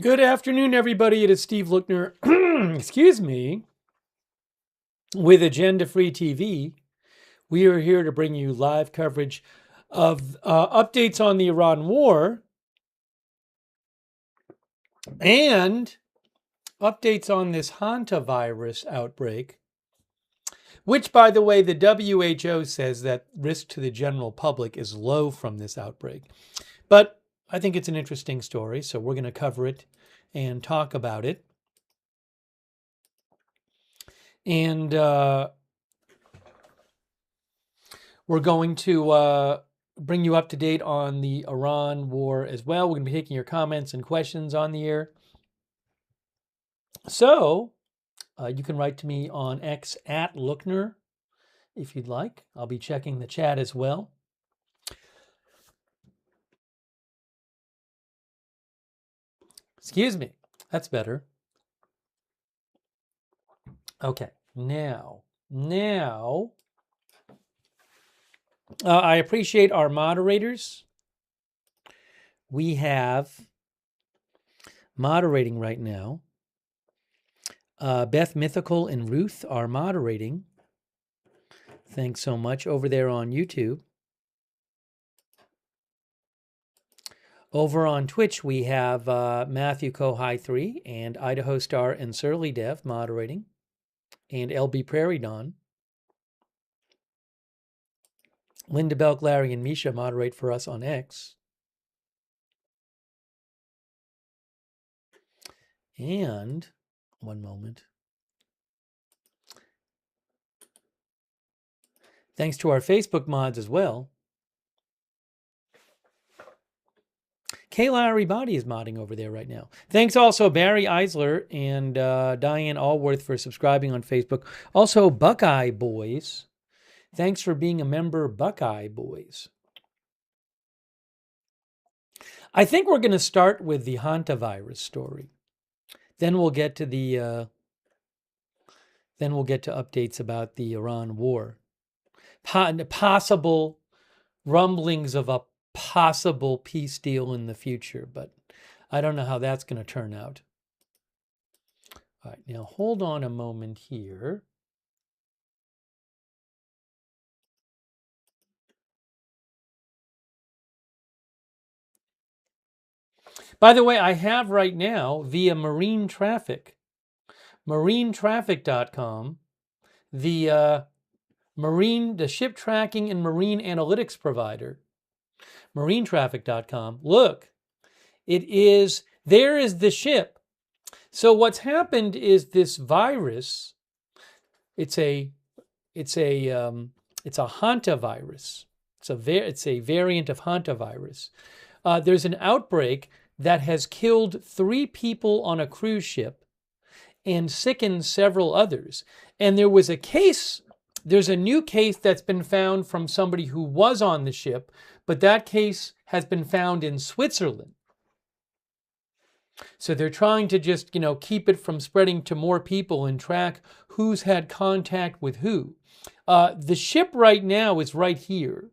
Good afternoon, everybody. It is Steve Lookner, excuse me, with Agenda Free TV. We are here to bring you live coverage of updates on the Iran war and updates on this Hantavirus outbreak, which, by the way, the WHO says that risk to the general public is low from this outbreak. But I think it's an interesting story, so we're going to cover it and talk about it. And we're going to bring you up to date on the Iran war as well. We're going to be taking your comments and questions on the air. So you can write to me on X at Lookner if you'd like. I'll be checking the chat as well. Excuse me. That's better. Okay. Now, I appreciate our moderators. We have moderating right now. Beth Mythical and Ruth are moderating. Thanks so much over there on YouTube. Over on Twitch, we have Matthew Kohai 3 and Idaho Star and Surly Dev moderating, and LB Prairie Dawn. Linda Belk, Larry, and Misha moderate for us on X. And, one moment. Thanks to our Facebook mods as well. Kay Larry Body is modding over there right now. Thanks also Barry Eisler and Diane Allworth for subscribing on Facebook. Also Buckeye Boys. Thanks for being a member, Buckeye Boys. I think we're going to start with the Hantavirus story. Then we'll get to the updates about the Iran war. Possible rumblings of a possible peace deal in the future, but I don't know how that's going to turn out. All right, now hold on a moment here. By the way, I have right now via Marine Traffic, marinetraffic.com, the ship tracking and marine analytics provider, marinetraffic.com. Look, there is the ship. So what's happened is this virus, it's a hantavirus. It's a variant of hantavirus. There's an outbreak that has killed 3 people on a cruise ship and sickened several others. And there's a new case that's been found from somebody who was on the ship, but that case has been found in Switzerland. So they're trying to just, keep it from spreading to more people and track who's had contact with who. The ship right now is right here.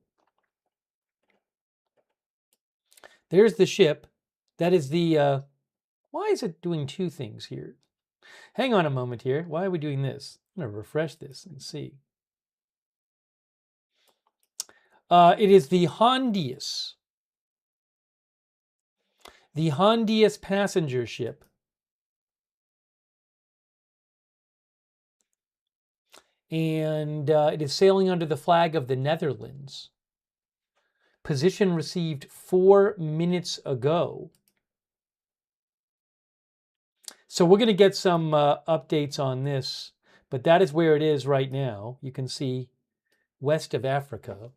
There's the ship. That is the, why is it doing 2 things here? Hang on a moment here. Why are we doing this? I'm going to refresh this and see. It is the Hondius. The Hondius passenger ship. And it is sailing under the flag of the Netherlands. Position received 4 minutes ago. So we're going to get some updates on this, but that is where it is right now. You can see west of Africa.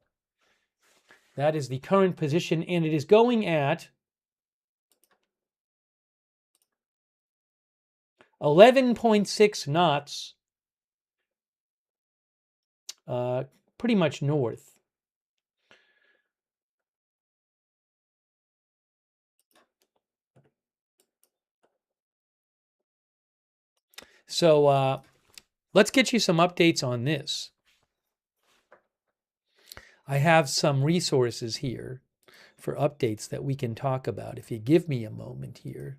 That is the current position, and it is going at 11.6 knots, pretty much north. So let's get you some updates on this. I have some resources here for updates that we can talk about. If you give me a moment here.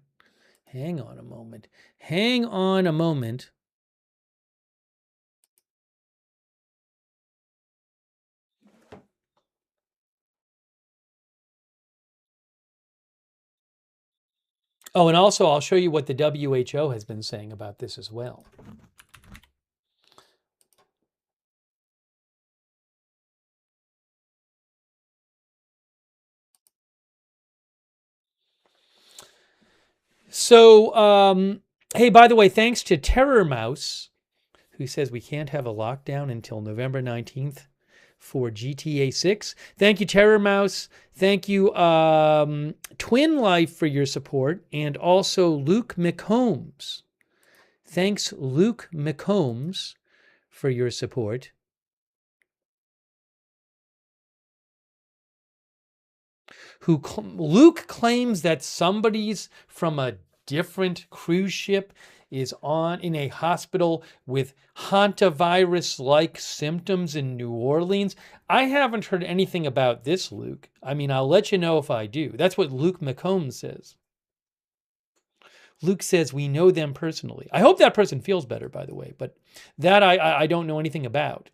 Hang on a moment. Hang on a moment. Oh, and also I'll show you what the WHO has been saying about this as well. So, hey, by the way, thanks to Terror Mouse, who says we can't have a lockdown until November 19th for GTA 6. Thank you, Terror Mouse. Thank you, Twin Life, for your support, and also Luke McCombs. Thanks, Luke McCombs, for your support. Luke claims that somebody's from a different cruise ship is in a hospital with hantavirus-like symptoms in New Orleans. I haven't heard anything about this, Luke. I mean, I'll let you know if I do. That's what Luke McCombs says. Luke says we know them personally. I hope that person feels better, by the way, but that I don't know anything about.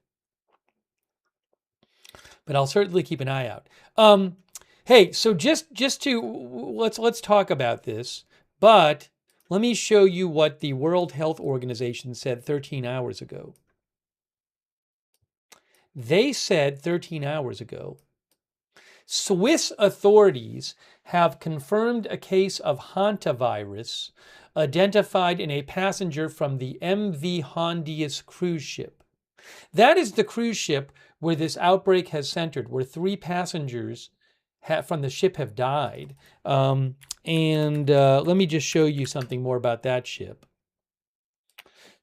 But I'll certainly keep an eye out. Hey, so just to let's talk about this, but let me show you what the World Health Organization said 13 hours ago. They said 13 hours ago, Swiss authorities have confirmed a case of hantavirus identified in a passenger from the MV Hondius cruise ship. That is the cruise ship where this outbreak has centered, where 3 passengers from the ship have died. Let me just show you something more about that ship.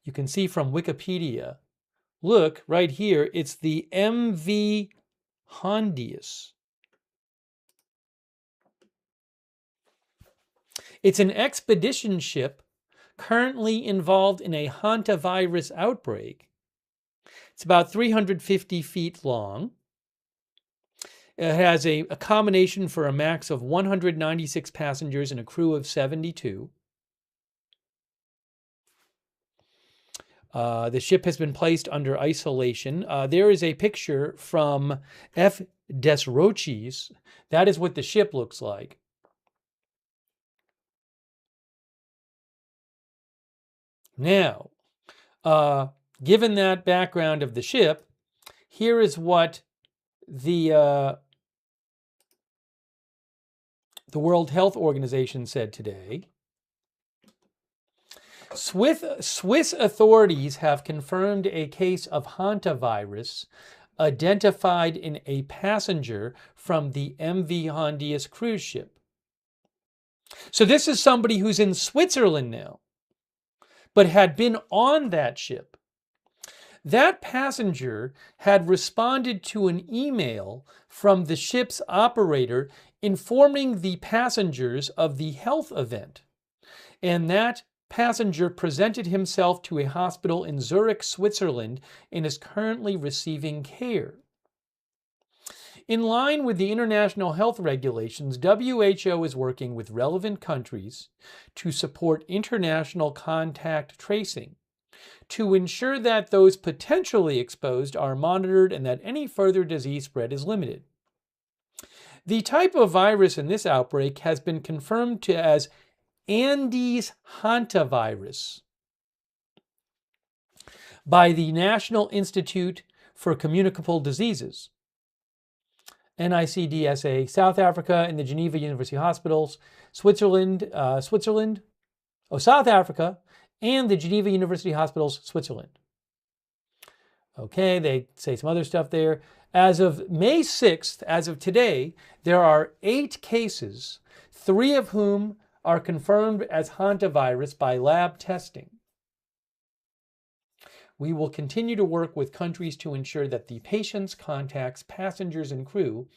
You can see from Wikipedia, look right here, it's the MV Hondius. It's an expedition ship currently involved in a hantavirus outbreak. It's about 350 feet long. It has a accommodation for a max of 196 passengers and a crew of 72. The ship has been placed under isolation. There is a picture from F. Des Roches. That is what the ship looks like. Now, given that background of the ship, here is what the World Health Organization said today. Swiss authorities have confirmed a case of hantavirus identified in a passenger from the MV Hondius cruise ship. So this is somebody who's in Switzerland now, but had been on that ship. That passenger had responded to an email from the ship's operator informing the passengers of the health event, and that passenger presented himself to a hospital in Zurich, Switzerland, and is currently receiving care. In line with the international health regulations, WHO is working with relevant countries to support international contact tracing to ensure that those potentially exposed are monitored and that any further disease spread is limited. The type of virus in this outbreak has been confirmed as Andes hantavirus by the National Institute for Communicable Diseases, NICDSA, South Africa, and the Geneva University Hospitals, South Africa, and the Geneva University Hospitals, Switzerland. Okay, they say some other stuff there. As of May 6th, as of today, there are 8 cases, 3 of whom are confirmed as hantavirus by lab testing. We will continue to work with countries to ensure that the patients, contacts, passengers, and crew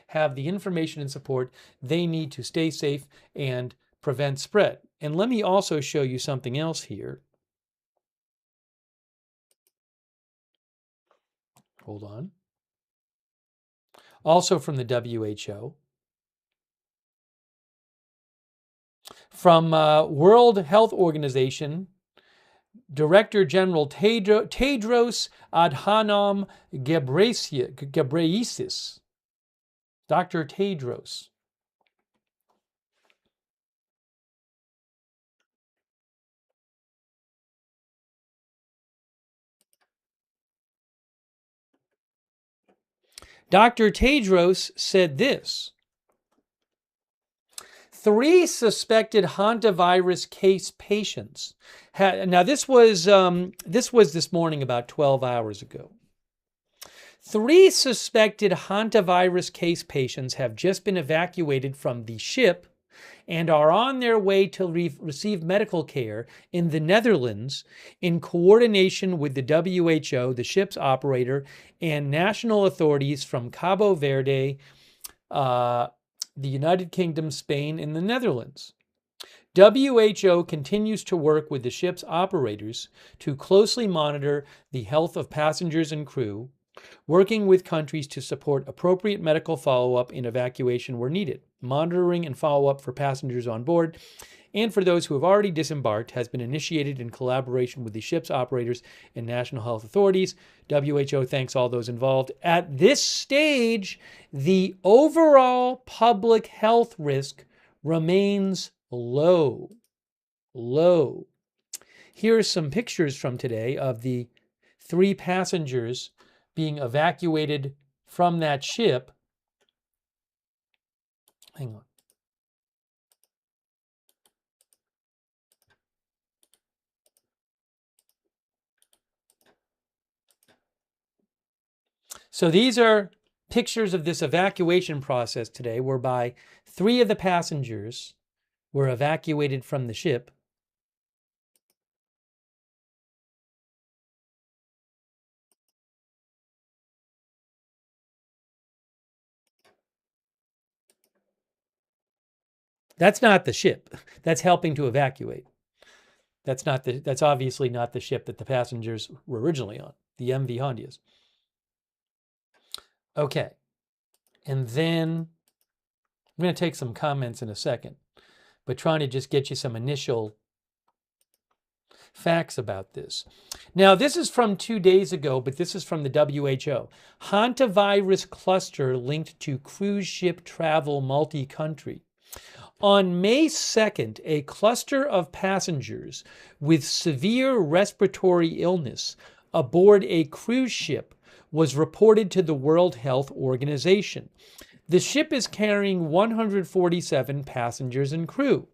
have the information and support they need to stay safe and prevent spread. And let me also show you something else here. Hold on. Also from the WHO. From World Health Organization, Director General Tedros Adhanom Ghebreyesus. Dr. Tedros. Dr. Tedros said this: 3 suspected hantavirus case patients now this was this morning about 12 hours ago. 3 suspected hantavirus case patients have just been evacuated from the ship and are on their way to receive medical care in the Netherlands in coordination with the WHO, the ship's operator, and national authorities from Cabo Verde, the United Kingdom, Spain, and the Netherlands. WHO continues to work with the ship's operators to closely monitor the health of passengers and crew, working with countries to support appropriate medical follow-up and evacuation where needed. Monitoring and follow-up for passengers on board and for those who have already disembarked has been initiated in collaboration with the ship's operators and national health authorities. WHO thanks all those involved. At this stage, the overall public health risk remains low. Low. Here are some pictures from today of the 3 passengers being evacuated from that ship. Hang on. So these are pictures of this evacuation process today, whereby 3 of the passengers were evacuated from the ship. That's not the ship. That's helping to evacuate. That's obviously not the ship that the passengers were originally on, the MV Hondius. Okay. And then I'm going to take some comments in a second, but trying to just get you some initial facts about this. Now, this is from 2 days ago, but this is from the WHO. Hantavirus cluster linked to cruise ship travel multi-country. On May 2nd, a cluster of passengers with severe respiratory illness aboard a cruise ship was reported to the World Health Organization. The ship is carrying 147 passengers and crew.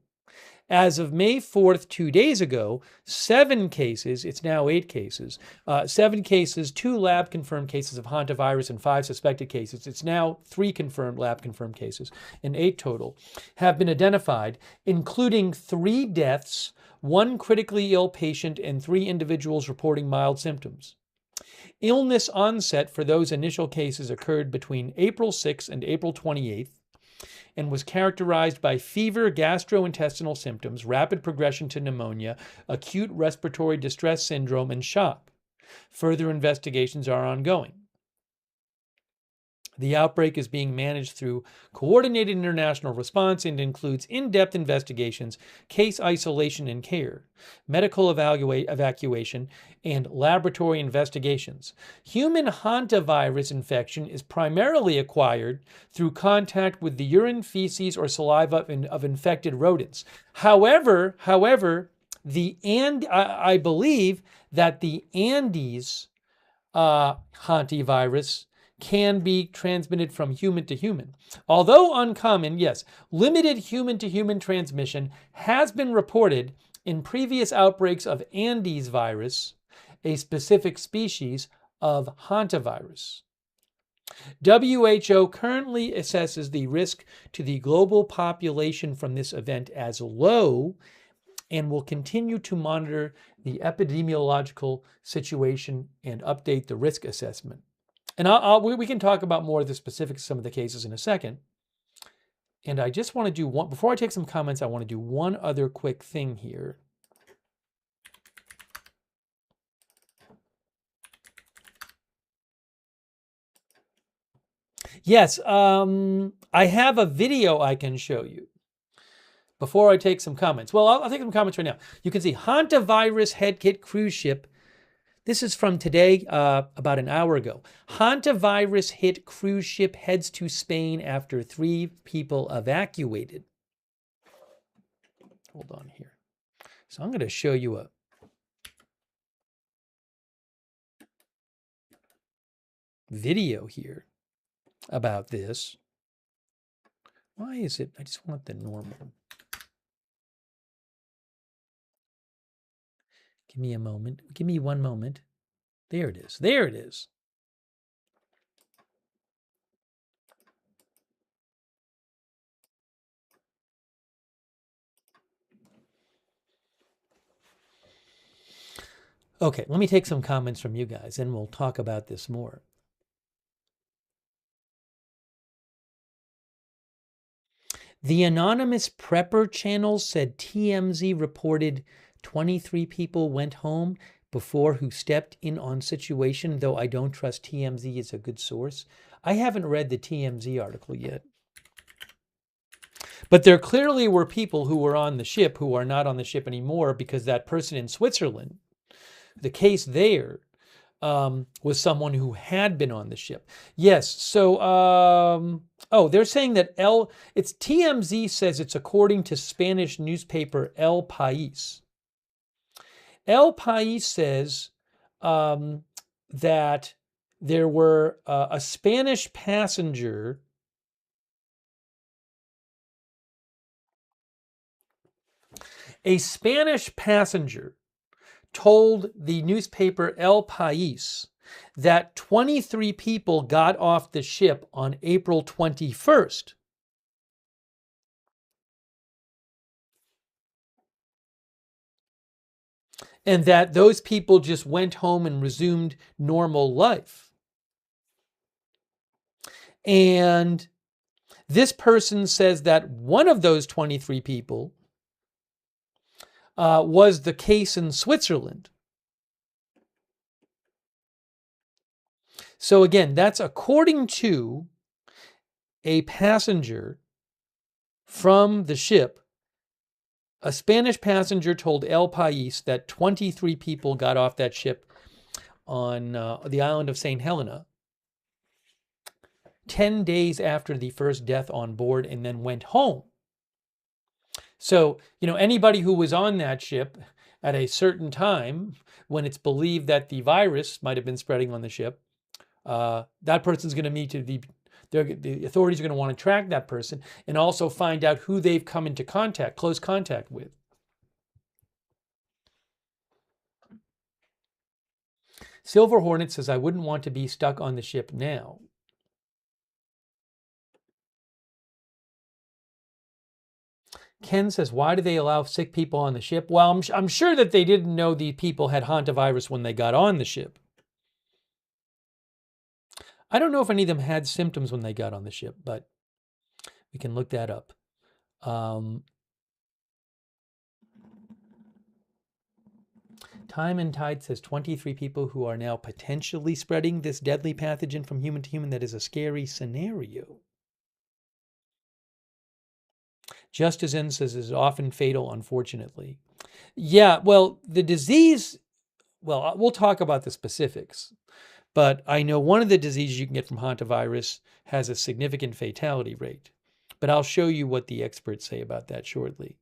As of May 4th, 2 days ago, 7 cases, it's now 8 cases, 7 cases, 2 lab-confirmed cases of hantavirus and 5 suspected cases. It's now 3 confirmed lab-confirmed cases and 8 total have been identified, including 3 deaths, 1 critically ill patient, and 3 individuals reporting mild symptoms. Illness onset for those initial cases occurred between April 6th and April 28th. And was characterized by fever, gastrointestinal symptoms, rapid progression to pneumonia, acute respiratory distress syndrome, and shock. Further investigations are ongoing. The outbreak is being managed through coordinated international response and includes in-depth investigations, case isolation and care, medical evacuation, and laboratory investigations. Human hantavirus infection is primarily acquired through contact with the urine, feces, or saliva of infected rodents. However, I believe that the Andes hantavirus can be transmitted from human to human. Although uncommon, yes, limited human-to-human transmission has been reported in previous outbreaks of Andes virus, a specific species of hantavirus. WHO currently assesses the risk to the global population from this event as low and will continue to monitor the epidemiological situation and update the risk assessment. And we can talk about more of the specifics of some of the cases in a second. And I just want to do one, before I take some comments, I want to do one other quick thing here. Yes, I have a video I can show you before I take some comments. Well, I'll take some comments right now. You can see Hantavirus hit cruise ship. This is from today, about an hour ago. Hantavirus hit cruise ship heads to Spain after 3 people evacuated. Hold on here. So I'm going to show you a video here about this. Why is it? I just want the normal. Give me a moment. Give me one moment. There it is. There it is. Okay, let me take some comments from you guys and we'll talk about this more. The anonymous prepper channel said TMZ reported 23 people went home before who stepped in on situation, though I don't trust TMZ is a good source. I haven't read the TMZ article yet. But there clearly were people who were on the ship who are not on the ship anymore because that person in Switzerland, the case there was someone who had been on the ship. Yes. So, oh, they're saying that it's TMZ says it's according to Spanish newspaper El País. El País says that there were a Spanish passenger told the newspaper El País that 23 people got off the ship on April 21st. And that those people just went home and resumed normal life. And this person says that one of those 23 people was the case in Switzerland. So again, that's according to a passenger from the ship. A Spanish passenger told El País that 23 people got off that ship on the island of St. Helena 10 days after the first death on board and then went home. So, anybody who was on that ship at a certain time when it's believed that the virus might have been spreading on the ship, that person's going to need to be, the authorities are going to want to track that person and also find out who they've come into close contact with. Silver Hornet says, I wouldn't want to be stuck on the ship now. Ken says, why do they allow sick people on the ship? Well, I'm sure that they didn't know the people had hantavirus when they got on the ship. I don't know if any of them had symptoms when they got on the ship, but we can look that up. Time and Tide says 23 people who are now potentially spreading this deadly pathogen from human to human. That is a scary scenario. Just as N says is often fatal, unfortunately. Yeah, well, the disease, well, we'll talk about the specifics. But I know one of the diseases you can get from hantavirus has a significant fatality rate. But I'll show you what the experts say about that shortly.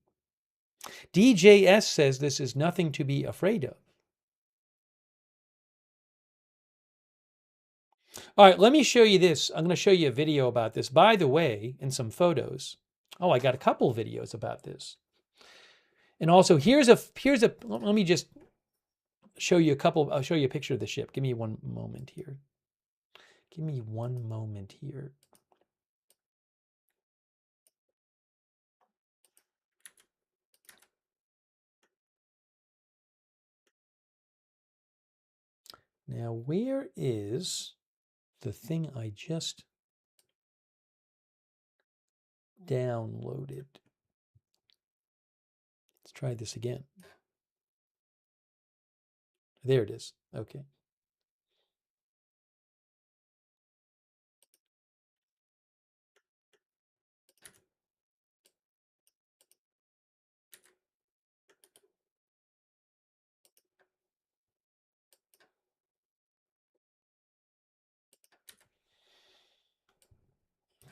DJS says this is nothing to be afraid of. All right, let me show you this. I'm going to show you a video about this. By the way, and some photos. Oh, I got a couple of videos about this. And also, let me just show you a couple. I'll show you a picture of the ship. Give me one moment here. Give me one moment here. Now, where is the thing I just downloaded? Let's try this again. There it is. Okay.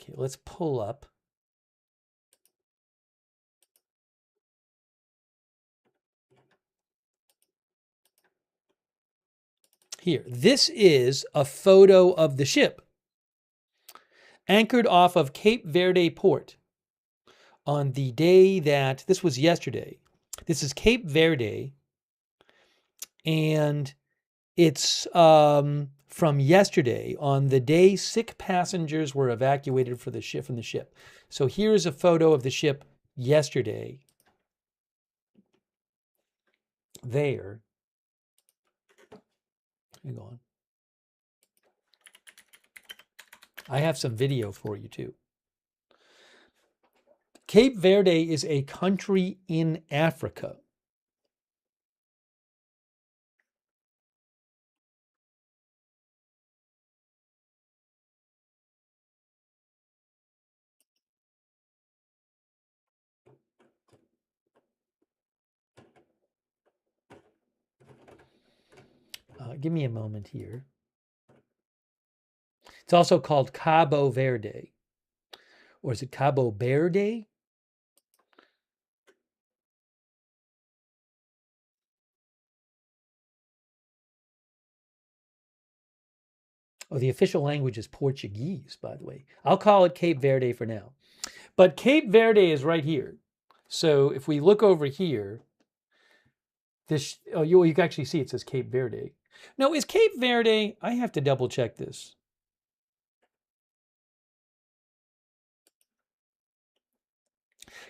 Okay, let's pull up. Here, this is a photo of the ship anchored off of Cape Verde port on the day that, this was yesterday. This is Cape Verde, and it's from yesterday, on the day sick passengers were evacuated from the ship. So here's a photo of the ship yesterday. There. Hang on. I have some video for you too. Cape Verde is a country in Africa. Give me a moment here. It's also called Cabo Verde. Or is it Cabo Verde? Oh, the official language is Portuguese, by the way. I'll call it Cape Verde for now. But Cape Verde is right here. So if we look over here, you can actually see it says Cape Verde. No, is Cape Verde, I have to double check this.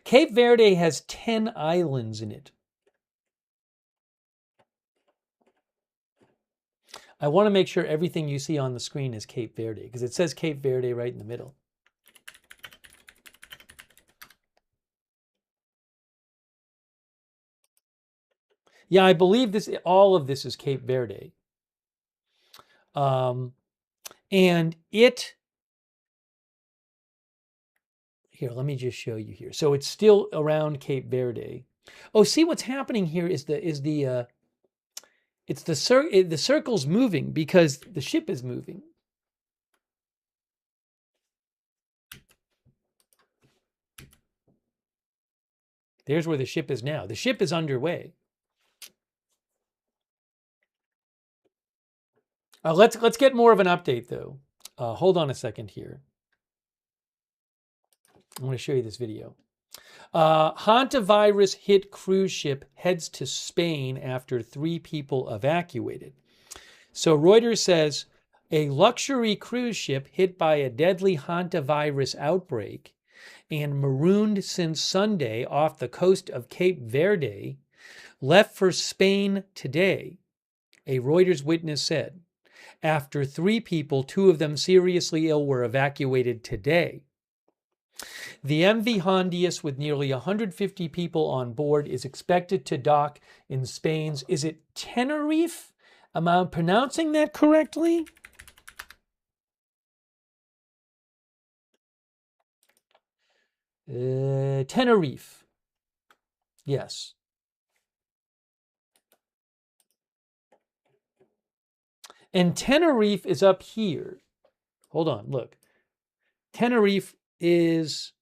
Cape Verde has 10 islands in it. I want to make sure everything you see on the screen is Cape Verde, because it says Cape Verde right in the middle. Yeah, I believe all of this is Cape Verde. And it, here, let me just show you here. So it's still around Cape Verde. Oh, see what's happening here is the circle's moving because the ship is moving. There's where the ship is now. The ship is underway. Let's get more of an update though. Hold on a second here. I'm going to show you this video. Hantavirus hit cruise ship heads to Spain after 3 people evacuated. So Reuters says a luxury cruise ship hit by a deadly hantavirus outbreak and marooned since Sunday off the coast of Cape Verde left for Spain today, a Reuters witness said. After 3 people, 2 of them seriously ill, were evacuated today. The MV Hondius, with nearly 150 people on board, is expected to dock in Spain's, is it Tenerife? Am I pronouncing that correctly? Tenerife. Yes. And Tenerife is up here. Hold on, look. Tenerife is...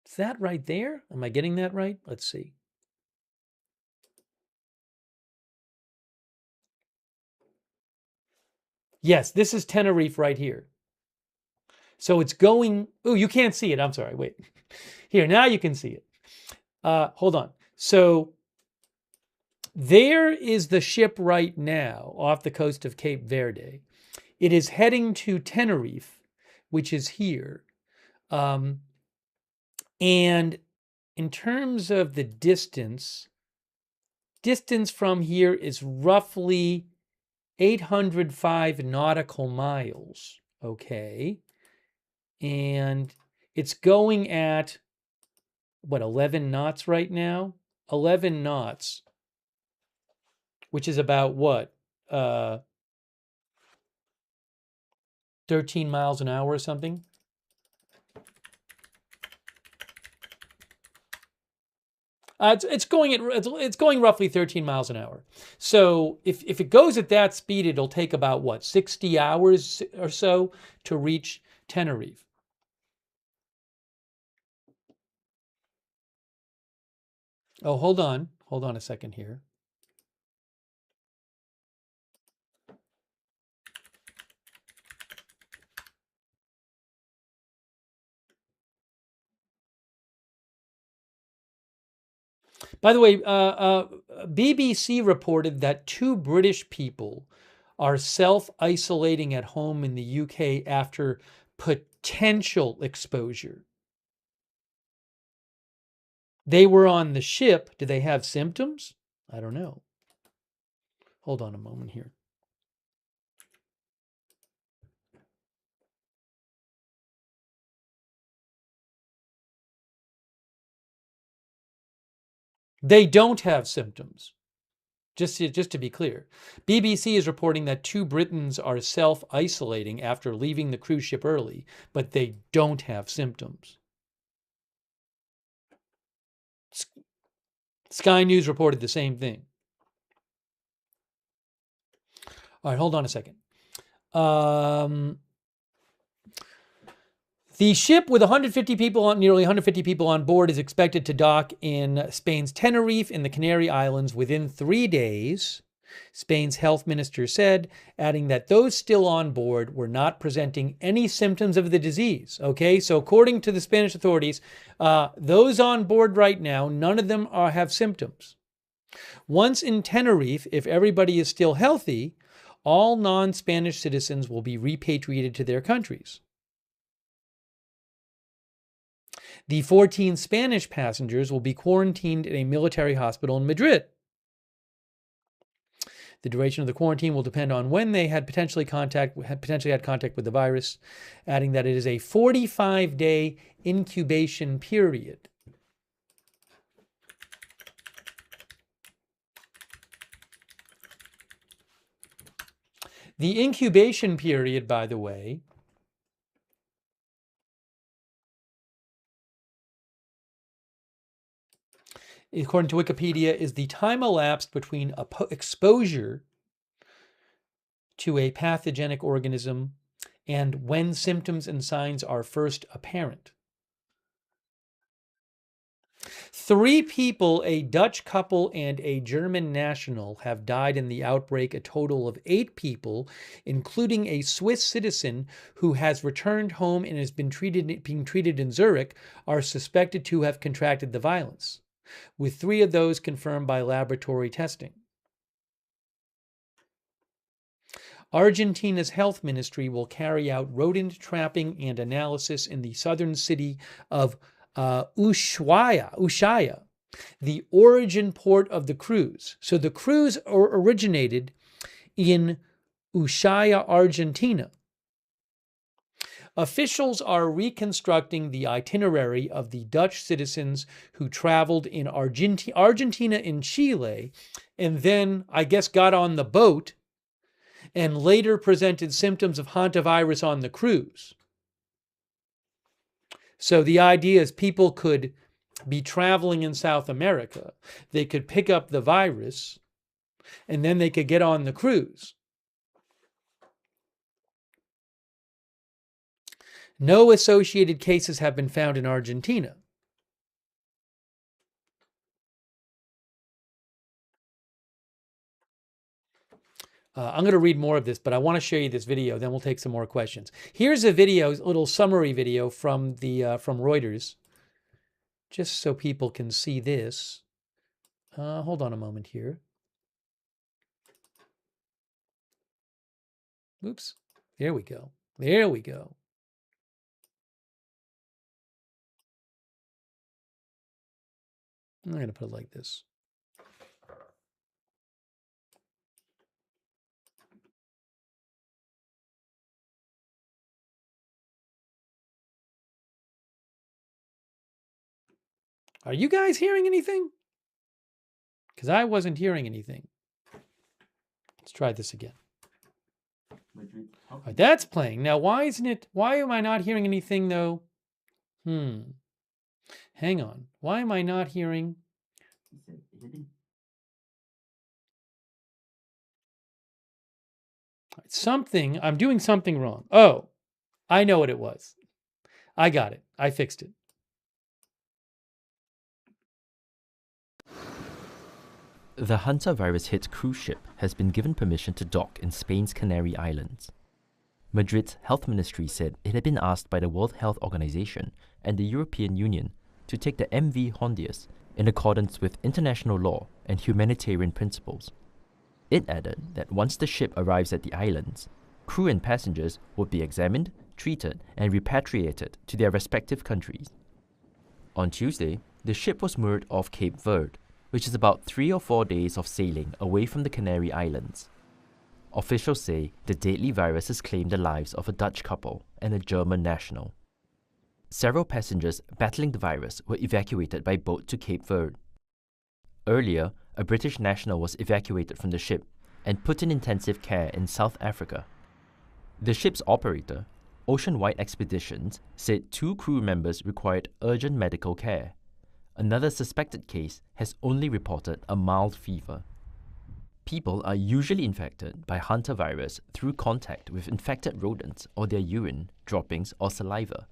Is that right there? Am I getting that right? Let's see. Yes, this is Tenerife right here. So it's going... Oh, you can't see it. I'm sorry. Wait. Here, now you can see it. Hold on. So there is the ship right now off the coast of Cape Verde. It is heading to Tenerife, which is here. And in terms of the distance from here is roughly 805 nautical miles. Okay. And it's going at, what, 11 knots right now? 11 knots, which is about what? 13 miles an hour or something? It's going roughly 13 miles an hour. So if it goes at that speed, it'll take about what, 60 hours or so to reach Tenerife. Oh, hold on a second here. By the way, BBC reported that 2 British people are self-isolating at home in the UK after potential exposure. They were on the ship. Do they have symptoms? I don't know. Hold on a moment here. They don't have symptoms. Just to be clear, BBC is reporting that 2 Britons are self-isolating after leaving the cruise ship early, but they don't have symptoms. Sky News reported the same thing. All right, hold on a second. The ship with 150 people on, nearly 150 people on board, is expected to dock in Spain's Tenerife in the Canary Islands within 3 days, Spain's health minister said, adding that those still on board were not presenting any symptoms of the disease. Okay, so according to the Spanish authorities, those on board right now, none of them have symptoms. Once in Tenerife, if everybody is still healthy, all non-Spanish citizens will be repatriated to their countries. The 14 Spanish passengers will be quarantined in a military hospital in Madrid. The duration of the quarantine will depend on when they had potentially had contact with the virus, adding that it is a 45-day incubation period. The incubation period, by the way, according to Wikipedia, is the time elapsed between exposure to a pathogenic organism and when symptoms and signs are first apparent. 3 people, a Dutch couple and a German national, have died in the outbreak. A total of 8 people, including a Swiss citizen who has returned home and has been being treated in Zurich, are suspected to have contracted the virus, with 3 of those confirmed by laboratory testing. Argentina's health ministry will carry out rodent trapping and analysis in the southern city of Ushuaia, the origin port of the cruise. So the cruise originated in Ushuaia, Argentina. Officials are reconstructing the itinerary of the Dutch citizens who traveled in Argentina and Chile, and then, I guess, got on the boat and later presented symptoms of hantavirus on the cruise. So the idea is people could be traveling in South America, they could pick up the virus, and then they could get on the cruise. No associated cases have been found in Argentina. I'm going to read more of this, but I want to show you this video, then we'll take some more questions. Here's a video, a little summary video from Reuters, just so people can see this. Hold on a moment here. Oops. There we go. There we go. I'm going to put it like this. Are you guys hearing anything? Because I wasn't hearing anything. Let's try this again. All right, that's playing. Now, why am I not hearing anything though? Hang on. Why am I not hearing I'm doing something wrong. Oh, I know what it was. I got it. I fixed it. The Hantavirus hit cruise ship has been given permission to dock in Spain's Canary Islands. Madrid's health ministry said it had been asked by the World Health Organization and the European Union to take the MV Hondius in accordance with international law and humanitarian principles. It added that once the ship arrives at the islands, crew and passengers would be examined, treated, and repatriated to their respective countries. On Tuesday, the ship was moored off Cape Verde, which is about 3 or 4 days of sailing away from the Canary Islands. Officials say the deadly virus has claimed the lives of a Dutch couple and a German national. Several passengers battling the virus were evacuated by boat to Cape Verde. Earlier, a British national was evacuated from the ship and put in intensive care in South Africa. The ship's operator, Ocean White Expeditions, said 2 crew members required urgent medical care. Another suspected case has only reported a mild fever. People are usually infected by hantavirus through contact with infected rodents or their urine, droppings, or saliva.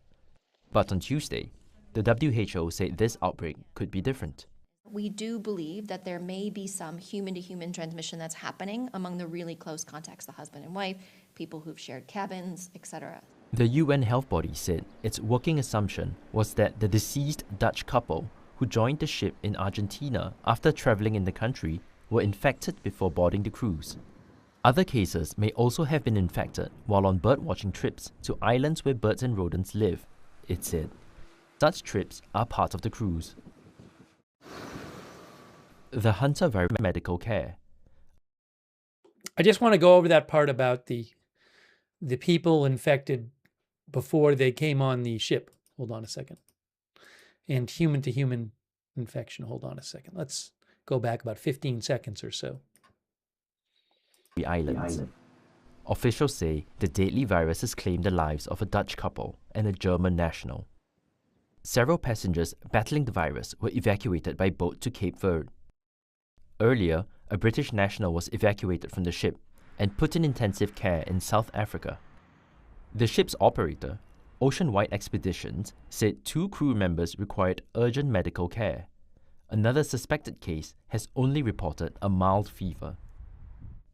But on Tuesday, the WHO said this outbreak could be different. We do believe that there may be some human-to-human transmission that's happening among the really close contacts, the husband and wife, people who've shared cabins, etc. The UN health body said its working assumption was that the deceased Dutch couple who joined the ship in Argentina after traveling in the country were infected before boarding the cruise. Other cases may also have been infected while on birdwatching trips to islands where birds and rodents live, it said. Such trips are part of the cruise. The Hantavirus medical care. I just want to go over that part about the people infected before they came on the ship. Hold on a second. And human-to-human infection. Hold on a second. Let's go back about 15 seconds or so. The islands. Officials say the deadly virus has claimed the lives of a Dutch couple and a German national. Several passengers battling the virus were evacuated by boat to Cape Verde. Earlier, a British national was evacuated from the ship and put in intensive care in South Africa. The ship's operator, Ocean White Expeditions, said 2 crew members required urgent medical care. Another suspected case has only reported a mild fever.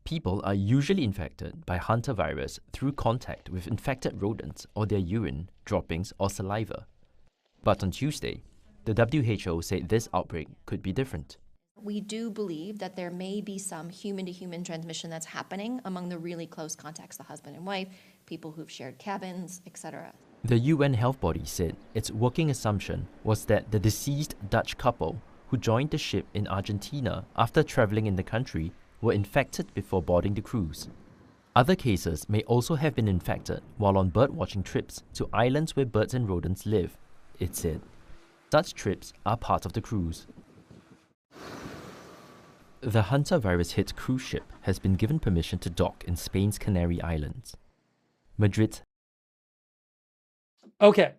People are usually infected by hantavirus through contact with infected rodents or their urine, droppings, or saliva. But on Tuesday, the WHO said this outbreak could be different. We do believe that there may be some human-to-human transmission that's happening among the really close contacts, the husband and wife, people who've shared cabins, etc. The UN health body said its working assumption was that the deceased Dutch couple who joined the ship in Argentina after traveling in the country were infected before boarding the cruise. Other cases may also have been infected while on birdwatching trips to islands where birds and rodents live, it said. Such trips are part of the cruise. The Hantavirus hit cruise ship has been given permission to dock in Spain's Canary Islands. Madrid. Okay.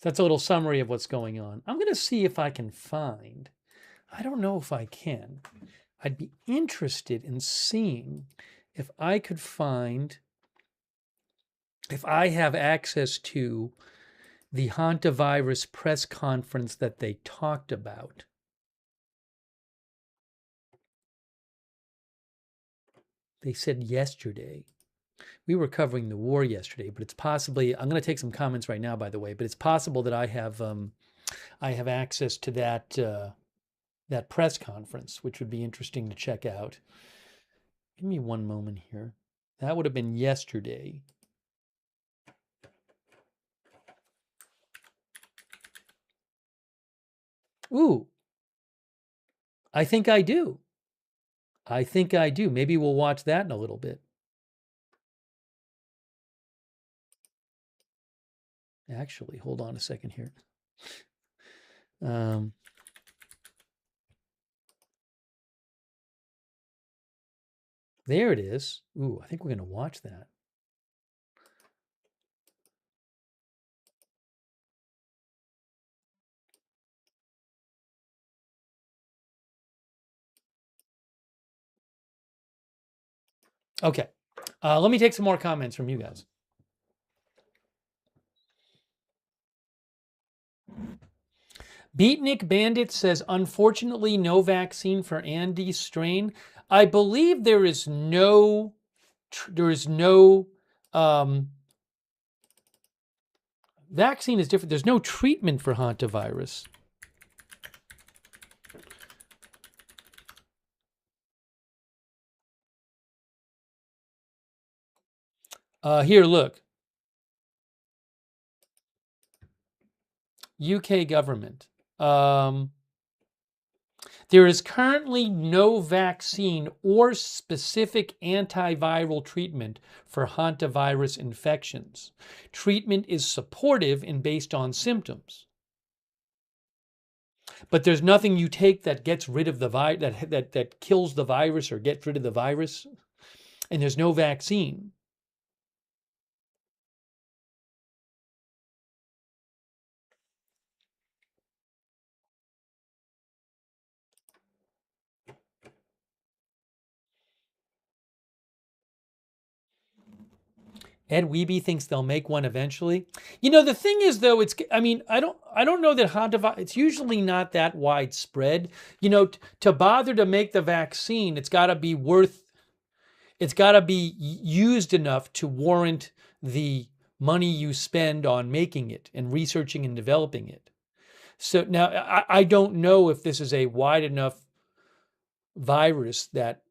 That's a little summary of what's going on. I'm going to see if I can find, I don't know if I can. I'd be interested in seeing if I could find, if I have access to the hantavirus press conference that they talked about. They said yesterday. We were covering the war yesterday, but it's possibly, I'm going to take some comments right now, by the way, but it's possible that I have access to that that press conference, which would be interesting to check out. Give me one moment here. That would have been yesterday. Ooh, I think I do. I think I do. Maybe we'll watch that in a little bit. Actually, hold on a second here. There it is. Ooh, I think we're going to watch that. Okay. Let me take some more comments from you guys. Beatnik Bandit says, unfortunately, no vaccine for Andy's strain. I believe there is no vaccine is different. There's no treatment for hantavirus. Here, look. UK government. There is currently no vaccine or specific antiviral treatment for hantavirus infections. Treatment is supportive and based on symptoms. But there's nothing you take that gets rid of the virus, that kills the virus or gets rid of the virus. And there's no vaccine. Ed Weeby thinks they'll make one eventually. You know, the thing is, though, I don't know that hantavirus, it's usually not that widespread. You know, to bother to make the vaccine, it's got to be used enough to warrant the money you spend on making it and researching and developing it. So now I don't know if this is a wide enough virus that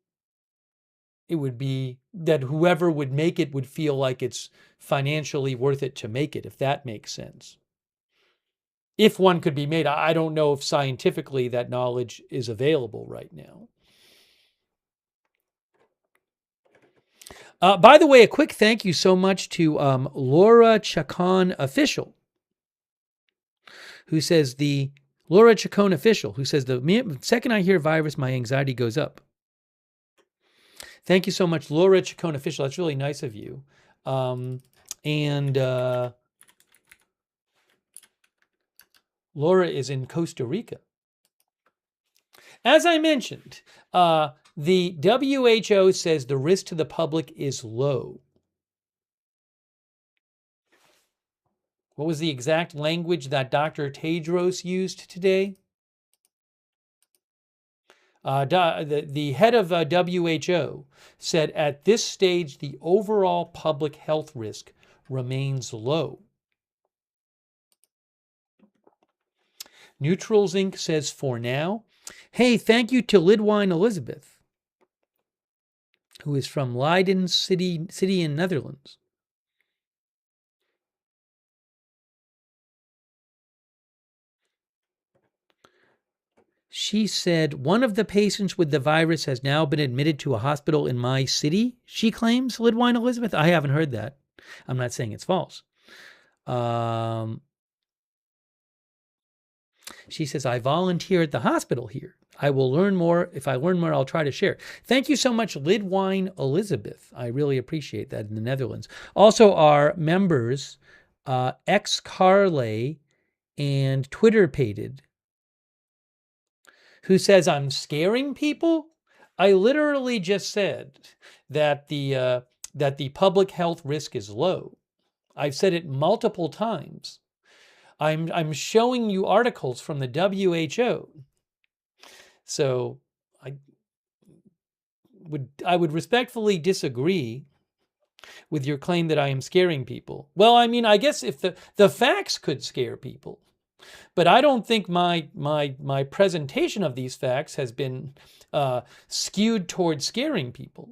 it would be that whoever would make it would feel like it's financially worth it to make it, if that makes sense. If one could be made, I don't know if scientifically that knowledge is available right now. By the way, a quick thank you so much to Laura Chacon Official, who says the second I hear virus, my anxiety goes up. Thank you so much, Laura Chacon Official. That's really nice of you. Laura is in Costa Rica. As I mentioned, the WHO says the risk to the public is low. What was the exact language that Dr. Tedros used today? The head of WHO said at this stage, the overall public health risk remains low. Neutrals Inc. says for now. Hey, thank you to Lidwine Elizabeth, who is from Leiden city in Netherlands. She said, one of the patients with the virus has now been admitted to a hospital in my city, she claims, Lidwine Elizabeth. I haven't heard that. I'm not saying it's false. She says, I volunteer at the hospital here. I will learn more. If I learn more, I'll try to share. Thank you so much, Lidwine Elizabeth. I really appreciate that in the Netherlands. Also, our members, X Carley and Twitter Pated, who says I'm scaring people. I literally just said that the public health risk is low. I've said it multiple times. I'm showing you articles from the WHO. So I would respectfully disagree with your claim that I am scaring people. Well, I mean, I guess if the facts could scare people, but I don't think my presentation of these facts has been skewed towards scaring people.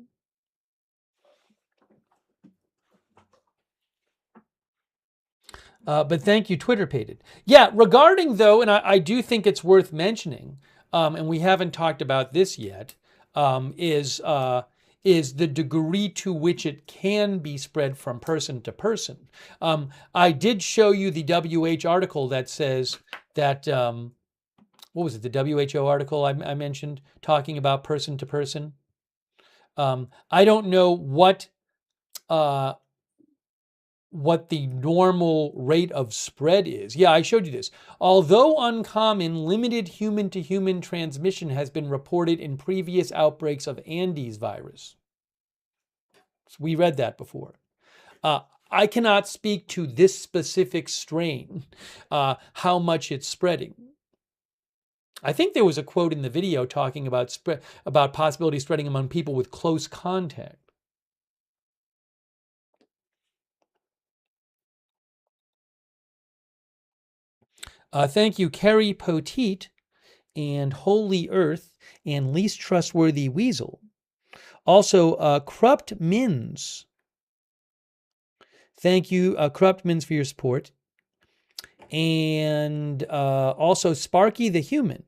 But thank you, Twitter Pated. Yeah, regarding though, and I do think it's worth mentioning, and we haven't talked about this yet, is the degree to which it can be spread from person to person. I did show you the WHO article that says that, what was it, the WHO article I mentioned talking about person to person? I don't know what the normal rate of spread is. Yeah, I showed you this. Although uncommon, limited human-to-human transmission has been reported in previous outbreaks of Andes virus. We read that before. I cannot speak to this specific strain, how much it's spreading. I think there was a quote in the video talking about possibility spreading among people with close contact. Thank you, Kerry Poteet and Holy Earth and Least Trustworthy Weasel. Also, Corrupt Mins. Thank you, Corrupt Mins, for your support. And also Sparky the Human,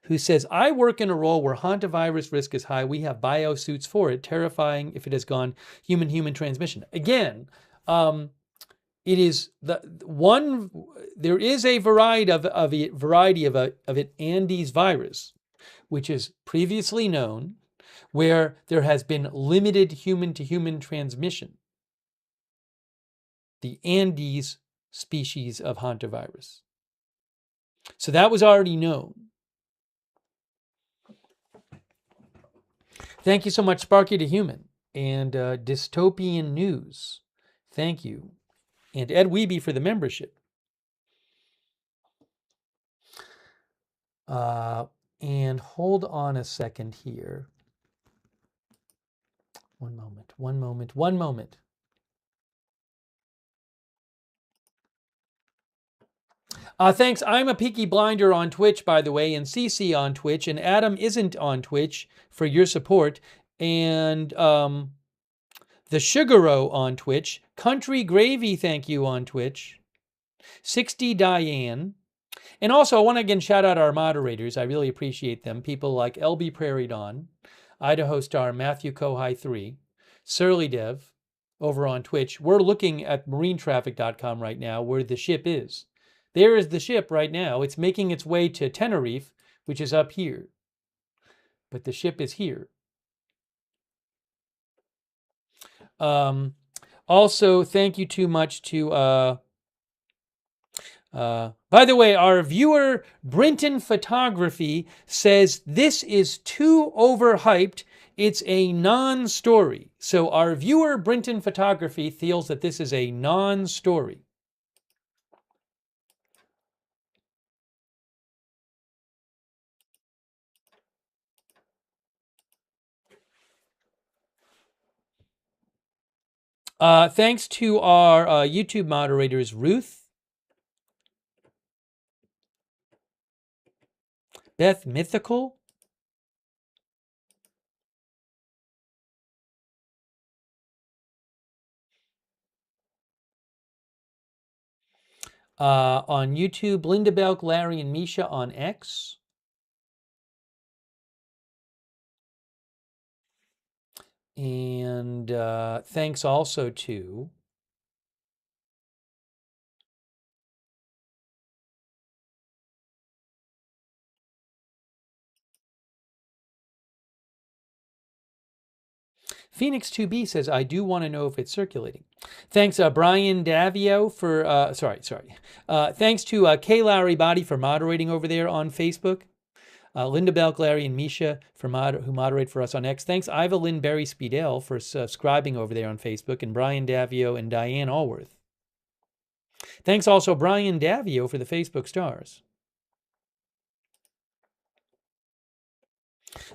who says, I work in a role where hantavirus risk is high. We have biosuits for it. Terrifying if it has gone human-human transmission. Again, it is there is a variety of an Andes virus, which is previously known, where there has been limited human-to-human transmission. The Andes species of hantavirus. So that was already known. Thank you so much, Sparky the Human and Dystopian News. Thank you. And Ed Weeby for the membership. And hold on a second here. One moment. Thanks. I'm a Peaky Blinder on Twitch, by the way, and CC on Twitch, and Adam isn't on Twitch for your support. And the Sugaro on Twitch. Country Gravy, thank you, on Twitch. 60 Diane. And also, I want to again shout out our moderators. I really appreciate them. People like LB Prairie Dawn, Idaho Star, Matthew Kohai 3, Surly Dev over on Twitch. We're looking at marinetraffic.com right now where the ship is. There is the ship right now. It's making its way to Tenerife, which is up here. But the ship is here. Also, thank you too much to... by the way, our viewer, Brinton Photography, says this is too overhyped. It's a non-story. So our viewer, Brinton Photography, feels that this is a non-story. Thanks to our YouTube moderators, Ruth, Beth Mythical, on YouTube, Linda Belk, Larry, and Misha on X. And thanks also to Phoenix 2B says, I do want to know if it's circulating. Thanks, Brian Davio for, thanks to K. Larry Body for moderating over there on Facebook. Linda Belk, Larry, and Misha who moderate for us on X. Thanks, Iva Lynn Berry Speedell for subscribing over there on Facebook, and Brian Davio and Diane Allworth. Thanks also Brian Davio for the Facebook stars.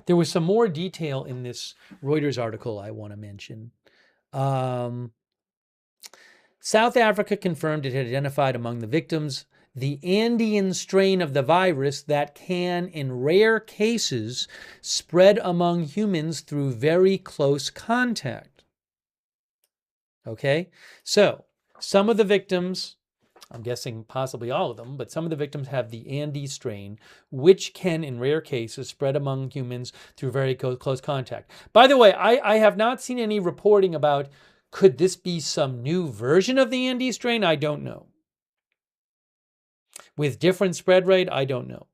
There was some more detail in this Reuters article I want to mention. South Africa confirmed it had identified among the victims the Andean strain of the virus that can, in rare cases, spread among humans through very close contact. Okay? So, some of the victims, I'm guessing possibly all of them, but some of the victims have the Andes strain, which can, in rare cases, spread among humans through very close contact. By the way, I have not seen any reporting about, could this be some new version of the Andes strain? I don't know. With different spread rate, I don't know.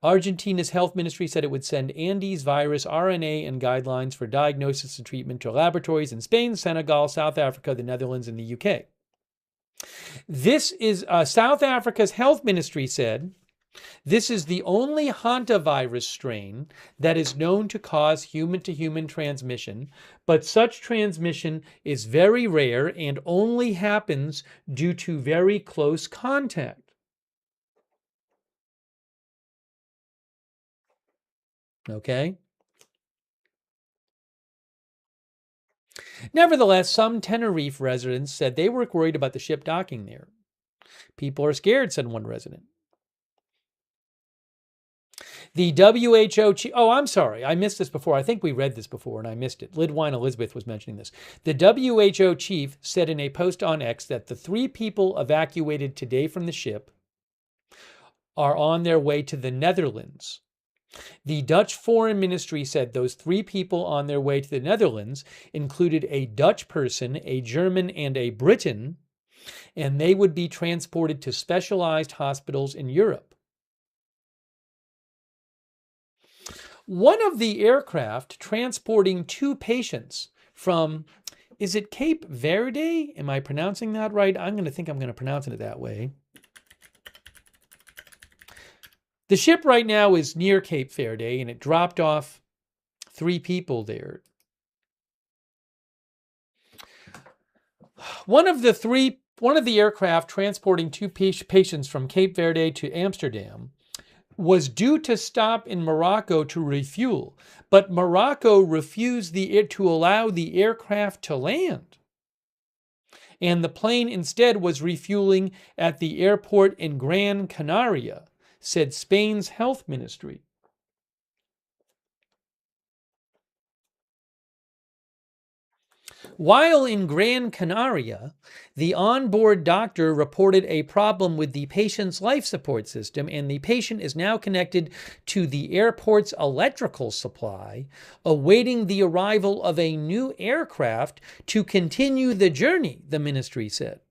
Argentina's health ministry said it would send Andes virus RNA and guidelines for diagnosis and treatment to laboratories in Spain, Senegal, South Africa, the Netherlands, and the UK. This is South Africa's health ministry said This is the only hantavirus strain that is known to cause human-to-human transmission, but such transmission is very rare and only happens due to very close contact. Okay? Nevertheless, some Tenerife residents said they were worried about the ship docking there. People are scared, said one resident. The WHO chief, oh, I'm sorry, I missed this before. I think we read this before and I missed it. Lidwine Elizabeth was mentioning this. The WHO chief said in a post on X that the 3 people evacuated today from the ship are on their way to the Netherlands. The Dutch Foreign Ministry said those 3 people on their way to the Netherlands included a Dutch person, a German, and a Briton, and they would be transported to specialized hospitals in Europe. One of the aircraft transporting 2 patients from, is it Cape Verde? Am I pronouncing that right? I'm going to pronounce it that way. The ship right now is near Cape Verde, and it dropped off 3 people there. One of the aircraft transporting 2 patients from Cape Verde to Amsterdam was due to stop in Morocco to refuel, but Morocco refused to allow the aircraft to land. And the plane instead was refueling at the airport in Gran Canaria, said Spain's health ministry. While in Gran Canaria, the onboard doctor reported a problem with the patient's life support system, and the patient is now connected to the airport's electrical supply, awaiting the arrival of a new aircraft to continue the journey, the ministry said.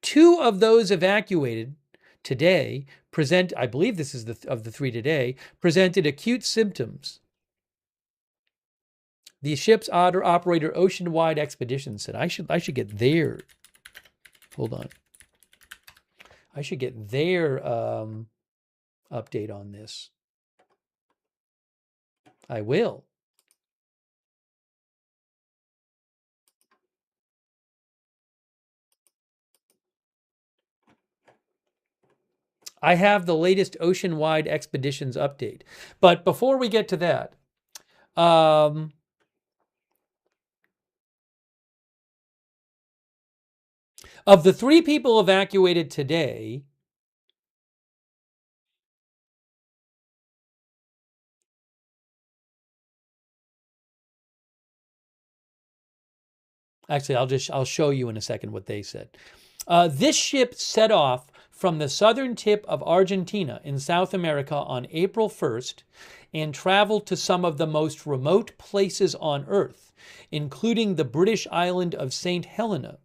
2 of those evacuated today I believe this is of the 3 today, presented acute symptoms. The ship's operator, Oceanwide Expeditions, said, I should get their, hold on. I should get their update on this. I will. I have the latest Oceanwide Expeditions update. But before we get to that, of the 3 people evacuated today, actually, I'll show you in a second what they said. This ship set off from the southern tip of Argentina in South America on April 1st and traveled to some of the most remote places on Earth, including the British island of St. Helena.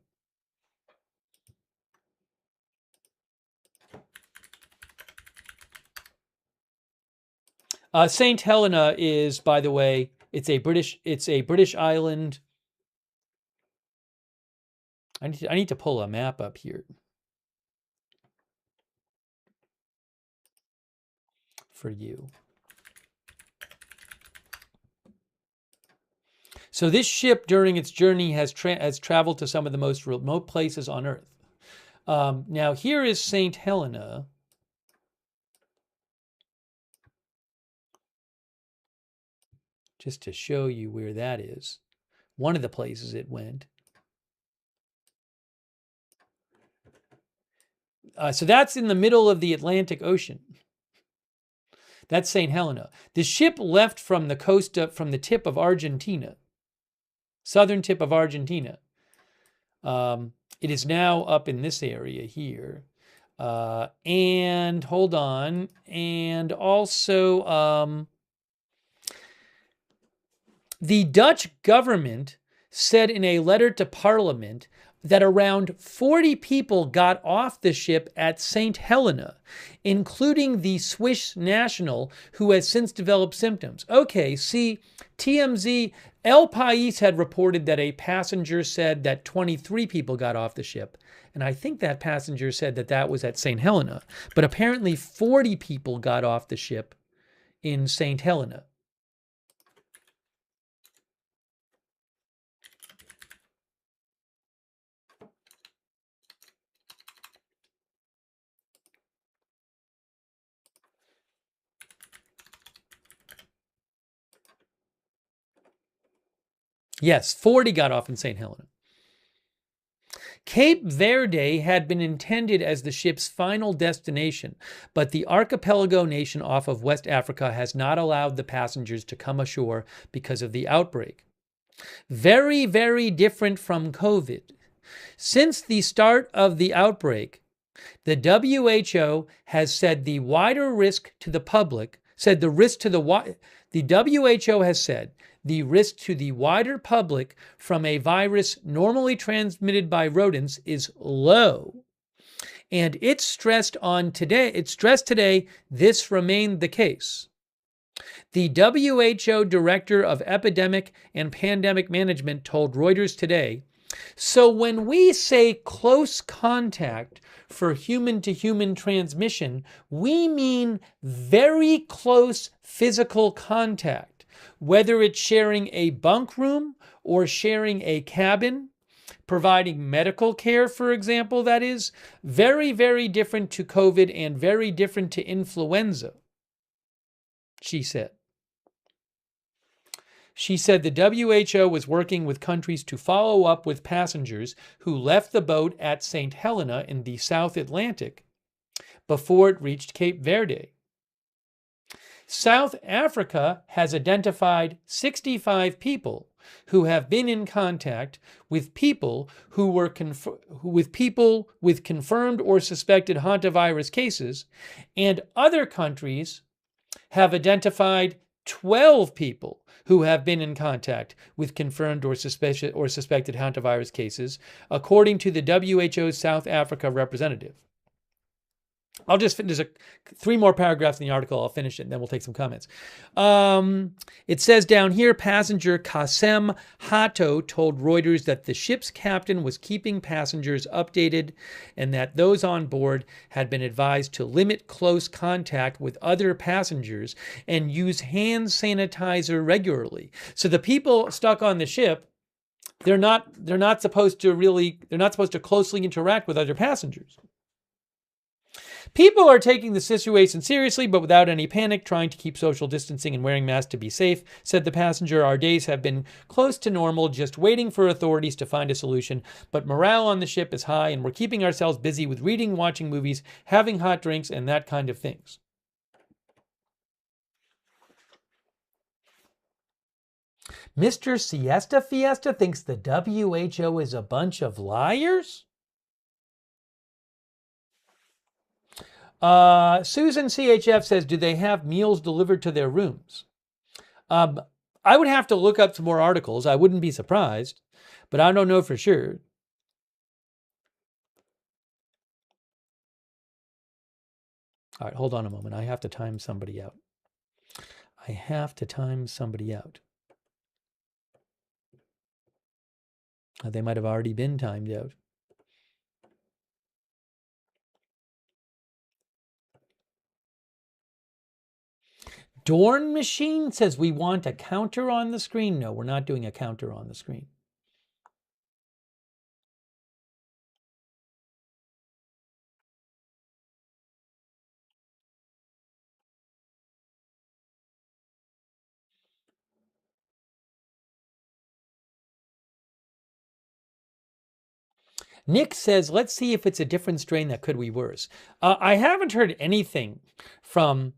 St. Helena is, by the way, it's a British island. I need to pull a map up here for you. So this ship, during its journey, has traveled to some of the most remote places on Earth. Now, here is St. Helena. Just to show you where that is. One of the places it went. So that's in the middle of the Atlantic Ocean. That's St. Helena. The ship left from the coast, from the tip of Argentina, southern tip of Argentina. It is now up in this area here. And hold on. And also, the Dutch government said in a letter to Parliament that around 40 people got off the ship at St. Helena, including the Swiss national who has since developed symptoms. Okay, see, TMZ, El País had reported that a passenger said that 23 people got off the ship. And I think that passenger said that that was at St. Helena. But apparently 40 people got off the ship in St. Helena. Yes, 40 got off in St. Helena. Cape Verde had been intended as the ship's final destination, but the archipelago nation off of West Africa has not allowed the passengers to come ashore because of the outbreak. Very, very different from COVID. Since the start of the outbreak, the WHO has said the wider risk to the public, said the risk to the WHO has said the risk to the wider public from a virus normally transmitted by rodents is low. And it stressed today this remained the case. The WHO Director of Epidemic and Pandemic Management told Reuters today, so when we say close contact for human-to-human transmission, we mean very close physical contact, whether it's sharing a bunk room or sharing a cabin, providing medical care, for example, that is very, very different to COVID and very different to influenza, she said. She said the WHO was working with countries to follow up with passengers who left the boat at St. Helena in the South Atlantic before it reached Cape Verde. South Africa has identified 65 people who have been in contact with people who were with people with confirmed or suspected hantavirus cases, and other countries have identified 12 people who have been in contact with confirmed or suspected hantavirus cases, according to the WHO's South Africa representative. There's 3 more paragraphs in the article. I'll finish it and then we'll take some comments. It says down here, passenger Kasem Hato told Reuters that the ship's captain was keeping passengers updated and that those on board had been advised to limit close contact with other passengers and use hand sanitizer regularly. So the people stuck on the ship, they're not supposed to closely interact with other passengers. People are taking the situation seriously, but without any panic, trying to keep social distancing and wearing masks to be safe, said the passenger. Our days have been close to normal, just waiting for authorities to find a solution. But morale on the ship is high, and we're keeping ourselves busy with reading, watching movies, having hot drinks, and that kind of things. Mr. Siesta Fiesta thinks the WHO is a bunch of liars? Susan CHF says, do they have meals delivered to their rooms? I would have to look up some more articles. I wouldn't be surprised, but I don't know for sure. All right, hold on a moment. I have to time somebody out. They might have already been timed out. Dorn Machine says we want a counter on the screen. No, we're not doing a counter on the screen. Nick says, let's see if it's a different strain that could be worse. I haven't heard anything from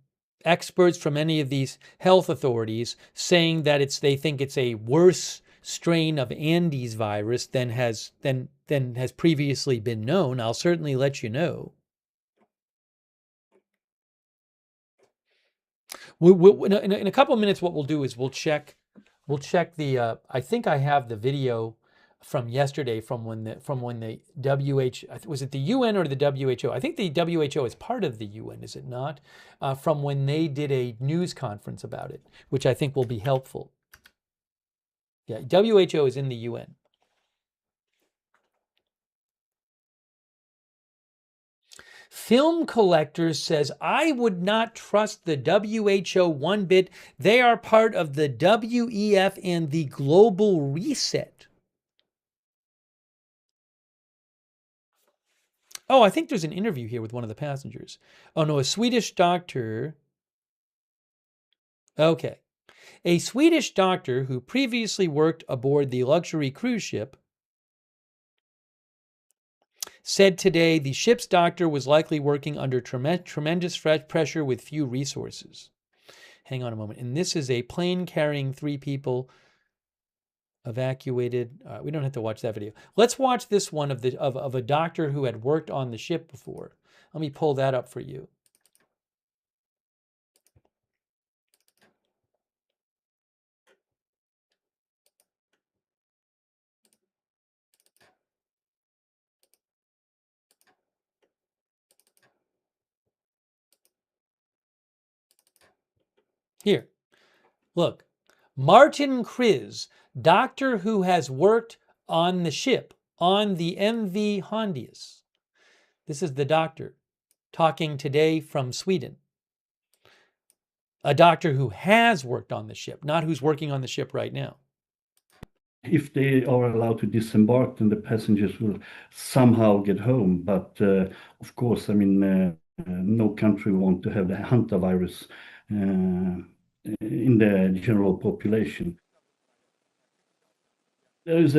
experts from any of these health authorities saying that they think it's a worse strain of Andes virus than has previously been known. I'll certainly let you know. In a couple of minutes, what we'll do is we'll check We'll check the. I think I have the video from yesterday from when the WHO, was it the UN or the WHO? I think the WHO is part of the UN, is it not? From when they did a news conference about it, which I think will be helpful. Yeah, WHO is in the UN. Film Collector says, I would not trust the WHO one bit. They are part of the WEF and the Global Reset. Oh, I think there's an interview here with one of the passengers. Oh, no, a Swedish doctor. Okay. A Swedish doctor who previously worked aboard the luxury cruise ship said today the ship's doctor was likely working under tremendous pressure with few resources. Hang on a moment. And this is a plane carrying 3 people evacuated. We don't have to watch that video. Let's watch this one of a doctor who had worked on the ship before. Let me pull that up for you. Here, look. Martin Kriz, doctor who has worked on the ship, on the MV Hondius. This is the doctor talking today from Sweden. A doctor who has worked on the ship, not who's working on the ship right now. If they are allowed to disembark, then the passengers will somehow get home. But of course, I mean, no country want to have the hantavirus in the general population. There is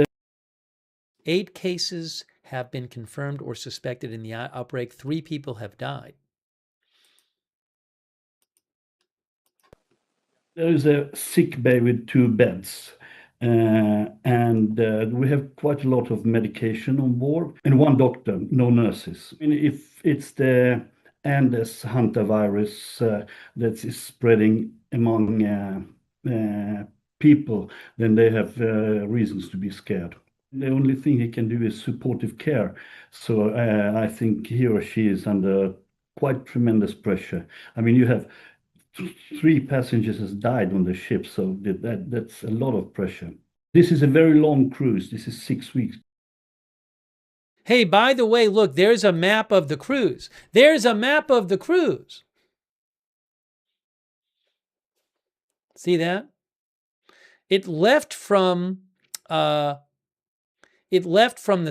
8 cases have been confirmed or suspected in the outbreak. 3 people have died. There is a sick bay with 2 beds. And we have quite a lot of medication on board and 1 doctor, no nurses. I mean, if it's the Andes hantavirus that is spreading among people, then they have reasons to be scared. The only thing he can do is supportive care. So I think he or she is under quite tremendous pressure. I mean, you have 3 passengers has died on the ship, so that's a lot of pressure. This is a very long cruise. This is 6 weeks. Hey, by the way, look, there's a map of the cruise. There's a map of the cruise. See that? It left from the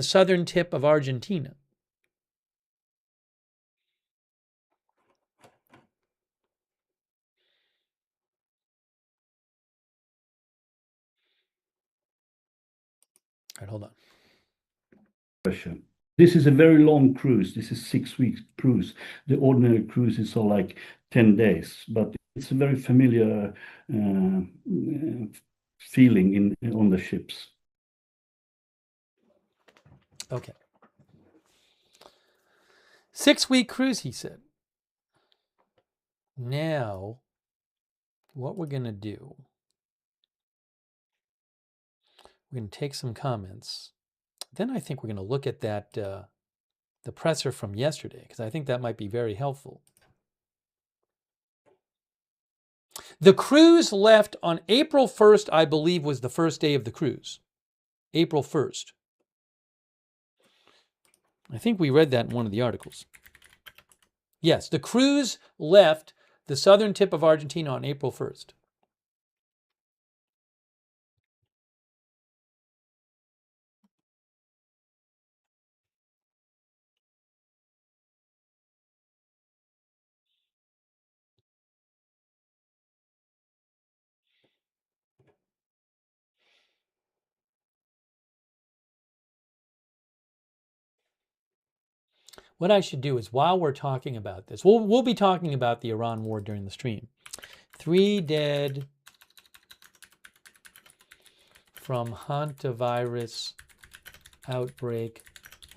southern tip of Argentina. All right, hold on. This is a very long cruise. This is 6 weeks cruise. The ordinary cruises are like 10 days, but it's a very familiar feeling on the ships. Okay. 6-week cruise, he said. Now, what we're going to do, we're going to take some comments. Then I think we're going to look at that, the presser from yesterday, because I think that might be very helpful. The cruise left on April 1st, I believe, was the first day of the cruise. April 1st. I think we read that in one of the articles. Yes, the cruise left the southern tip of Argentina on April 1st. What I should do is, while we're talking about this, we'll be talking about the Iran war during the stream. 3 dead from Hantavirus outbreak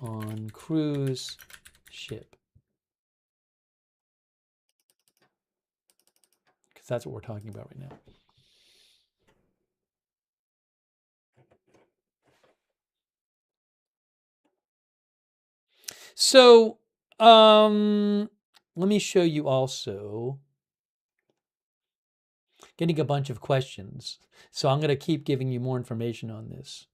on cruise ship. Because that's what we're talking about right now. So let me show you also, getting a bunch of questions. So I'm going to keep giving you more information on this.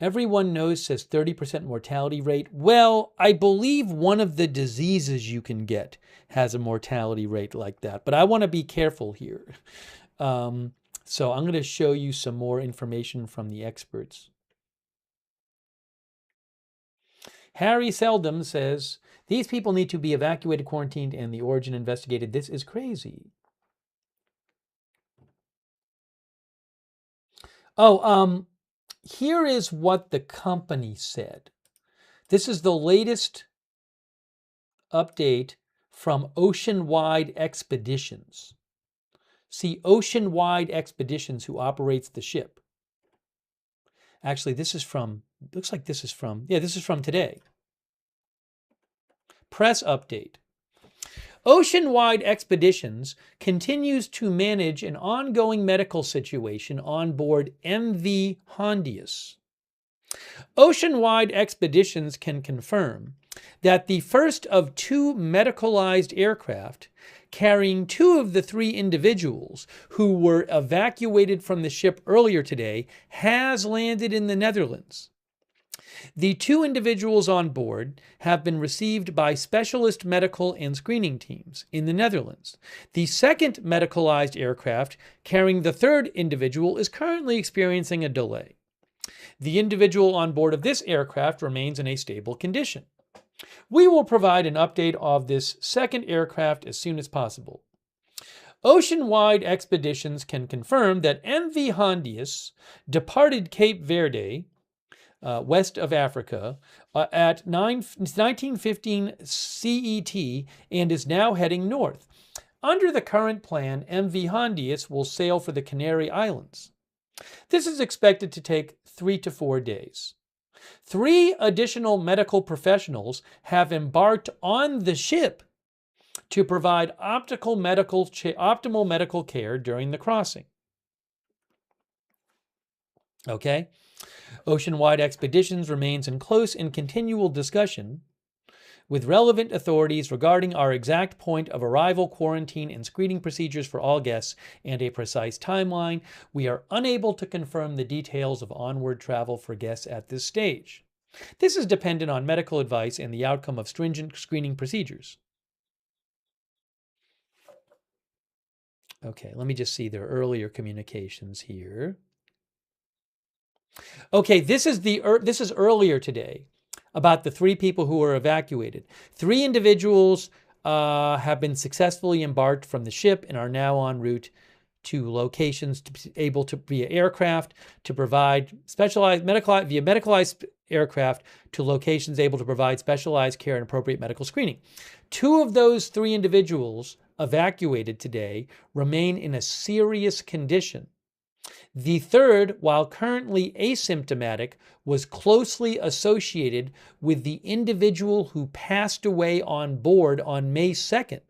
Everyone knows says 30% mortality rate. Well, I believe one of the diseases you can get has a mortality rate like that, but I want to be careful here. So I'm going to show you some more information from the experts. Harry Seldom says, these people need to be evacuated, quarantined, and the origin investigated. This is crazy. Oh, here is what the company said. This is the latest update from Oceanwide Expeditions. See, Oceanwide Expeditions, who operates the ship. Actually, this is from, looks like this is from, yeah, this is from today. Press update. Oceanwide Expeditions continues to manage an ongoing medical situation on board MV Hondius. Oceanwide Expeditions can confirm that the first of 2 medicalized aircraft carrying 2 of the 3 individuals who were evacuated from the ship earlier today has landed in the Netherlands. The 2 individuals on board have been received by specialist medical and screening teams in the Netherlands. The second medicalized aircraft carrying the 3rd individual is currently experiencing a delay. The individual on board of this aircraft remains in a stable condition. We will provide an update of this second aircraft as soon as possible. Oceanwide Expeditions can confirm that MV Hondius departed Cape Verde, west of Africa, at 1915 CET and is now heading north. Under the current plan, MV Hondius will sail for the Canary Islands. This is expected to take 3 to 4 days. 3 additional medical professionals have embarked on the ship to provide optimal medical care during the crossing. Okay? Oceanwide Expeditions remains in close and continual discussion with relevant authorities regarding our exact point of arrival, quarantine, and screening procedures for all guests, and a precise timeline. We are unable to confirm the details of onward travel for guests at this stage. This is dependent on medical advice and the outcome of stringent screening procedures. Okay, let me just see their earlier communications here. Okay, this is earlier today, about the 3 people who were evacuated. 3 individuals have been successfully embarked from the ship and are now en route to locations to be able to via aircraft to provide medicalized aircraft to locations able to provide specialized care and appropriate medical screening. 2 of those 3 individuals evacuated today remain in a serious condition. The 3rd, while currently asymptomatic, was closely associated with the individual who passed away on board on May 2nd.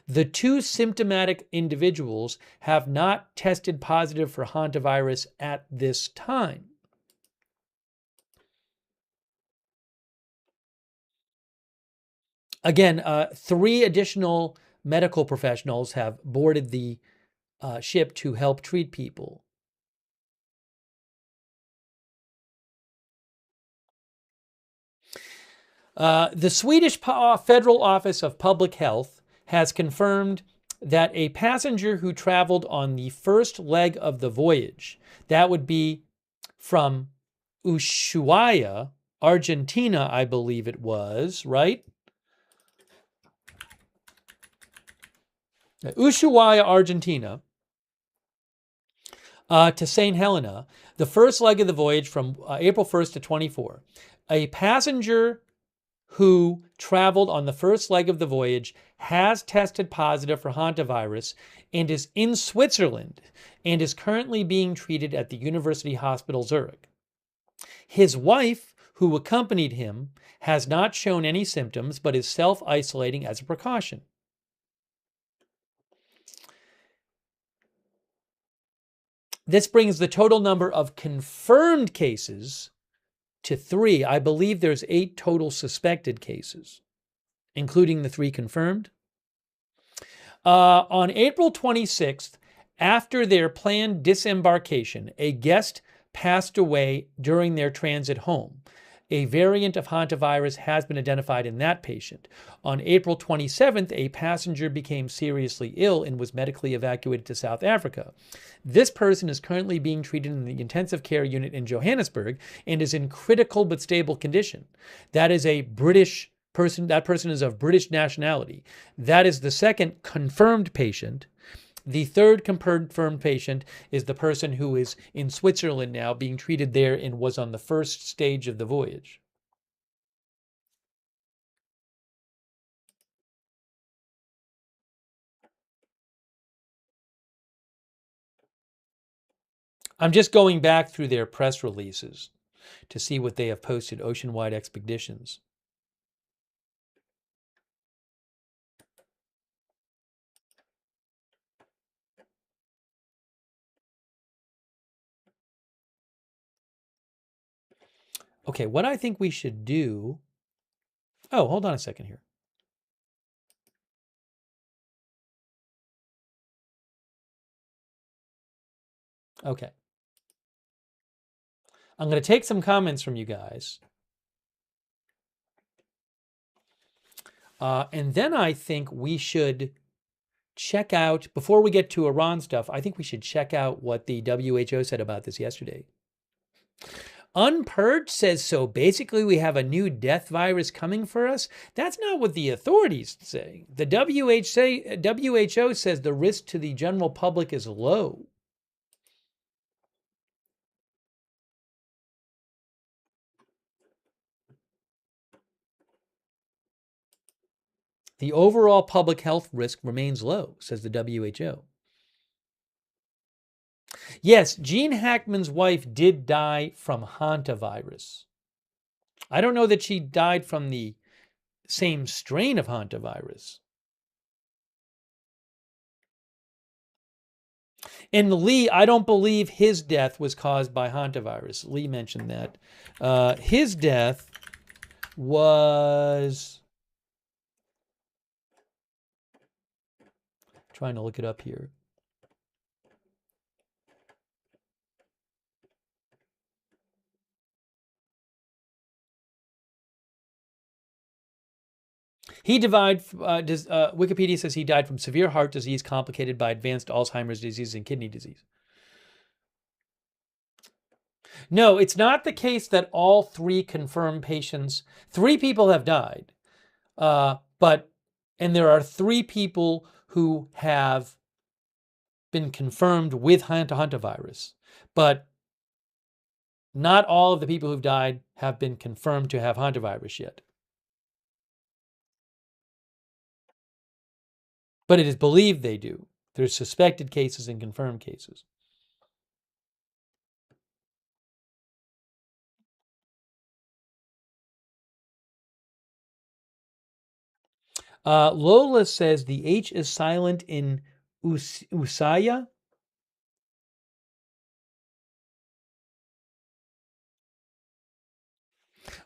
The 2 symptomatic individuals have not tested positive for hantavirus at this time. Again, 3 additional medical professionals have boarded the ship to help treat people. The Swedish Federal Office of Public Health has confirmed that a passenger who traveled on the first leg of the voyage, that would be from Ushuaia, Argentina, I believe it was, right? Ushuaia, Argentina, to St. Helena, the first leg of the voyage from April 1st to 24. A passenger who traveled on the first leg of the voyage has tested positive for hantavirus and is in Switzerland and is currently being treated at the University Hospital Zurich. His wife, who accompanied him, has not shown any symptoms but is self-isolating as a precaution. This brings the total number of confirmed cases to 3. I believe there's 8 total suspected cases, including the 3 confirmed. On April 26th, after their planned disembarkation, a guest passed away during their transit home. A variant of hantavirus has been identified in that patient. On April 27th, a passenger became seriously ill and was medically evacuated to South Africa. This person is currently being treated in the intensive care unit in Johannesburg and is in critical but stable condition. That is a British person. That person is of British nationality. That is the second confirmed patient. The third confirmed patient is the person who is in Switzerland now being treated there and was on the first stage of the voyage. I'm just going back through their press releases to see what they have posted, ocean-wide expeditions. Okay, what I think we should do... Oh, hold on a second here. Okay. I'm going to take some comments from you guys. And then I think we should check out, before we get to Iran stuff, I think we should check out what the WHO said about this yesterday. Unpurged says, so basically we have a new death virus coming for us? That's not what the authorities say. The WHO says the risk to the general public is low. The overall public health risk remains low, says the WHO. Yes, Gene Hackman's wife did die from hantavirus. I don't know that she died from the same strain of hantavirus. And Lee, I don't believe his death was caused by hantavirus. Lee mentioned that. His death was... Trying to look it up here. He died, Wikipedia says he died from severe heart disease complicated by advanced Alzheimer's disease and kidney disease. No, it's not the case that all 3 confirmed patients, 3 people have died, and there are 3 people who have been confirmed with hantavirus, but not all of the people who've died have been confirmed to have hantavirus yet. But it is believed they do. There's suspected cases and confirmed cases. Lola says the H is silent in Usaya.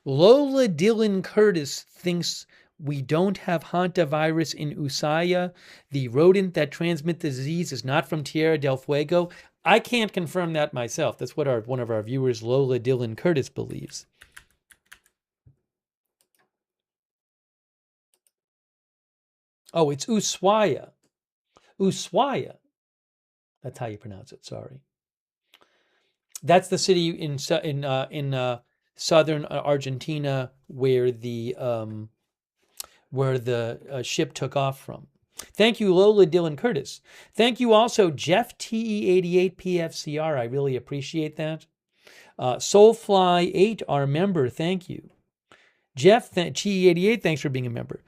Lola Dylan Curtis thinks we don't have hantavirus in Usaya. The rodent that transmits the disease is not from Tierra del Fuego. I can't confirm that myself. That's what one of our viewers, Lola Dylan Curtis, believes. Oh, it's Ushuaia. Ushuaia. That's how you pronounce it. Sorry. That's the city in southern Argentina where the ship took off from. Thank you, Lola Dylan Curtis. Thank you also, Jeff TE88PFCR. I really appreciate that. Soulfly8, our member. Thank you. Jeff TE88, thanks for being a member.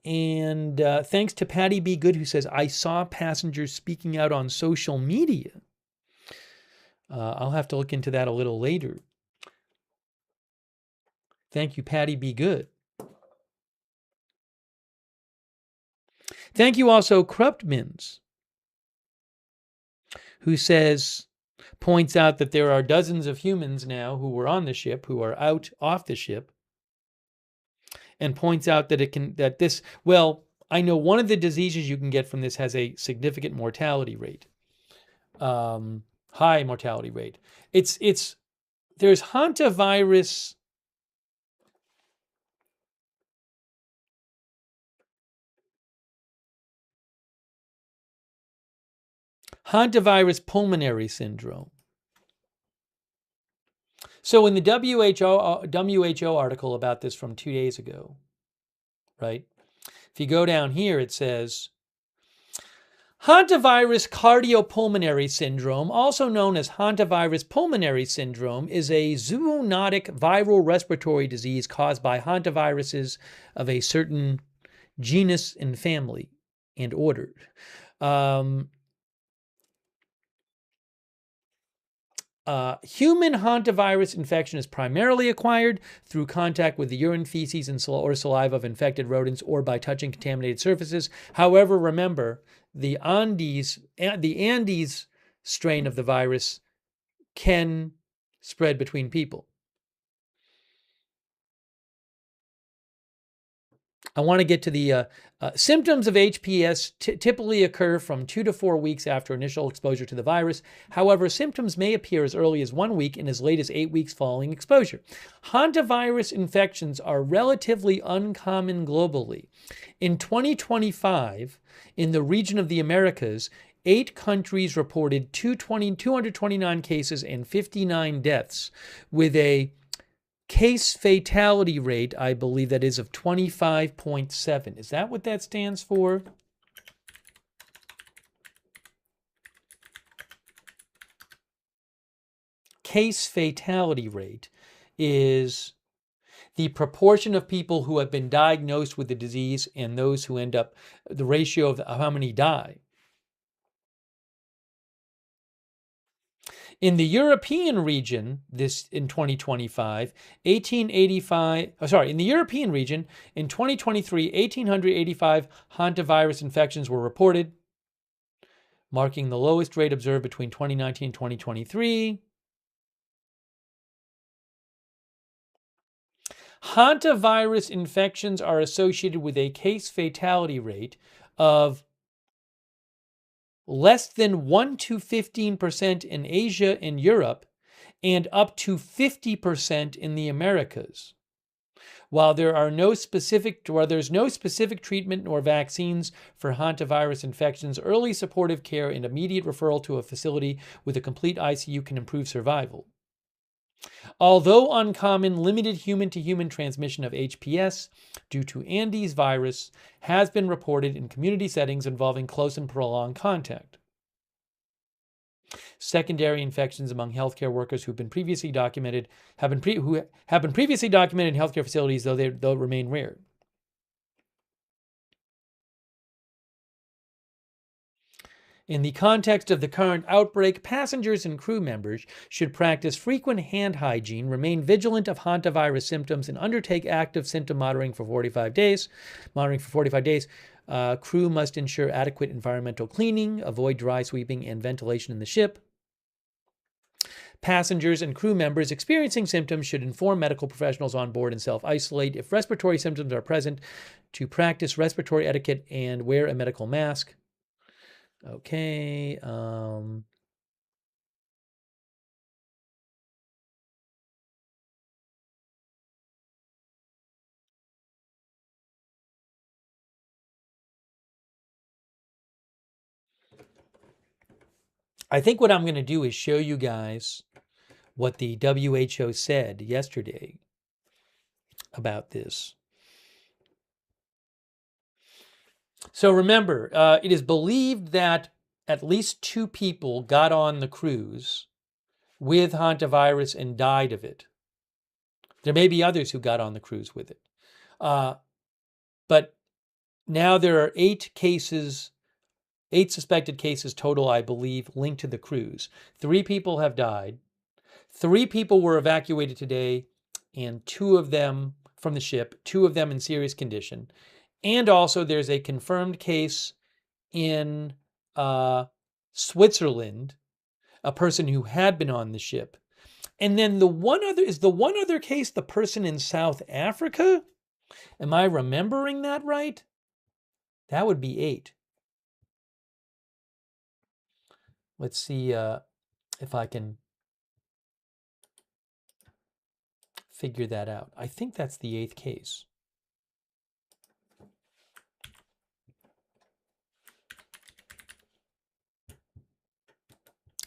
And thanks to Patty B. Good, who says, I saw passengers speaking out on social media. I'll have to look into that a little later. Thank you, Patty B. Good. Thank you also, Kruptmans, who says, points out that there are dozens of humans now who were on the ship, who are out off the ship, and points out that I know one of the diseases you can get from this has a significant mortality rate, high mortality rate. There's hantavirus. Hantavirus pulmonary syndrome. So in the WHO article about this from 2 days ago, right? If you go down here, it says, hantavirus cardiopulmonary syndrome, also known as hantavirus pulmonary syndrome, is a zoonotic viral respiratory disease caused by hantaviruses of a certain genus and family and order. Human hantavirus infection is primarily acquired through contact with the urine, feces, or saliva of infected rodents or by touching contaminated surfaces. However, remember, the Andes strain of the virus can spread between people. I want to get to the symptoms of HPS typically occur from 2 to 4 weeks after initial exposure to the virus. However, symptoms may appear as early as 1 week and as late as 8 weeks following exposure. Hantavirus infections are relatively uncommon globally. In 2025, in the region of the Americas, 8 countries reported 229 cases and 59 deaths, with a case fatality rate, I believe that is, of 25.7. Is that what that stands for? Case fatality rate is the proportion of people who have been diagnosed with the disease and those who end up, the ratio of how many die. In the European region, in 2023, 1,885 hantavirus infections were reported, marking the lowest rate observed between 2019 and 2023. Hantavirus infections are associated with a case fatality rate of less than 1 to 15% in Asia and Europe, and up to 50% in the Americas. While there's no specific treatment nor vaccines for hantavirus infections, early supportive care and immediate referral to a facility with a complete ICU can improve survival. Although uncommon, limited human-to-human transmission of HPS due to Andes virus has been reported in community settings involving close and prolonged contact. Secondary infections among healthcare workers who have been previously documented in healthcare facilities, though remain rare. In the context of the current outbreak, passengers and crew members should practice frequent hand hygiene, remain vigilant of hantavirus symptoms, and undertake active symptom monitoring for 45 days. Crew must ensure adequate environmental cleaning, avoid dry sweeping and ventilation in the ship. Passengers and crew members experiencing symptoms should inform medical professionals on board and self-isolate. If respiratory symptoms are present, to practice respiratory etiquette and wear a medical mask. Okay. I think what I'm going to do is show you guys what the WHO said yesterday about this. So remember, it is believed that at least 2 people got on the cruise with hantavirus and died of it. There may be others who got on the cruise with it. But now there are 8 suspected cases total, I believe, linked to the cruise. 3 people have died. 3 people were evacuated today, and 2 of them from the ship, 2 of them in serious condition. And also there's a confirmed case in Switzerland a person who had been on the ship. And then the one other case the person in South Africa? Am I remembering that right? That would be 8. Let's see if I can figure that out. I think that's the 8th case.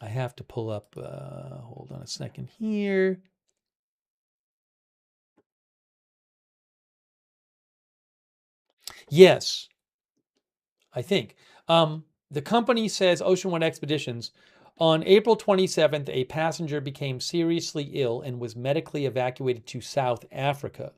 I have to pull up, hold on a second here. Yes, I think. The company says, Ocean One Expeditions, on April 27th, a passenger became seriously ill and was medically evacuated to South Africa.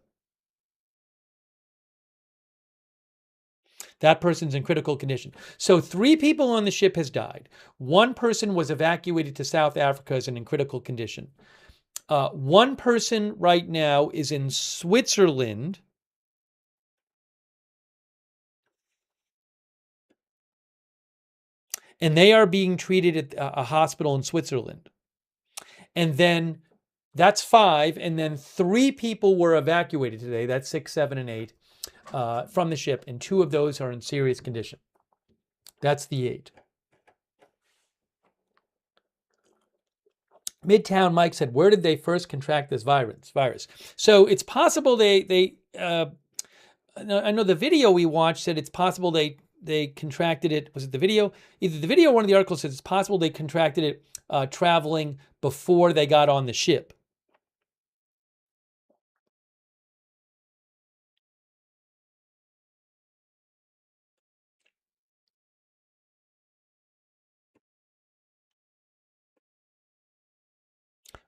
That person's in critical condition. So 3 people on the ship has died. 1 person was evacuated to South Africa as in critical condition. 1 person right now is in Switzerland. And they are being treated at a hospital in Switzerland. And then that's 5. And then 3 people were evacuated today. That's 6, 7, and 8 from the ship. And 2 of those are in serious condition. That's the 8. Midtown Mike said, where did they first contract this virus? So it's possible I know the video we watched said it's possible they contracted it. Was it the video? Either the video or one of the articles says it's possible they contracted it traveling before they got on the ship.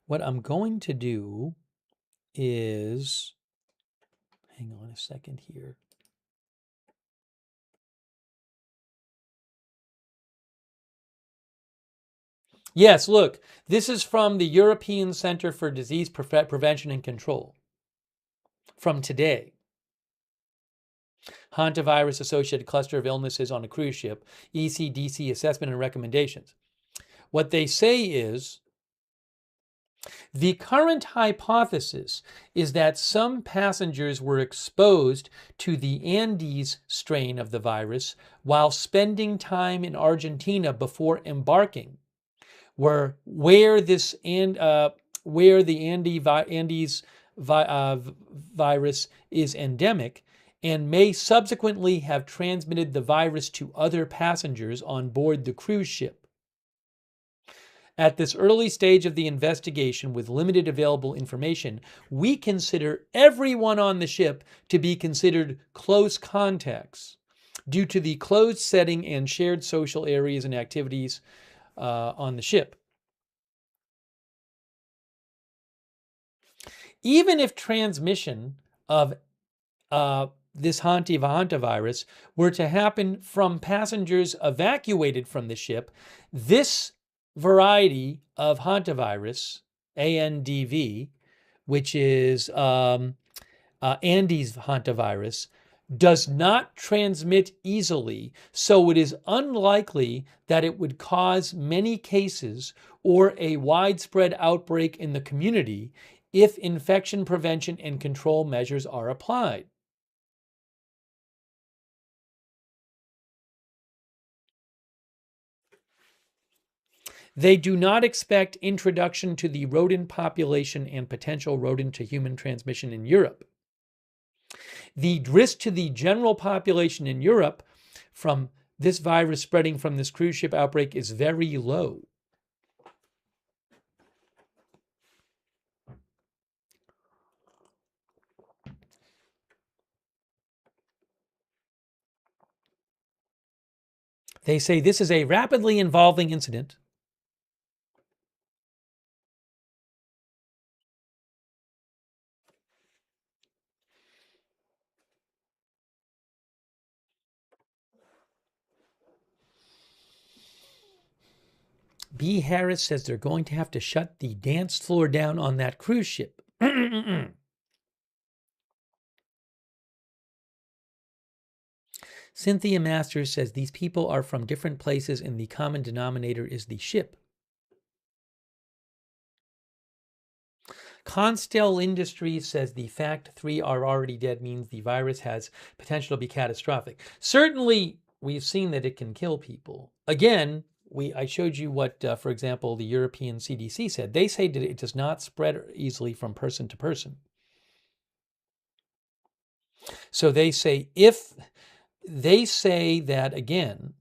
What I'm going to do is, hang on a second here. Yes, look, this is from the European Center for Disease Prevention and Control from today. Hantavirus associated cluster of illnesses on a cruise ship, ECDC assessment and recommendations. What they say is, the current hypothesis is that some passengers were exposed to the Andes strain of the virus while spending time in Argentina before embarking, where the Andes virus is endemic, and may subsequently have transmitted the virus to other passengers on board the cruise ship. At this early stage of the investigation, with limited available information, we consider everyone on the ship to be considered close contacts due to the closed setting and shared social areas and activities on the ship. Even if transmission of this hantavirus were to happen from passengers evacuated from the ship, this variety of hantavirus, ANDV, which is Andes hantavirus, does not transmit easily, so it is unlikely that it would cause many cases or a widespread outbreak in the community if infection prevention and control measures are applied. They do not expect introduction to the rodent population and potential rodent to human transmission in Europe. The risk to the general population in Europe from this virus spreading from this cruise ship outbreak is very low. They say this is a rapidly evolving incident. B. Harris says they're going to have to shut the dance floor down on that cruise ship. Cynthia Masters says these people are from different places and the common denominator is the ship. Constel Industries says the fact 3 are already dead means the virus has potential to be catastrophic. Certainly, we've seen that it can kill people. Again, I showed you what, for example, the European CDC said. They say that it does not spread easily from person to person. So they say that again,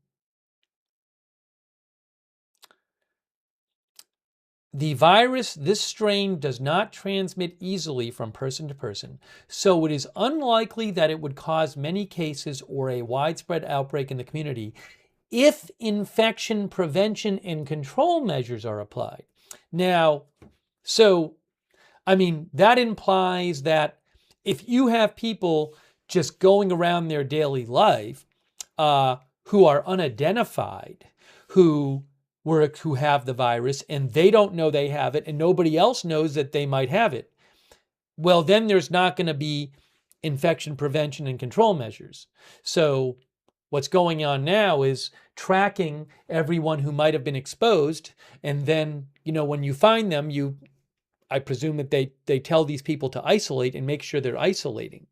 the virus, this strain, does not transmit easily from person to person, so it is unlikely that it would cause many cases or a widespread outbreak in the community if infection prevention and control measures are applied. Now, that implies that if you have people just going around their daily life who are unidentified, who have the virus and they don't know they have it and nobody else knows that they might have it, well, then there's not going to be infection prevention and control measures. So what's going on now is tracking everyone who might have been exposed. And then, when you find them, I presume that they tell these people to isolate and make sure they're isolating.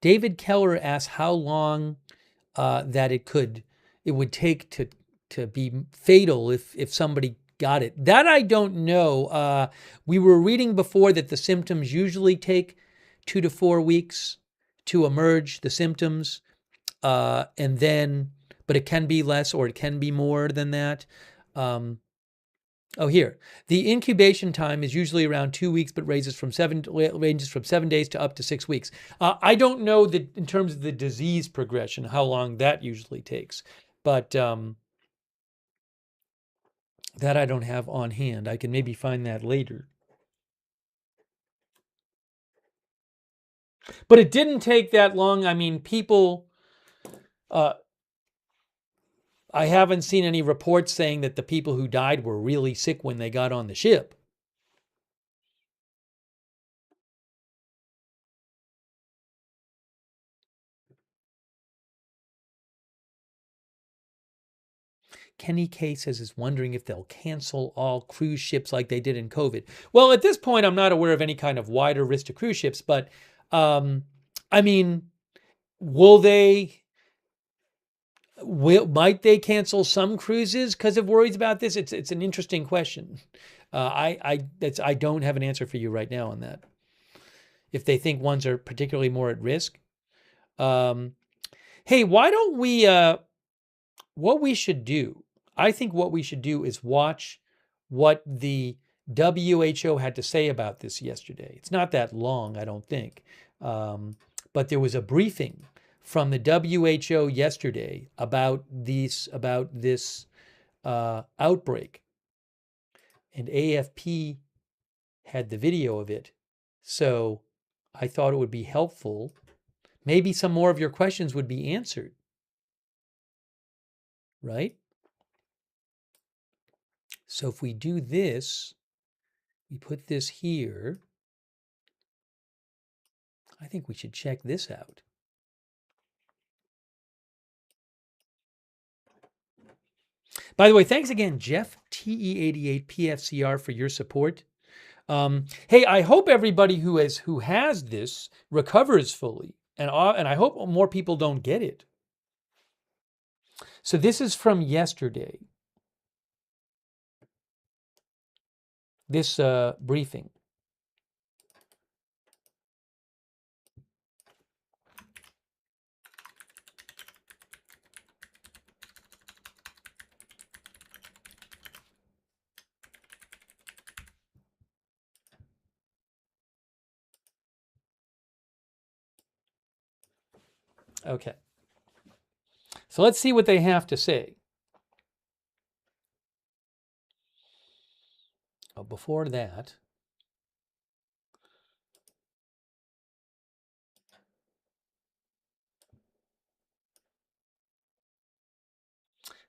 David Keller asks how long that it would take to be fatal if somebody got it. That I don't know. We were reading before that the symptoms usually take 2 to 4 weeks to emerge, the symptoms, but it can be less or it can be more than that. Here. The incubation time is usually around 2 weeks, but ranges from 7 days to up to 6 weeks. I don't know that in terms of the disease progression, how long that usually takes, but that I don't have on hand. I can maybe find that later. But it didn't take that long. People... I haven't seen any reports saying that the people who died were really sick when they got on the ship. Kenny K says is wondering if they'll cancel all cruise ships like they did in COVID. Well, at this point, I'm not aware of any kind of wider risk to cruise ships, but will they... might they cancel some cruises because of worries about this? It's an interesting question. I don't have an answer for you right now on that. If they think ones are particularly more at risk. Hey, why don't we? What we should do? I think what we should do is watch what the WHO had to say about this yesterday. It's not that long, I don't think, but there was a briefing from the WHO yesterday about this outbreak, and AFP had the video of it. So I thought it would be helpful. Maybe some more of your questions would be answered, right? So if we do this, we put this here. I think we should check this out. By the way, thanks again, Jeff TE88 PFCR, for your support. Hey, I hope everybody who has this recovers fully, and I hope more people don't get it. So this is from yesterday. This briefing. Okay. So let's see what they have to say. Oh, before that,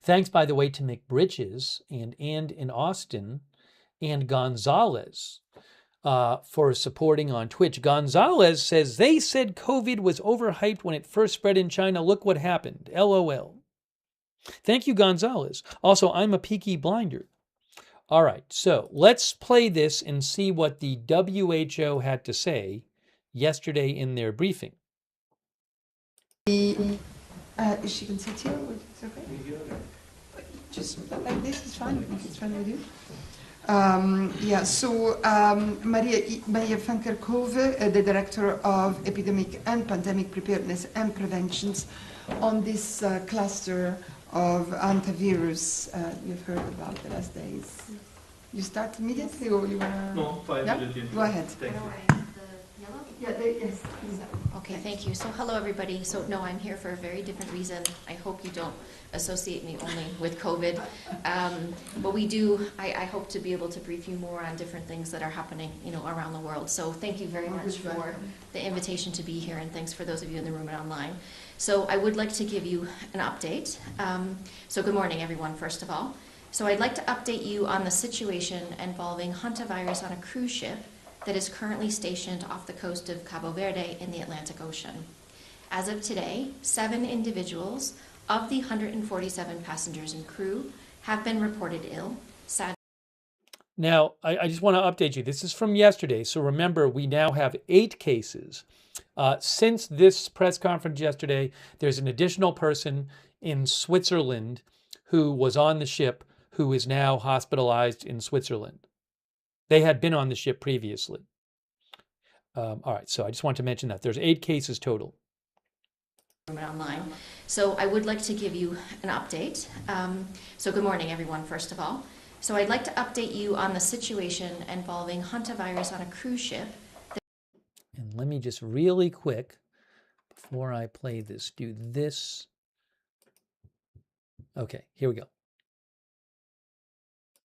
thanks, by the way, to McBritches and in Austin and Gonzalez for supporting on Twitch. Gonzalez says, they said COVID was overhyped when it first spread in China. Look what happened. LOL. Thank you, Gonzalez. Also, I'm a Peaky Blinder. All right, so let's play this and see what the WHO had to say yesterday in their briefing. She can sit here, it's okay? Just like this is fine, if it's fine with you. Maria van Kerkhove, the Director of Epidemic and Pandemic Preparedness and Preventions, on this cluster of hantavirus you've heard about the last days. You start immediately, or you want to? No, 5 minutes. Go ahead. Thank you. Yeah, yes. Okay, thank you. So hello, everybody. So no, I'm here for a very different reason. I hope you don't associate me only with COVID. But we do, I hope to be able to brief you more on different things that are happening, around the world. So thank you very much for the invitation to be here, and thanks for those of you in the room and online. So I would like to give you an update. So good morning, everyone, first of all. So I'd like to update you on the situation involving hantavirus on a cruise ship that is currently stationed off the coast of Cabo Verde in the Atlantic Ocean. As of today, 7 individuals of the 147 passengers and crew have been reported ill. Now, I just want to update you. This is from yesterday, so remember, we now have 8 cases. Since this press conference yesterday, there's an additional person in Switzerland who was on the ship who is now hospitalized in Switzerland. They had been on the ship previously. All right, so I just want to mention that. There's 8 cases total. Online. So I would like to give you an update. So good morning, everyone, first of all. So I'd like to update you on the situation involving hantavirus on a cruise ship. And let me just really quick, before I play this, do this. Okay, here we go.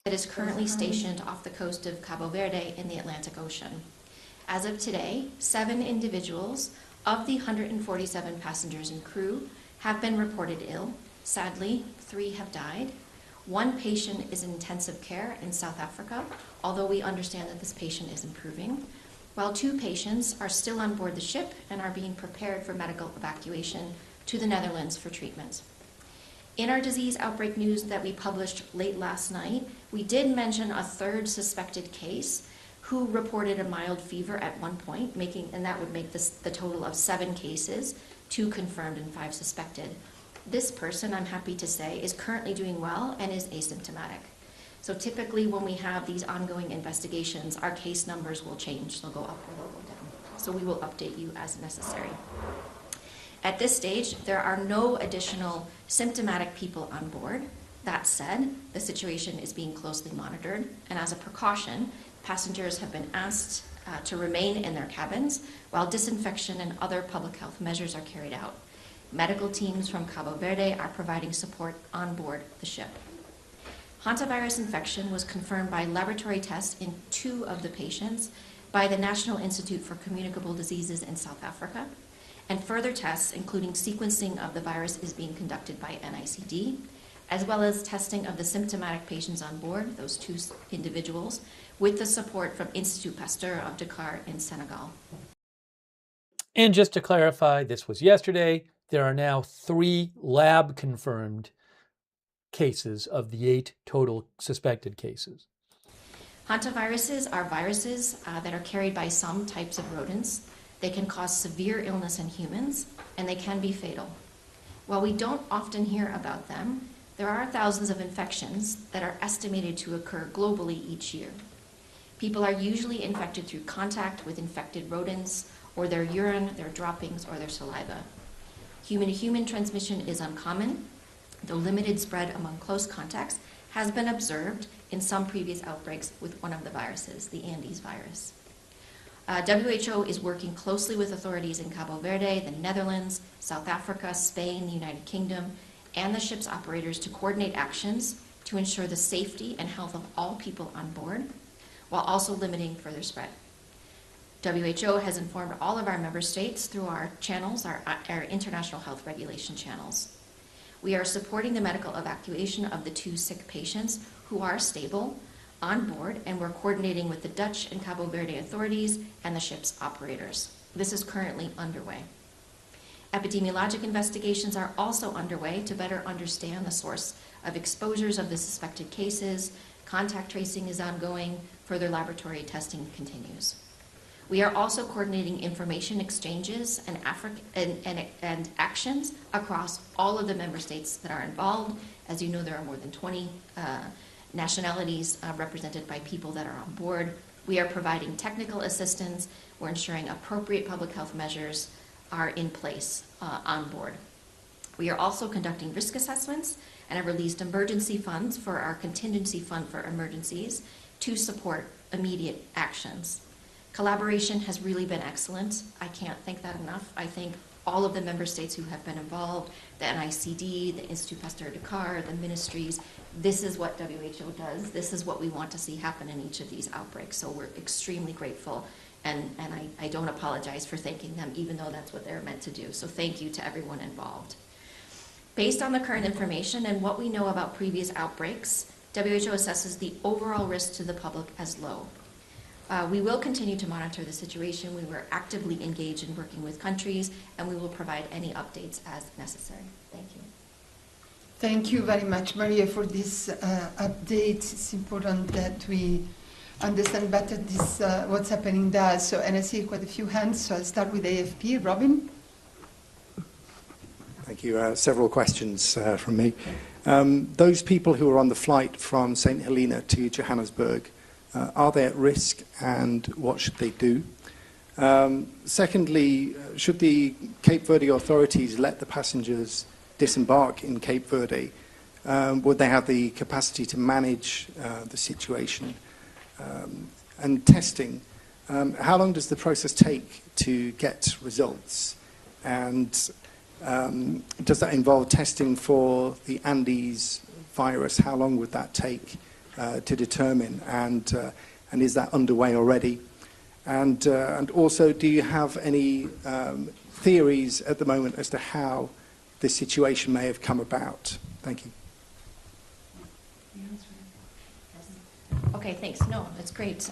That is currently stationed off the coast of Cabo Verde in the Atlantic Ocean. As of today, 7 individuals of the 147 passengers and crew have been reported ill. Sadly, 3 have died. 1 patient is in intensive care in South Africa, although we understand that this patient is improving, while 2 patients are still on board the ship and are being prepared for medical evacuation to the Netherlands for treatment. In our disease outbreak news that we published late last night, we did mention a 3rd suspected case who reported a mild fever at one point, and that would make the total of 7 cases, 2 confirmed and 5 suspected. This person, I'm happy to say, is currently doing well and is asymptomatic. So typically when we have these ongoing investigations, our case numbers will change. They'll go up or they'll go down. So we will update you as necessary. At this stage, there are no additional symptomatic people on board. That said, the situation is being closely monitored, and as a precaution, passengers have been asked to remain in their cabins while disinfection and other public health measures are carried out. Medical teams from Cabo Verde are providing support on board the ship. Hantavirus infection was confirmed by laboratory tests in 2 of the patients by the National Institute for Communicable Diseases in South Africa, and further tests, including sequencing of the virus, is being conducted by NICD, as well as testing of the symptomatic patients on board, those 2 individuals, with the support from Institut Pasteur of Dakar in Senegal. And just to clarify, this was yesterday. There are now 3 lab-confirmed cases of the 8 total suspected cases. Hantaviruses are viruses that are carried by some types of rodents. They can cause severe illness in humans, and they can be fatal. While we don't often hear about them, there are thousands of infections that are estimated to occur globally each year. People are usually infected through contact with infected rodents, or their urine, their droppings, or their saliva. Human-to-human transmission is uncommon, though limited spread among close contacts has been observed in some previous outbreaks with one of the viruses, the Andes virus. WHO is working closely with authorities in Cabo Verde, the Netherlands, South Africa, Spain, the United Kingdom, and the ship's operators to coordinate actions to ensure the safety and health of all people on board, while also limiting further spread. WHO has informed all of our member states through our channels, our international health regulation channels. We are supporting the medical evacuation of the 2 sick patients who are stable, on board, and we're coordinating with the Dutch and Cabo Verde authorities and the ship's operators. This is currently underway. Epidemiologic investigations are also underway to better understand the source of exposures of the suspected cases. Contact tracing is ongoing. Further laboratory testing continues. We are also coordinating information exchanges and actions across all of the member states that are involved. As you know, there are more than 20 nationalities represented by people that are on board. We are providing technical assistance. We're ensuring appropriate public health measures are in place on board. We are also conducting risk assessments and have released emergency funds for our contingency fund for emergencies to support immediate actions. Collaboration has really been excellent. I can't thank that enough. I thank all of the member states who have been involved, the NICD, the Institut Pasteur Dakar, the ministries. This is what WHO does. This is what we want to see happen in each of these outbreaks. So we're extremely grateful, and I don't apologize for thanking them, even though that's what they're meant to do. So thank you to everyone involved. Based on the current information and what we know about previous outbreaks, WHO assesses the overall risk to the public as low. We will continue to monitor the situation. We were actively engaged in working with countries, and we will provide any updates as necessary. Thank you. Thank you very much, Maria, for this update. It's important that we understand better this what's happening there. So, and I see quite a few hands, so I'll start with AFP. Robin? Thank you. Several questions from me. Those people who are on the flight from St. Helena to Johannesburg, are they at risk, and what should they do? Secondly, should the Cape Verde authorities let the passengers disembark in Cape Verde? Would they have the capacity to manage the situation? And testing, how long does the process take to get results? And does that involve testing for the Andes virus? How long would that take to determine? And is that underway already? And also, do you have any theories at the moment as to how this situation may have come about? Thank you. Okay, thanks. No, that's great.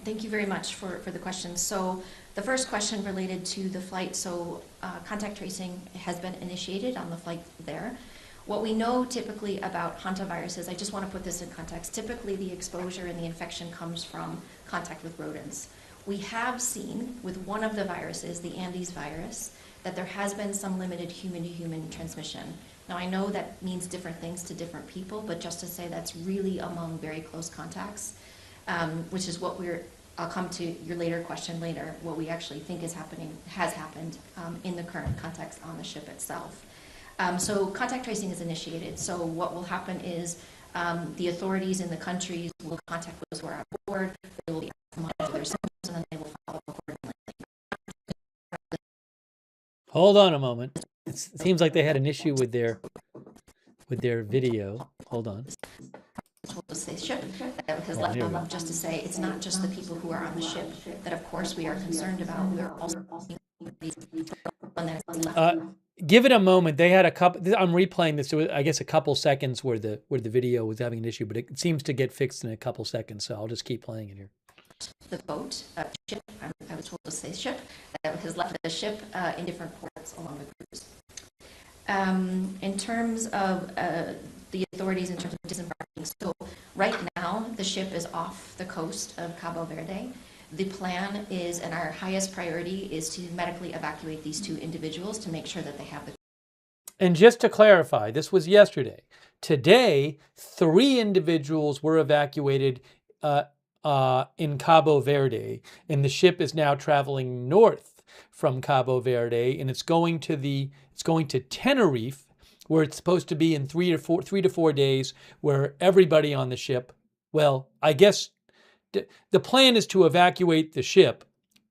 Thank you very much for the questions. So the first question related to the flight. So contact tracing has been initiated on the flight there. What we know typically about hantaviruses, I just want to put this in context, typically the exposure and the infection comes from contact with rodents. We have seen with one of the viruses, the Andes virus, that there has been some limited human-to-human transmission. Now, I know that means different things to different people, but just to say that's really among very close contacts, which is what I'll come to your later question later, what we actually think has happened in the current context on the ship itself. So contact tracing is initiated. So what will happen is the authorities in the countries will contact those who are on board. They will be asked to monitor their symptoms, and then they will follow accordingly. Hold on a moment. It seems like they had an issue with their video. Hold on. Ship has left them up just to say it's not just the people who are on the ship that, of course, we are concerned about. We are also give it a moment. They had a couple. I'm replaying this. I guess a couple seconds where the video was having an issue, but it seems to get fixed in a couple seconds. So I'll just keep playing it here. The boat, ship, I was told to say ship, has left the ship in different ports along the cruise. In terms of the authorities, in terms of disembarking, so right now the ship is off the coast of Cabo Verde. The plan is, and our highest priority is to medically evacuate these two individuals to make sure that they have the. And just to clarify, this was yesterday. Today, 3 individuals were evacuated in Cabo Verde, and the ship is now traveling north from Cabo Verde, and it's going to Tenerife, where it's supposed to be in 3 to 4 days, where everybody on the ship, well, I guess the plan is to evacuate the ship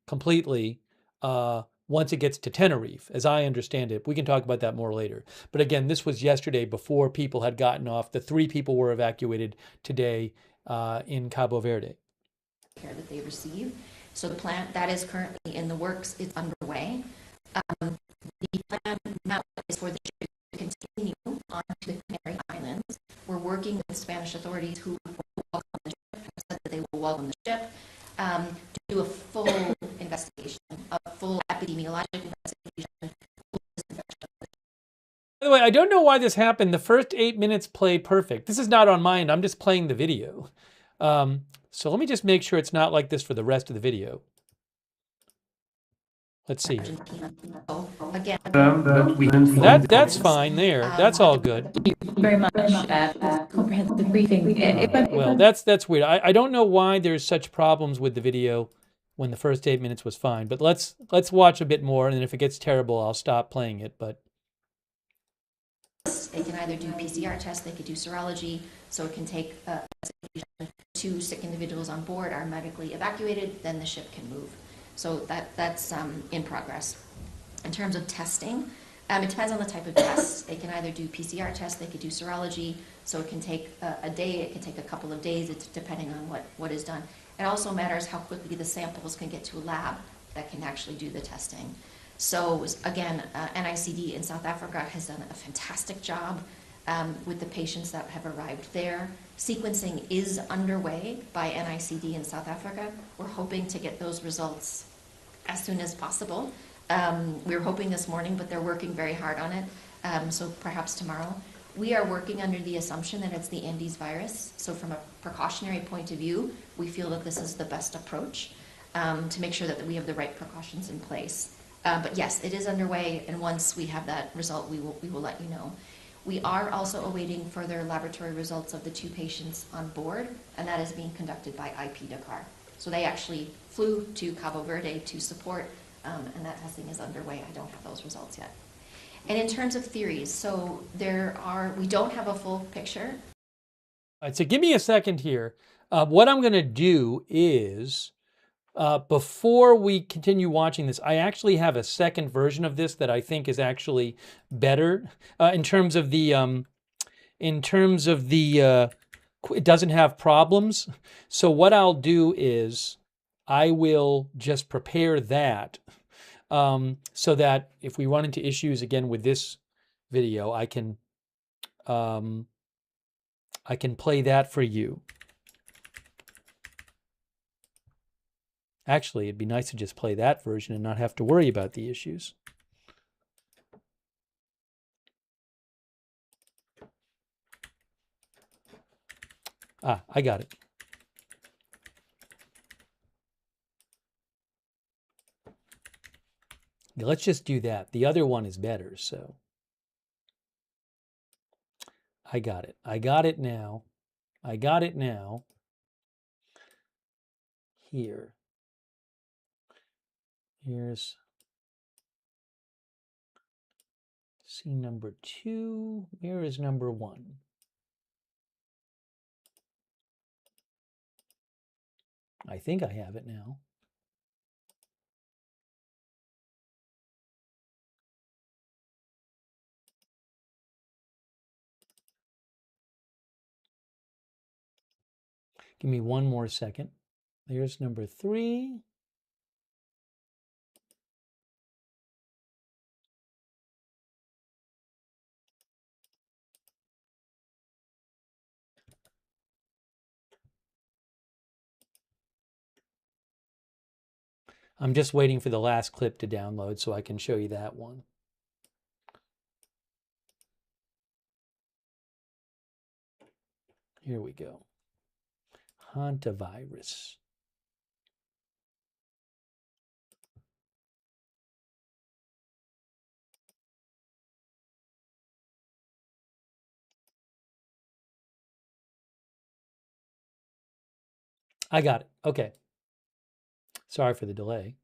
completely once it gets to Tenerife, as I understand it. We can talk about that more later. But again, this was yesterday before people had gotten off. The 3 people were evacuated today in Cabo Verde. Care that they receive. So the plan that is currently in the works is underway. The plan now is for the ship to continue on to the Canary Islands. We're working with Spanish authorities who welcome the ship, full investigation, a full epidemiologic investigation. By the way, I don't know why this happened. The first 8 minutes played perfect. This is not on my end. I'm just playing the video. So let me just make sure it's not like this for the rest of the video. Let's see. Again, That's fine there. That's all good. Thank you very much. Comprehensive briefing. Well, that's weird. I don't know why there's such problems with the video when the first 8 minutes was fine. But let's watch a bit more, and then if it gets terrible, I'll stop playing it. But they can either do PCR tests, they could do serology, so it can take 2 sick individuals on board are medically evacuated, then the ship can move. So that's in progress. In terms of testing, it depends on the type of tests. They can either do PCR tests, they could do serology, so it can take a day, it can take a couple of days, it's depending on what is done. It also matters how quickly the samples can get to a lab that can actually do the testing. So again, NICD in South Africa has done a fantastic job with the patients that have arrived there. Sequencing is underway by NICD in South Africa. We're hoping to get those results as soon as possible. We were hoping this morning, but they're working very hard on it, so perhaps tomorrow. We are working under the assumption that it's the Andes virus, so from a precautionary point of view, we feel that this is the best approach to make sure that we have the right precautions in place. But yes, it is underway, and once we have that result, we will let you know. We are also awaiting further laboratory results of the 2 patients on board, and that is being conducted by IP Dakar. So they actually flew to Cabo Verde to support, and that testing is underway. I don't have those results yet. And in terms of theories, so we don't have a full picture. all right, so give me a second here. What I'm going to do is, before we continue watching this, I actually have a second version of this that I think is actually better in terms of the it doesn't have problems. So what I'll do is I will just prepare that so that if we run into issues again with this video, I can play that for you. Actually, it'd be nice to just play that version and not have to worry about the issues. Ah, I got it. Yeah, let's just do that. The other one is better, so. I got it. I got it now. I got it now. Here. Here's scene number 2. Where is number 1? I think I have it now. Give me one more second. There's number 3. I'm just waiting for the last clip to download so I can show you that one. Here we go. Hantavirus. I got it. Okay. Sorry for the delay.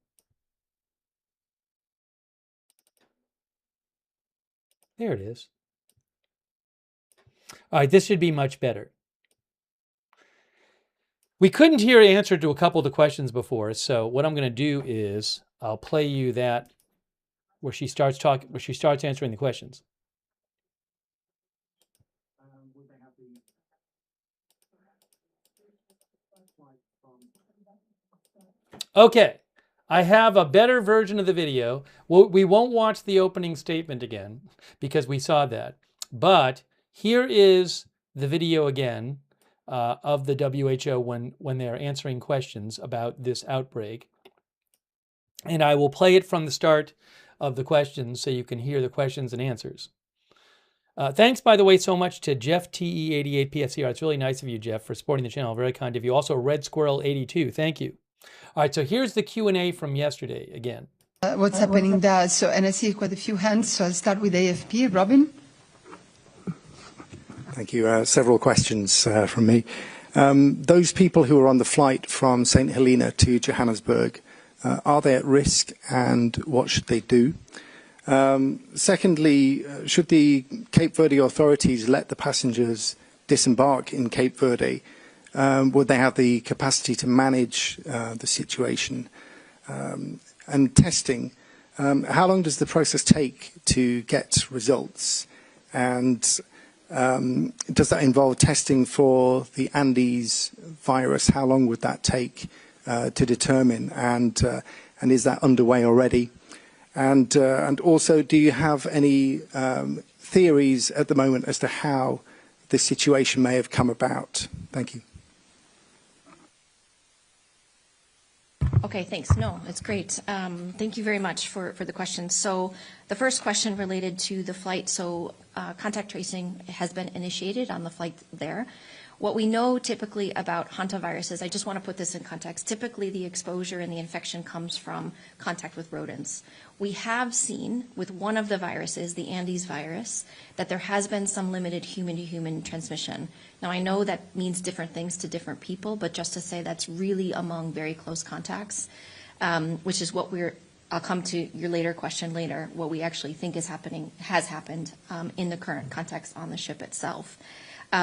There it is. All right, this should be much better. We couldn't hear the answer to a couple of the questions before, so what I'm going to do is I'll play you that where she starts answering the questions. Okay, I have a better version of the video. We won't watch the opening statement again because we saw that. But here is the video again of the WHO when they're answering questions about this outbreak. And I will play it from the start of the questions so you can hear the questions and answers. Thanks, by the way, so much to Jeff TE88PFCR. It's really nice of you, Jeff, for supporting the channel. Very kind of you. Also, Red Squirrel 82. Thank you. All right, so here's the Q&A from yesterday again. What's happening there? So, and I see quite a few hands, so I'll start with AFP. Robin? Thank you. Several questions from me. Those people who are on the flight from St. Helena to Johannesburg, are they at risk, and what should they do? Secondly, should the Cape Verde authorities let the passengers disembark in Cape Verde? Would they have the capacity to manage the situation? And testing, how long does the process take to get results? And does that involve testing for the Andes virus? How long would that take to determine? And is that underway already? And also, do you have any theories at the moment as to how this situation may have come about? Thank you. Okay, thanks. No, it's great. Thank you very much for the question. So the first question related to the flight. So contact tracing has been initiated on the flight there. What we know typically about hantaviruses, I just want to put this in context, typically the exposure and the infection comes from contact with rodents. We have seen with one of the viruses, the Andes virus, that there has been some limited human-to-human transmission. Now, I know that means different things to different people, but just to say that's really among very close contacts, which is what I'll come to your later question later, what we actually think has happened in the current context on the ship itself.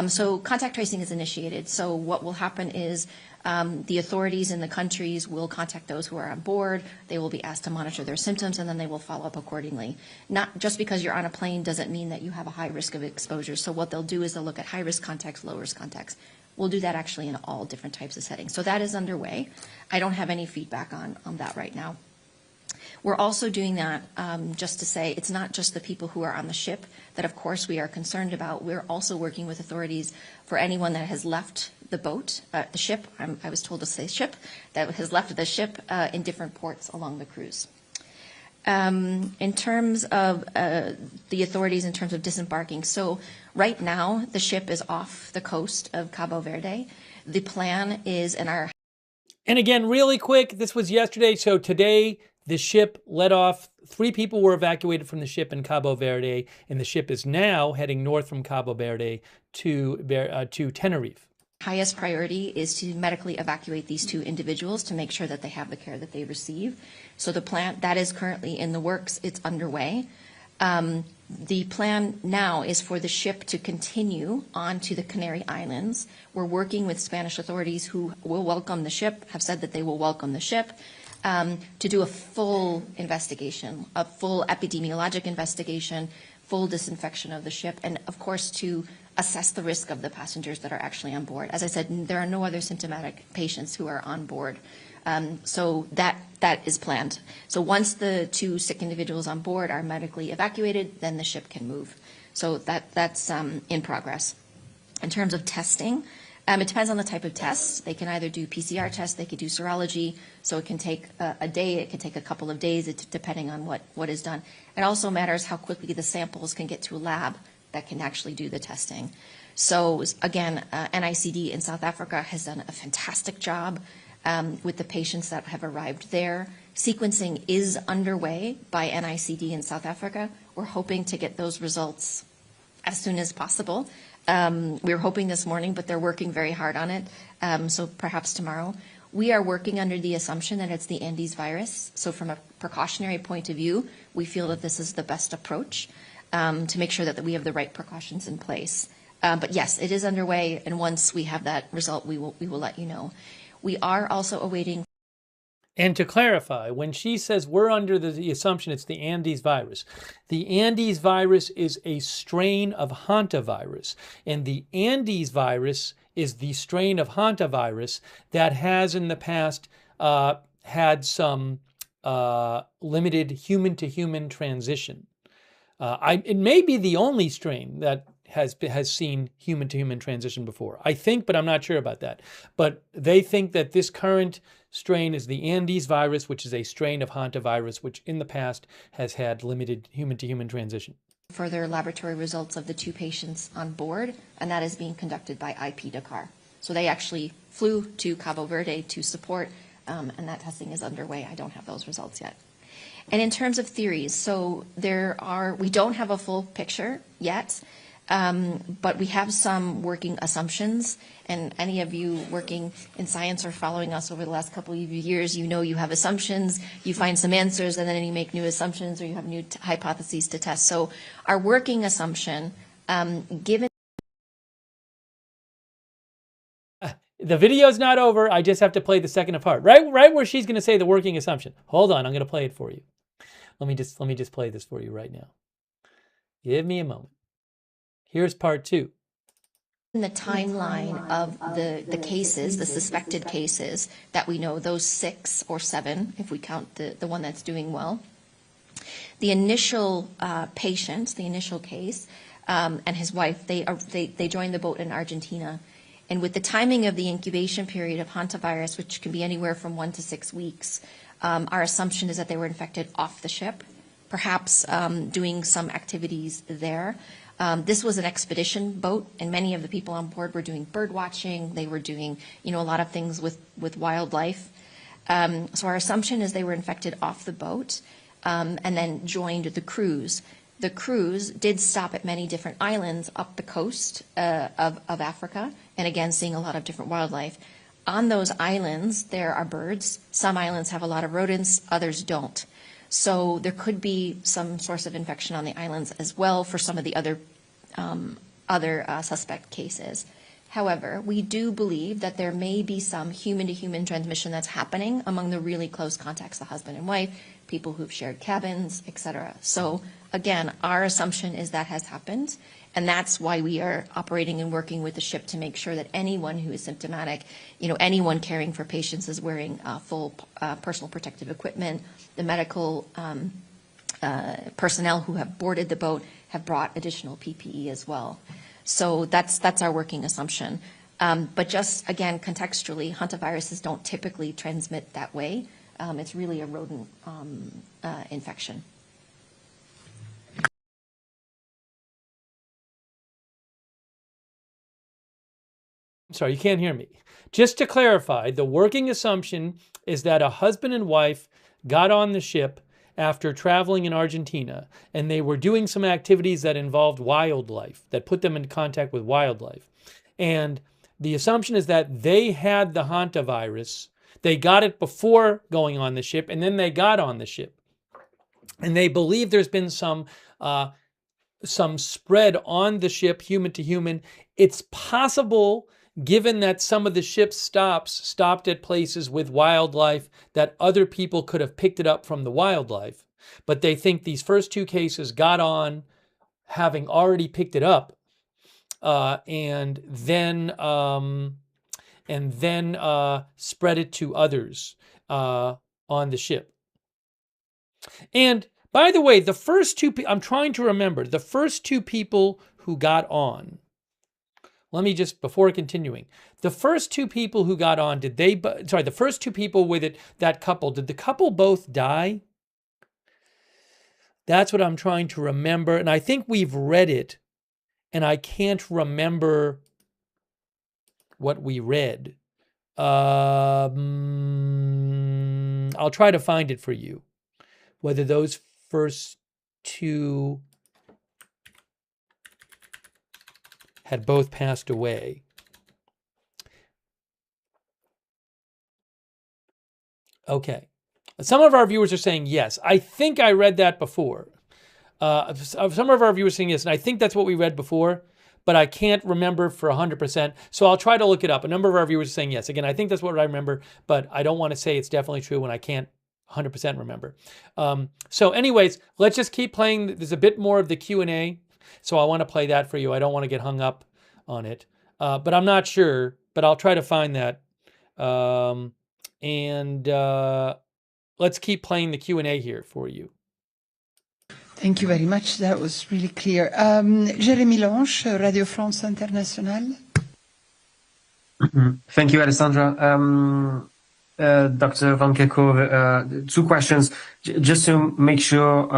So contact tracing is initiated. So what will happen is the authorities in the countries will contact those who are on board. They will be asked to monitor their symptoms, and then they will follow up accordingly. Not just because you're on a plane doesn't mean that you have a high risk of exposure. So what they'll do is they'll look at high-risk contacts, low-risk contacts. We'll do that actually in all different types of settings. So that is underway. I don't have any feedback on that right now. We're also doing that just to say it's not just the people who are on the ship that, of course, we are concerned about. We're also working with authorities for anyone that has left the boat, the ship, I was told to say ship, that has left the ship in different ports along the cruise. In terms of the authorities, in terms of disembarking, so right now the ship is off the coast of Cabo Verde. The plan is in our... And again, really quick, this was yesterday, so today the ship let off. 3 people were evacuated from the ship in Cabo Verde, and the ship is now heading north from Cabo Verde to Tenerife. Highest priority is to medically evacuate these 2 individuals to make sure that they have the care that they receive. So the plan, that is currently in the works. It's underway. The plan now is for the ship to continue on to the Canary Islands. We're working with Spanish authorities who will welcome the ship, have said that they will welcome the ship, to do a full investigation, a full epidemiologic investigation, full disinfection of the ship, and of course to assess the risk of the passengers that are actually on board. As I said, there are no other symptomatic patients who are on board. So that is planned. So once the 2 sick individuals on board are medically evacuated, then the ship can move. So that's in progress. In terms of testing, it depends on the type of test. They can either do PCR tests, they could do serology, so it can take a day, it can take a couple of days, depending on what is done. It also matters how quickly the samples can get to a lab that can actually do the testing. So again, NICD in South Africa has done a fantastic job with the patients that have arrived there. Sequencing is underway by NICD in South Africa. We're hoping to get those results as soon as possible. We were hoping this morning, but they're working very hard on it, so perhaps tomorrow. We are working under the assumption that it's the Andes virus. So from a precautionary point of view, we feel that this is the best approach to make sure that we have the right precautions in place. But yes, it is underway, and once we have that result, we will let you know. We are also awaiting... And to clarify, when she says we're under the assumption it's the Andes virus, the Andes virus is a strain of hantavirus, and the Andes virus is the strain of hantavirus that has in the past had some limited human-to-human transition. It may be the only strain that has seen human-to-human transition before, I think, but I'm not sure about that. But they think that this current strain is the Andes virus, which is a strain of hantavirus, which in the past has had limited human-to-human transition. Further laboratory results of the 2 patients on board, and that is being conducted by IP Dakar. So they actually flew to Cabo Verde to support, and that testing is underway. I don't have those results yet. And in terms of theories, so we don't have a full picture yet, but we have some working assumptions. And any of you working in science or following us over the last couple of years, you know you have assumptions, you find some answers, and then you make new assumptions or you have new hypotheses to test. So our working assumption, given... The video's not over. I just have to play the second part. Right where she's going to say the working assumption. Hold on, I'm going to play it for you. Let me just play this for you right now. Give me a moment. Here's part 2. In the timeline of the cases, the suspected cases that we know, those 6 or 7, if we count the one that's doing well, the initial patient, the initial case, and his wife, they joined the boat in Argentina. And with the timing of the incubation period of hantavirus, which can be anywhere from 1 to 6 weeks, our assumption is that they were infected off the ship, perhaps doing some activities there. This was an expedition boat, and many of the people on board were doing bird watching. They were doing, a lot of things with wildlife. So our assumption is they were infected off the boat and then joined the cruise. The cruise did stop at many different islands up the coast of Africa, and again, seeing a lot of different wildlife. On those islands, there are birds. Some islands have a lot of rodents, others don't. So there could be some source of infection on the islands as well for some of the other suspect cases. However, we do believe that there may be some human-to-human transmission that's happening among the really close contacts, the husband and wife, people who've shared cabins, etc. So again, our assumption is that has happened, and that's why we are operating and working with the ship to make sure that anyone who is symptomatic, anyone caring for patients is wearing full personal protective equipment. The medical personnel who have boarded the boat have brought additional PPE as well. So that's our working assumption. But just, again, contextually, hantaviruses don't typically transmit that way. It's really a rodent infection. Sorry, you can't hear me. Just to clarify, the working assumption is that a husband and wife got on the ship after traveling in Argentina, and they were doing some activities that involved wildlife, that put them in contact with wildlife. And the assumption is that they had the hantavirus. They got it before going on the ship, and then they got on the ship. And they believe there's been some spread on the ship, human to human. It's possible, given that some of the ship's stopped at places with wildlife, that other people could have picked it up from the wildlife. But they think these first 2 cases got on having already picked it up, and then spread it to others on the ship. And by the way, the first 2, I'm trying to remember, the first 2 people who got on, let me just, before continuing, the first 2 people who got on, the first 2 people with it, that couple, did the couple both die? That's what I'm trying to remember. And I think we've read it, and I can't remember what we read. I'll try to find it for you, whether those first 2 had both passed away. Okay. Some of our viewers are saying yes. I think I read that before. Some of our viewers are saying yes, and I think that's what we read before, but I can't remember for 100%, so I'll try to look it up. A number of our viewers are saying yes. Again, I think that's what I remember, but I don't want to say it's definitely true when I can't 100% remember. So anyways, let's just keep playing. There's a bit more of the Q&A, so I want to play that for you. I don't want to get hung up on it, but I'm not sure, but I'll try to find that. Let's keep playing the Q&A here for you. Thank you very much. That was really clear. Jérémy Lange, Radio France Internationale. Thank you, Alessandra. Dr. Van Kerkhove. Two questions, just to make sure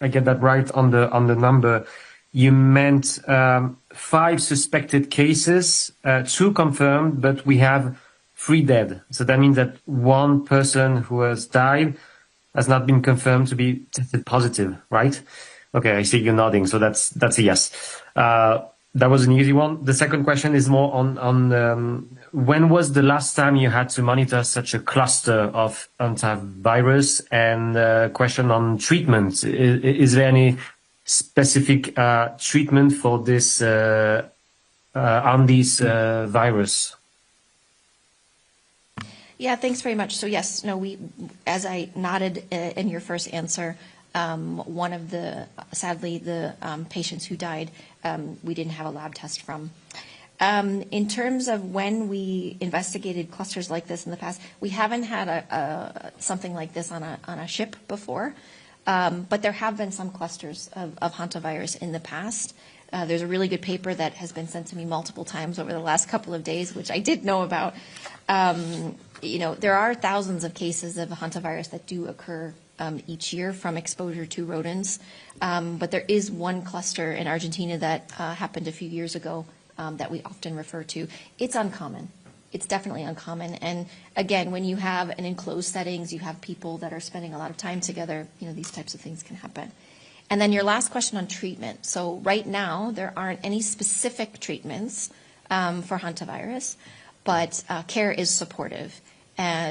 I get that right on the number. You meant 5 suspected cases, 2 confirmed, but we have 3 dead. So that means that 1 person who has died has not been confirmed to be tested positive, right? Okay, I see you nodding, so that's a yes. That was an easy one. The second question is more on when was the last time you had to monitor such a cluster of hantavirus? And question on treatment. Is there any specific treatment for this Hondius virus? Yeah, thanks very much. So yes, no, as I nodded in your first answer, one of sadly, the patients who died, we didn't have a lab test from. In terms of when we investigated clusters like this in the past, we haven't had something like this on a ship before, but there have been some clusters of hantavirus in the past. There's a really good paper that has been sent to me multiple times over the last couple of days, which I did know about. There are thousands of cases of hantavirus that do occur each year from exposure to rodents. But there is one cluster in Argentina that happened a few years ago that we often refer to. It's uncommon. It's definitely uncommon. And again, when you have an enclosed settings, you have people that are spending a lot of time together, these types of things can happen. And then your last question on treatment. So right now, there aren't any specific treatments for hantavirus, but care is supportive.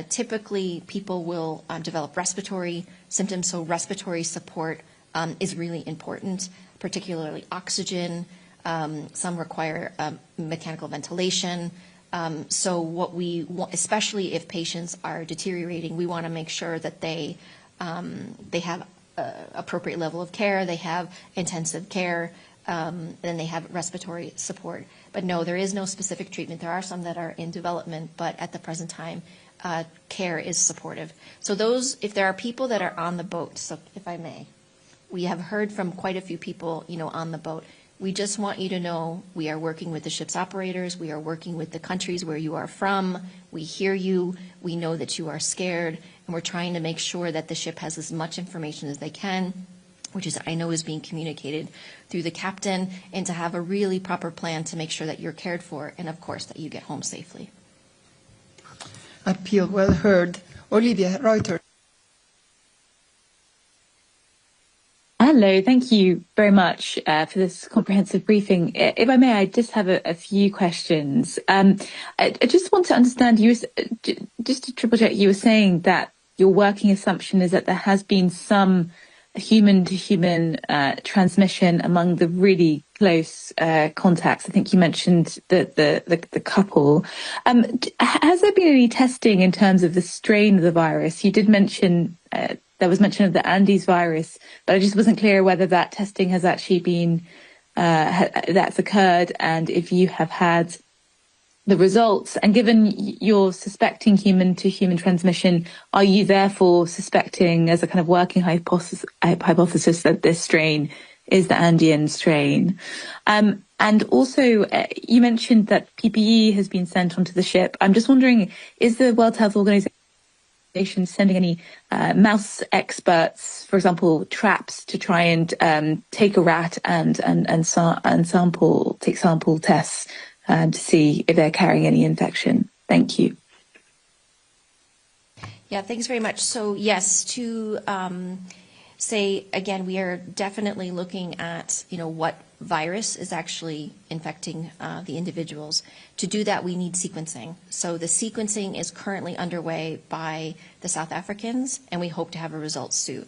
Typically, people will develop respiratory symptoms, so respiratory support is really important, particularly oxygen. Some require mechanical ventilation. So what we want, especially if patients are deteriorating, we want to make sure that they have appropriate level of care, they have intensive care, and they have respiratory support. But no, there is no specific treatment. There are some that are in development, but at the present time, care is supportive. So if there are people that are on the boat, so if I may, we have heard from quite a few people, on the boat. We just want you to know we are working with the ship's operators. We are working with the countries where you are from. We hear you. We know that you are scared. And we're trying to make sure that the ship has as much information as they can, which I know is being communicated through the captain, and to have a really proper plan to make sure that you're cared for and, of course, that you get home safely. Appeal well heard. Olivia Reuter. Hello, thank you very much for this comprehensive briefing. If I may, I just have a few questions. I just want to understand, just to triple check, you were saying that your working assumption is that there has been some human-to-human transmission among the really close contacts. I think you mentioned the couple. Has there been any testing in terms of the strain of the virus? You did mention there was mention of the Andes virus, but I just wasn't clear whether that testing has actually been that's occurred, and if you have had the results. And given you're suspecting human-to-human transmission, are you therefore suspecting, as a kind of working hypothesis that this strain is the Andean strain? And also, you mentioned that PPE has been sent onto the ship. I'm just wondering, is the World Health Organization sending any mouse experts, for example, traps, to try and take a rat and take sample tests to see if they're carrying any infection? Thank you. Yeah, thanks very much. So yes, to say again, we are definitely looking at what virus is actually infecting the individuals. To do that, we need sequencing. So the sequencing is currently underway by the South Africans, and we hope to have a result soon.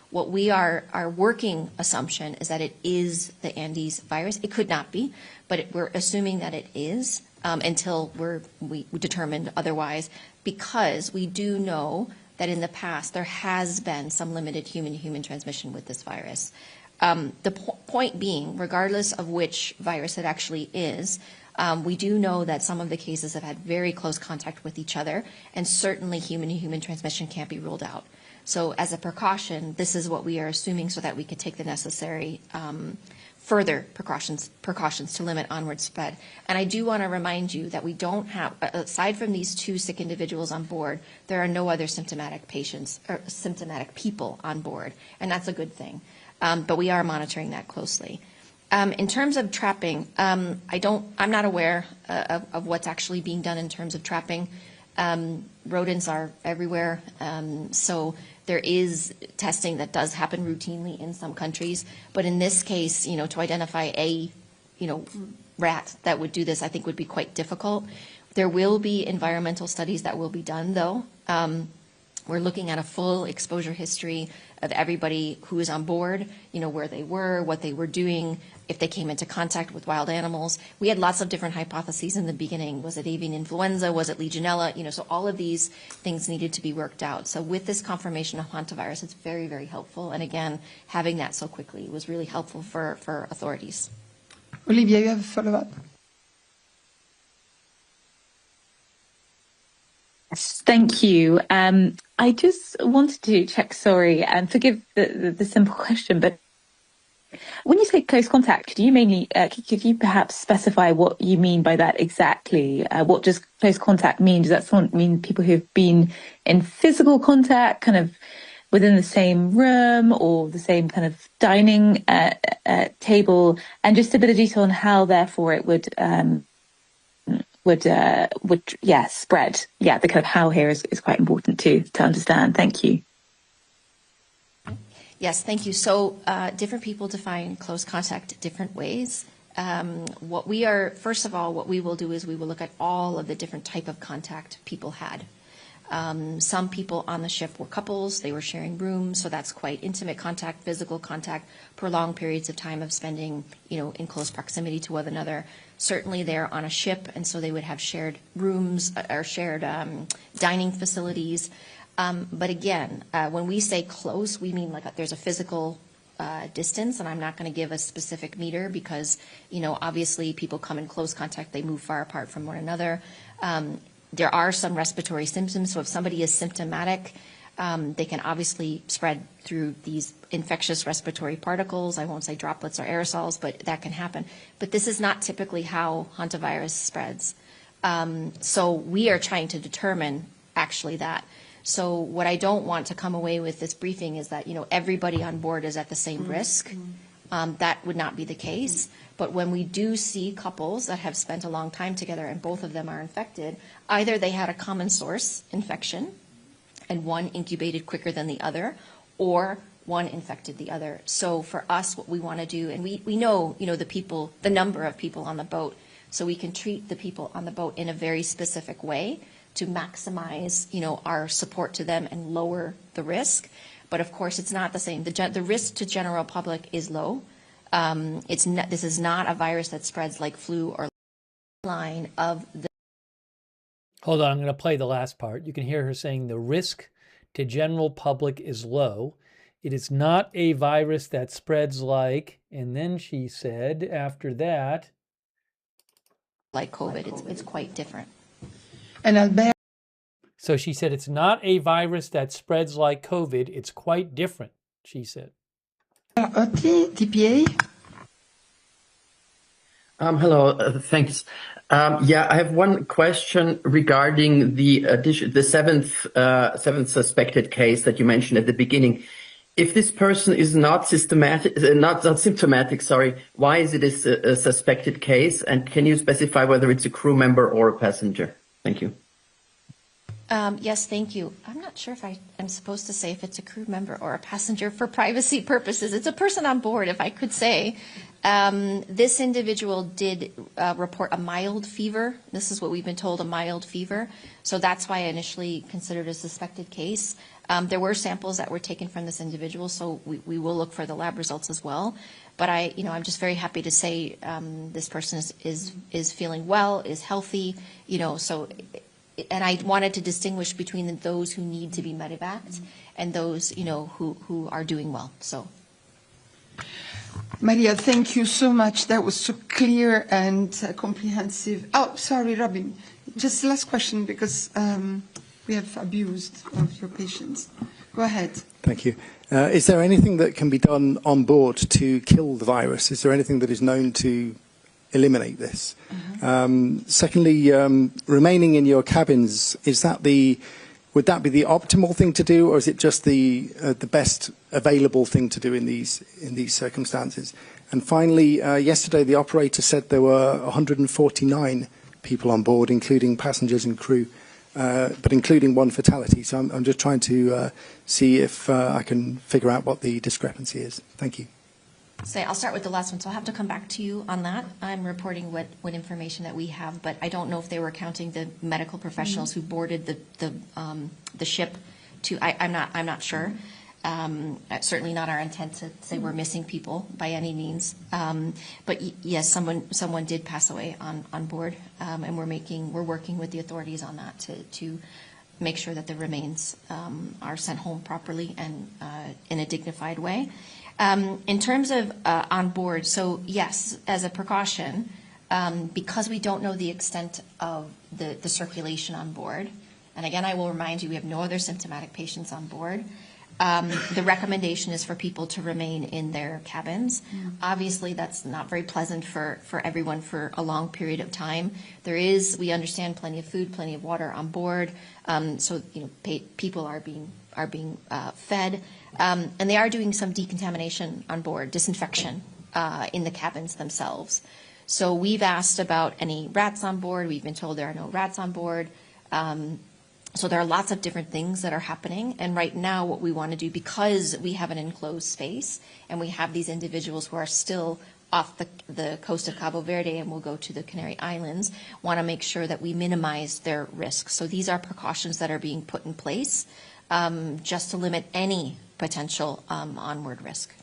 What our working assumption is that it is the Andes virus. It could not be, but we're assuming that it is until we determined otherwise, because we do know that in the past there has been some limited human-to-human transmission with this virus. The point being, regardless of which virus it actually is, we do know that some of the cases have had very close contact with each other, and certainly human-to-human transmission can't be ruled out. So as a precaution, this is what we are assuming so that we could take the necessary further precautions to limit onward spread. And I do want to remind you that we don't have, aside from these 2 sick individuals on board, there are no other symptomatic patients or symptomatic people on board, and that's a good thing. But we are monitoring that closely. In terms of trapping, I'm not aware of what's actually being done in terms of trapping. Rodents are everywhere, so there is testing that does happen routinely in some countries. But in this case, to identify a, rat that would do this, I think would be quite difficult. There will be environmental studies that will be done, though. We're looking at a full exposure history of everybody who is on board, where they were, what they were doing, if they came into contact with wild animals. We had lots of different hypotheses in the beginning. Was it avian influenza? Was it Legionella? So all of these things needed to be worked out. So with this confirmation of hantavirus, it's very, very helpful. And again, having that so quickly was really helpful for authorities. Olivia, you have a follow-up? Thank you. I just wanted to check, sorry, and forgive the simple question, but when you say close contact, could you perhaps specify what you mean by that exactly? What does close contact mean? Does that mean people who've been in physical contact, kind of within the same room or the same kind of dining table? And just a bit of detail on how, therefore, it would spread. Yeah, the kind of how here is quite important to understand. Thank you. Yes, thank you. So different people define close contact different ways. First of all, what we will do is we will look at all of the different type of contact people had. Some people on the ship were couples, they were sharing rooms, so that's quite intimate contact, physical contact, prolonged periods of time of spending, in close proximity to one another. Certainly they're on a ship, and so they would have shared rooms or shared dining facilities. But again, when we say close, we mean like there's a physical distance, and I'm not going to give a specific meter because, obviously people come in close contact, they move far apart from one another. There are some respiratory symptoms, so if somebody is symptomatic, they can obviously spread through these infectious respiratory particles. I won't say droplets or aerosols, but that can happen. But this is not typically how hantavirus spreads. So we are trying to determine actually that. So what I don't want to come away with this briefing is that, everybody on board is at the same risk. That would not be the case. But when we do see couples that have spent a long time together and both of them are infected, either they had a common source infection and one incubated quicker than the other, or one infected the other. So for us, what we want to do, and we know, the number of people on the boat, so we can treat the people on the boat in a very specific way to maximize, our support to them and lower the risk. But of course, it's not the same. The risk to general public is low. This is not a virus that spreads like flu or line of the. Hold on, I'm going to play the last part. You can hear her saying the risk to general public is low. It is not a virus that spreads like, and then she said after that, like COVID, it's quite different. And Albert. So she said it's not a virus that spreads like COVID. It's quite different, she said. TPA. Hello, thanks. I have one question regarding the seventh suspected case that you mentioned at the beginning. If this person is not symptomatic, why is it a suspected case? And can you specify whether it's a crew member or a passenger? Thank you. Yes, thank you. I'm not sure if I am supposed to say if it's a crew member or a passenger for privacy purposes. It's a person on board, if I could say. This individual did report a mild fever. This is what we've been told, a mild fever. So that's why I initially considered a suspected case. There were samples that were taken from this individual, so we will look for the lab results as well. But I'm just very happy to say this person is feeling well, is healthy, so. And I wanted to distinguish between those who need to be medevaced and those, who are doing well. So, Maria, thank you so much. That was so clear and comprehensive. Oh, sorry, Robin. Just last question because we have abused of your patience. Go ahead. Thank you. Is there anything that can be done on board to kill the virus? Is there anything that is known to eliminate this? Secondly, remaining in your cabins, would that be the optimal thing to do, or is it just the best available thing to do in these circumstances? And finally, yesterday the operator said there were 149 people on board, including passengers and crew, but including one fatality. So I'm just trying to see if I can figure out what the discrepancy is. Thank you. So I'll start with the last one. So I'll have to come back to you on that. I'm reporting what information that we have, but I don't know if they were counting the medical professionals who boarded the ship. I'm not sure. Certainly not our intent to say we're missing people by any means. But yes, someone did pass away on board, and we're working with the authorities on that to make sure that the remains are sent home properly and in a dignified way. In terms of on board, so yes, as a precaution, because we don't know the extent of the circulation on board, and again, I will remind you, we have no other symptomatic patients on board. The recommendation is for people to remain in their cabins. Obviously, that's not very pleasant for everyone for a long period of time. There is, we understand, plenty of food, plenty of water on board. So people are being fed, and they are doing some decontamination on board, disinfection in the cabins themselves. So we've asked about any rats on board. We've been told there are no rats on board. So there are lots of different things that are happening. And right now what we want to do, because we have an enclosed space and we have these individuals who are still off the coast of Cabo Verde and will go to the Canary Islands, want to make sure that we minimize their risk. So these are precautions that are being put in place just to limit any potential onward risk.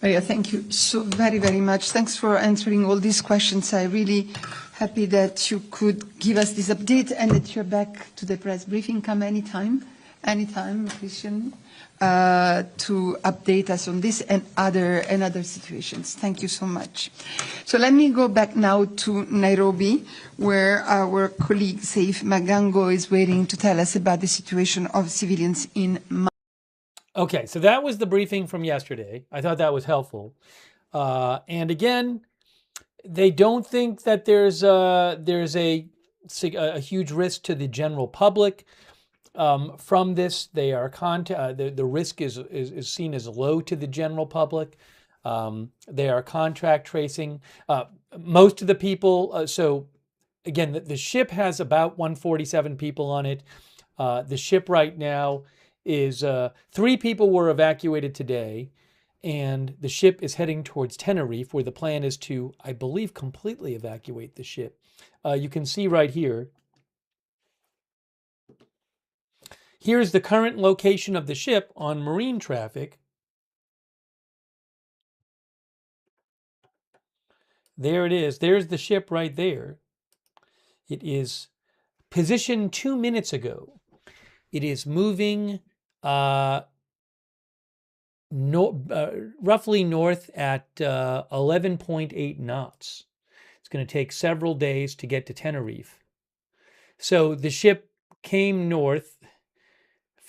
Maria, thank you so very, very much. Thanks for answering all these questions. I'm really happy that you could give us this update and that you're back to the press briefing. Come anytime, Christian, to update us on this and other situations. Thank you so much. So let me go back now to Nairobi, where our colleague Saif Magango is waiting to tell us about the situation of civilians in Mali. Okay, so that was the briefing from yesterday. I thought that was helpful. And again, they don't think that there's a huge risk to the general public from this. They are the risk is seen as low to the general public. They are contact tracing most of the people. So again, the ship has about 147 people on it. The ship right now is 3 people were evacuated today, and the ship is heading towards Tenerife, where the plan is to, I believe, completely evacuate the ship. You can see right here. Here's the current location of the ship on marine traffic. There it is. There's the ship right there. It is positioned 2 minutes ago. It is moving roughly north at 11.8 knots. It's going to take several days to get to Tenerife. So the ship came north.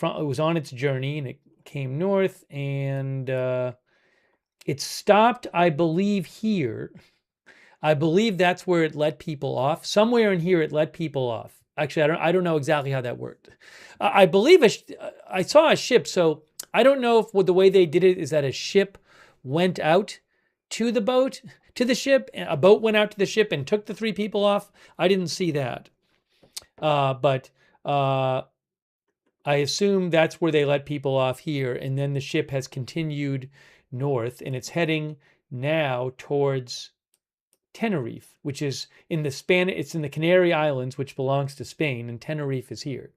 It was on its journey, and it came north, and it stopped, I believe, here. I believe that's where it let people off. Somewhere in here, it let people off. Actually, I don't know exactly how that worked. I believe I saw a ship, so I don't know if the way they did it is that a ship went out to the ship, and a boat went out to the ship and took the 3 people off. I didn't see that. But I assume that's where they let people off here, and then the ship has continued north, and it's heading now towards Tenerife, which is it's in the Canary Islands, which belongs to Spain, and Tenerife is here.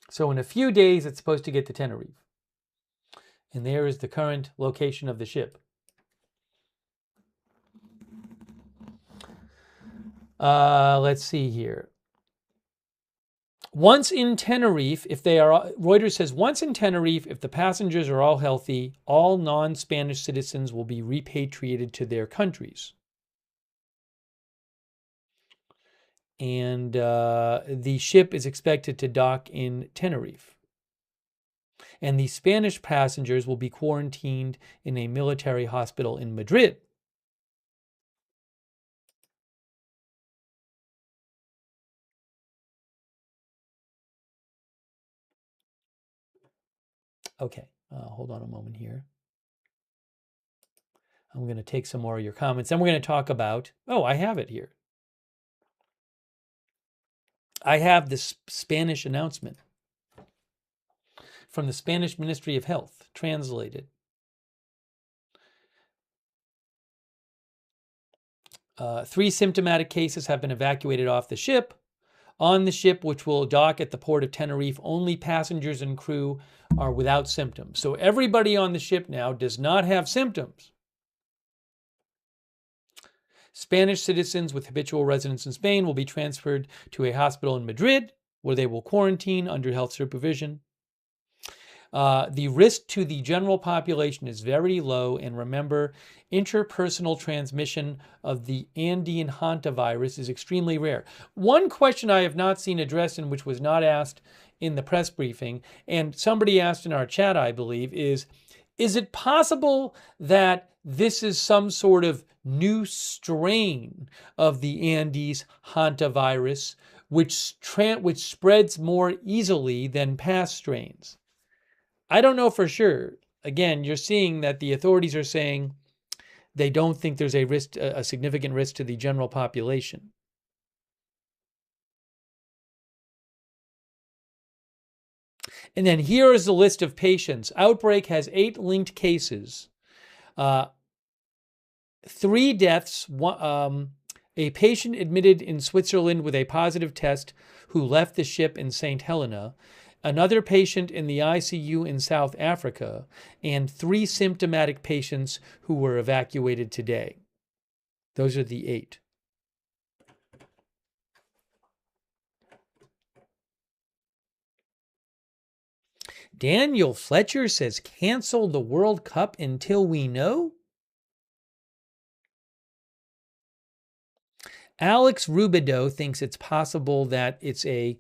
So in a few days, it's supposed to get to Tenerife. And there is the current location of the ship. Let's see here. Once in Tenerife, Reuters says, once in Tenerife, if the passengers are all healthy, all non-Spanish citizens will be repatriated to their countries. And the ship is expected to dock in Tenerife. And the Spanish passengers will be quarantined in a military hospital in Madrid. Okay, hold on a moment here. I'm going to take some more of your comments. Then we're going to talk about, oh, I have it here. I have this Spanish announcement from the Spanish Ministry of Health, translated. Three symptomatic cases have been evacuated off the ship. On the ship, which will dock at the port of Tenerife, only passengers and crew are without symptoms. So everybody on the ship now does not have symptoms. Spanish citizens with habitual residence in Spain will be transferred to a hospital in Madrid, where they will quarantine under health supervision. The risk to the general population is very low, and remember, interpersonal transmission of the Andean hantavirus is extremely rare. One question I have not seen addressed, and which was not asked in the press briefing, and somebody asked in our chat, I believe, is it possible that this is some sort of new strain of the Andes hantavirus, which spreads more easily than past strains? I don't know for sure. Again, you're seeing that the authorities are saying they don't think there's a significant risk to the general population. And then here is the list of patients. Outbreak has 8 linked cases, 3 deaths, a patient admitted in Switzerland with a positive test who left the ship in St. Helena, another patient in the ICU in South Africa, and 3 symptomatic patients who were evacuated today. Those are the 8. Daniel Fletcher says, cancel the World Cup until we know? Alex Rubido thinks it's possible that it's a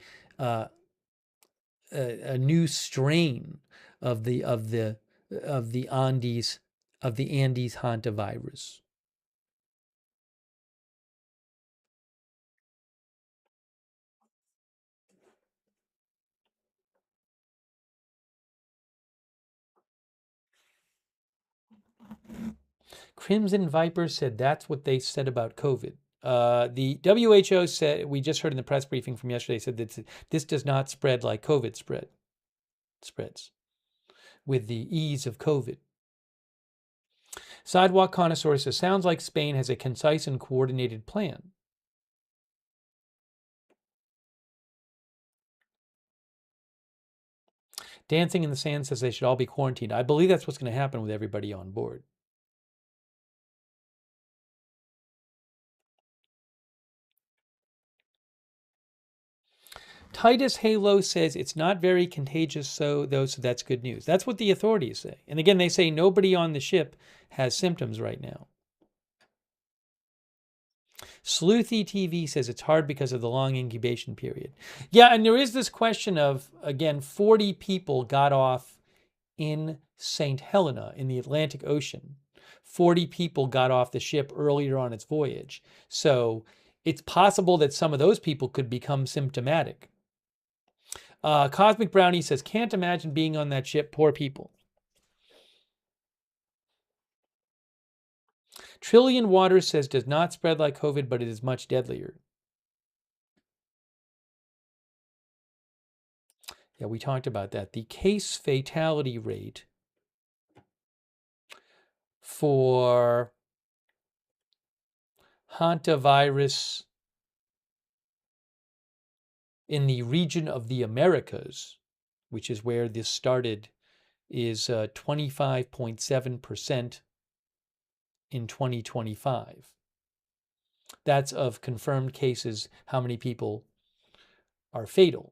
new strain of the Andes hantavirus. Crimson Viper said that's what they said about COVID. The WHO said, we just heard in the press briefing from yesterday, said that this does not spread like COVID spreads with the ease of COVID. Sidewalk Connoisseur says, sounds like Spain has a concise and coordinated plan. Dancing in the Sand says they should all be quarantined. I believe that's what's going to happen with everybody on board. Titus Halo says it's not very contagious, so that's good news. That's what the authorities say. And again, they say nobody on the ship has symptoms right now. Sleuthy TV says it's hard because of the long incubation period. Yeah, and there is this question of, again, 40 people got off in St. Helena in the Atlantic Ocean. 40 people got off the ship earlier on its voyage. So it's possible that some of those people could become symptomatic. Cosmic Brownie says, can't imagine being on that ship. Poor people. Trillion Waters says, does not spread like COVID, but it is much deadlier. Yeah, we talked about that. The case fatality rate for hantavirus in the region of the Americas, which is where this started, is 25.7% in 2025. That's of confirmed cases, how many people are fatal.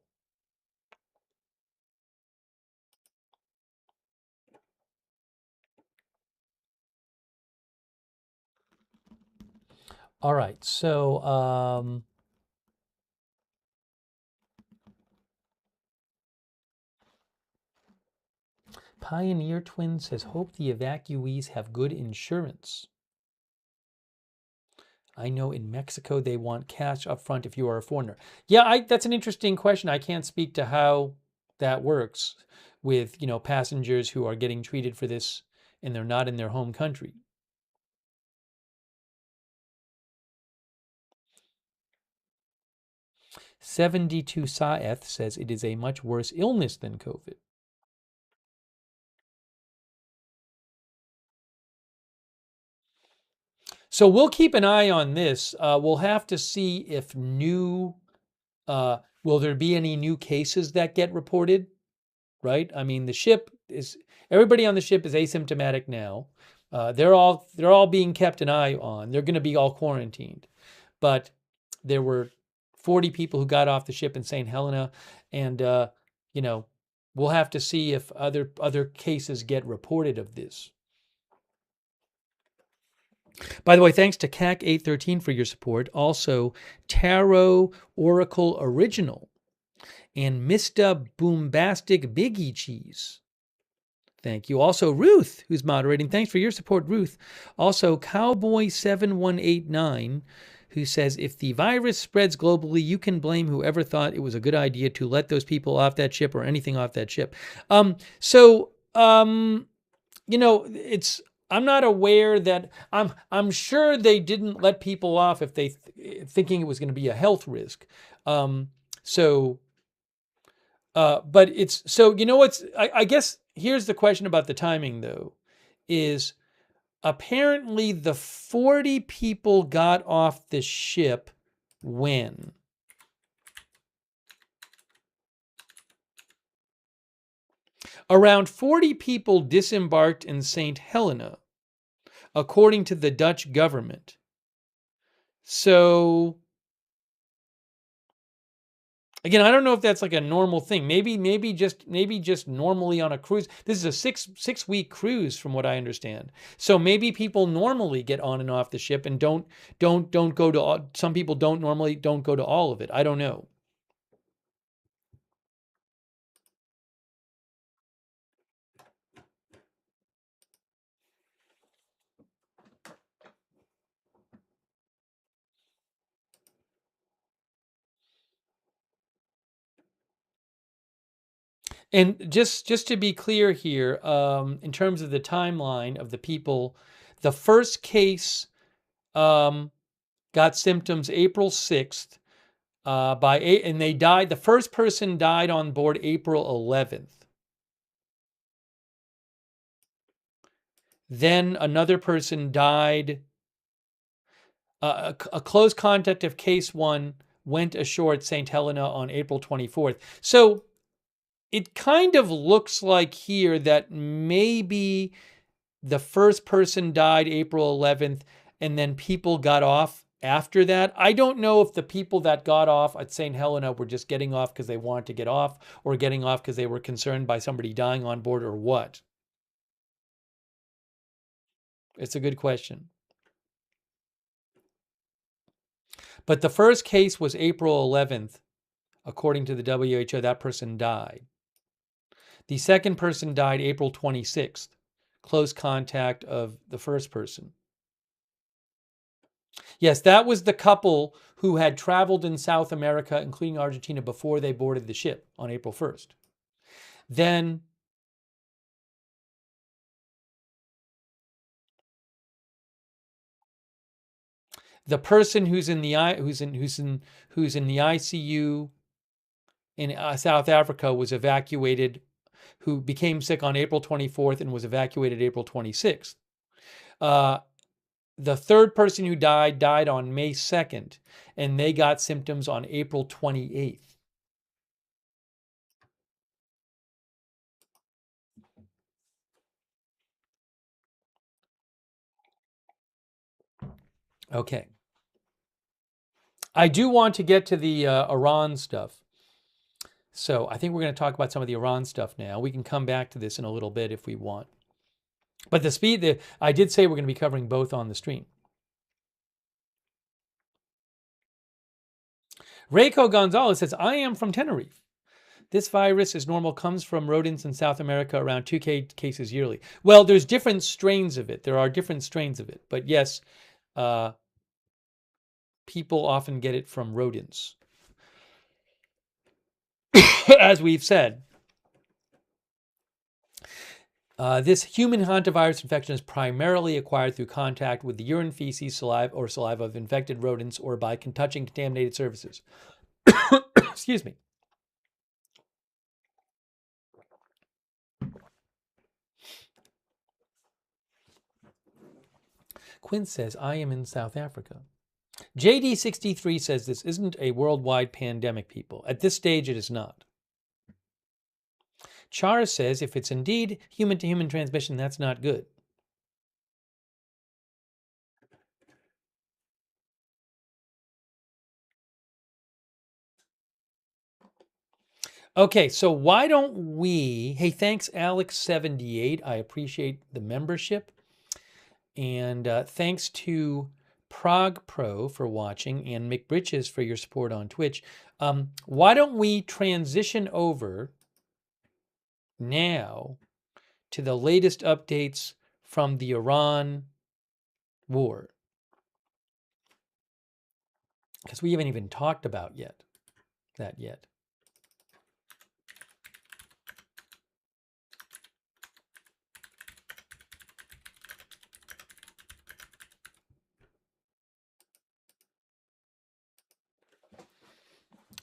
All right, so Pioneer Twin says, hope the evacuees have good insurance. I know in Mexico they want cash up front if you are a foreigner. Yeah, that's an interesting question. I can't speak to how that works with, passengers who are getting treated for this and they're not in their home country. "72 Saeth says it is a much worse illness than COVID. So we'll keep an eye on this. We'll have to see if will there be any new cases that get reported, right? I mean, everybody on the ship is asymptomatic now. They're all being kept an eye on. They're going to be all quarantined. But there were 40 people who got off the ship in St. Helena, and we'll have to see if other cases get reported of this. By the way, thanks to CAC813 for your support. Also, Tarot Oracle Original and Mr. Boombastic Biggie Cheese. Thank you. Also, Ruth, who's moderating. Thanks for your support, Ruth. Also, Cowboy7189, who says, if the virus spreads globally, you can blame whoever thought it was a good idea to let those people off that ship or anything off that ship. I'm not aware that I'm sure they didn't let people off if they thinking it was going to be a health risk. But it's I guess here's the question about the timing though, is apparently the 40 people got off the ship when? Around 40 people disembarked in St. Helena, according to the Dutch government. So, again, I don't know if that's like a normal thing. Maybe just normally on a cruise. This is a six-week cruise, from what I understand. So maybe people normally get on and off the ship and don't go to. Some people don't go to all of it. I don't know. And just to be clear here, in terms of the timeline of the people, the first case got symptoms April 6th, and they died. The first person died on board April 11th. Then another person died. A close contact of case 1 went ashore at St. Helena on April 24th. So it kind of looks like here that maybe the first person died April 11th and then people got off after that. I don't know if the people that got off at St. Helena were just getting off because they wanted to get off or getting off because they were concerned by somebody dying on board or what. It's a good question. But the first case was April 11th. According to the WHO, that person died. The second person died April 26th, close contact of the first person. Yes, that was the couple who had traveled in South America, including Argentina, before they boarded the ship on April 1st. Then the person who's in the ICU in South Africa was evacuated, who became sick on April 24th and was evacuated April 26th. The third person who died on May 2nd, and they got symptoms on April 28th. Okay. I do want to get to the Iran stuff. So I think we're going to talk about some of the Iran stuff now. We can come back to this in a little bit if we want. But I did say we're going to be covering both on the stream. Reiko Gonzalez says, I am from Tenerife. This virus is normal, comes from rodents in South America, around 2K cases yearly. Well, there's different strains of it. There are different strains of it. But yes, people often get it from rodents. As we've said, this human hantavirus infection is primarily acquired through contact with the urine, feces, saliva, or saliva of infected rodents or by touching contaminated surfaces. Excuse me. Quinn says, I am in South Africa. JD63 says this isn't a worldwide pandemic, people. At this stage, it is not. Char says if it's indeed human-to-human transmission, that's not good. Okay, so why don't we... Hey, thanks, Alex78. I appreciate the membership. And thanks to Prague Pro for watching and McBritches for your support on Twitch. Why don't we transition over now to the latest updates from the Iran war? Because we haven't even talked about that yet.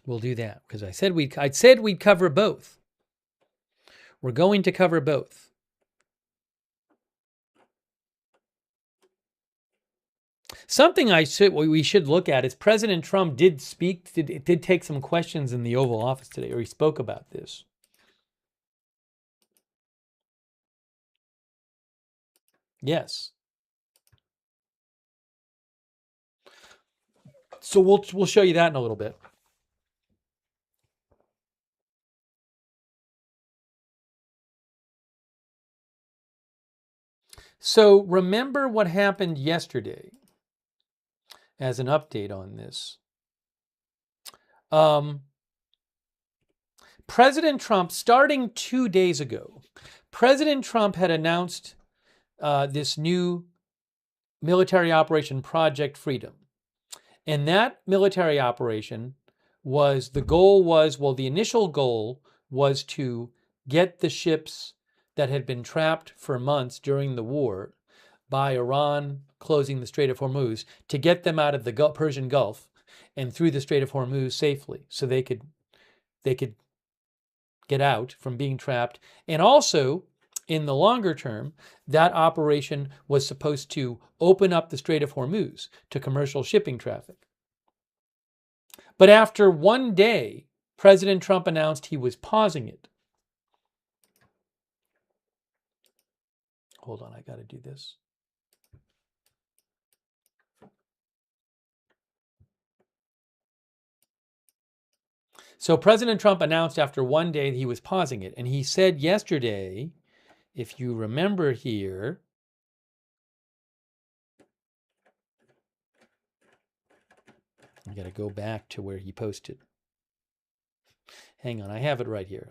We'll do that because I said we'd cover both. We're going to cover both. Something we should look at is President Trump did take some questions in the Oval Office today, or he spoke about this. Yes. So we'll show you that in a little bit. So remember what happened yesterday as an update on this. President Trump, starting 2 days ago, President Trump had announced this new military operation, Project Freedom. And that military operation the initial goal was to get the ships that had been trapped for months during the war by Iran closing the Strait of Hormuz, to get them out of the Persian Gulf and through the Strait of Hormuz safely so they could get out from being trapped. And also, in the longer term, that operation was supposed to open up the Strait of Hormuz to commercial shipping traffic. But after 1 day, President Trump announced he was pausing it. Hold on, I got to do this. So President Trump announced after 1 day that he was pausing it. And he said yesterday, if you remember here, I got to go back to where he posted. Hang on, I have it right here.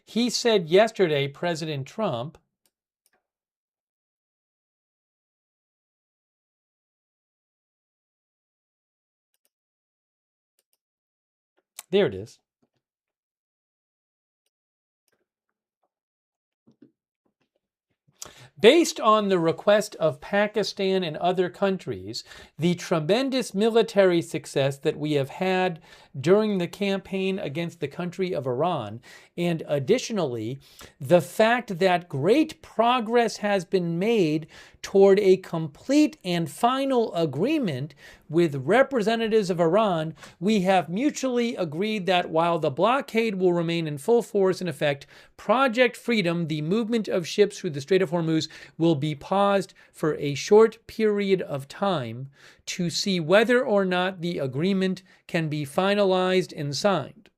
He said yesterday, President Trump, there it is. Based on the request of Pakistan and other countries, the tremendous military success that we have had during the campaign against the country of Iran, and additionally, the fact that great progress has been made toward a complete and final agreement with representatives of Iran, we have mutually agreed that while the blockade will remain in full force in effect, Project Freedom, the movement of ships through the Strait of Hormuz, will be paused for a short period of time to see whether or not the agreement can be finalized and signed.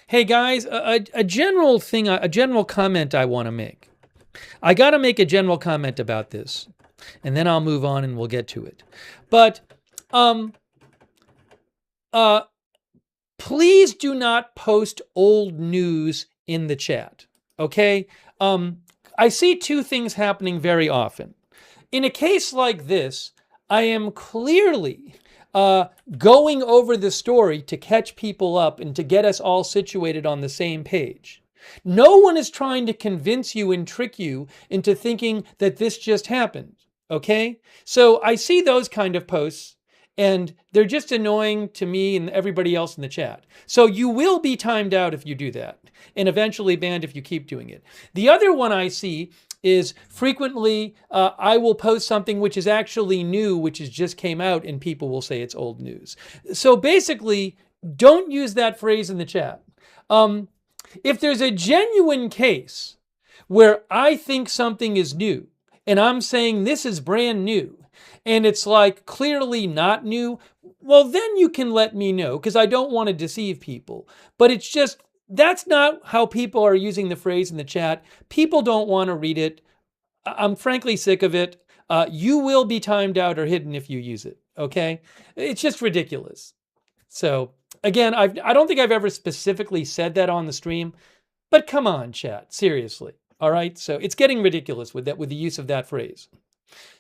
Hey guys, a general thing, a general comment I want to make. I got to make a general comment about this, and then I'll move on and we'll get to it. But please do not post old news in the chat, okay? I see two things happening very often. In a case like this, I am clearly going over the story to catch people up and to get us all situated on the same page. No one is trying to convince you and trick you into thinking that this just happened, okay? So I see those kind of posts, and they're just annoying to me and everybody else in the chat. So you will be timed out if you do that, and eventually banned if you keep doing it. The other one I see is frequently I will post something which is actually new, which has just came out, and people will say it's old news. So basically, don't use that phrase in the chat. If there's a genuine case where I think something is new, and I'm saying this is brand new, and it's like clearly not new, well, then you can let me know, because I don't want to deceive people. But it's just, that's not how people are using the phrase in the chat. People don't want to read it. I'm frankly sick of it. You will be timed out or hidden if you use it, okay? It's just ridiculous. So again, I don't think I've ever specifically said that on the stream, but come on, chat, seriously. All right, so it's getting ridiculous with the use of that phrase.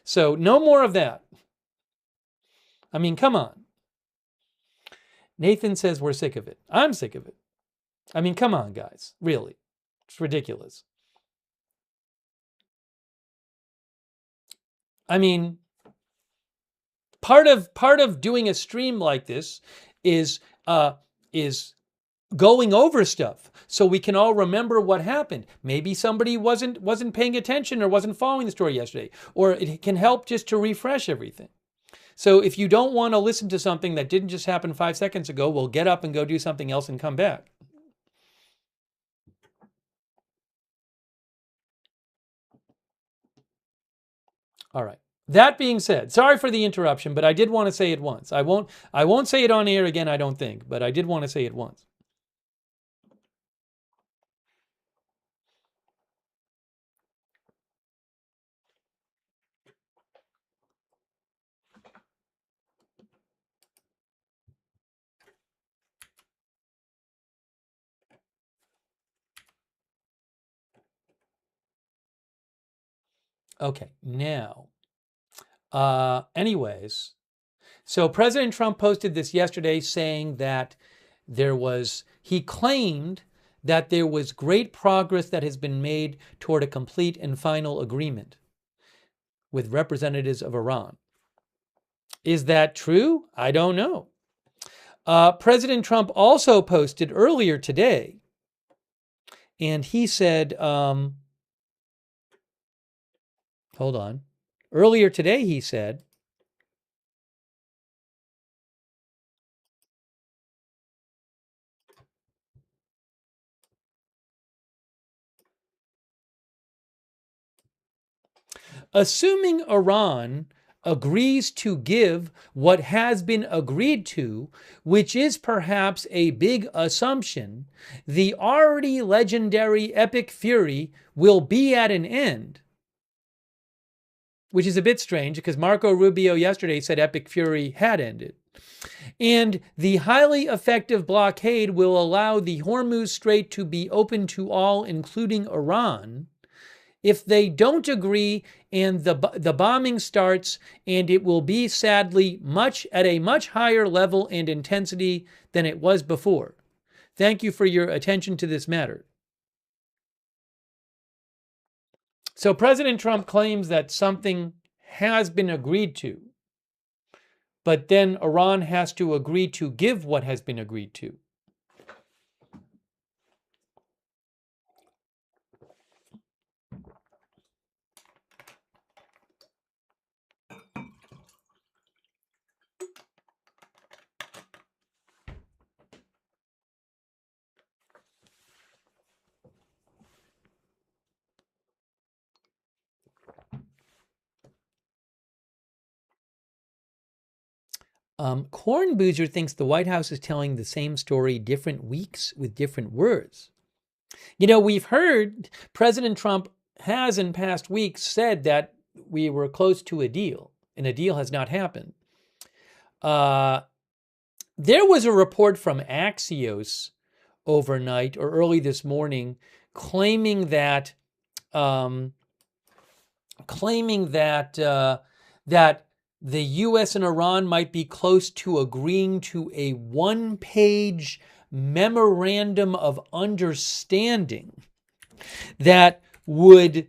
So no more of that. I mean, come on. Nathan says we're sick of it. I'm sick of it. I mean, come on, guys, really. It's ridiculous. I mean, part of doing a stream like this is going over stuff so we can all remember what happened. Maybe somebody wasn't paying attention or wasn't following the story yesterday, or it can help just to refresh everything. So if you don't want to listen to something that didn't just happen 5 seconds ago, well, get up and go do something else and come back. All right. That being said, sorry for the interruption, but I did want to say it once. I won't say it on air again, I don't think, but I did want to say it once. Okay, now, anyways, so President Trump posted this yesterday saying that he claimed that there was great progress that has been made toward a complete and final agreement with representatives of Iran. Is that true? I don't know. President Trump also posted earlier today, and he said, hold on. Earlier today, he said, assuming Iran agrees to give what has been agreed to, which is perhaps a big assumption, the already legendary epic fury will be at an end. Which is a bit strange because Marco Rubio yesterday said epic fury had ended. And the highly effective blockade will allow the Hormuz Strait to be open to all, including Iran. If they don't agree and the bombing starts, and it will be sadly at a much higher level and intensity than it was before. Thank you for your attention to this matter. So President Trump claims that something has been agreed to, but then Iran has to agree to give what has been agreed to. Corn Boozer thinks the White House is telling the same story different weeks with different words. You know, we've heard President Trump has in past weeks said that we were close to a deal, and a deal has not happened. There was a report from Axios overnight or early this morning claiming that that the U.S. and Iran might be close to agreeing to a one-page memorandum of understanding that would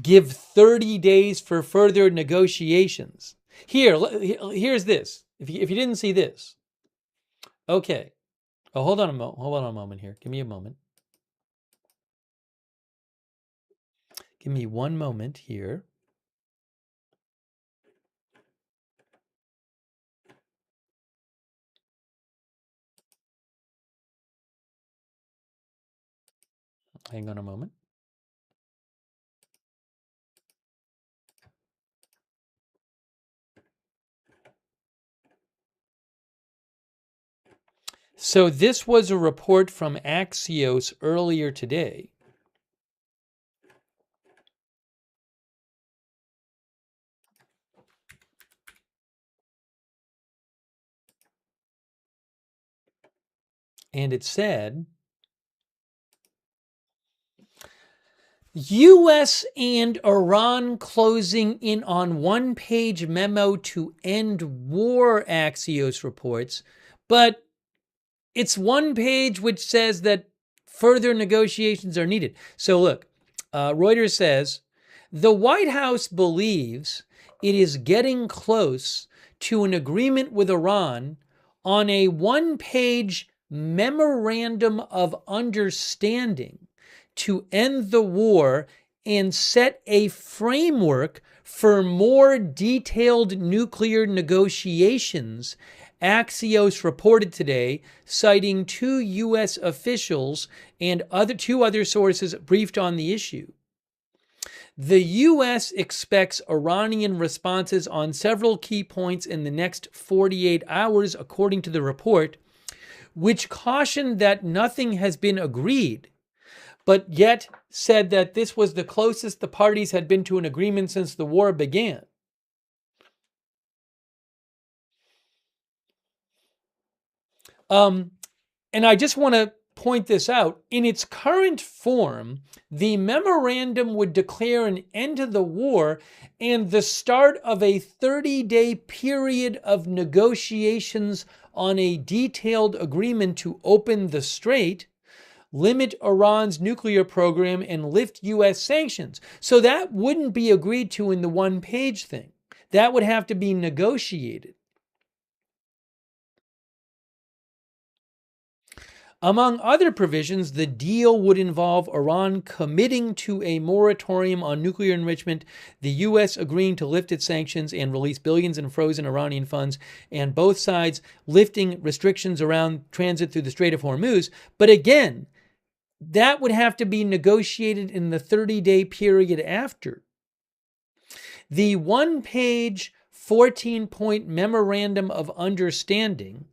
give 30 days for further negotiations. Here's this. If you didn't see this, okay. Oh, hold on a moment here. Give me a moment. Give me one moment here. Hang on a moment. So this was a report from Axios earlier today. And it said, U.S. and Iran closing in on one-page memo to end war, Axios reports, but it's one page which says that further negotiations are needed. So look, Reuters says, the White House believes it is getting close to an agreement with Iran on a one-page memorandum of understanding to end the war and set a framework for more detailed nuclear negotiations, Axios reported today, citing two U.S. officials and two other sources briefed on the issue. The U.S. expects Iranian responses on several key points in the next 48 hours, according to the report, which cautioned that nothing has been agreed, but yet said that this was the closest the parties had been to an agreement since the war began. And I just want to point this out. In its current form, the memorandum would declare an end to the war and the start of a 30-day period of negotiations on a detailed agreement to open the strait, limit Iran's nuclear program, and lift U.S. sanctions. So that wouldn't be agreed to in the one-page thing. That would have to be negotiated. Among other provisions, the deal would involve Iran committing to a moratorium on nuclear enrichment, the U.S. agreeing to lift its sanctions and release billions in frozen Iranian funds, and both sides lifting restrictions around transit through the Strait of Hormuz. But again, that would have to be negotiated in the 30-day period after. The one-page, 14-point memorandum of understanding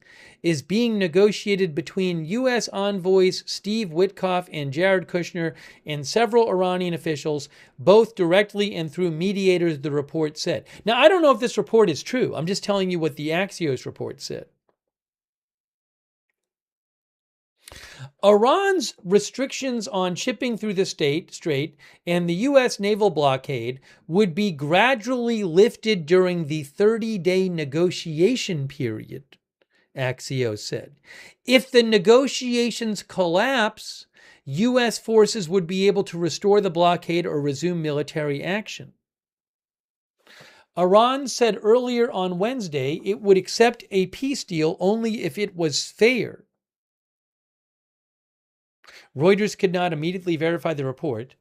is being negotiated between U.S. envoys Steve Witkoff and Jared Kushner and several Iranian officials, both directly and through mediators, the report said. Now, I don't know if this report is true. I'm just telling you what the Axios report said. Iran's restrictions on shipping through the strait and the U.S. naval blockade would be gradually lifted during the 30-day negotiation period, Axios said. If the negotiations collapse, U.S. forces would be able to restore the blockade or resume military action. Iran said earlier on Wednesday it would accept a peace deal only if it was fair. Reuters could not immediately verify the report.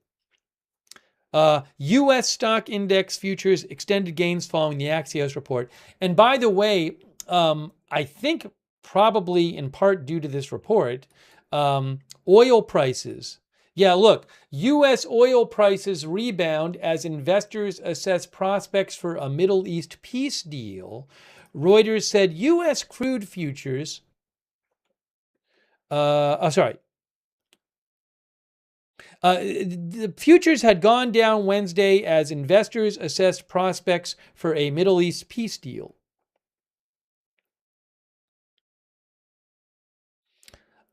U.S. stock index futures extended gains following the Axios report. And by the way, I think probably in part due to this report, oil prices. Yeah, look, U.S. oil prices rebound as investors assess prospects for a Middle East peace deal, Reuters said U.S. crude futures, the futures had gone down Wednesday as investors assessed prospects for a Middle East peace deal.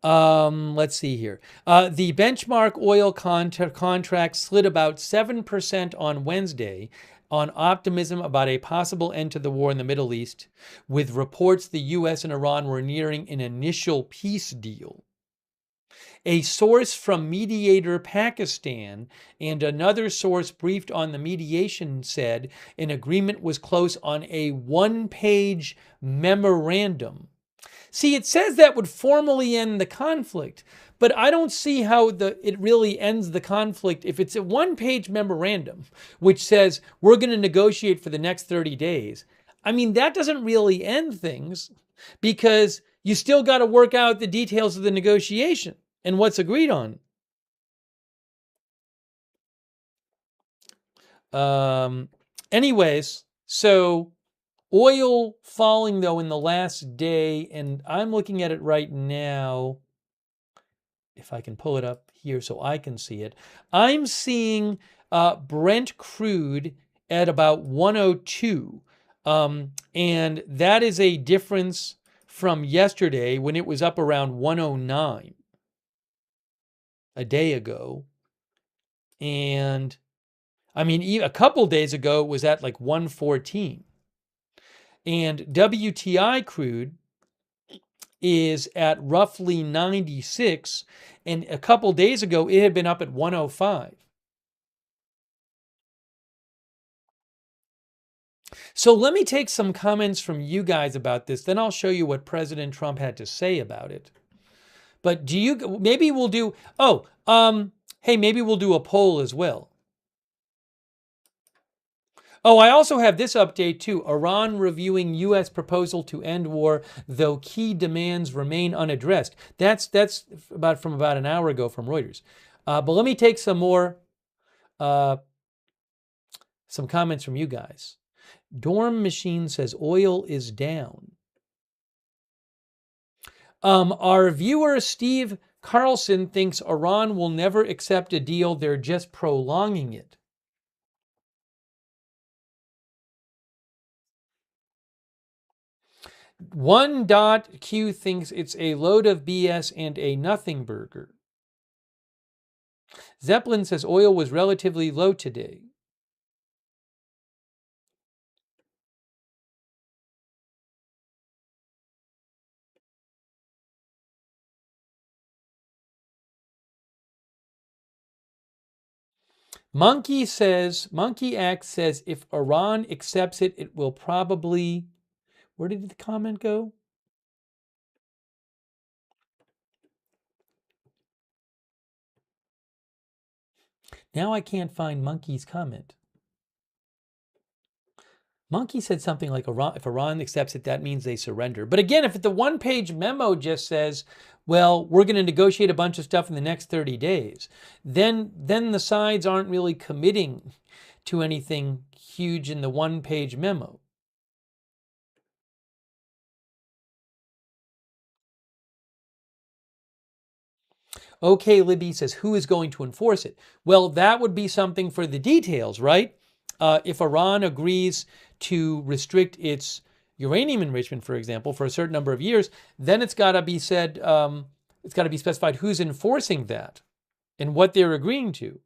Let's see here. The benchmark oil contract slid about 7% on Wednesday on optimism about a possible end to the war in the Middle East, with reports the U.S. and Iran were nearing an initial peace deal. A source from mediator Pakistan and another source briefed on the mediation said an agreement was close on a one-page memorandum. See, it says that would formally end the conflict, but I don't see how it really ends the conflict if it's a one-page memorandum which says we're going to negotiate for the next 30 days. I mean, that doesn't really end things because you still got to work out the details of the negotiation and what's agreed on. Anyways, so oil falling, though, in the last day, and I'm looking at it right now, if I can pull it up here so I can see it. I'm seeing Brent crude at about 102, and that is a difference from yesterday when it was up around 109 a day ago. And, I mean, a couple days ago, it was at like 114. And WTI crude is at roughly 96, and a couple days ago it had been up at 105. So let me take some comments from you guys about this, then I'll show you what President Trump had to say about it. But maybe we'll do, maybe we'll do a poll as well. Oh, I also have this update too. Iran reviewing U.S. proposal to end war, though key demands remain unaddressed. That's from about an hour ago from Reuters. But let me take some more, some comments from you guys. Dorm Machine says oil is down. Our viewer Steve Carlson thinks Iran will never accept a deal. They're just prolonging it. Q thinks it's a load of BS and a nothing burger. Zeppelin says oil was relatively low today. Monkey X says if Iran accepts it, it will probably, where did the comment go? Now I can't find Monkey's comment. Monkey said something like, if Iran accepts it, that means they surrender. But again, if the one-page memo just says, well, we're going to negotiate a bunch of stuff in the next 30 days, then the sides aren't really committing to anything huge in the one-page memo. Okay, Libby says, who is going to enforce it? Well, that would be something for the details, right? If Iran agrees to restrict its uranium enrichment, for example, for a certain number of years, then it's got to be said, it's got to be specified who's enforcing that and what they're agreeing to.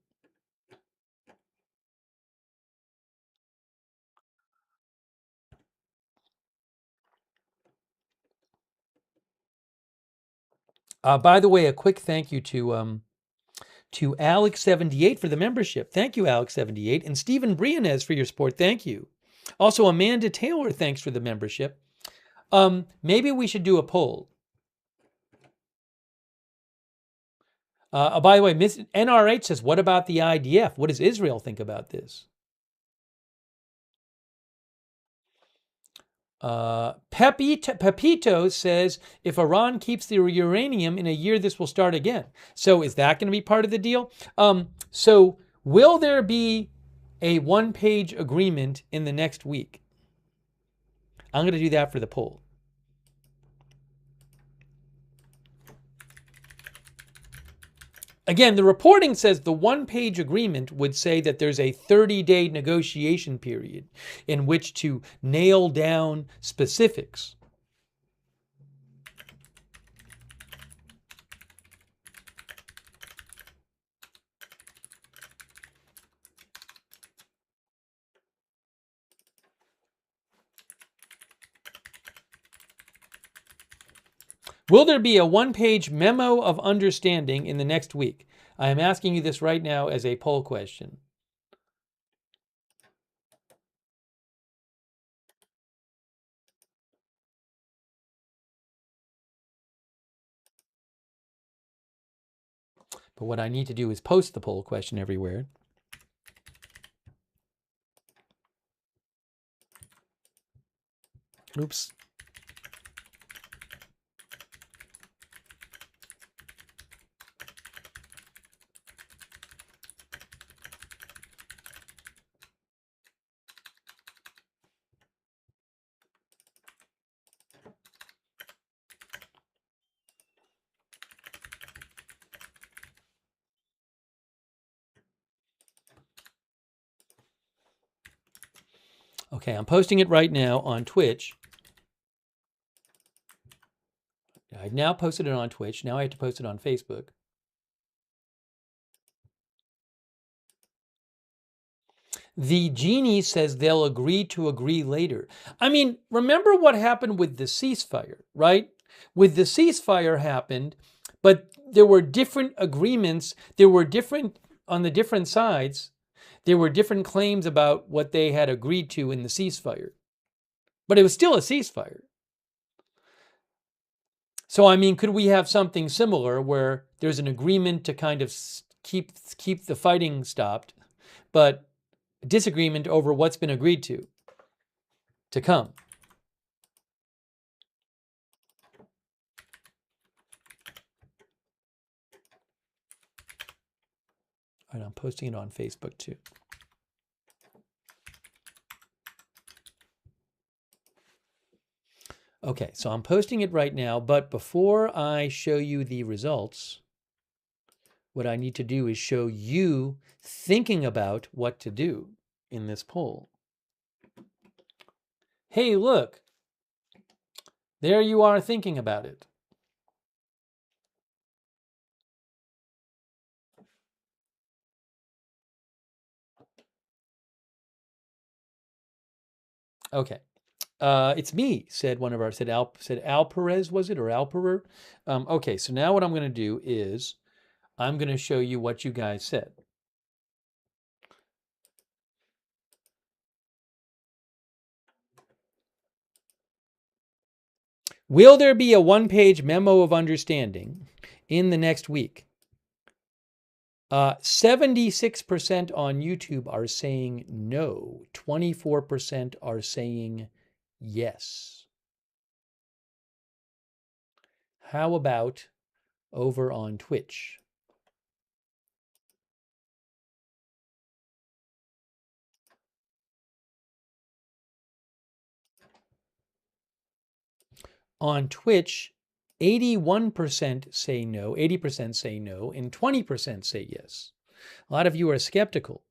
By the way, a quick thank you to Alex78 for the membership. Thank you, Alex78. And Stephen Briones for your support. Thank you. Also, Amanda Taylor, thanks for the membership. Maybe we should do a poll. By the way, Miss NRH says, what about the IDF? What does Israel think about this? Pepito says, if Iran keeps the uranium in a year, this will start again. So is that going to be part of the deal? So will there be a one-page agreement in the next week? I'm going to do that for the poll. Again, the reporting says the one-page agreement would say that there's a 30-day negotiation period in which to nail down specifics. Will there be a one-page memo of understanding in the next week? I am asking you this right now as a poll question. But what I need to do is post the poll question everywhere. Oops. Okay, I'm posting it right now on Twitch. I've now posted it on Twitch. Now I have to post it on Facebook. The genie says they'll agree to agree later. I mean, remember what happened with the ceasefire, right? With the ceasefire happened, but there were different agreements. There were different, on the different sides, there were different claims about what they had agreed to in the ceasefire. But it was still a ceasefire. So, I mean, could we have something similar where there's an agreement to kind of keep the fighting stopped, but disagreement over what's been agreed to come? All right, I'm posting it on Facebook too. Okay, so I'm posting it right now, but before I show you the results, what I need to do is show you thinking about what to do in this poll. Hey, look, there you are thinking about it. Okay. It's me, said one of our, said Al Perez, was it, or Alperer? Okay, so now what I'm going to do is I'm going to show you what you guys said. Will there be a one-page memo of understanding in the next week? 76% on YouTube are saying no. 24% are saying yes. How about over on Twitch? On Twitch, 81% say no, 80% say no, and 20% say yes. A lot of you are skeptical.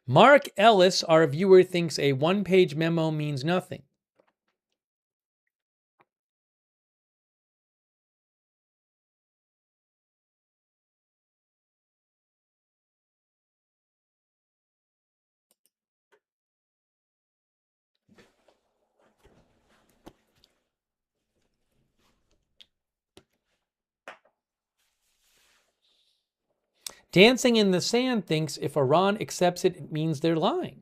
Mark Ellis, our viewer, thinks a one-page memo means nothing. Dancing in the Sand thinks if Iran accepts it, it means they're lying.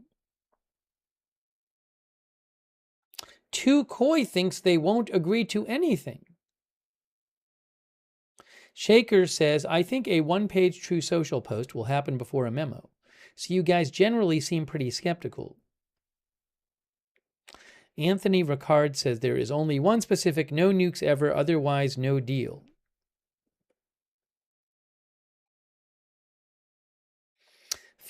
Too Coy thinks they won't agree to anything. Shaker says, I think a one-page True Social post will happen before a memo. So you guys generally seem pretty skeptical. Anthony Ricard says there is only one specific no nukes ever, otherwise no deal.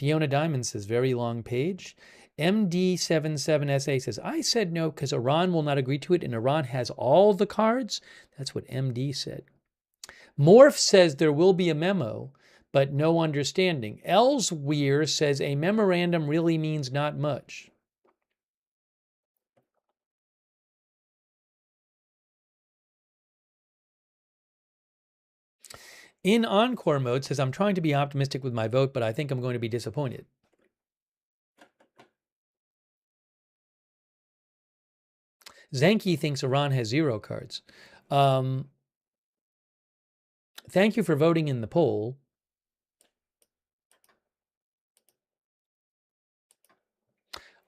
Fiona Diamond says, very long page. MD77SA says, I said no because Iran will not agree to it and Iran has all the cards. That's what MD said. Morph says there will be a memo, but no understanding. Elsweir says a memorandum really means not much. In Encore mode says, I'm trying to be optimistic with my vote, but I think I'm going to be disappointed. Zanki thinks Iran has 0 cards. Thank you for voting in the poll.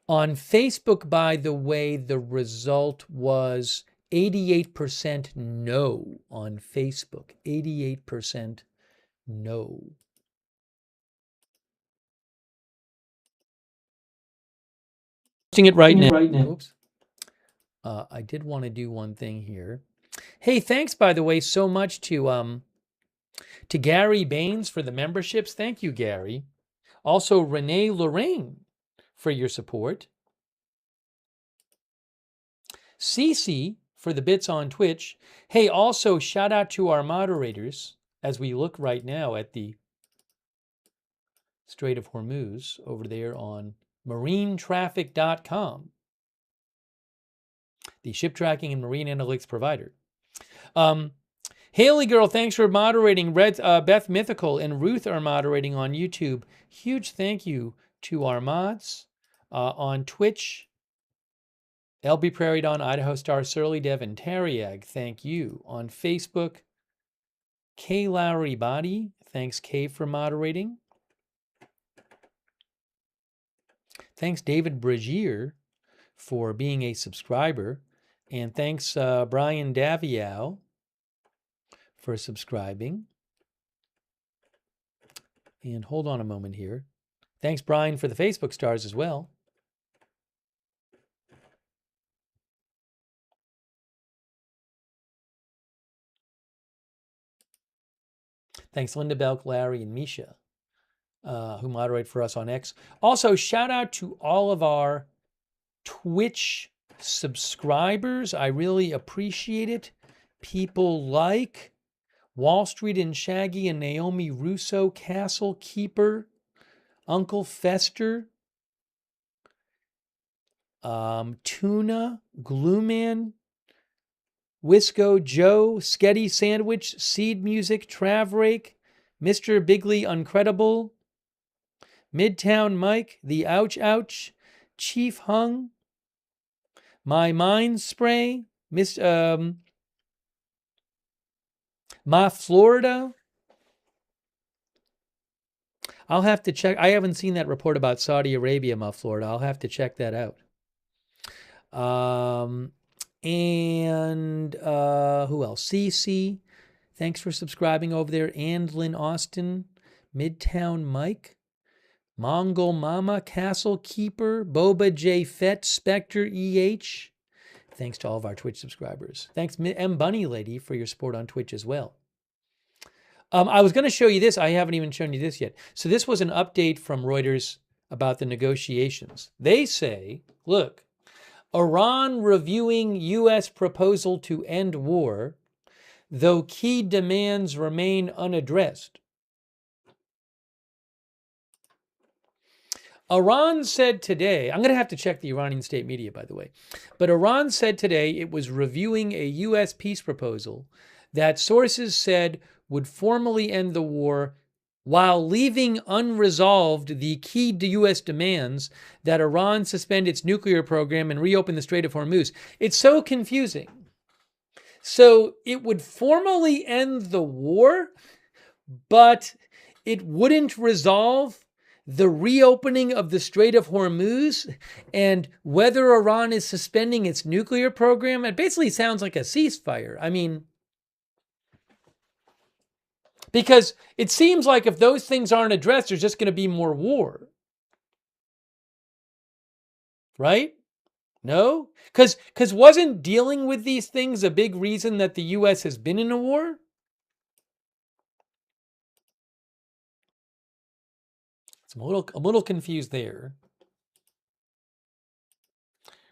On Facebook, by the way, the result was 88% no on Facebook. 88% no. Posting it right now. Oops. I did want to do one thing here. Hey, thanks, by the way, so much to Gary Baines for the memberships. Thank you, Gary. Also, Renee Lorraine for your support. Cece for the bits on Twitch. Hey, also shout out to our moderators as we look right now at the Strait of Hormuz over there on marinetraffic.com, the ship tracking and marine analytics provider. Haley Girl, thanks for moderating. Beth Mythical and Ruth are moderating on YouTube. Huge thank you to our mods on Twitch. LB Prairie Dawn, Idaho Star, Surly Dev, and Tariag, thank you. On Facebook, Kay Lowry Body, thanks Kay for moderating. Thanks David Brazier for being a subscriber. And thanks Brian Daviow for subscribing. And hold on a moment here. Thanks Brian for the Facebook stars as well. Thanks Linda Belk, Larry, and Misha, who moderate for us on X. Also, shout out to all of our Twitch subscribers. I really appreciate it. People like Wall Street and Shaggy and Naomi Russo, Castle Keeper, Uncle Fester, Tuna, Glueman, Wisco Joe, Sketty Sandwich, Seed Music, Travrake, Mr. Bigley Uncredible, Midtown Mike, The Ouch Ouch, Chief Hung, My Mind Spray, Ma Florida. I'll have to check. I haven't seen that report about Saudi Arabia, Ma Florida. I'll have to check that out. And who else? CC, thanks for subscribing over there. Andlin Austin, Midtown Mike, Mongol Mama, Castle Keeper, Boba J Fett, Spectre EH. Thanks to all of our Twitch subscribers. Thanks M Bunny Lady for your support on Twitch as well. I was going to show you this. I haven't even shown you this yet. So this was an update from Reuters about the negotiations. They say, look, Iran reviewing U.S. proposal to end war, though key demands remain unaddressed. Iran said today, I'm going to have to check the Iranian state media, by the way, but Iran said today it was reviewing a U.S. peace proposal that sources said would formally end the war while leaving unresolved the key U.S. demands that Iran suspend its nuclear program and reopen the Strait of Hormuz. It's so confusing. So it would formally end the war, but it wouldn't resolve the reopening of the Strait of Hormuz and whether Iran is suspending its nuclear program. It basically sounds like a ceasefire. I mean, because it seems like if those things aren't addressed, there's just going to be more war. Right? No? Because wasn't dealing with these things a big reason that the U.S. has been in a war? That's So I'm a little confused there.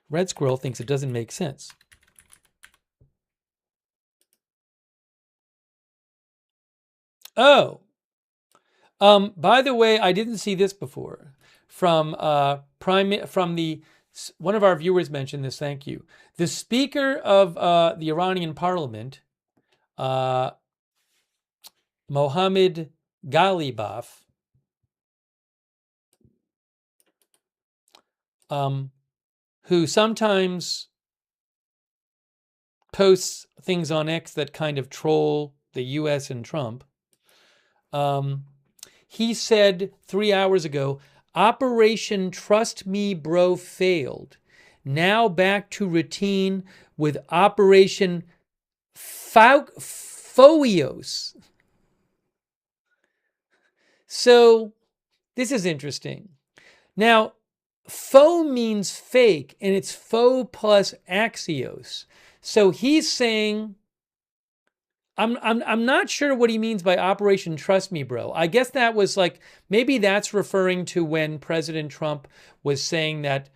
Red Squirrel thinks it doesn't make sense. Oh, by the way, I didn't see this before. From one of our viewers mentioned this. Thank you. The Speaker of the Iranian Parliament, Mohammad Ghalibaf, who sometimes posts things on X that kind of troll the U.S. and Trump. He said 3 hours ago, Operation Trust Me Bro failed. Now back to routine with Operation Foios. So this is interesting. Now, faux means fake, and it's faux plus axios. So he's saying, I'm not sure what he means by Operation Trust Me Bro. I guess that was like, maybe that's referring to when President Trump was saying that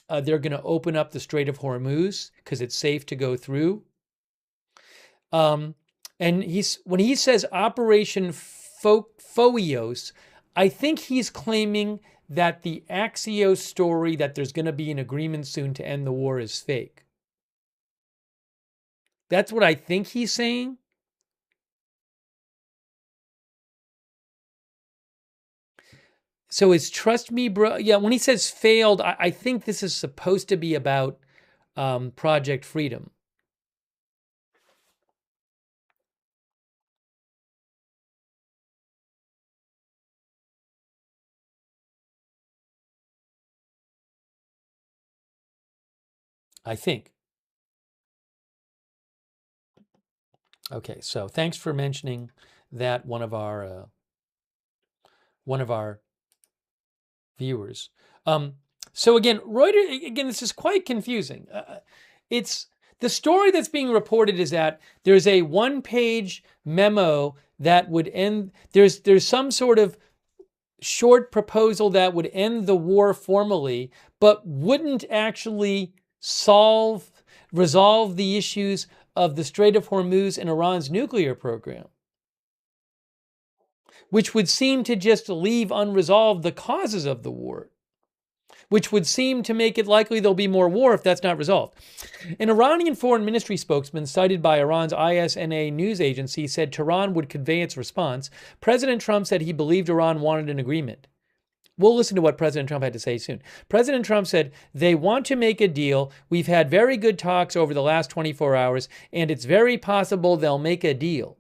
they're going to open up the Strait of Hormuz because it's safe to go through. And when he says Operation Foios, I think he's claiming that the Axios story that there's going to be an agreement soon to end the war is fake. That's what I think he's saying. So is Trust Me Bro? Yeah, when he says failed, I think this is supposed to be about Project Freedom. I think. Okay, so thanks for mentioning that, one of our viewers. So again, Reuters, again, this is quite confusing. It's the story that's being reported is that there's a one-page memo that would end, there's some sort of short proposal that would end the war formally, but wouldn't actually resolve the issues of the Strait of Hormuz and Iran's nuclear program, which would seem to just leave unresolved the causes of the war, which would seem to make it likely there'll be more war if that's not resolved. An Iranian foreign ministry spokesman cited by Iran's ISNA news agency said Tehran would convey its response. President Trump said he believed Iran wanted an agreement. We'll listen to what President Trump had to say soon. President Trump said, they want to make a deal. We've had very good talks over the last 24 hours, and it's very possible they'll make a deal.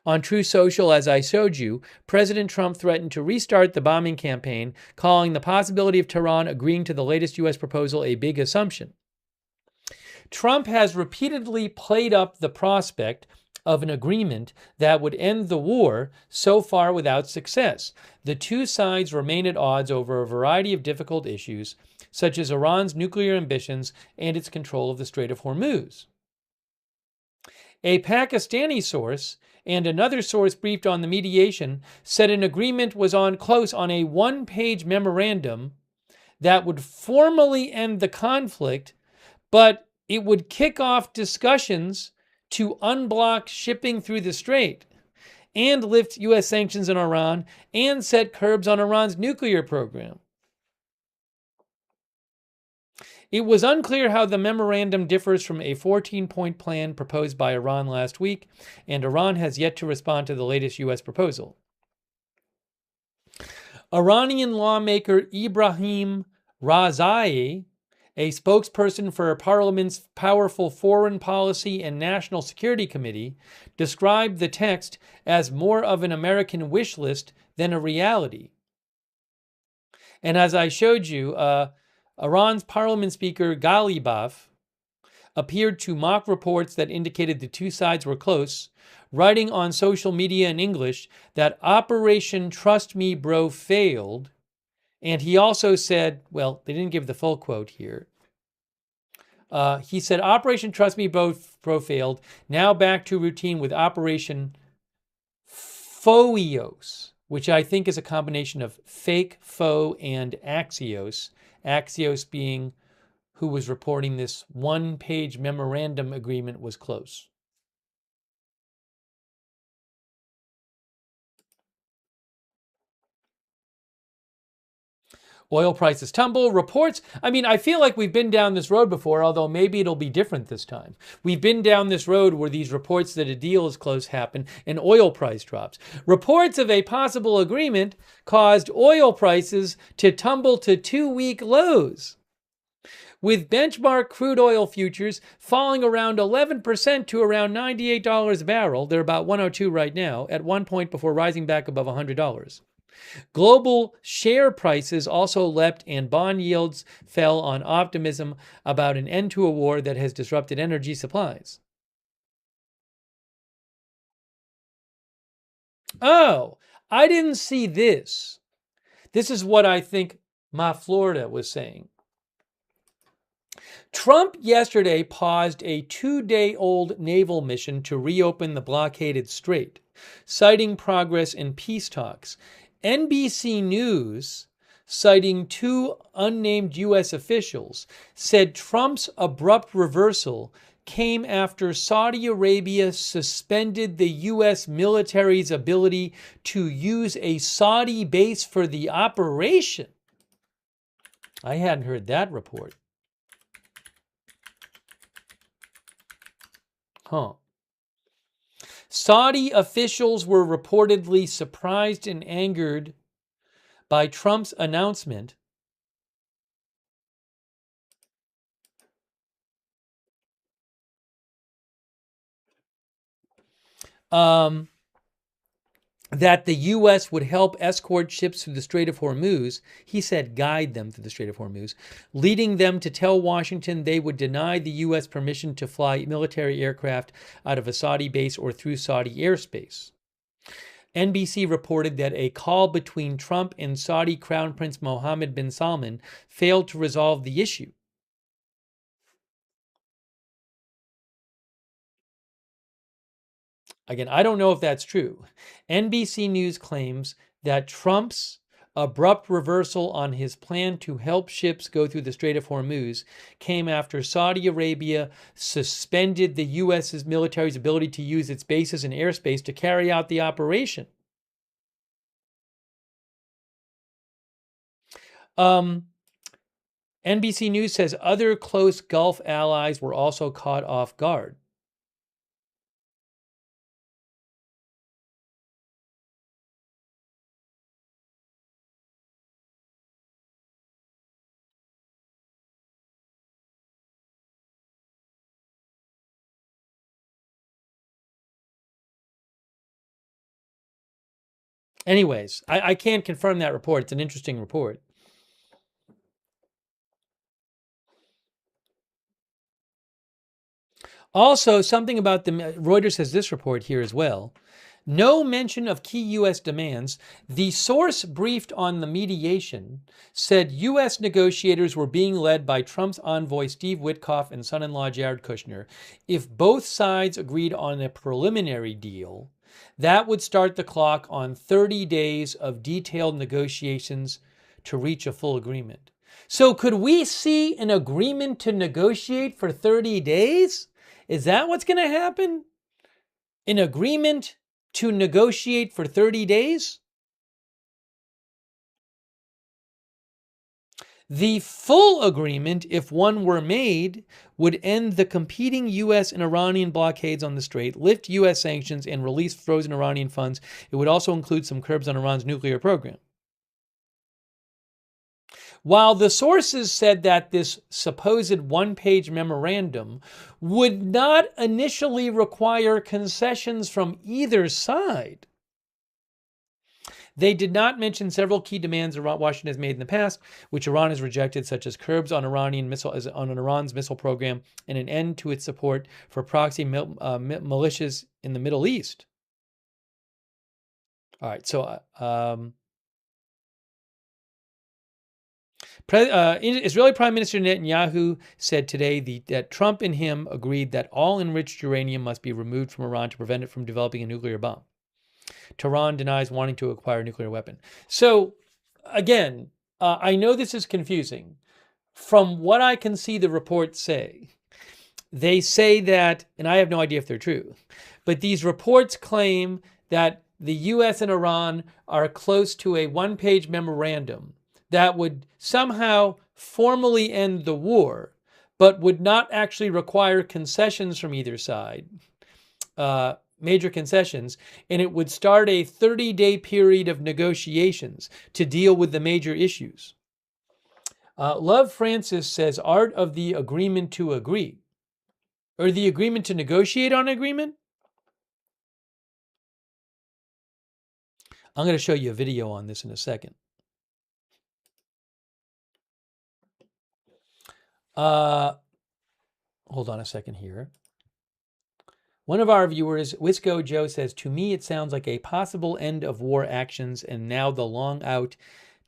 On True Social, as I showed you, President Trump threatened to restart the bombing campaign, calling the possibility of Tehran agreeing to the latest U.S. proposal a big assumption. Trump has repeatedly played up the prospect of an agreement that would end the war, so far without success. The two sides remain at odds over a variety of difficult issues, such as Iran's nuclear ambitions and its control of the Strait of Hormuz. A Pakistani source and another source briefed on the mediation said an agreement was close on a one-page memorandum that would formally end the conflict, but it would kick off discussions to unblock shipping through the strait and lift U.S. sanctions on Iran and set curbs on Iran's nuclear program. It was unclear how the memorandum differs from a 14-point plan proposed by Iran last week, and Iran has yet to respond to the latest U.S. proposal. Iranian lawmaker Ibrahim Razai, a spokesperson for Parliament's powerful Foreign Policy and National Security Committee, described the text as more of an American wish list than a reality. And as I showed you, Iran's Parliament Speaker Ghalibaf appeared to mock reports that indicated the two sides were close, writing on social media in English that Operation Trust Me Bro failed. And he also said, well, they didn't give the full quote here. He said, Operation Trust Me Bro failed. Now back to routine with Operation Foios, which I think is a combination of fake, faux, and Axios. Axios being who was reporting this one-page memorandum agreement was close. Oil prices tumble, reports. I mean, I feel like we've been down this road before, although maybe it'll be different this time. We've been down this road where these reports that a deal is close happen and oil price drops. Reports of a possible agreement caused oil prices to tumble to 2-week lows, with benchmark crude oil futures falling around 11% to around $98 a barrel. They're about 102 right now, at one point before rising back above $100. Global share prices also leapt and bond yields fell on optimism about an end to a war that has disrupted energy supplies. Oh, I didn't see this. This is what I think Ma Florida was saying. Trump yesterday paused a 2-day-old naval mission to reopen the blockaded strait, citing progress in peace talks. NBC News, citing 2 unnamed U.S. officials, said Trump's abrupt reversal came after Saudi Arabia suspended the U.S. military's ability to use a Saudi base for the operation. I hadn't heard that report. Huh. Saudi officials were reportedly surprised and angered by Trump's announcement that the U.S. would help escort ships through the Strait of Hormuz. He said guide them through the Strait of Hormuz, leading them to tell Washington they would deny the U.S. permission to fly military aircraft out of a Saudi base or through Saudi airspace. NBC reported that a call between Trump and Saudi Crown Prince Mohammed bin Salman failed to resolve the issue. Again, I don't know if that's true. NBC News claims that Trump's abrupt reversal on his plan to help ships go through the Strait of Hormuz came after Saudi Arabia suspended the U.S.'s military's ability to use its bases and airspace to carry out the operation. NBC News says other close Gulf allies were also caught off guard. Anyways, I can't confirm that report. It's an interesting report. Also, something about the Reuters has this report here as well. No mention of key U.S. demands. The source briefed on the mediation said U.S. negotiators were being led by Trump's envoy Steve Witkoff and son-in-law Jared Kushner. If both sides agreed on a preliminary deal, that would start the clock on 30 days of detailed negotiations to reach a full agreement. So could we see an agreement to negotiate for 30 days? Is that what's going to happen? An agreement to negotiate for 30 days? The full agreement, if one were made, would end the competing U.S. and Iranian blockades on the strait, lift U.S. sanctions, and release frozen Iranian funds. It would also include some curbs on Iran's nuclear program. While the sources said that this supposed one-page memorandum would not initially require concessions from either side, they did not mention several key demands Washington has made in the past, which Iran has rejected, such as curbs on Iran's missile program and an end to its support for proxy militias in the Middle East. All right, so Israeli Prime Minister Netanyahu said today that Trump and him agreed that all enriched uranium must be removed from Iran to prevent it from developing a nuclear bomb. Tehran denies wanting to acquire a nuclear weapon. So, again, I know this is confusing. From what I can see the reports say, they say that, and I have no idea if they're true, but these reports claim that the U.S. and Iran are close to a one-page memorandum that would somehow formally end the war, but would not actually require concessions from either side, major concessions, and it would start a 30-day period of negotiations to deal with the major issues. Love Francis says, art of the agreement to agree. Or the agreement to negotiate on agreement? I'm going to show you a video on this in a second. Hold on a second here. One of our viewers, Wisco Joe, says, to me it sounds like a possible end of war actions, and now the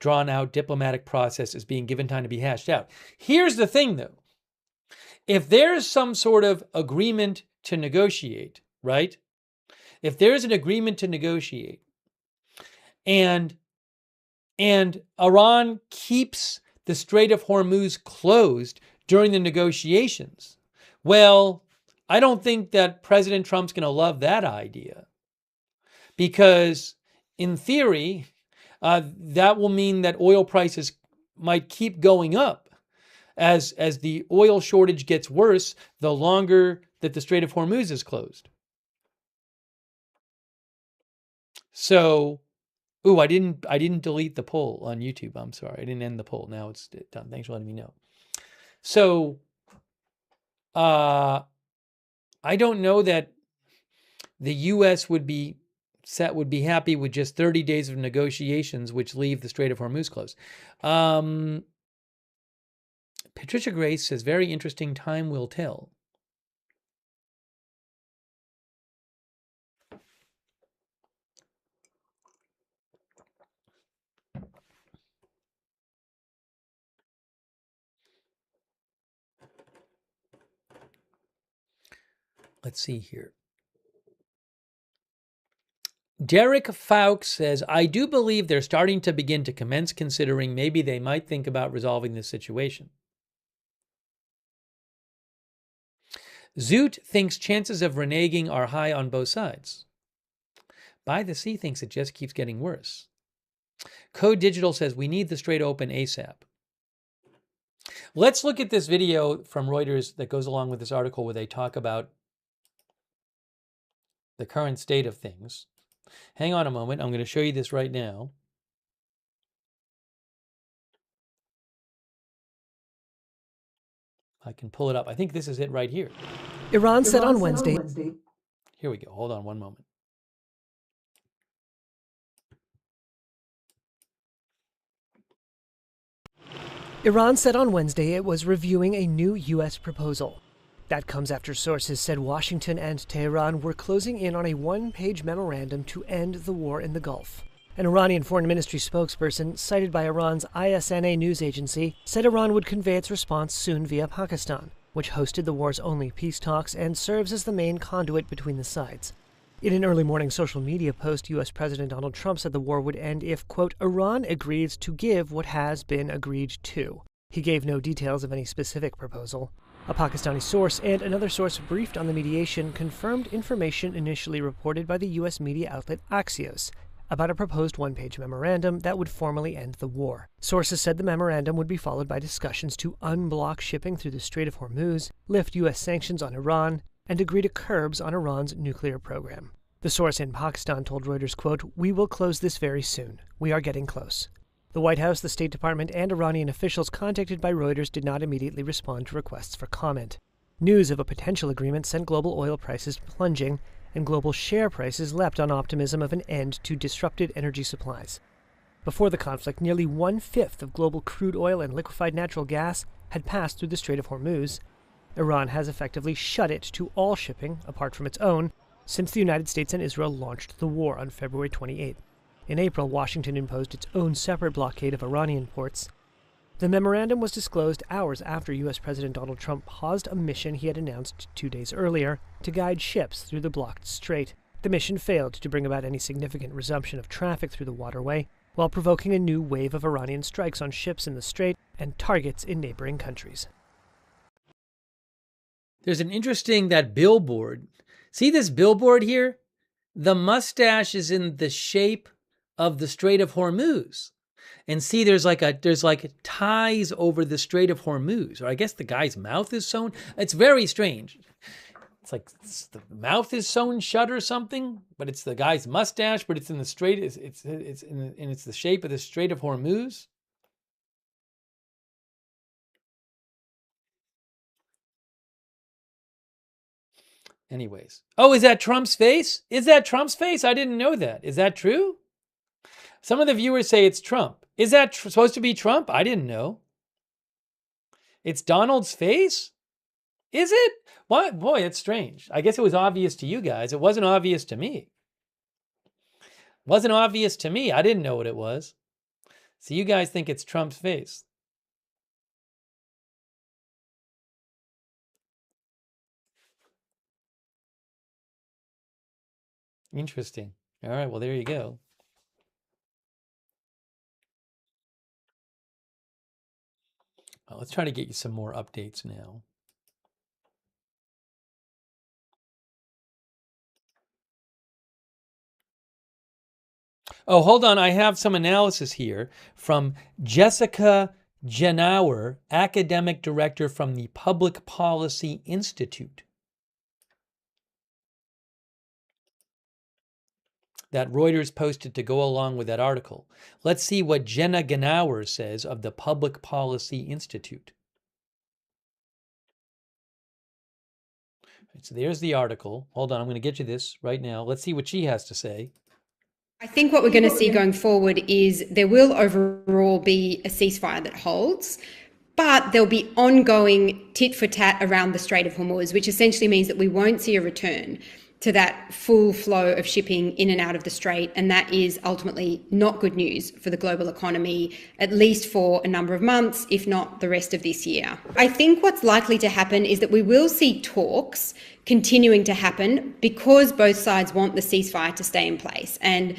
drawn out diplomatic process is being given time to be hashed out. Here's the thing, though. If there's some sort of agreement to negotiate, right? If there's an agreement to negotiate, and Iran keeps the Strait of Hormuz closed during the negotiations, well, I don't think that President Trump's going to love that idea. Because in theory, that will mean that oil prices might keep going up as the oil shortage gets worse, the longer that the Strait of Hormuz is closed. So, I didn't delete the poll on YouTube. I'm sorry. I didn't end the poll. Now it's done. Thanks for letting me know. So, I don't know that the U.S. would be happy with just 30 days of negotiations, which leave the Strait of Hormuz closed. Patricia Grace says, very interesting, time will tell. Let's see here. Derek Fowkes says, I do believe they're starting to begin to commence considering maybe they might think about resolving this situation. Zoot thinks chances of reneging are high on both sides. By the Sea thinks it just keeps getting worse. Code Digital says, we need the Strait open ASAP. Let's look at this video from Reuters that goes along with this article where they talk about the current state of things. Hang on a moment. I'm going to show you this right now. I can pull it up. I think this is it right here. Iran said on Wednesday. Here we go. Hold on one moment. Iran said on Wednesday it was reviewing a new U.S. proposal. That comes after sources said Washington and Tehran were closing in on a one-page memorandum to end the war in the Gulf. An Iranian foreign ministry spokesperson, cited by Iran's ISNA news agency, said Iran would convey its response soon via Pakistan, which hosted the war's only peace talks and serves as the main conduit between the sides. In an early morning social media post, U.S. President Donald Trump said the war would end if, quote, Iran agrees to give what has been agreed to. He gave no details of any specific proposal. A Pakistani source and another source briefed on the mediation confirmed information initially reported by the U.S. media outlet Axios about a proposed one-page memorandum that would formally end the war. Sources said the memorandum would be followed by discussions to unblock shipping through the Strait of Hormuz, lift U.S. sanctions on Iran, and agree to curbs on Iran's nuclear program. The source in Pakistan told Reuters, quote, we will close this very soon. We are getting close. The White House, the State Department, and Iranian officials contacted by Reuters did not immediately respond to requests for comment. News of a potential agreement sent global oil prices plunging, and global share prices leapt on optimism of an end to disrupted energy supplies. Before the conflict, nearly one-fifth of global crude oil and liquefied natural gas had passed through the Strait of Hormuz. Iran has effectively shut it to all shipping, apart from its own, since the United States and Israel launched the war on February 28. In April, Washington imposed its own separate blockade of Iranian ports. The memorandum was disclosed hours after U.S. President Donald Trump paused a mission he had announced 2 days earlier to guide ships through the blocked strait, The mission failed to bring about any significant resumption of traffic through the waterway, while provoking a new wave of Iranian strikes on ships in the Strait and targets in neighboring countries. There's an interesting, that billboard. See this billboard here? The mustache is in the shape of the Strait of Hormuz. And see, there's like ties over the Strait of Hormuz, or I guess the guy's mouth is sewn. It's very strange. It's like the mouth is sewn shut or something, but it's the guy's mustache, but it's in the strait. It's the shape of the Strait of Hormuz. Anyways, oh, is that Trump's face? Is that Trump's face? I didn't know that. Is that true? Some of the viewers say it's Trump. Is that supposed to be Trump? I didn't know. It's Donald's face? Is it? What? Boy, it's strange. I guess it was obvious to you guys. It wasn't obvious to me. Wasn't obvious to me. I didn't know what it was. So you guys think it's Trump's face. Interesting. All right, well, there you go. Well, let's try to get you some more updates now. Oh, hold on. I have some analysis here from Jessica Genauer, academic director from the Public Policy Institute, that Reuters posted to go along with that article. Let's see what Jenna Genauer says of the Public Policy Institute. So there's the article. Hold on, I'm going to get you this right now. Let's see what she has to say. I think what we're going to see going forward is there will overall be a ceasefire that holds, but there'll be ongoing tit for tat around the Strait of Hormuz, which essentially means that we won't see a return to that full flow of shipping in and out of the Strait. And that is ultimately not good news for the global economy, at least for a number of months, if not the rest of this year. I think what's likely to happen is that we will see talks continuing to happen because both sides want the ceasefire to stay in place. And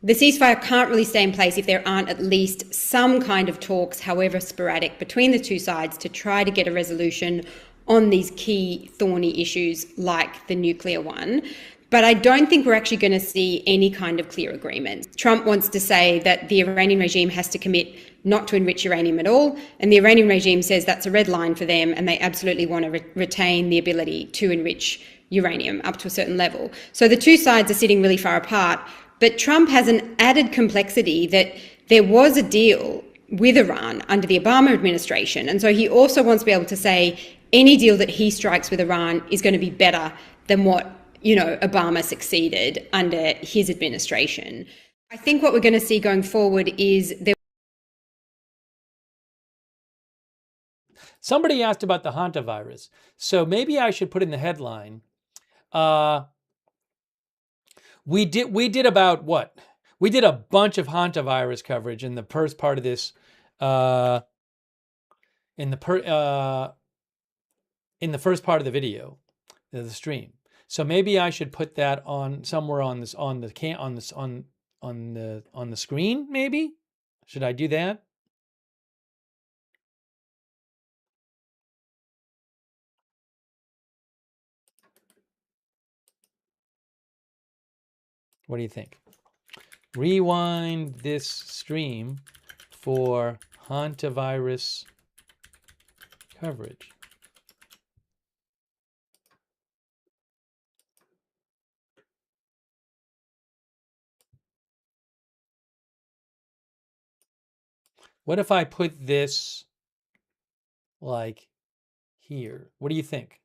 the ceasefire can't really stay in place if there aren't at least some kind of talks, however sporadic, between the two sides to try to get a resolution on these key thorny issues like the nuclear one. But I don't think we're actually going to see any kind of clear agreement. Trump wants to say that the Iranian regime has to commit not to enrich uranium at all, and the Iranian regime says that's a red line for them, and they absolutely want to retain the ability to enrich uranium up to a certain level. So the two sides are sitting really far apart, but Trump has an added complexity that there was a deal with Iran under the Obama administration, and so he also wants to be able to say any deal that he strikes with Iran is going to be better than what, Obama succeeded under his administration. I think what we're going to see going forward is there. Somebody asked about the hantavirus, so maybe I should put in the headline. We did about what? We did a bunch of hantavirus coverage in the first part of this. In the first part of the video, the stream. So maybe I should put that on somewhere on the screen. Maybe should I do that? What do you think? Rewind this stream for hantavirus coverage. What if I put this like here? What do you think?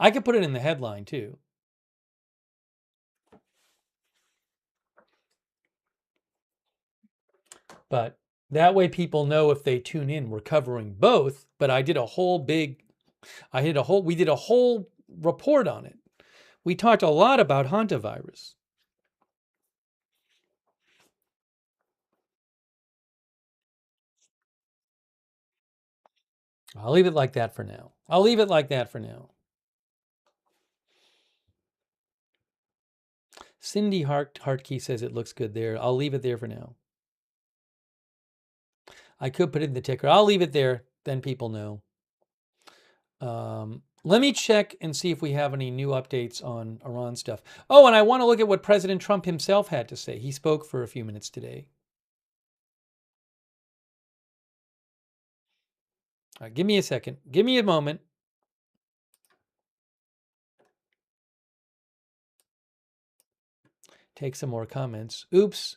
I could put it in the headline too. But that way people know if they tune in, we're covering both. But we did a whole report on it. We talked a lot about hantavirus. I'll leave it like that for now. I'll leave it like that for now. Cindy Hartkey says it looks good there. I'll leave it there for now. I could put it in the ticker. I'll leave it there. Then people know. Let me check and see if we have any new updates on Iran stuff. Oh, and I want to look at what President Trump himself had to say. He spoke for a few minutes today. All right, give me a second. Give me a moment. Take some more comments. Oops.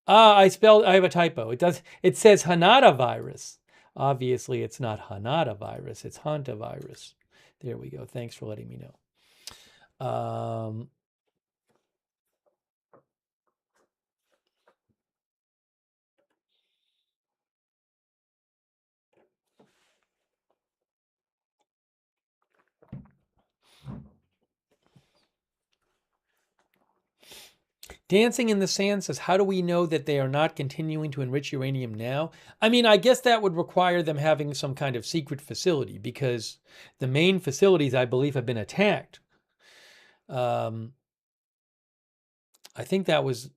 I have a typo. It says Hantavirus. Obviously, it's not Hantavirus. It's Hantavirus. There we go. Thanks for letting me know. Dancing in the Sand says, how do we know that they are not continuing to enrich uranium now? I mean, I guess that would require them having some kind of secret facility because the main facilities, I believe, have been attacked. I think that was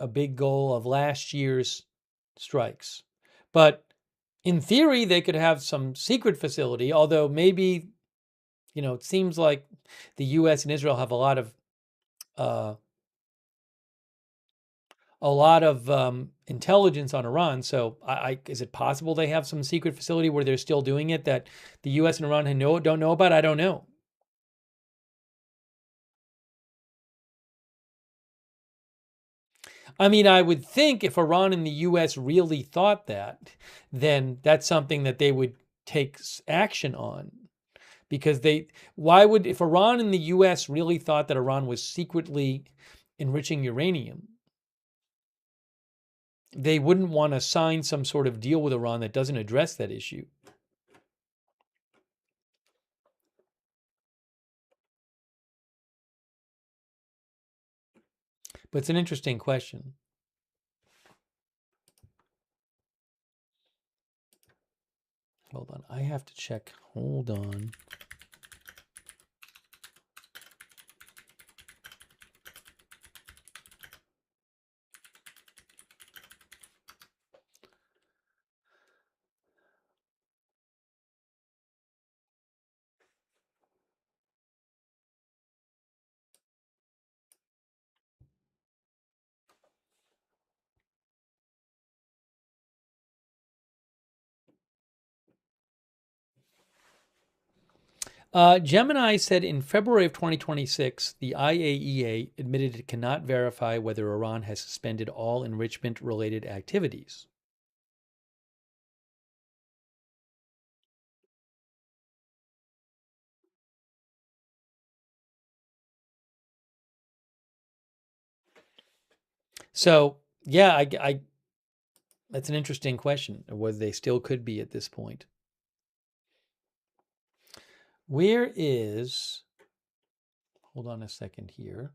a big goal of last year's strikes. But in theory, they could have some secret facility, although maybe, it seems like the U.S. and Israel have a lot of intelligence on Iran. So is it possible they have some secret facility where they're still doing it that the U.S. and Iran don't know about? I don't know. I mean, I would think if Iran and the U.S. really thought that, then that's something that they would take action on. Because if Iran and the U.S. really thought that Iran was secretly enriching uranium, they wouldn't want to sign some sort of deal with Iran that doesn't address that issue. But it's an interesting question. Hold on, I have to check. Hold on. Gemini said in February of 2026, the IAEA admitted it cannot verify whether Iran has suspended all enrichment-related activities. So, yeah, that's an interesting question, whether they still could be at this point. Hold on a second here.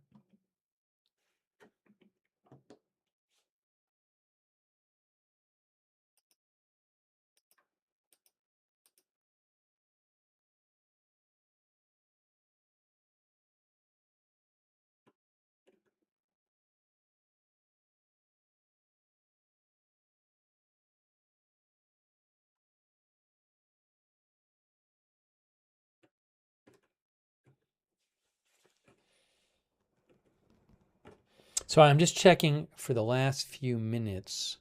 So I'm just checking for the last few minutes.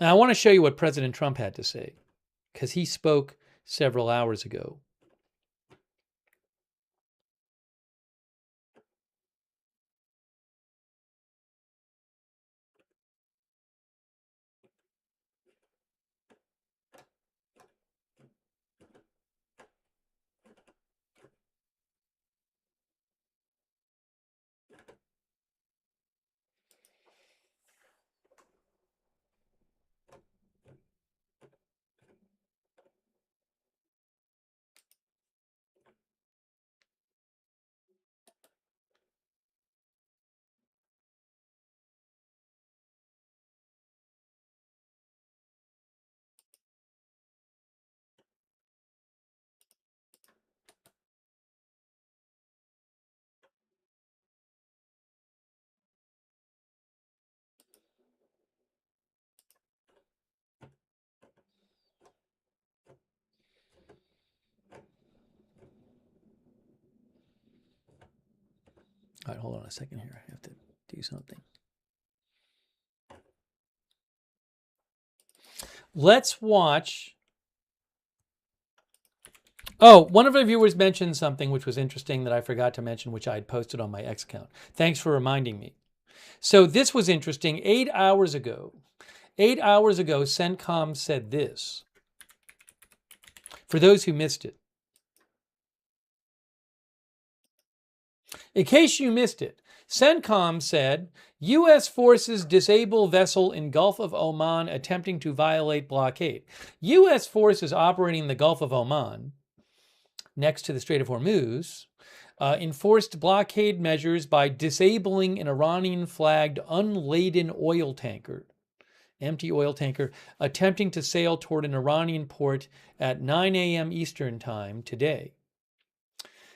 And I want to show you what President Trump had to say, because he spoke several hours ago. on a second here. I have to do something. Let's watch. Oh, one of our viewers mentioned something which was interesting that I forgot to mention, which I had posted on my X account. Thanks for reminding me. So this was interesting. 8 hours ago, CENTCOM said this. For those who missed it. In case you missed it, CENTCOM said, U.S. forces disable vessel in Gulf of Oman attempting to violate blockade. U.S. forces operating in the Gulf of Oman, next to the Strait of Hormuz, enforced blockade measures by disabling an Iranian-flagged unladen oil tanker, empty oil tanker, attempting to sail toward an Iranian port at 9 a.m. Eastern Time today.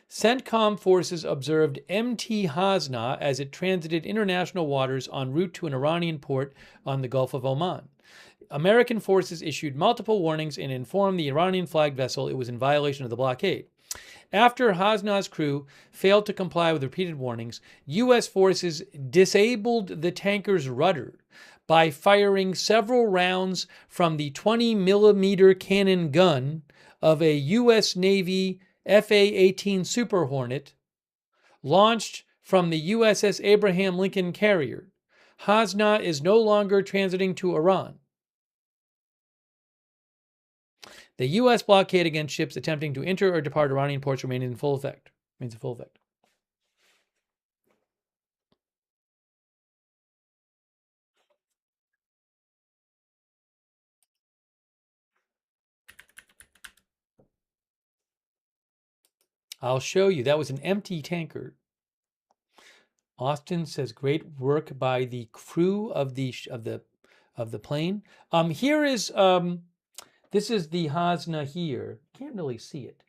CENTCOM forces observed MT Hasna as it transited international waters en route to an Iranian port on the Gulf of Oman. American forces issued multiple warnings and informed the Iranian-flagged vessel it was in violation of the blockade. After Hasna's crew failed to comply with repeated warnings, U.S. forces disabled the tanker's rudder by firing several rounds from the 20-millimeter cannon gun of a U.S. Navy FA-18 Super Hornet launched from the USS Abraham Lincoln carrier. Hasna is no longer transiting to Iran. The U.S. blockade against ships attempting to enter or depart Iranian ports remains in full effect. I'll show you. That was an empty tanker. Austin says, "Great work by the crew of the plane." Here is this is the Hasna here. Can't really see it.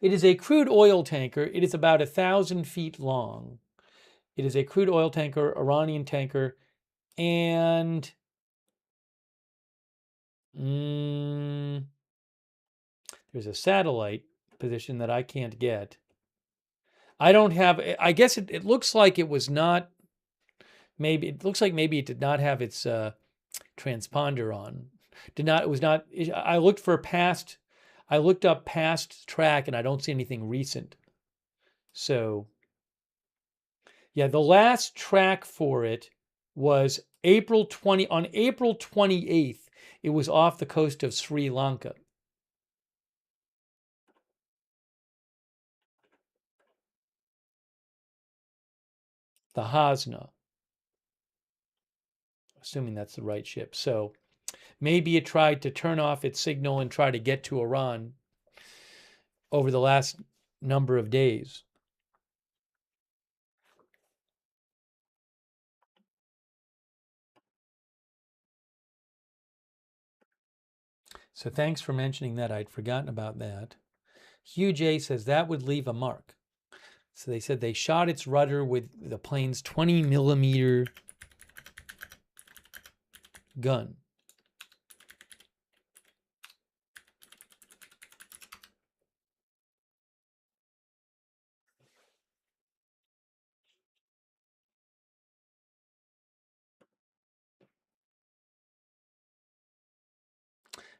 It is a crude oil tanker. It is about 1,000 feet long. It is a crude oil tanker, Iranian tanker, and there's a satellite position that I can't get. I don't have. I guess it looks like it was not. Maybe it looks like maybe it did not have its transponder on. It was not. I looked for past. I looked up past track and I don't see anything recent. So, yeah, the last track for it was April 20. On April 28th, it was off the coast of Sri Lanka. The Hasna. Assuming that's the right ship. So maybe it tried to turn off its signal and try to get to Iran over the last number of days. So thanks for mentioning that. I'd forgotten about that. Hugh J says that would leave a mark. So they said they shot its rudder with the plane's 20-millimeter gun.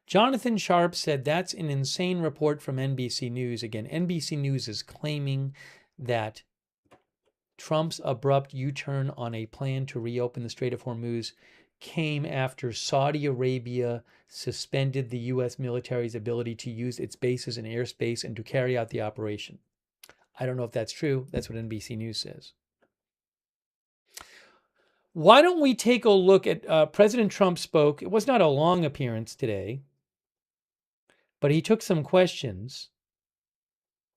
Jonathan Sharp said that's an insane report from NBC News. Again, NBC News is claiming that Trump's abrupt U-turn on a plan to reopen the Strait of Hormuz came after Saudi Arabia suspended the U.S. military's ability to use its bases and airspace and to carry out the operation. I don't know if that's true. That's what NBC News says. Why don't we take a look at President Trump spoke. It was not a long appearance today, but he took some questions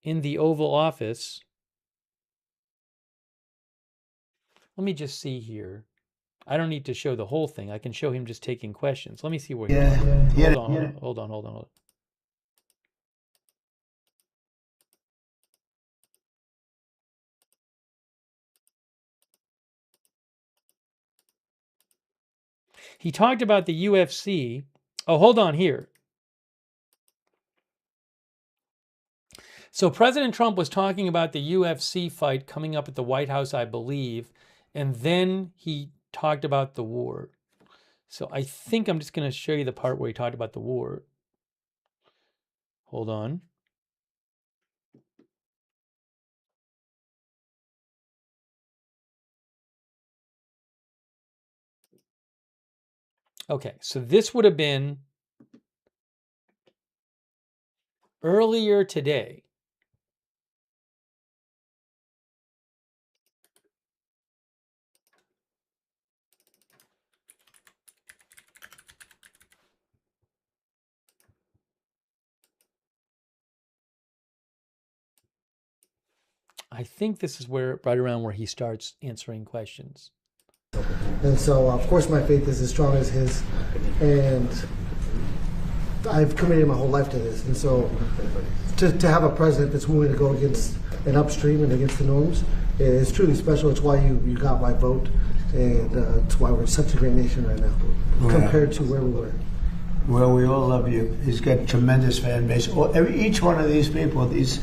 in the Oval Office. Let me just see here. I don't need to show the whole thing. I can show him just taking questions. Let me see where Hold on. He talked about the UFC. Oh, hold on here. So President Trump was talking about the UFC fight coming up at the White House, I believe, and then he talked about the war. So I think I'm just going to show you the part where he talked about the war. Hold on. Okay, so this would have been earlier today. I think this is where right around where he starts answering questions. And so, of course, my faith is as strong as his, and I've committed my whole life to this. And so, to have a president that's willing to go against an upstream and against the norms is truly special. It's why you got my vote, and it's why we're such a great nation right now, compared to where we were. Well, we all love you. He's got a tremendous fan base. Each one of these people, these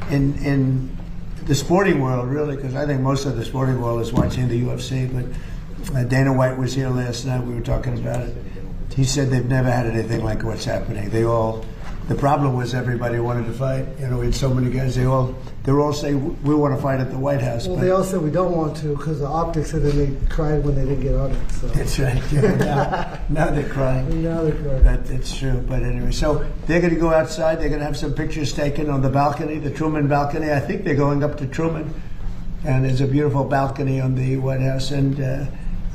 in the sporting world, really, because I think most of the sporting world is watching the UFC, but Dana White was here last night. We were talking about it. He said they've never had anything like what's happening. The problem was everybody wanted to fight. You know, we had so many guys. They're all saying we want to fight at the White House. Well, they all said we don't want to because of optics, and then they cried when they didn't get on it. So. That's right. Yeah, now they're crying. Now they're crying. That's true. But anyway, so they're going to go outside. They're going to have some pictures taken on the balcony, the Truman balcony. I think they're going up to Truman, and there's a beautiful balcony on the White House. And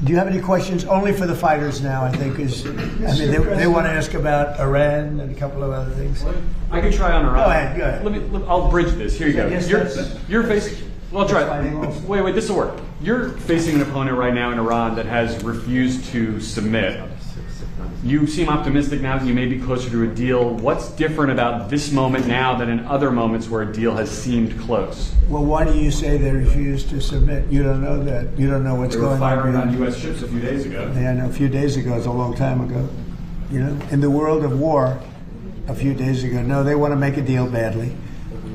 do you have any questions? Only for the fighters now, I think. They want to ask about Iran and a couple of other things. I can try on Iran. Go ahead. I'll bridge this. Here you go. Yes, you're facing. Well, I'll try. Wait. This will work. You're facing an opponent right now in Iran that has refused to submit. You seem optimistic now that you may be closer to a deal. What's different about this moment now than in other moments where a deal has seemed close? Well, why do you say they refused to submit? You don't know that. You don't know what's going on. They were firing on U.S. ships a few days ago. Yeah, no, a few days ago is a long time ago. You know, in the world of war, a few days ago. No, they want to make a deal badly,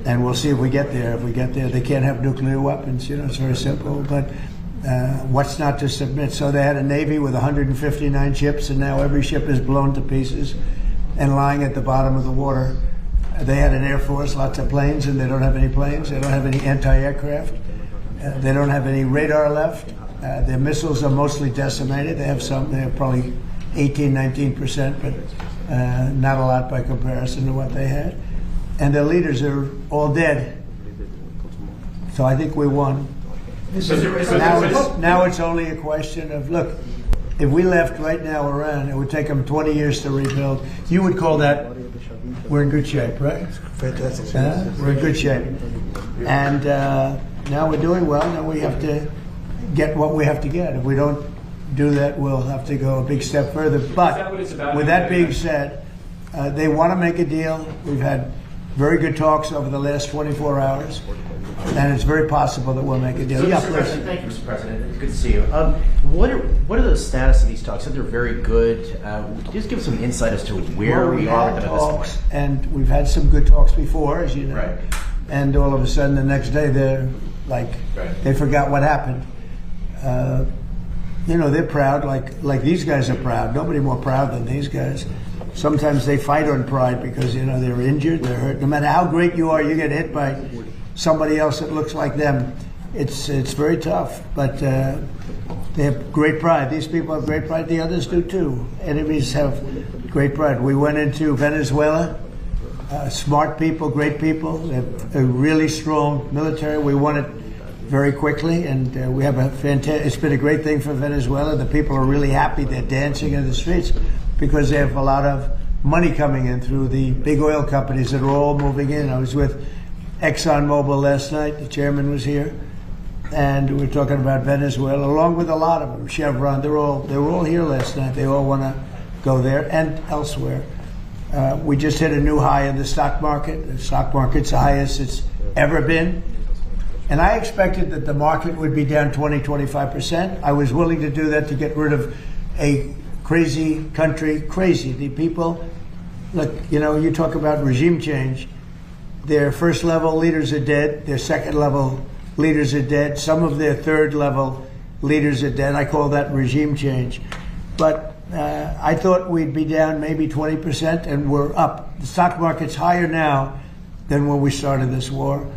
and we'll see if we get there. If we get there, they can't have nuclear weapons. You know, it's very simple. But what's not to submit? So they had a Navy with 159 ships, and now every ship is blown to pieces and lying at the bottom of the water. They had an Air Force, lots of planes, and they don't have any planes. They don't have any anti-aircraft. They don't have any radar left. Their missiles are mostly decimated. They have some. They have probably 18-19%, but not a lot by comparison to what they had. And their leaders are all dead. So I think we won. Now it's only a question of, look, if we left right now Iran, it would take them 20 years to rebuild. You would call that, we're in good shape, right? Fantastic. We're in good shape. And now we're doing well. Now we have to get what we have to get. If we don't do that, we'll have to go a big step further. But with that being said, they want to make a deal. We've had very good talks over the last 24 hours. And it's very possible that we'll make a deal. So, Mr. President, thank you, Mr. President. It's good to see you. What are the status of these talks? They're very good. Just give us some insight as to where we are at this point. And we've had some good talks before, as you know. Right. And all of a sudden, the next day, they're like, they forgot what happened. You know, they're proud, like these guys are proud. Nobody more proud than these guys. Sometimes they fight on pride because, you know, they're injured, they're hurt. No matter how great you are, you get hit by somebody else that looks like them. It's very tough, but they have great pride. These people have great pride. The others do too. Enemies have great pride. We went into Venezuela. Smart people, great people. They have a really strong military. We won it very quickly, and we have a fantastic. It's been a great thing for Venezuela. The people are really happy. They're dancing in the streets because they have a lot of money coming in through the big oil companies that are all moving in. I was with ExxonMobil last night. The chairman was here, and we were talking about Venezuela, along with a lot of them. Chevron, they were all here last night. They all want to go there and elsewhere. We just hit a new high in the stock market. The stock market's the highest it's ever been. And I expected that the market would be down 20-25%. I was willing to do that to get rid of a crazy country. Crazy. The people, look, you know, you talk about regime change. Their first level leaders are dead. Their second level leaders are dead. Some of their third level leaders are dead. I call that regime change. But I thought we'd be down maybe 20%, and we're up. The stock market's higher now than when we started this war.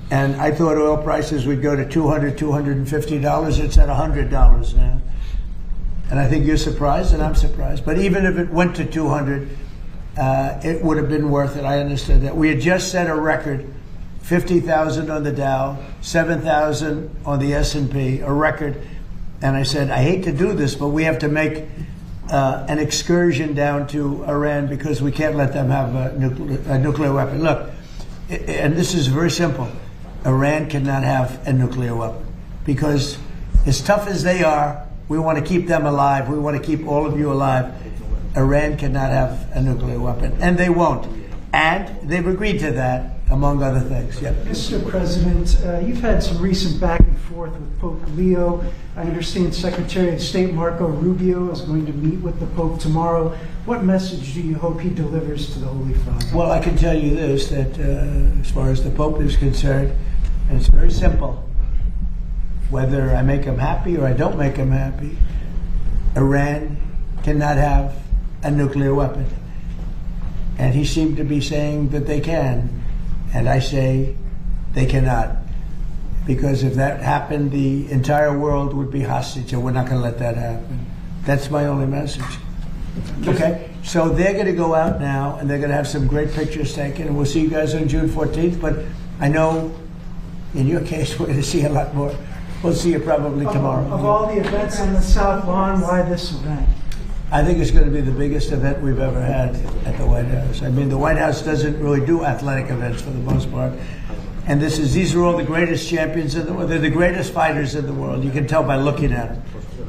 And I thought oil prices would go to $200, $250. It's at $100 now. And I think you're surprised, and I'm surprised. But even if it went to 200, it would have been worth it. I understood that. We had just set a record, 50,000 on the Dow, 7,000 on the S&P, a record. And I said, I hate to do this, but we have to make an excursion down to Iran because we can't let them have a nuclear weapon. Look, and this is very simple. Iran cannot have a nuclear weapon because as tough as they are, we want to keep them alive. We want to keep all of you alive. Iran cannot have a nuclear weapon, and they won't. And they've agreed to that, among other things. Yeah. Mr. President, you've had some recent back and forth with Pope Leo. I understand Secretary of State Marco Rubio is going to meet with the Pope tomorrow. What message do you hope he delivers to the Holy Father? Well, I can tell you this, that as far as the Pope is concerned, and it's very simple. Whether I make him happy or I don't make him happy, Iran cannot have a nuclear weapon. And he seemed to be saying that they can. And I say they cannot. Because if that happened, the entire world would be hostage, and we're not going to let that happen. That's my only message. Okay? So they're going to go out now, and they're going to have some great pictures taken, and we'll see you guys on June 14th. But I know in your case, we're going to see a lot more. We'll see you probably tomorrow. Of all the events on the South Lawn, why this event? I think it's going to be the biggest event we've ever had at the White House. I mean, the White House doesn't really do athletic events for the most part. And these are all the greatest champions in the world. They're the greatest fighters in the world. You can tell by looking at them.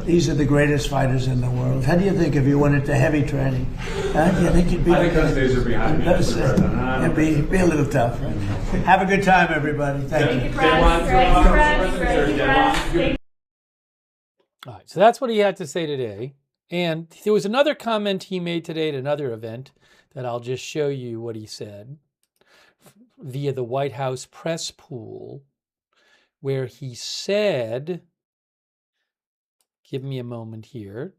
These are the greatest fighters in the world. How do you think if you went into heavy training? You think you'd be? I think those days are behind me. It'd be a little tough. Right? Have a good time, everybody. Thank you. All right, so that's what he had to say today. And there was another comment he made today at another event that I'll just show you what he said via the White House press pool, where he said, give me a moment here.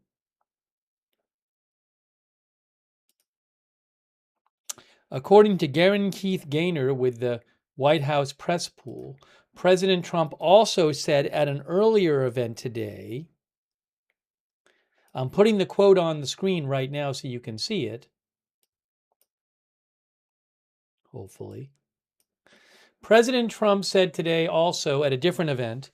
According to Garen Keith Gaynor with the White House press pool, President Trump also said at an earlier event today, I'm putting the quote on the screen right now so you can see it, hopefully. President Trump said today also at a different event,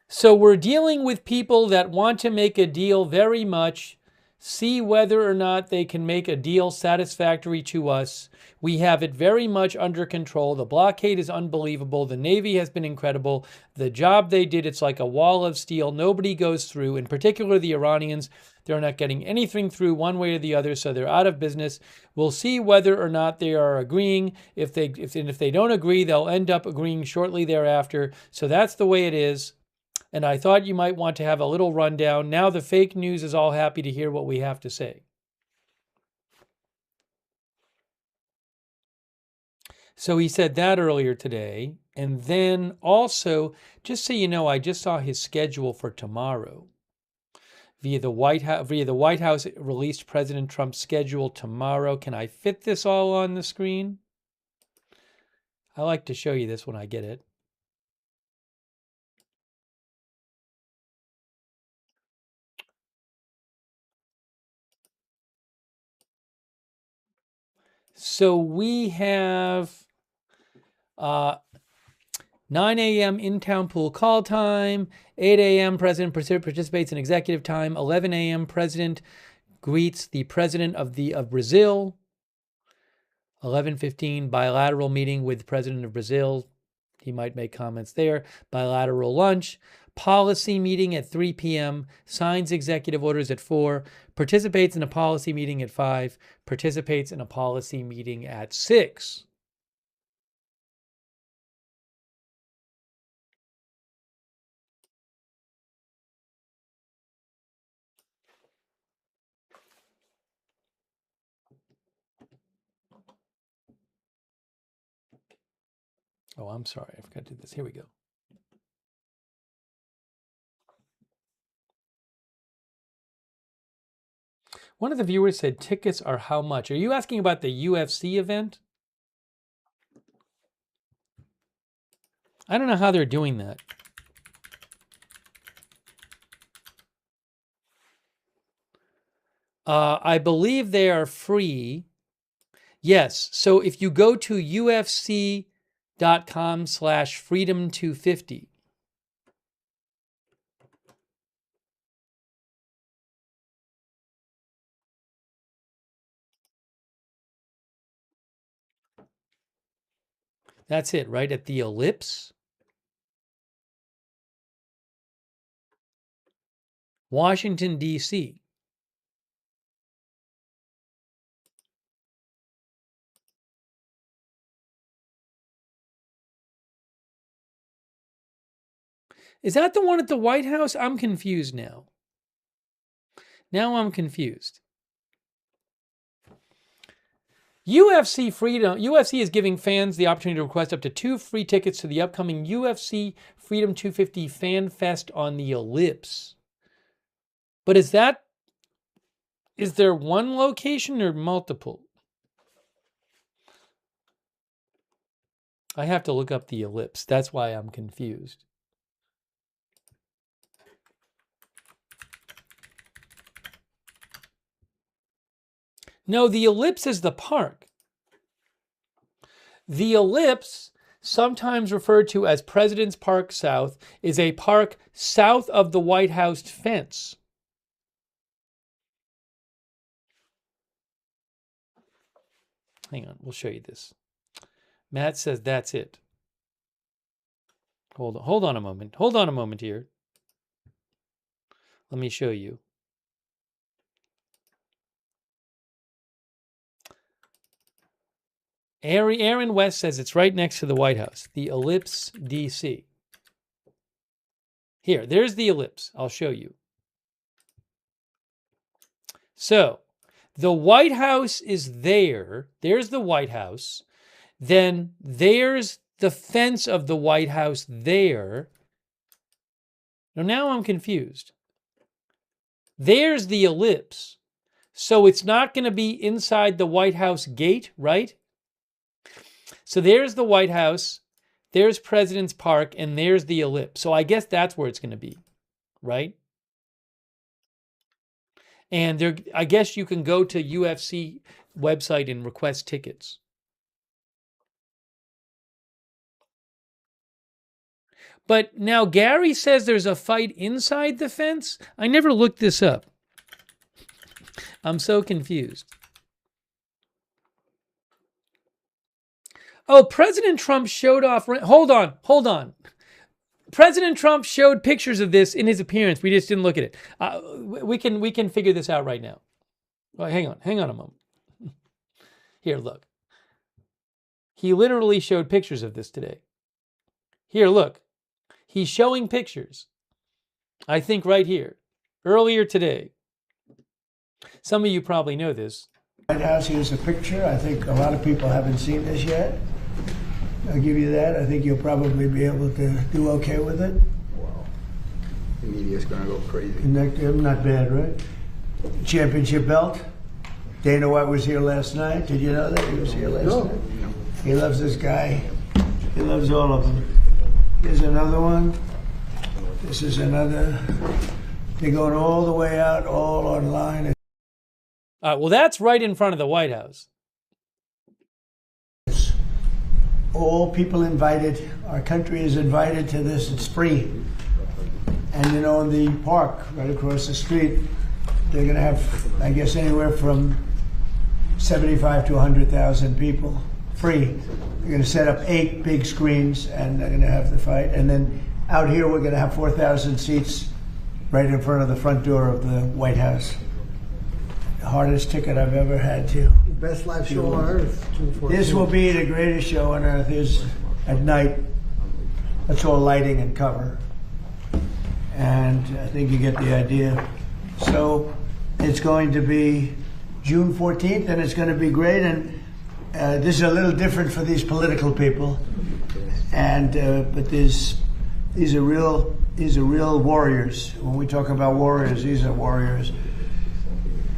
so we're dealing with people that want to make a deal very much, see whether or not they can make a deal satisfactory to us. We have it very much under control. The blockade is unbelievable. The Navy has been incredible. The job they did, it's like a wall of steel. Nobody goes through, in particular the Iranians. They're not getting anything through one way or the other, so they're out of business. We'll see whether or not they are agreeing. If they don't agree, they'll end up agreeing shortly thereafter. So that's the way it is. And I thought you might want to have a little rundown. Now the fake news is all happy to hear what we have to say. So he said that earlier today. And then also, just so you know, I just saw his schedule for tomorrow. Via the White House released President Trump's schedule tomorrow. Can I fit this all on the screen? I like to show you this when I get it. So we have 9 a.m. in-town pool call time, 8 a.m. President participates in executive time, 11 a.m. President greets the President of Brazil, 11:15 bilateral meeting with the President of Brazil. He might make comments there. Bilateral lunch. Policy meeting at 3 p.m., signs executive orders at 4, participates in a policy meeting at 5, participates in a policy meeting at 6. Oh, I'm sorry. I forgot to do this. Here we go. One of the viewers said tickets are how much? Are you asking about the UFC event? I don't know how they're doing that. I believe they are free. Yes. So if you go to ufc.com/freedom250, that's it, right at the Ellipse, Washington, D.C. Is that the one at the White House? I'm confused now. Now I'm confused. UFC is giving fans the opportunity to request up to 2 free tickets to the upcoming UFC Freedom 250 Fan Fest on the Ellipse. But is there one location or multiple? I have to look up the Ellipse. That's why I'm confused. No, the Ellipse is the park. The Ellipse, sometimes referred to as President's Park South, is a park south of the White House fence. Hang on, we'll show you this. Matt says that's it. Hold on a moment. Hold on a moment here. Let me show you. Aaron West says it's right next to the White House, the Ellipse, D.C. Here, there's the Ellipse. I'll show you. So, the White House is there. There's the White House. Then there's the fence of the White House there. Now I'm confused. There's the Ellipse. So it's not going to be inside the White House gate, right? So there's the White House, there's President's Park, and there's the Ellipse. So I guess that's where it's going to be, right? And I guess you can go to UFC website and request tickets. But now Gary says there's a fight inside the fence. I never looked this up. I'm so confused. Oh, President Trump showed off. Hold on. President Trump showed pictures of this in his appearance. We just didn't look at it. We can figure this out right now. Well, hang on a moment. Here, look. He literally showed pictures of this today. Here, look. He's showing pictures. I think right here. Earlier today. Some of you probably know this. White House, here's a picture. I think a lot of people haven't seen this yet. I'll give you that. I think you'll probably be able to do okay with it. Wow. The media's going to go crazy. Not bad, right? Championship belt. Dana White was here last night. Did you know that? He was here last night. He loves this guy. He loves all of them. Here's another one. This is another. They're going all the way out, all online. Well, that's right in front of the White House. All people invited. Our country is invited to this. It's free. And in the park right across the street, they're going to have, I guess, anywhere from 75 to 100,000 people. Free. They're going to set up 8 big screens, and they're going to have the fight. And then out here, we're going to have 4,000 seats right in front of the front door of the White House. The hardest ticket I've ever had to. Best live show on earth. This will be the greatest show on earth. Is at night. That's all lighting and cover. And I think you get the idea. So it's going to be June 14th, and it's going to be great. And this is a little different for these political people. And but these are real warriors. When we talk about warriors, these are warriors.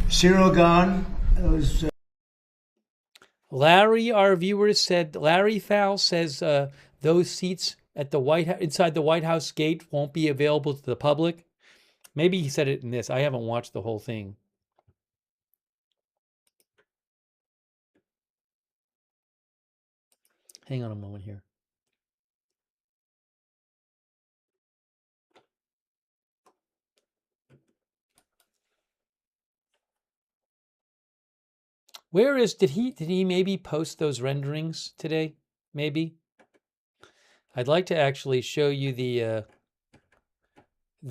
Cyril gone. Those. Larry, our viewer said. Larry Fowl says those seats at the inside the White House gate won't be available to the public. Maybe he said it in this. I haven't watched the whole thing. Hang on a moment here. Where is did he maybe post those renderings today? Maybe. I'd like to actually show you the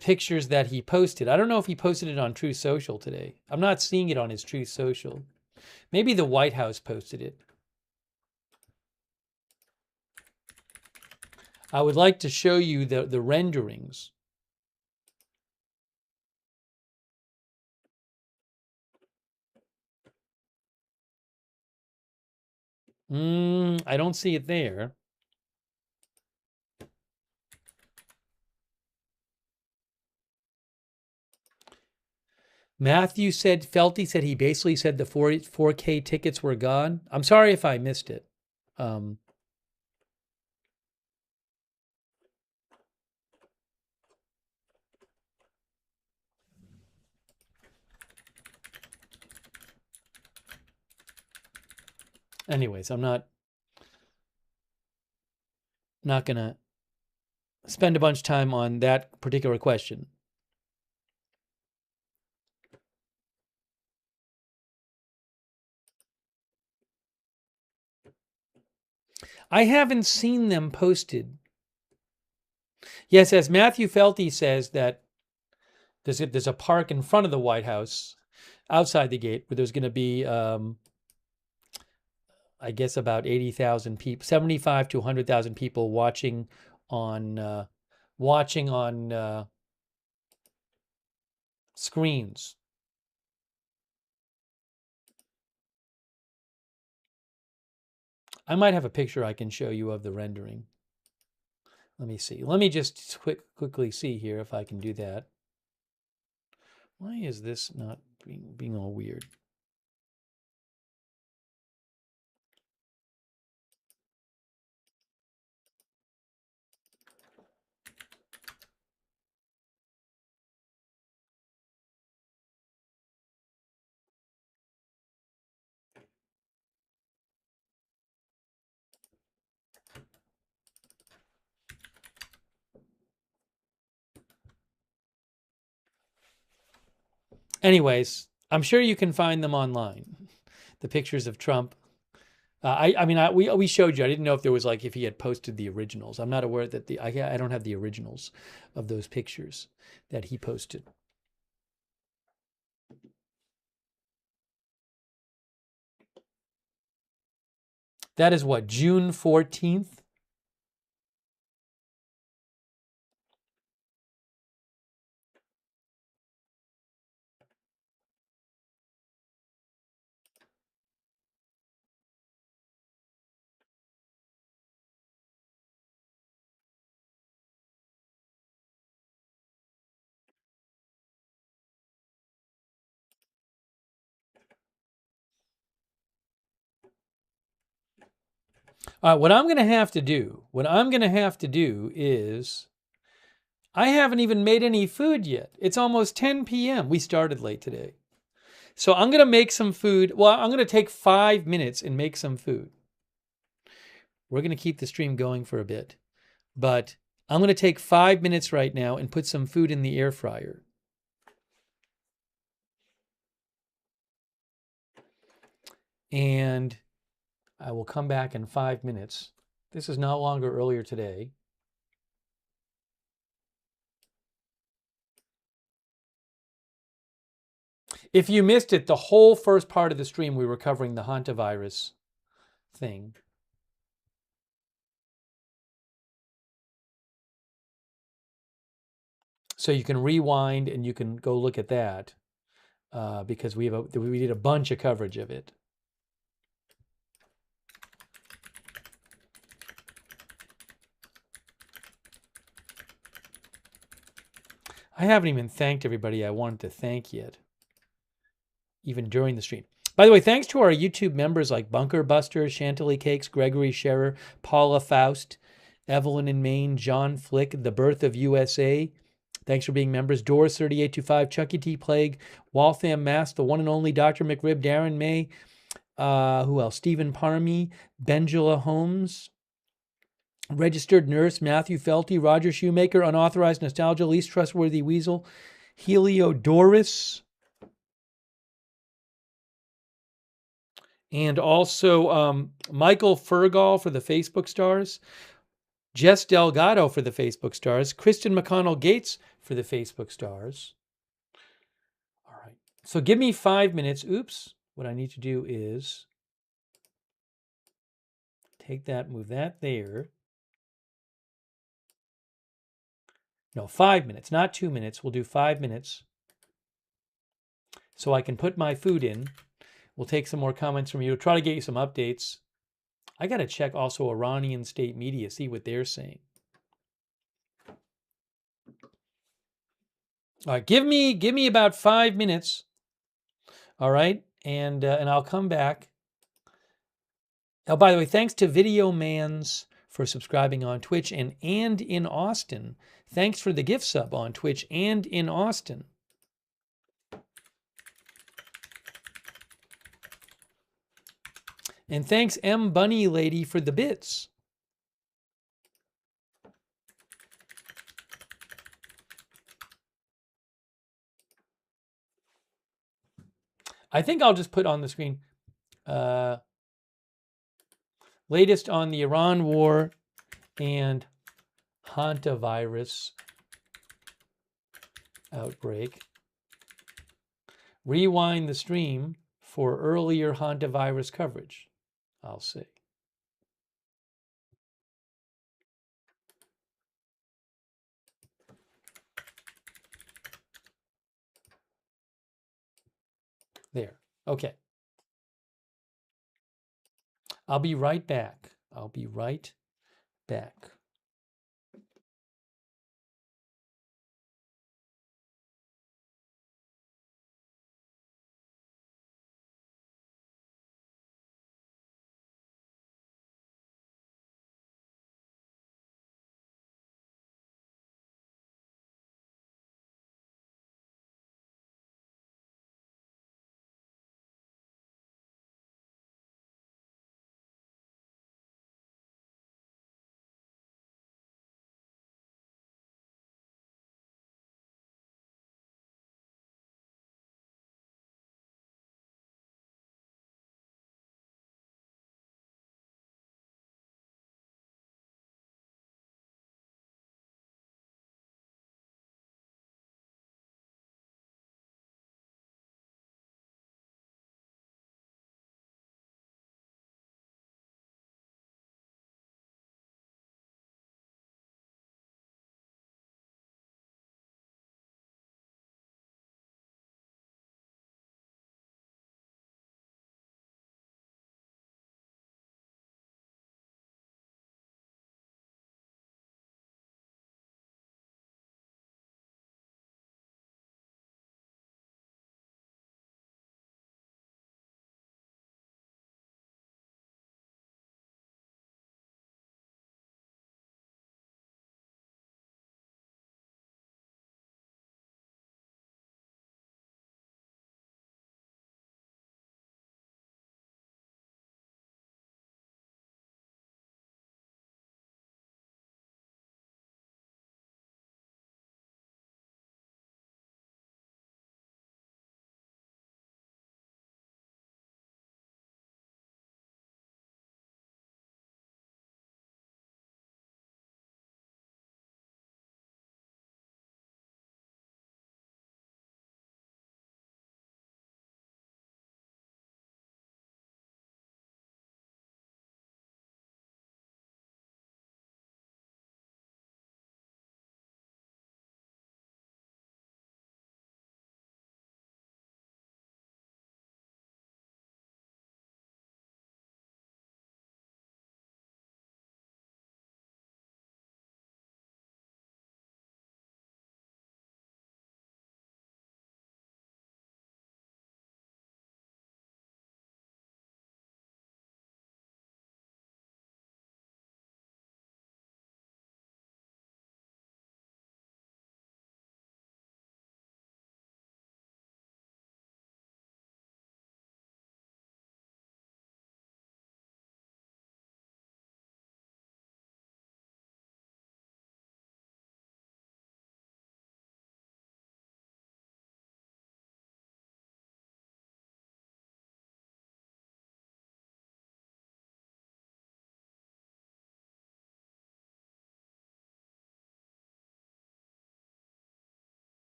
pictures that he posted. I don't know if he posted it on Truth Social today. I'm not seeing it on his Truth Social. Maybe the White House posted it. I would like to show you the renderings. I don't see it there. Matthew said, Felty said he basically said the 4K tickets were gone. I'm sorry if I missed it. Anyways, I'm not going to spend a bunch of time on that particular question. I haven't seen them posted. Yes, as Matthew Felty says, that there's a park in front of the White House, outside the gate, where there's going to be, I guess, about 80,000 people, 75 to 100,000 people watching on screens. I might have a picture I can show you of the rendering. Let me see. Let me just quickly see here if I can do that. Why is this not being all weird? Anyways, I'm sure you can find them online. The pictures of Trump. We showed you. I didn't know if there was if he had posted the originals. I'm not aware that I don't have the originals of those pictures that he posted. That is what, June 14th? What I'm going to have to do is, I haven't even made any food yet. It's almost 10 p.m. We started late today. So I'm going to make some food. Well, I'm going to take 5 minutes and make some food. We're going to keep the stream going for a bit. But I'm going to take 5 minutes right now and put some food in the air fryer. And I will come back in 5 minutes. This is no longer earlier today. If you missed it, the whole first part of the stream, we were covering the hantavirus thing. So you can rewind and you can go look at that because we did a bunch of coverage of it. I haven't even thanked everybody I wanted to thank yet, even during the stream. By the way, thanks to our YouTube members like Bunker Buster, Chantilly Cakes, Gregory Scherer, Paula Faust, Evelyn in Maine, John Flick, The Birth of USA. Thanks for being members. Doris 3825, Chucky T Plague, Waltham Mass, the one and only Dr. McRib, Darren May, who else? Stephen Parmy, Benjula Holmes, Registered Nurse, Matthew Felty, Roger Shoemaker, Unauthorized Nostalgia, Least Trustworthy Weasel, Heliodorus, and also Michael Fergal for the Facebook stars, Jess Delgado for the Facebook stars, Kristen McConnell Gates for the Facebook stars. All right. So give me 5 minutes. Oops. What I need to do is take that, move that there. No, 5 minutes, not 2 minutes. We'll do 5 minutes so I can put my food in. We'll take some more comments from you. Try to get you some updates. I got to check also Iranian state media, see what they're saying. All right, give me about 5 minutes. All right, and I'll come back. Oh, by the way, thanks to Video Mans for subscribing on Twitch and in Austin. Thanks for the gift sub on Twitch and in Austin. And thanks M Bunny Lady for the bits. I think I'll just put on the screen latest on the Iran war and Hantavirus outbreak. Rewind the stream for earlier Hantavirus coverage, I'll say. There. Okay. I'll be right back. I'll be right back.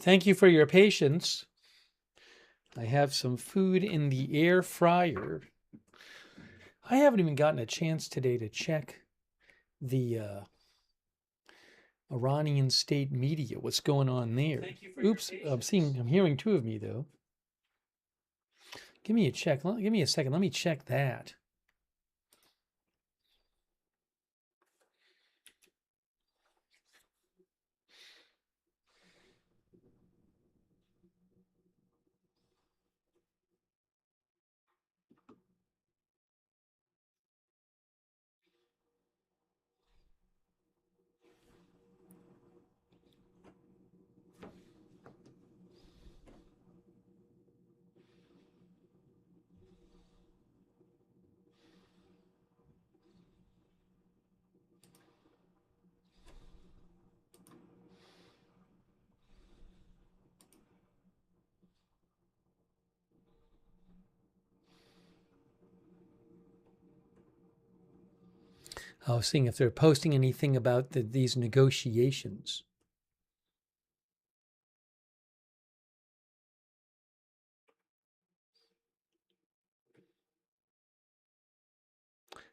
Thank you for your patience. I have some food in the air fryer. I haven't even gotten a chance today to check the Iranian state media. What's going on there? Oops, I'm hearing two of me though. Give me a check. Give me a second. Let me check that. I was seeing if they're posting anything about these negotiations.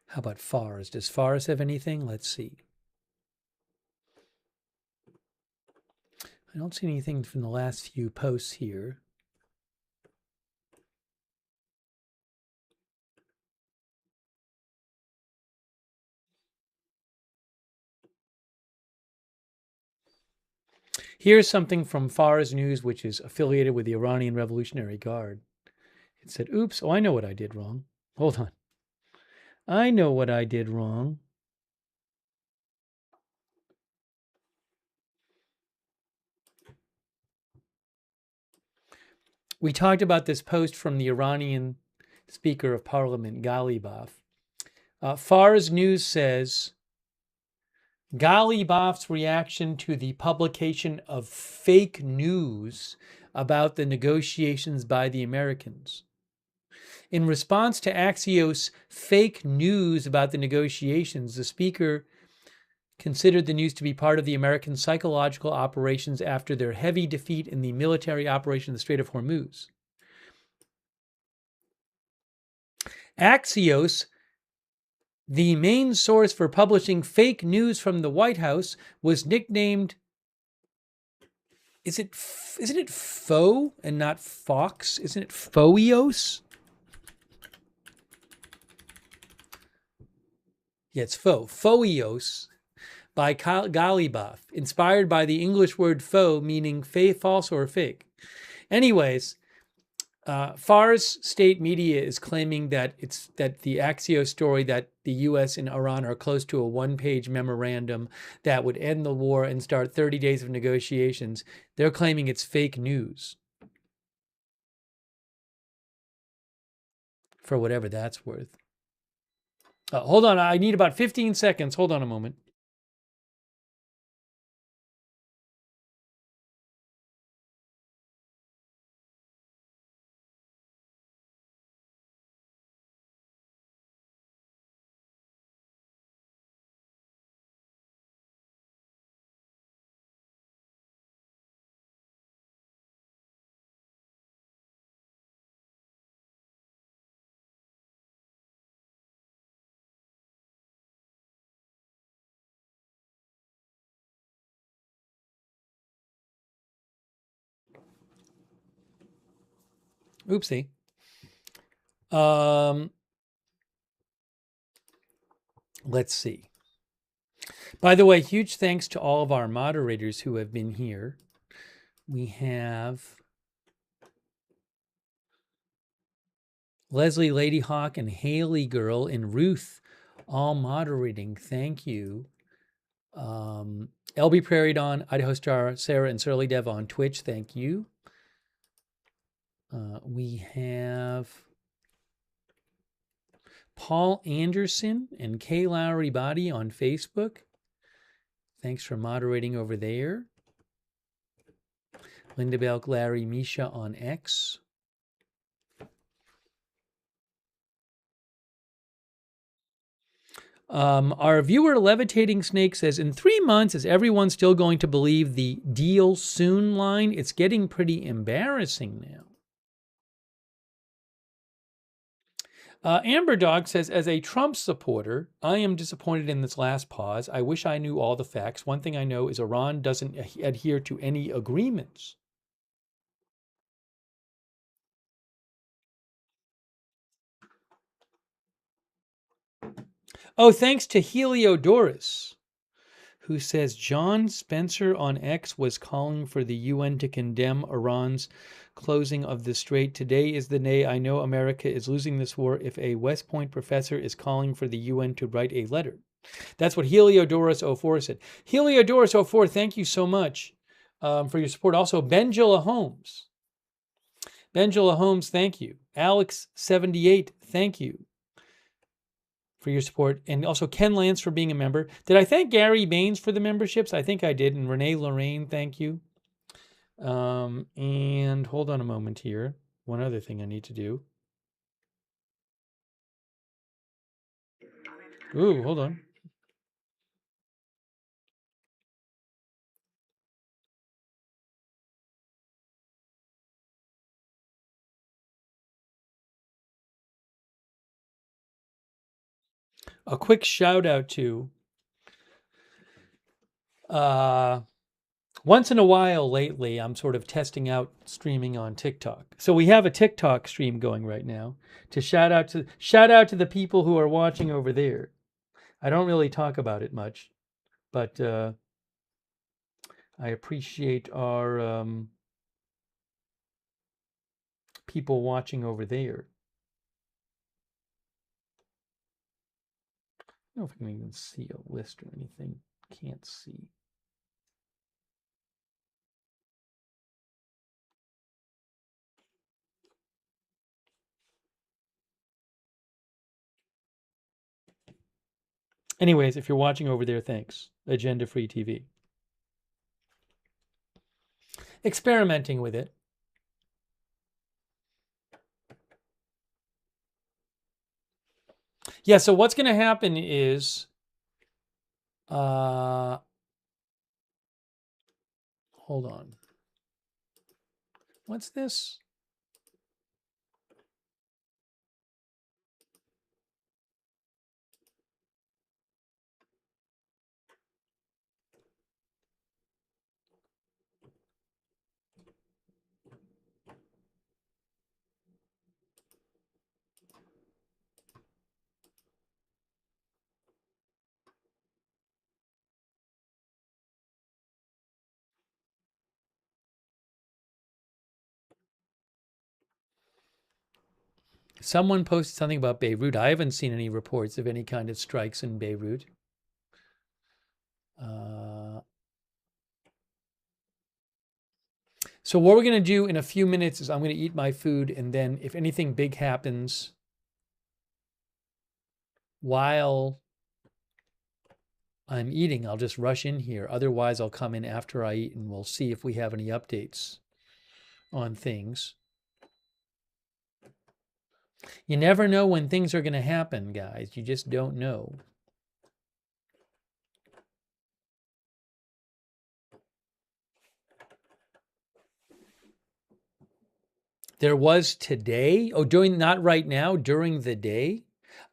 How about Fars? Does Fars have anything? Let's see. I don't see anything from the last few posts here. Here's something from Fars News, which is affiliated with the Iranian Revolutionary Guard. It said, oops, oh, I know what I did wrong. Hold on. I know what I did wrong. We talked about this post from the Iranian Speaker of Parliament, Ghalibaf. Fars News says, Ghalibaf's reaction to the publication of fake news about the negotiations by the Americans. In response to Axios' fake news about the negotiations, the speaker considered the news to be part of the American psychological operations after their heavy defeat in the military operation in the Strait of Hormuz. Axios, the main source for publishing fake news from the White House, was nicknamed, isn't it Faux and not Fox? Isn't it Foios? Yeah, it's Faux. Foios by Ghalibaf, inspired by the English word faux, meaning false or fake. Anyways, Fars state media is claiming that the Axios story that the U.S. and Iran are close to a one-page memorandum that would end the war and start 30 days of negotiations. They're claiming it's fake news. For whatever that's worth. Hold on, I need about 15 seconds. Hold on a moment. Oopsie. Let's see. By the way, huge thanks to all of our moderators who have been here. We have Leslie Ladyhawk and Haley Girl and Ruth all moderating. Thank you. LB Prairie Dawn, Idaho Star, Sarah, and Surly Dev on Twitch. Thank you. We have Paul Anderson and Kay Lowry Body on Facebook. Thanks for moderating over there. Linda Belk, Larry, Misha on X. Our viewer Levitating Snake says, in 3 months, is everyone still going to believe the deal soon line? It's getting pretty embarrassing now. Amber Dog says, as a Trump supporter, I am disappointed in this last pause. I wish I knew all the facts. One thing I know is Iran doesn't adhere to any agreements. Oh, thanks to Heliodorus, who says John Spencer on X was calling for the UN to condemn Iran's closing of the strait. Today is the day I know America is losing this war if a West Point professor is calling for the UN to write a letter. That's what Heliodorus04 said. Heliodorus04, thank you so much for your support. Also, Benjula Holmes. Benjula Holmes, thank you. Alex78, thank you for your support. And also Ken Lance for being a member. Did I thank Gary Baines for the memberships? I think I did. And Renee Lorraine, thank you. And hold on a moment here. One other thing I need to do. Ooh, hold on. A quick shout out to once in a while lately, I'm sort of testing out streaming on TikTok. So we have a TikTok stream going right now. To shout out to the people who are watching over there. I don't really talk about it much, but I appreciate our people watching over there. I don't know if I can even see a list or anything. Can't see. Anyways, if you're watching over there, thanks. Agenda Free TV. Experimenting with it. Yeah, so what's going to happen is hold on. What's this? Someone posted something about Beirut. I haven't seen any reports of any kind of strikes in Beirut. So what we're going to do in a few minutes is I'm going to eat my food, and then if anything big happens while I'm eating, I'll just rush in here. Otherwise, I'll come in after I eat, and we'll see if we have any updates on things. You never know when things are going to happen, guys. You just don't know. There was today? Oh, not right now, during the day?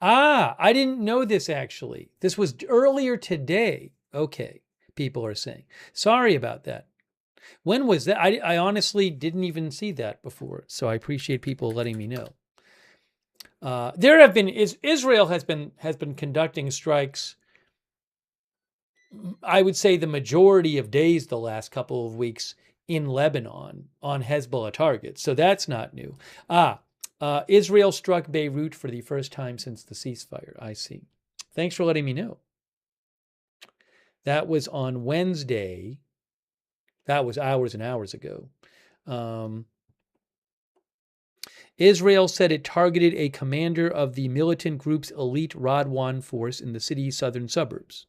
Ah, I didn't know this actually. This was earlier today. Okay, people are saying. Sorry about that. When was that? I honestly didn't even see that before, so I appreciate people letting me know. There have been Israel has been conducting strikes. I would say the majority of days the last couple of weeks in Lebanon on Hezbollah targets. So that's not new. Israel struck Beirut for the first time since the ceasefire. I see. Thanks for letting me know. That was on Wednesday. That was hours and hours ago. Israel said it targeted a commander of the militant group's elite Radwan force in the city's southern suburbs.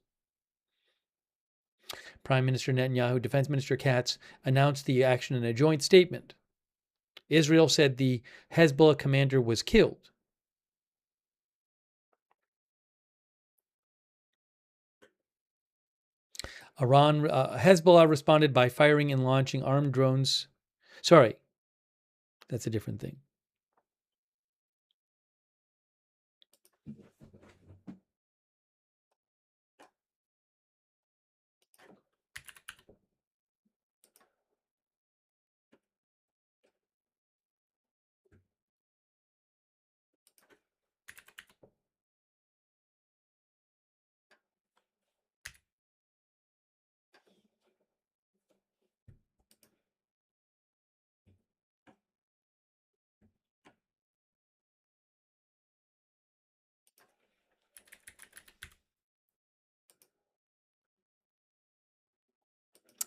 Prime Minister Netanyahu, Defense Minister Katz announced the action in a joint statement. Israel said the Hezbollah commander was killed. Hezbollah responded by firing and launching armed drones. Sorry, that's a different thing.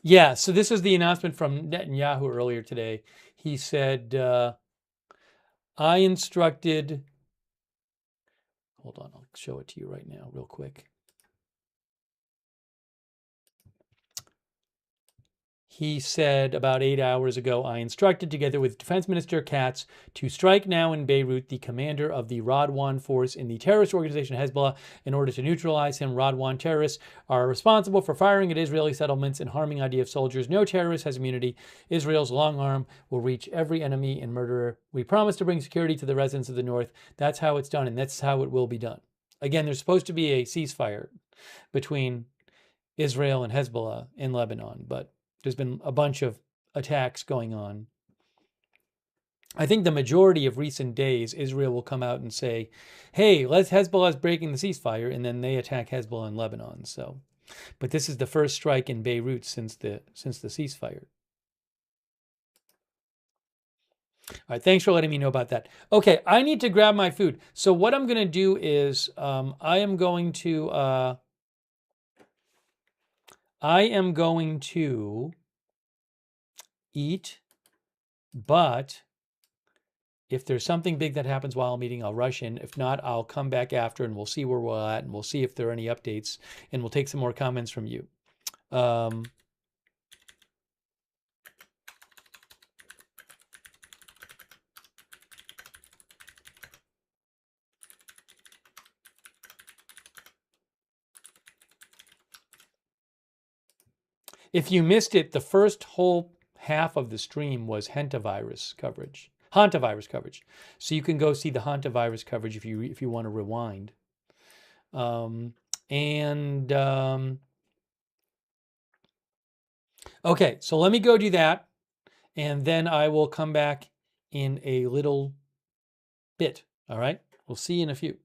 Yeah, so this is the announcement from Netanyahu earlier today. He said, I instructed, hold on, I'll show it to you right now real quick. He said about 8 hours ago, I instructed, together with Defense Minister Katz, to strike now in Beirut the commander of the Radwan force in the terrorist organization Hezbollah in order to neutralize him. Radwan terrorists are responsible for firing at Israeli settlements and harming IDF soldiers. No terrorist has immunity. Israel's long arm will reach every enemy and murderer. We promise to bring security to the residents of the north. That's how it's done, and that's how it will be done. Again, there's supposed to be a ceasefire between Israel and Hezbollah in Lebanon, but there's been a bunch of attacks going on. I think the majority of recent days, Israel will come out and say, hey, Hezbollah is breaking the ceasefire, and then they attack Hezbollah in Lebanon. So, but this is the first strike in Beirut since the ceasefire. All right, thanks for letting me know about that. Okay, I need to grab my food. So what I'm going to do is I am going to eat, but if there's something big that happens while I'm eating, I'll rush in. If not, I'll come back after and we'll see where we're at and we'll see if there are any updates and we'll take some more comments from you. If you missed it, the first whole half of the stream was Hantavirus coverage. So you can go see the Hantavirus coverage if you want to rewind. Okay, so let me go do that, and then I will come back in a little bit. All right, we'll see you in a few.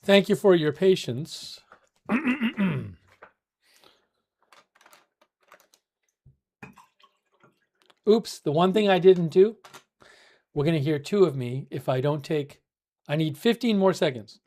Thank you for your patience. Oops, the one thing I didn't do, we're going to hear two of me if I don't take, I need 15 more seconds.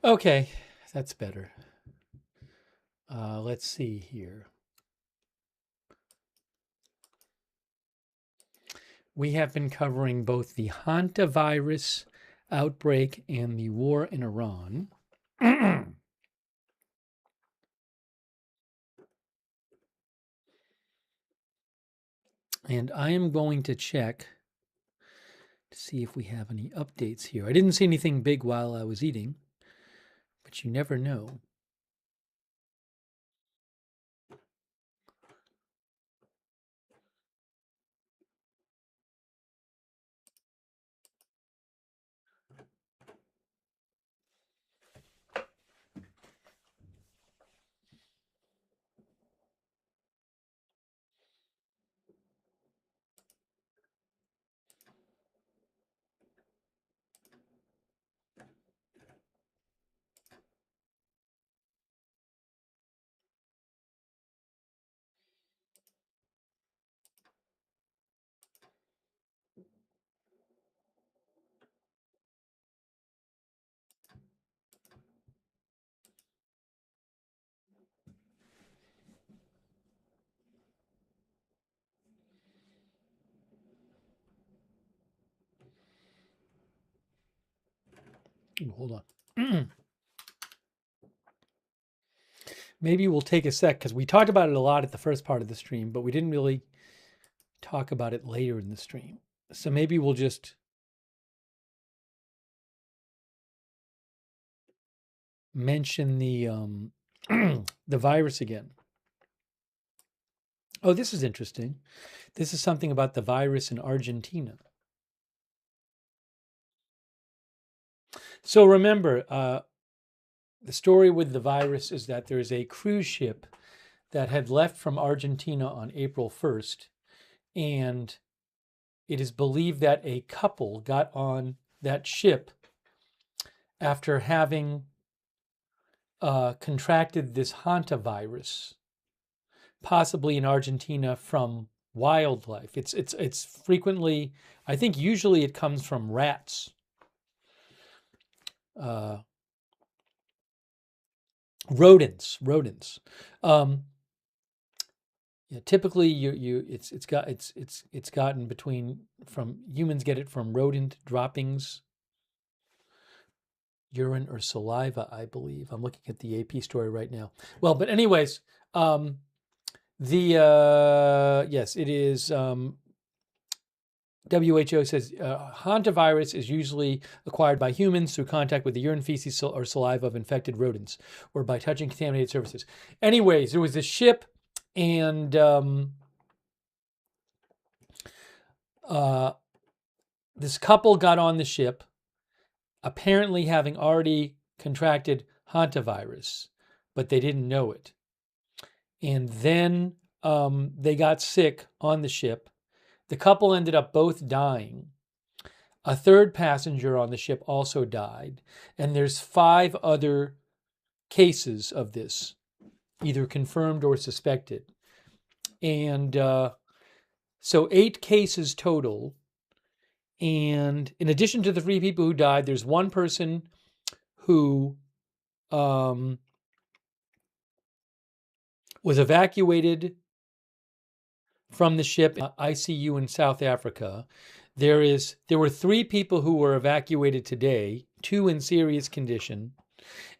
Okay, that's better. Let's see here. We have been covering both the Hantavirus outbreak and the war in Iran. And I am going to check to see if we have any updates here. I didn't see anything big while I was eating, but you never know. Ooh, hold on. Maybe we'll take a sec because we talked about it a lot at the first part of the stream, but we didn't really talk about it later in the stream. So maybe we'll just mention the the virus again. Oh, this is interesting. This is something about the virus in Argentina. So remember, the story with the virus is that there's a cruise ship that had left from Argentina on April 1st, and it is believed that a couple got on that ship after having contracted this hantavirus, possibly in Argentina from wildlife. It's frequently, I think usually it comes from rats. Rodents. Yeah, typically it's gotten between, from humans get it from rodent droppings, urine or saliva, I believe. I'm looking at the AP story right now. Well, but anyways, yes, it is. WHO says hantavirus is usually acquired by humans through contact with the urine, feces, or saliva of infected rodents, or by touching contaminated surfaces. Anyways, there was this ship, and this couple got on the ship, apparently having already contracted hantavirus, but they didn't know it. And then they got sick on the ship. The couple ended up both dying. A third passenger on the ship also died. And there's 5 other cases of this, either confirmed or suspected. And so 8 cases total. And in addition to the 3 people who died, there's one person who was evacuated from the ship, ICU in South Africa. There were 3 people who were evacuated today, 2 in serious condition.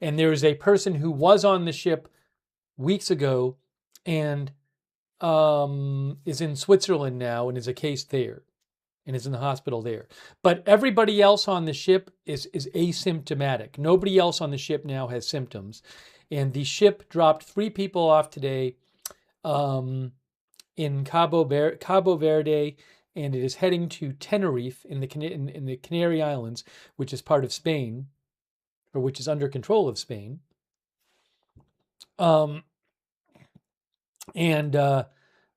And there is a person who was on the ship weeks ago and is in Switzerland now and is a case there. and is in the hospital there. But everybody else on the ship is asymptomatic. Nobody else on the ship now has symptoms. And the ship dropped 3 people off today in Cabo Verde, and it is heading to Tenerife in the Canary Islands, which is part of Spain, or which is under control of Spain.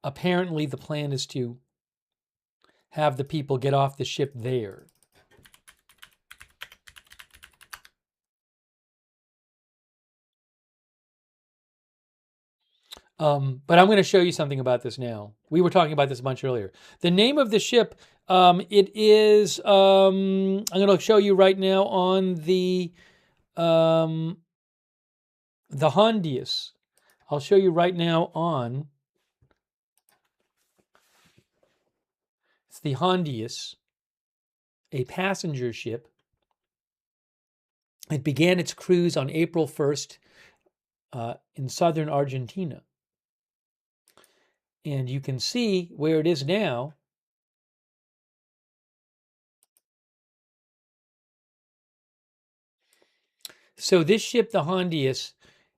Apparently the plan is to have the people get off the ship there. But I'm going to show you something about this now. We were talking about this a bunch earlier. The name of the ship, it is, I'm going to show you right now on the Hondius. I'll show you right now on, it's the Hondius, a passenger ship. It began its cruise on April 1st in southern Argentina. And you can see where it is now. So this ship, the Hondius,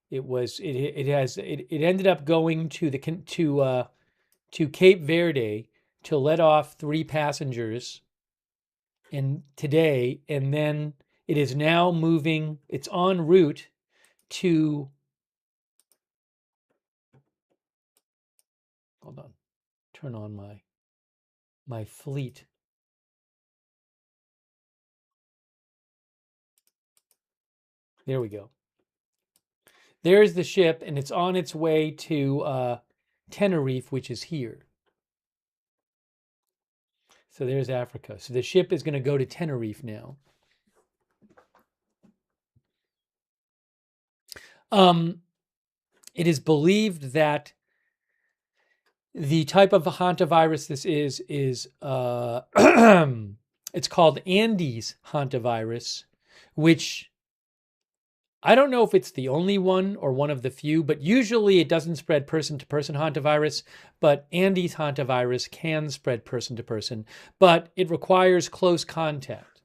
it ended up going to Cape Verde to let off 3 passengers today, and then it is now moving. It's en route to. Hold on, turn on my fleet. There we go. There's the ship, and it's on its way to Tenerife, which is here. So there's Africa. So the ship is going to go to Tenerife now. It is believed that the type of hantavirus this is it's called Andes hantavirus, which I don't know if it's the only one or one of the few, but usually it doesn't spread person-to-person hantavirus, but Andes hantavirus can spread person-to-person, but it requires close contact.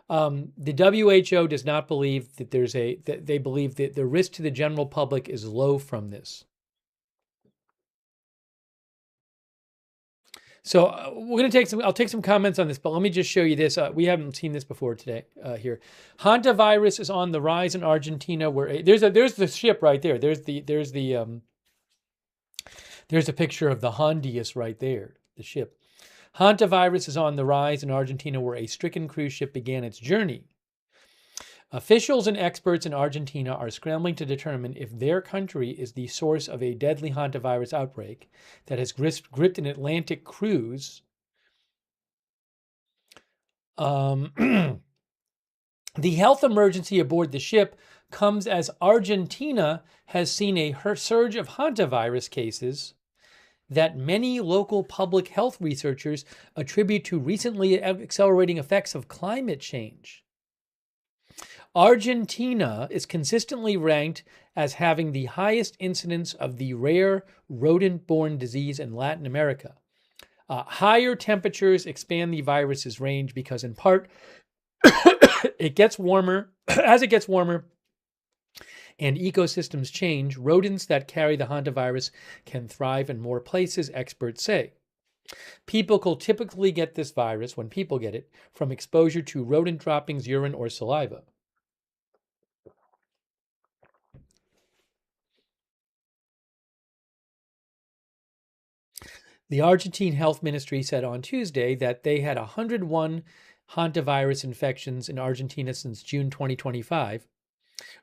The WHO does not believe that they believe that the risk to the general public is low from this. So we're going to I'll take some comments on this, but let me just show you this. We haven't seen this before today here. Hantavirus is on the rise in Argentina, where there's the ship right there. There's a picture of the Hondius right there, the ship. Hantavirus is on the rise in Argentina, where a stricken cruise ship began its journey. Officials and experts in Argentina are scrambling to determine if their country is the source of a deadly hantavirus outbreak that has gripped an Atlantic cruise. The health emergency aboard the ship comes as Argentina has seen a surge of hantavirus cases that many local public health researchers attribute to recently accelerating effects of climate change. Argentina is consistently ranked as having the highest incidence of the rare rodent-borne disease in Latin America. Higher temperatures expand the virus's range because, in part, it gets warmer. As it gets warmer and ecosystems change, rodents that carry the hantavirus can thrive in more places, experts say. People will typically get this virus, when people get it, from exposure to rodent droppings, urine, or saliva. The Argentine Health Ministry said on Tuesday that they had 101 hantavirus infections in Argentina since June 2025,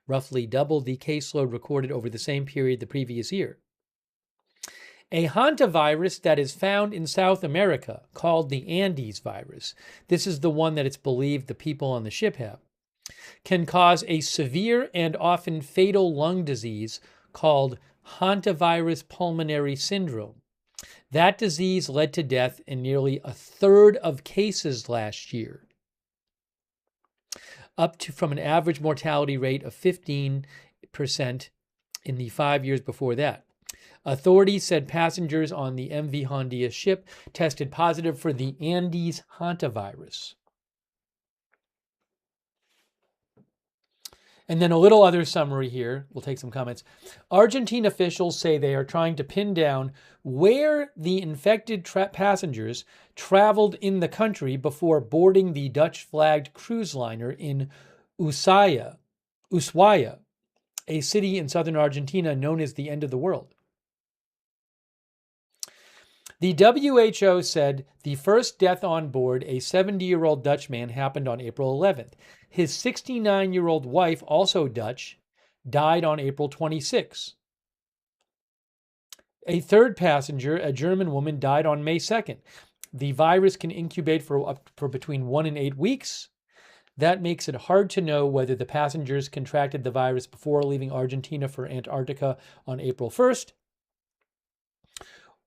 roughly double the caseload recorded over the same period the previous year. A hantavirus that is found in South America, called the Andes virus, this is the one that it's believed the people on the ship have, can cause a severe and often fatal lung disease called hantavirus pulmonary syndrome. That disease led to death in nearly a third of cases last year, from an average mortality rate of 15% in the 5 years before that. Authorities said passengers on the MV Hondius ship tested positive for the Andes hantavirus. And then a little other summary here. We'll take some comments. Argentine officials say they are trying to pin down where the infected passengers traveled in the country before boarding the Dutch-flagged cruise liner in Ushuaia, a city in southern Argentina known as the end of the world. The WHO said the first death on board, a 70-year-old Dutchman, happened on April 11th. His 69-year-old wife, also Dutch, died on April 26th. A third passenger, a German woman, died on May 2nd. The virus can incubate for between 1 and 8 weeks. That makes it hard to know whether the passengers contracted the virus before leaving Argentina for Antarctica on April 1st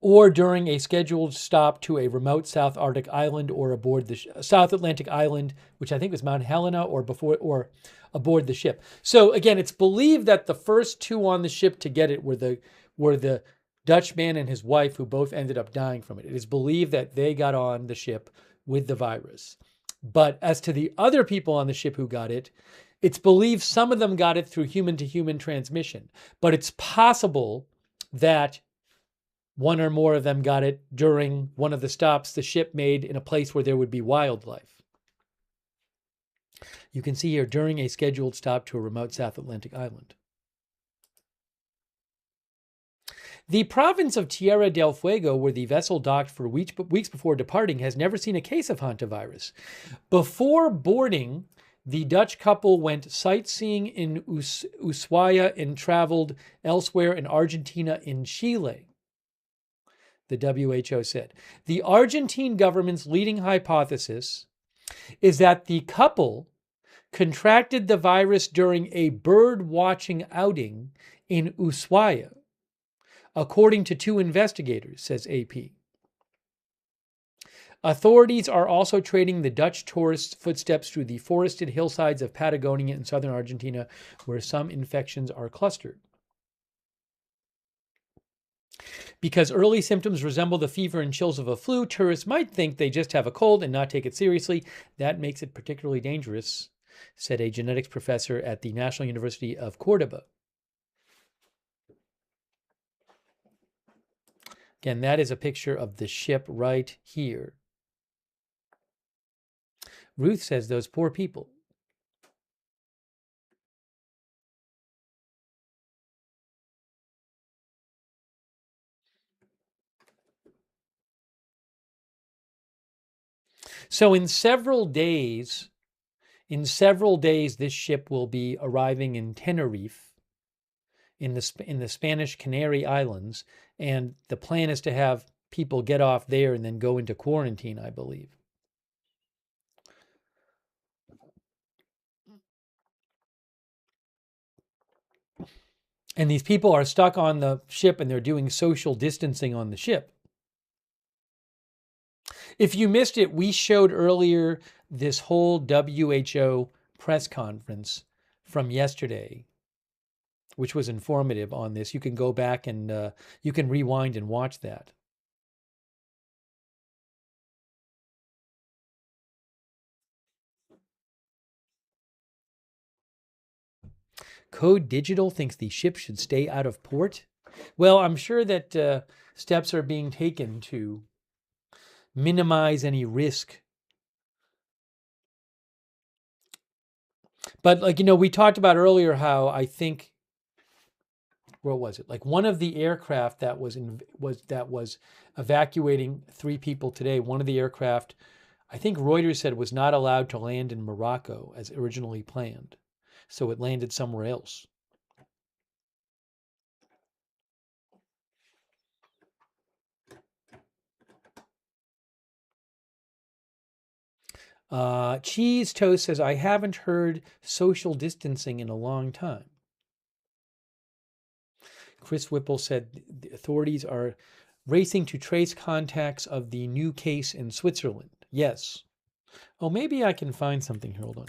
or during a scheduled stop to a remote South Arctic island or aboard the South Atlantic island, which I think was Mount Helena, or aboard the ship. So again, it's believed that the first two on the ship to get it were the Dutchman and his wife, who both ended up dying from it. It is believed that they got on the ship with the virus. But as to the other people on the ship who got it, it's believed some of them got it through human-to-human transmission. But it's possible that one or more of them got it during one of the stops the ship made in a place where there would be wildlife. You can see here, during a scheduled stop to a remote South Atlantic island. The province of Tierra del Fuego, where the vessel docked for weeks before departing, has never seen a case of hantavirus. Before boarding, the Dutch couple went sightseeing in Ushuaia and traveled elsewhere in Argentina and Chile, the WHO said. The Argentine government's leading hypothesis is that the couple contracted the virus during a bird watching outing in Ushuaia, according to 2 investigators, says AP. Authorities are also tracing the Dutch tourists' footsteps through the forested hillsides of Patagonia in southern Argentina, where some infections are clustered. Because early symptoms resemble the fever and chills of a flu, tourists might think they just have a cold and not take it seriously. That makes it particularly dangerous, said a genetics professor at the National University of Cordoba. Again, that is a picture of the ship right here. Ruth says those poor people. So in several days, this ship will be arriving in Tenerife, in the Spanish Canary Islands, and the plan is to have people get off there and then go into quarantine, I believe. And these people are stuck on the ship and they're doing social distancing on the ship. If you missed it, we showed earlier this whole WHO press conference from yesterday, which was informative on this. You can go back and you can rewind and watch that. Code Digital thinks the ship should stay out of port. Well, I'm sure that steps are being taken to minimize any risk. But we talked about earlier how I think, what was it? Like one of the aircraft that was evacuating 3 people today, one of the aircraft, I think Reuters said, was not allowed to land in Morocco as originally planned. So it landed somewhere else. Cheese Toast says, I haven't heard social distancing in a long time. Chris Whipple said the authorities are racing to trace contacts of the new case in Switzerland. Yes. Oh, maybe I can find something here. Hold on.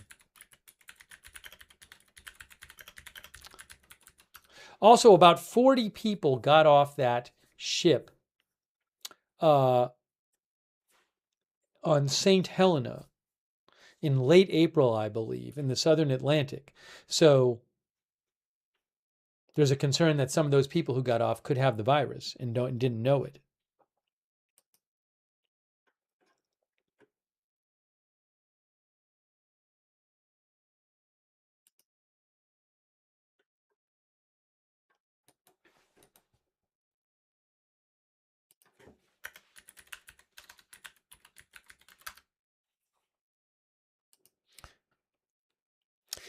Also, about 40 people got off that ship on St. Helena in late April, I believe, in the southern Atlantic. So there's a concern that some of those people who got off could have the virus and didn't know it.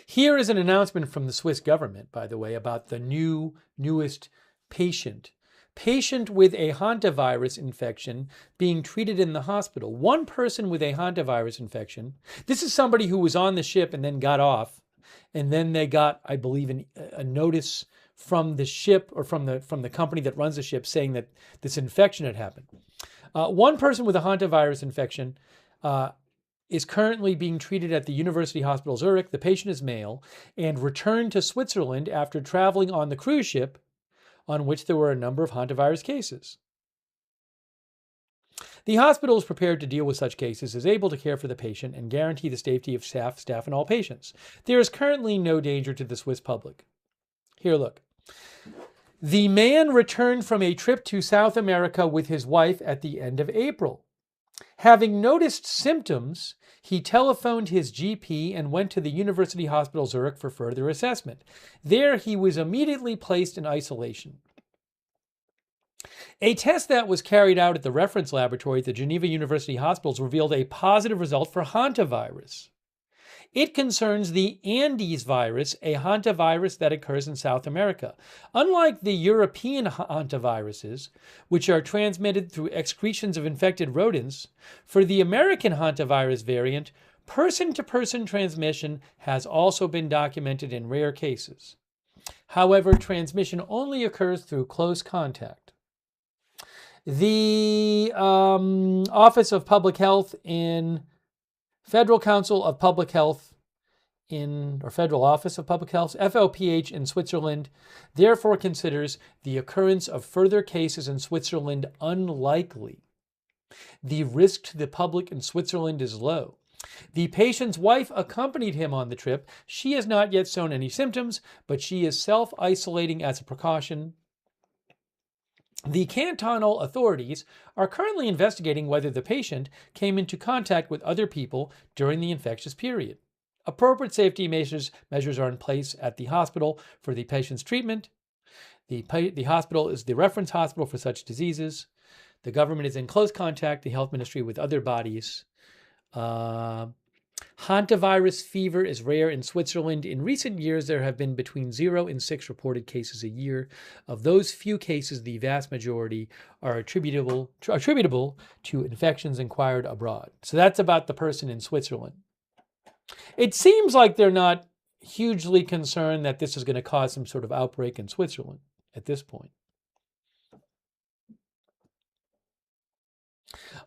Here is an announcement from the Swiss government, by the way, about the newest patient. Patient with a hantavirus infection being treated in the hospital. One person with a hantavirus infection. This is somebody who was on the ship and then got off. And then they got, I believe, a notice from the ship or from the company that runs the ship saying that this infection had happened. One person with a hantavirus infection is currently being treated at the University Hospital Zurich. The patient is male and returned to Switzerland after traveling on the cruise ship on which there were a number of hantavirus cases. The hospital is prepared to deal with such cases, is able to care for the patient, and guarantee the safety of staff, and all patients. There is currently no danger to the Swiss public. Here, look. The man returned from a trip to South America with his wife at the end of April. Having noticed symptoms, he telephoned his GP and went to the University Hospital Zurich for further assessment. There, he was immediately placed in isolation. A test that was carried out at the reference laboratory at the Geneva University Hospitals revealed a positive result for hantavirus. It concerns the Andes virus, a hantavirus that occurs in South America. Unlike the European hantaviruses, which are transmitted through excretions of infected rodents, for the American hantavirus variant, person-to-person transmission has also been documented in rare cases. However, transmission only occurs through close contact. The Office of Public Health in Federal Council of Public Health or Federal Office of Public Health, FOPH in Switzerland, therefore considers the occurrence of further cases in Switzerland unlikely. The risk to the public in Switzerland is low. The patient's wife accompanied him on the trip. She has not yet shown any symptoms, but she is self-isolating as a precaution. The cantonal authorities are currently investigating whether the patient came into contact with other people during the infectious period. Appropriate safety measures are in place at the hospital for the patient's treatment. The hospital is the reference hospital for such diseases. The government is in close contact, the health ministry, with other bodies. Hantavirus fever is rare in Switzerland. In recent years, there have been between 0 and 6 reported cases a year. Of those few cases, the vast majority are attributable to infections acquired abroad. So that's about the person in Switzerland. It seems like they're not hugely concerned that this is going to cause some sort of outbreak in Switzerland at this point.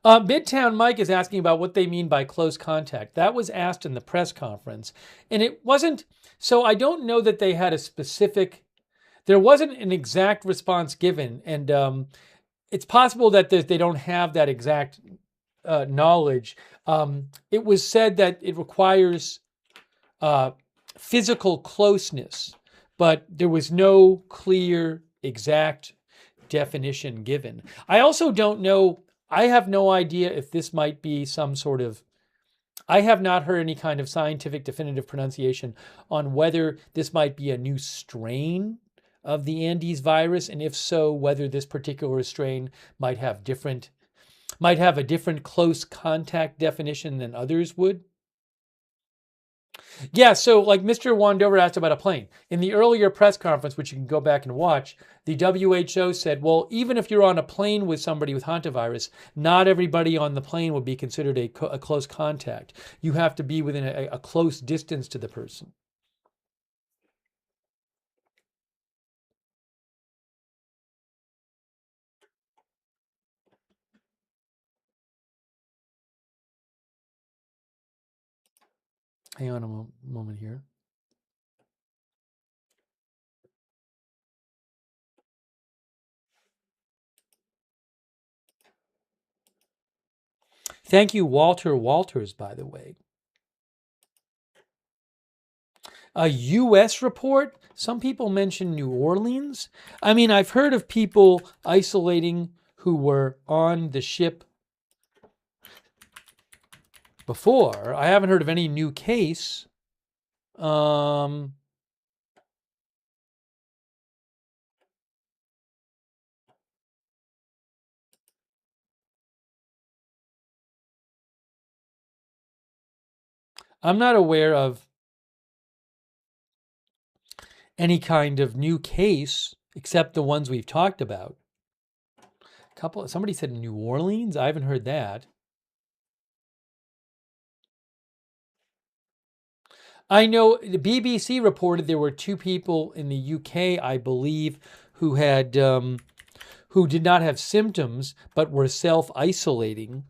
Midtown Mike is asking about what they mean by close contact. That was asked in the press conference, and it wasn't, so I don't know that they had a specific, there wasn't an exact response given, and it's possible that they don't have that exact knowledge. It was said that it requires physical closeness, but there was no clear, exact definition given. I also don't know, I have no idea if this might be some sort of, I have not heard any kind of scientific definitive pronunciation on whether this might be a new strain of the Andes virus, and if so, whether this particular strain might have a different close contact definition than others would. Yeah, so like Mr. Wandover asked about a plane. In the earlier press conference, which you can go back and watch, the WHO said, well, even if you're on a plane with somebody with hantavirus, not everybody on the plane would be considered a close contact. You have to be within a close distance to the person. Hang on a moment here. Thank you, Walter Walters, by the way. A U.S. report? Some people mention New Orleans. I mean, I've heard of people isolating who were on the ship before. I haven't heard of any new case. I'm not aware of any kind of new case except the ones we've talked about. Somebody said New Orleans. I haven't heard that. I know the BBC reported there were 2 people in the UK, I believe, who had who did not have symptoms but were self-isolating.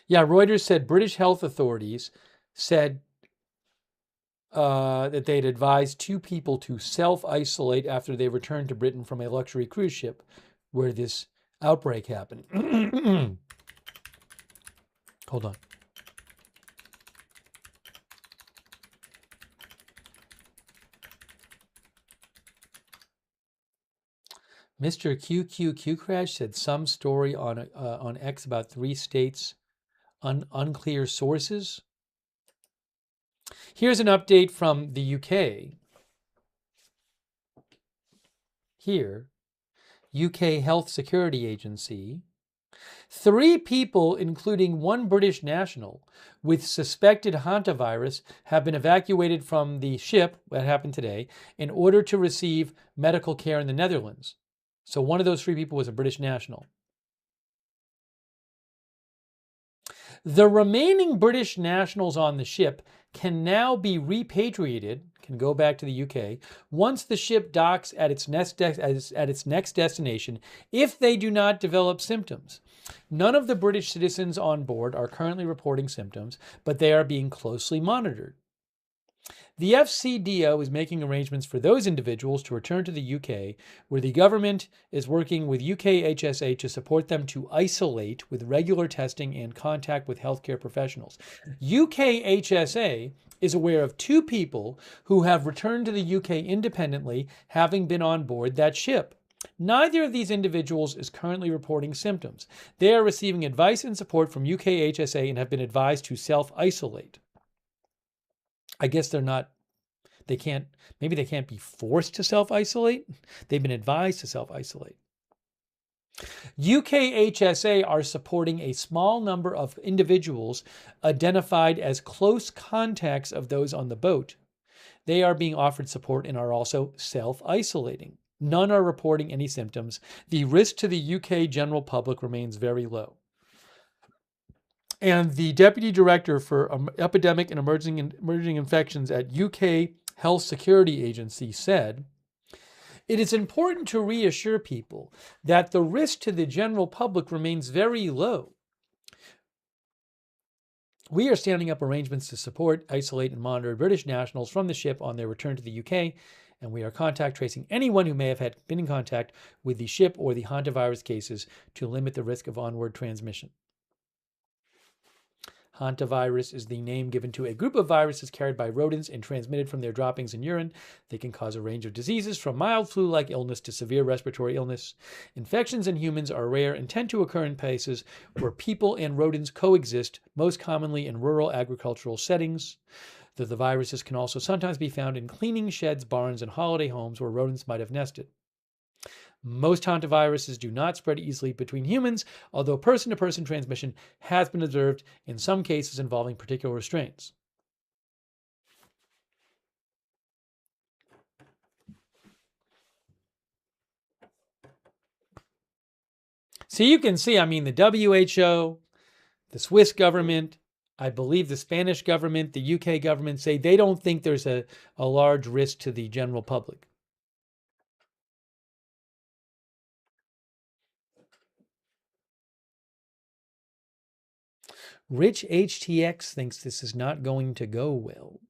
Yeah, Reuters said British health authorities said that they'd advised 2 people to self-isolate after they returned to Britain from a luxury cruise ship where this outbreak happened. Hold on. Mr. QQQ Crash said some story on X about 3 states, unclear sources. Here's an update from the UK. Here, UK Health Security Agency. 3 people, including 1 British national, with suspected hantavirus have been evacuated from the ship, that happened today, in order to receive medical care in the Netherlands. So one of those 3 people was a British national. The remaining British nationals on the ship can now be repatriated, can go back to the UK, once the ship docks at its next destination, if they do not develop symptoms. None of the British citizens on board are currently reporting symptoms, but they are being closely monitored. The FCDO is making arrangements for those individuals to return to the UK, where the government is working with UKHSA to support them to isolate with regular testing and contact with healthcare professionals. UKHSA is aware of 2 people who have returned to the UK independently, having been on board that ship. Neither of these individuals is currently reporting symptoms. They are receiving advice and support from UKHSA and have been advised to self-isolate. I guess maybe they can't be forced to self-isolate. They've been advised to self-isolate. UKHSA are supporting a small number of individuals identified as close contacts of those on the boat. They are being offered support and are also self-isolating. None are reporting any symptoms. The risk to the UK general public remains very low. And the Deputy Director for Epidemic and Emerging Infections at UK Health Security Agency said, "It is important to reassure people that the risk to the general public remains very low. We are standing up arrangements to support, isolate, and monitor British nationals from the ship on their return to the UK, and we are contact tracing anyone who may have been in contact with the ship or the hantavirus cases to limit the risk of onward transmission." Hantavirus is the name given to a group of viruses carried by rodents and transmitted from their droppings and urine. They can cause a range of diseases from mild flu-like illness to severe respiratory illness. Infections in humans are rare and tend to occur in places where people and rodents coexist, most commonly in rural agricultural settings. Though the viruses can also sometimes be found in cleaning sheds, barns, and holiday homes where rodents might have nested. Most hantaviruses do not spread easily between humans, although person-to-person transmission has been observed in some cases involving particular strains. So you can see, I mean, the WHO, the Swiss government, I believe the Spanish government, the UK government say they don't think there's a large risk to the general public. Rich HTX thinks this is not going to go well.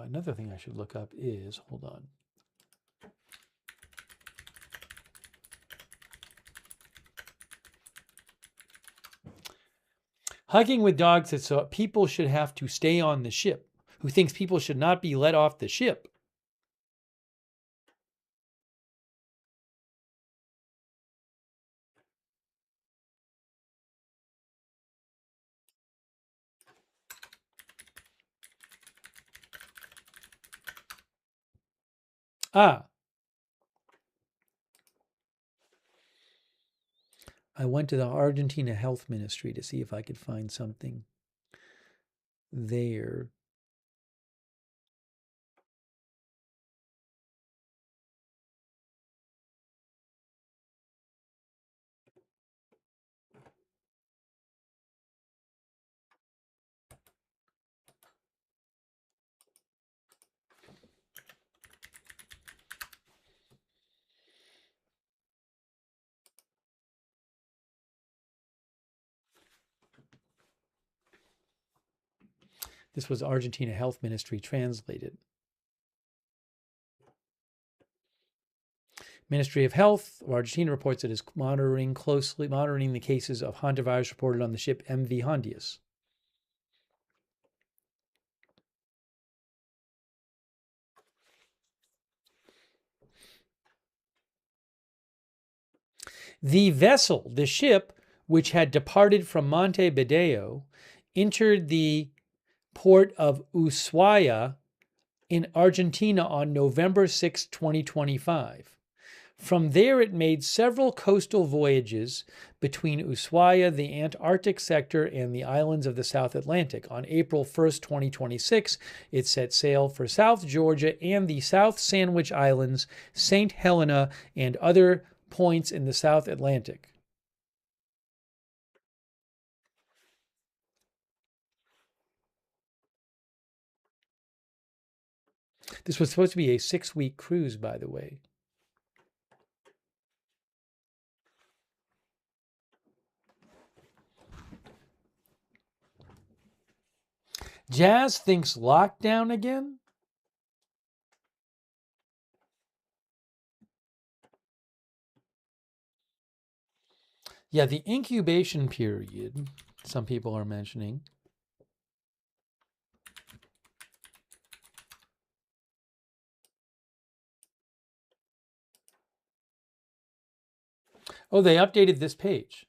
another thing I should look up is, hold on. Hugging with dogs that so people should have to stay on the ship, who thinks people should not be let off the ship. Ah. I went to the Argentina Health Ministry to see if I could find something there. This was Argentina Health Ministry translated. Ministry of Health of Argentina reports it is monitoring the cases of hantavirus reported on the ship MV Hondius. The vessel, the ship, which had departed from Montevideo, entered the port of Ushuaia in Argentina on November 6, 2025. From there, it made several coastal voyages between Ushuaia, the Antarctic sector, and the islands of the South Atlantic. On April 1st, 2026, it set sail for South Georgia and the South Sandwich Islands, St. Helena, and other points in the South Atlantic. This was supposed to be a 6-week cruise, by the way. Jazz thinks lockdown again? Yeah, the incubation period, some people are mentioning. Oh, they updated this page.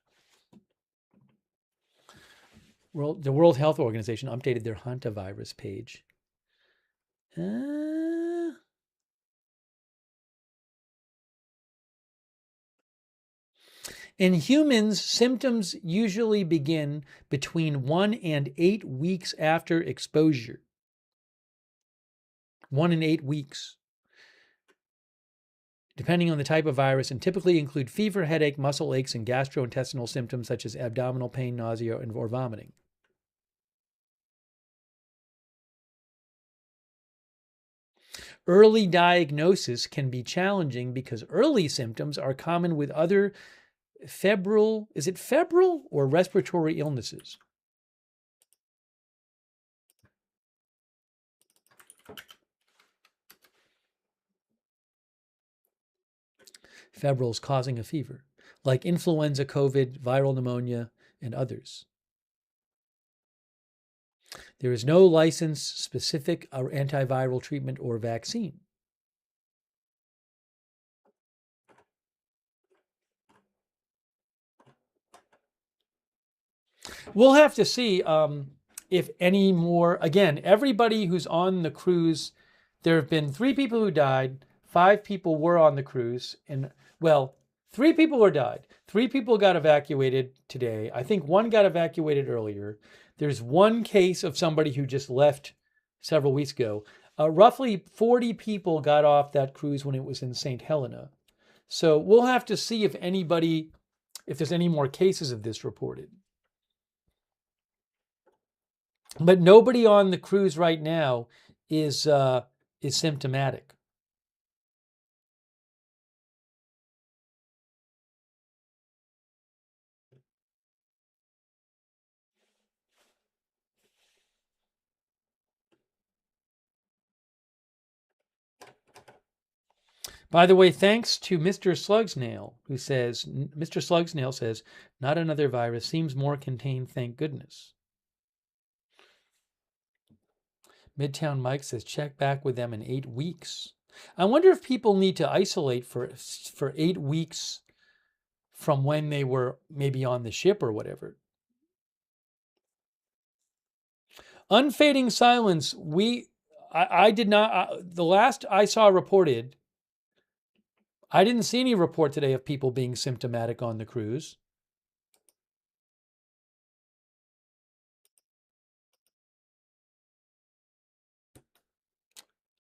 The World Health Organization updated their hantavirus page. In humans, symptoms usually begin between 1 and 8 weeks after exposure. 1 and 8 weeks, depending on the type of virus, and typically include fever, headache, muscle aches, and gastrointestinal symptoms such as abdominal pain, nausea, or vomiting. Early diagnosis can be challenging because early symptoms are common with other febrile or respiratory illnesses. Febrils causing a fever, like influenza, COVID, viral pneumonia, and others. There is no licensed specific antiviral treatment or vaccine. We'll have to see if any more, again, everybody who's on the cruise, there have been 3 people who died, 5 people were on the cruise, and, well, 3 people were died. 3 people got evacuated today. I think 1 got evacuated earlier. There's 1 case of somebody who just left several weeks ago. Roughly 40 people got off that cruise when it was in St. Helena. So we'll have to see if there's any more cases of this reported. But nobody on the cruise right now is symptomatic. By the way, thanks to Mr. Slugsnail, who says, Mr. Slugsnail says, not another virus, seems more contained, thank goodness. Midtown Mike says, check back with them in 8 weeks. I wonder if people need to isolate for 8 weeks from when they were maybe on the ship or whatever. Unfading silence. I did not, the last I saw reported, I didn't see any report today of people being symptomatic on the cruise.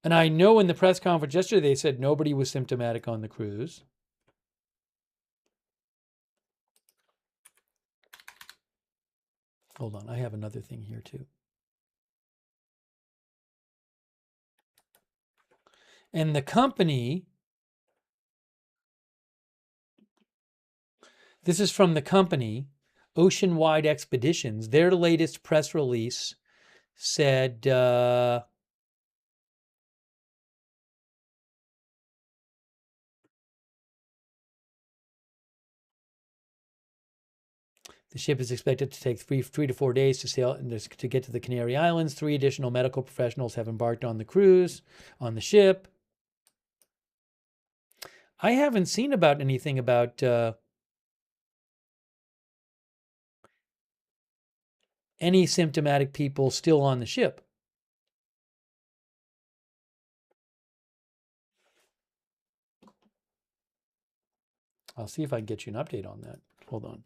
And I know in the press conference yesterday, they said nobody was symptomatic on the cruise. Hold on, I have another thing here too. And the company, this is from the company, Oceanwide Expeditions. Their latest press release said, the ship is expected to take three to 4 days to sail and to get to the Canary Islands. 3 additional medical professionals have embarked on the cruise, on the ship. I haven't seen about anything about any symptomatic people still on the ship. I'll see if I can get you an update on that. Hold on.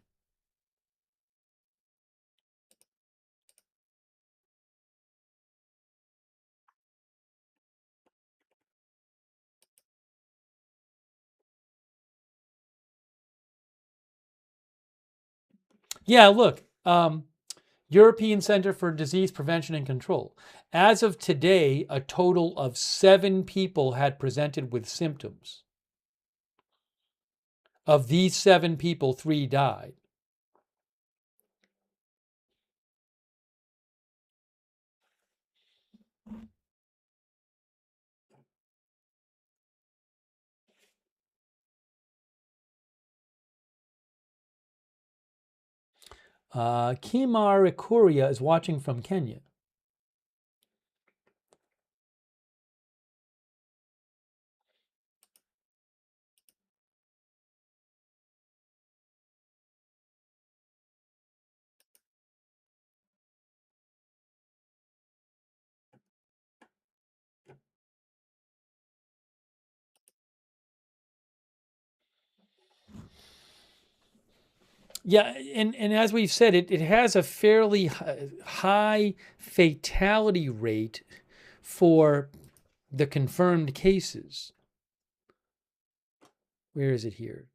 Yeah, look, European Center for Disease Prevention and Control. As of today, a total of 7 people had presented with symptoms. Of these 7 people, 3 died. Kimar Ikuria is watching from Kenya. Yeah, and as we've said, it has a fairly high fatality rate for the confirmed cases. Where is it here?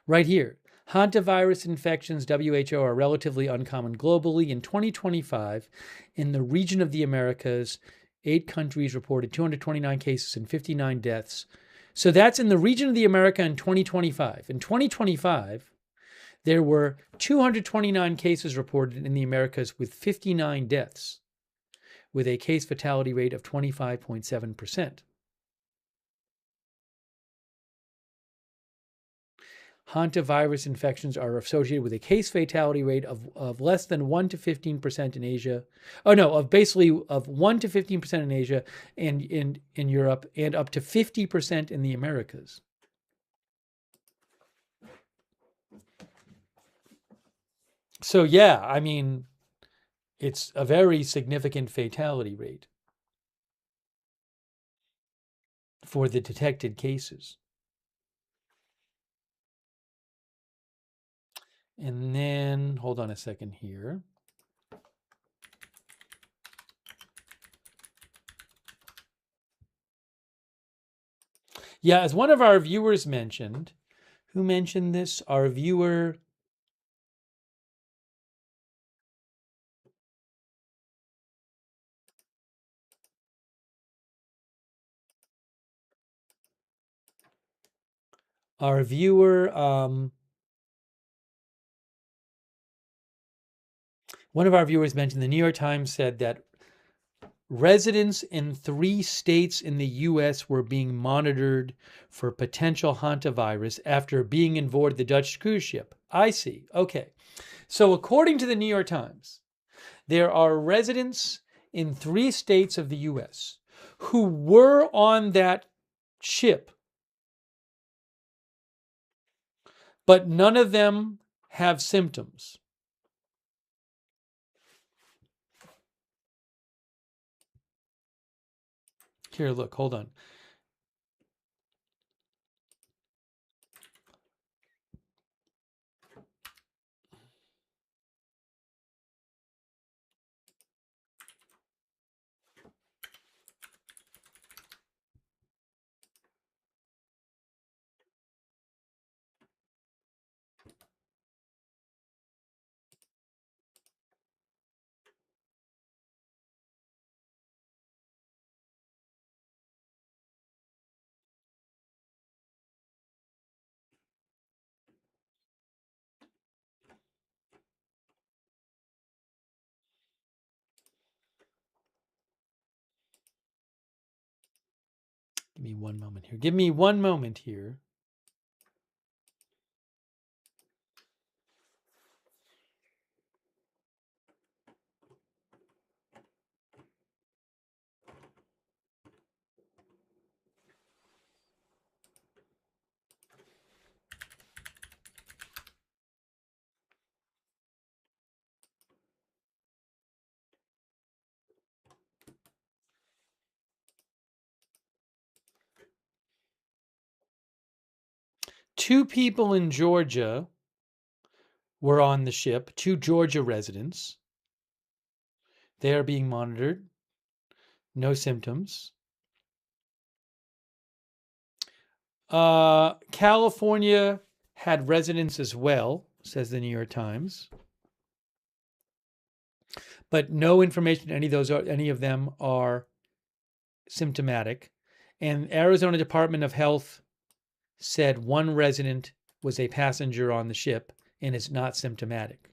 Right here. Hantavirus infections, WHO, are relatively uncommon globally. In 2025, in the region of the Americas, 8 countries reported 229 cases and 59 deaths. So that's in the region of the America in 2025. In 2025, there were 229 cases reported in the Americas with 59 deaths, with a case fatality rate of 25.7%. Hantavirus infections are associated with a case fatality rate of less than 1 to 15% in Asia. Oh no, of 1 to 15% in Asia and in Europe, and up to 50% in the Americas. So yeah, I mean, it's a very significant fatality rate for the detected cases. And then, hold on a second here. Yeah, as one of our viewers mentioned, who mentioned this? Our viewer, one of our viewers mentioned the New York Times said that residents in 3 states in the U.S. were being monitored for potential hantavirus after being on board the Dutch cruise ship. I see. Okay. So according to the New York Times, there are residents in 3 states of the U.S. who were on that ship, but none of them have symptoms. Here, look, hold on. Give me one moment here. Give me one moment here. Two people in Georgia were on the ship, 2 Georgia residents. They are being monitored. No symptoms. California had residents as well, says the New York Times. But no information any of them are symptomatic. And Arizona Department of Health said 1 resident was a passenger on the ship and is not symptomatic.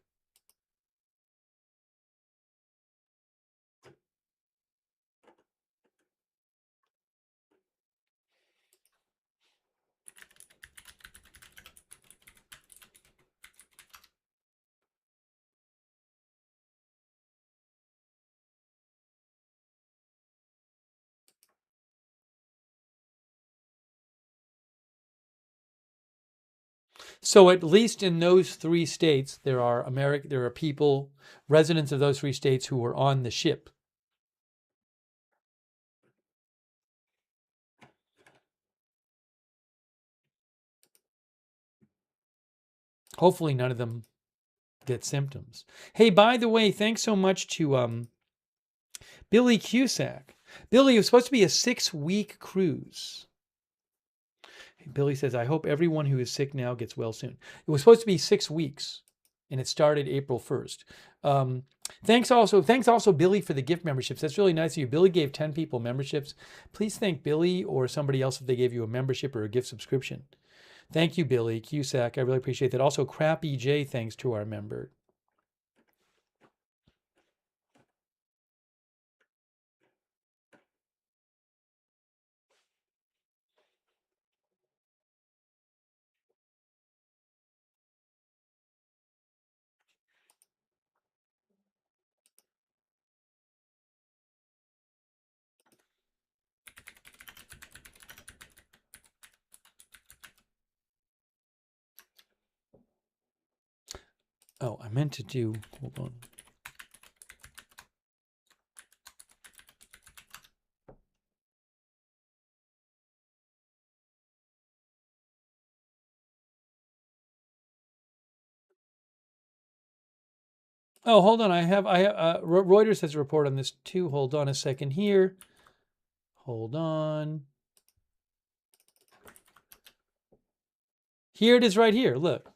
So at least in those 3 states, there are people, residents of those 3 states who were on the ship. Hopefully none of them get symptoms. Hey, by the way, thanks so much to Billy Cusack. Billy, it was supposed to be a 6-week cruise. Billy says, I hope everyone who is sick now gets well soon. It was supposed to be 6 weeks, and it started April 1st. Thanks also, Billy, for the gift memberships. That's really nice of you. Billy gave 10 people memberships. Please thank Billy or somebody else if they gave you a membership or a gift subscription. Thank you, Billy Cusack. I really appreciate that. Also, Crappy J, thanks to our member. Oh, I meant to do, hold on. Oh, hold on. Reuters has a report on this too. Hold on a second here. Hold on. Here it is right here. Look.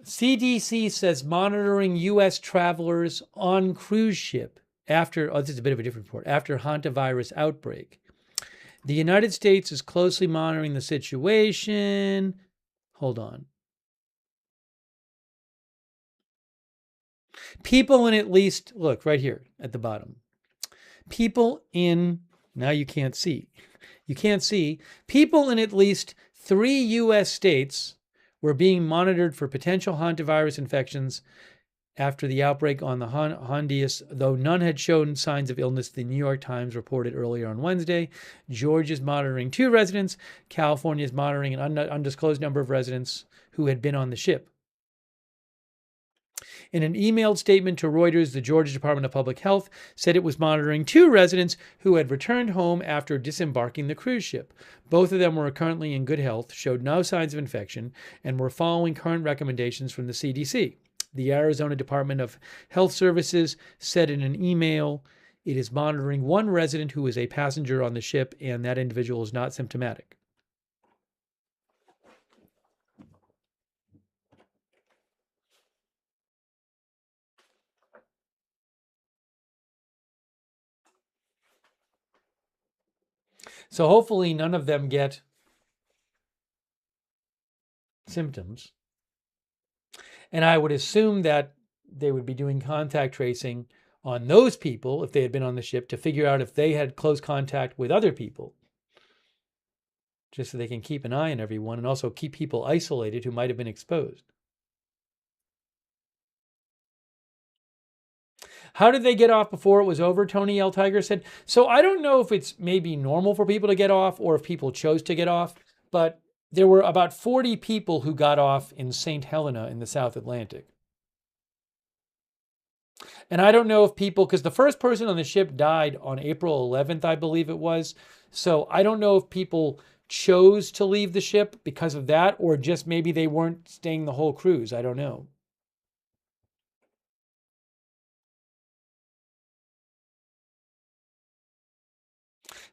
CDC says monitoring U.S. travelers on cruise ship after, this is a bit of a different report, after Hantavirus outbreak. The United States is closely monitoring the situation. Hold on. People in at least, look right here at the bottom. People in, now you can't see. You can't see. People in at least 3 U.S. states were being monitored for potential hantavirus infections after the outbreak on the Hondius, though none had shown signs of illness, the New York Times reported earlier on Wednesday. Georgia is monitoring 2 residents. California is monitoring an undisclosed number of residents who had been on the ship. In an emailed statement to Reuters, the Georgia Department of Public Health said it was monitoring 2 residents who had returned home after disembarking the cruise ship. Both of them were currently in good health, showed no signs of infection, and were following current recommendations from the CDC. The Arizona Department of Health Services said in an email it is monitoring 1 resident who is a passenger on the ship, and that individual is not symptomatic. So hopefully none of them get symptoms. And I would assume that they would be doing contact tracing on those people if they had been on the ship to figure out if they had close contact with other people, just so they can keep an eye on everyone and also keep people isolated who might have been exposed. How did they get off before it was over? Tony L. Tiger said. So I don't know if it's maybe normal for people to get off or if people chose to get off, but there were about 40 people who got off in St. Helena in the South Atlantic. And I don't know if people, because the first person on the ship died on April 11th, I believe it was. So I don't know if people chose to leave the ship because of that, or just maybe they weren't staying the whole cruise. I don't know.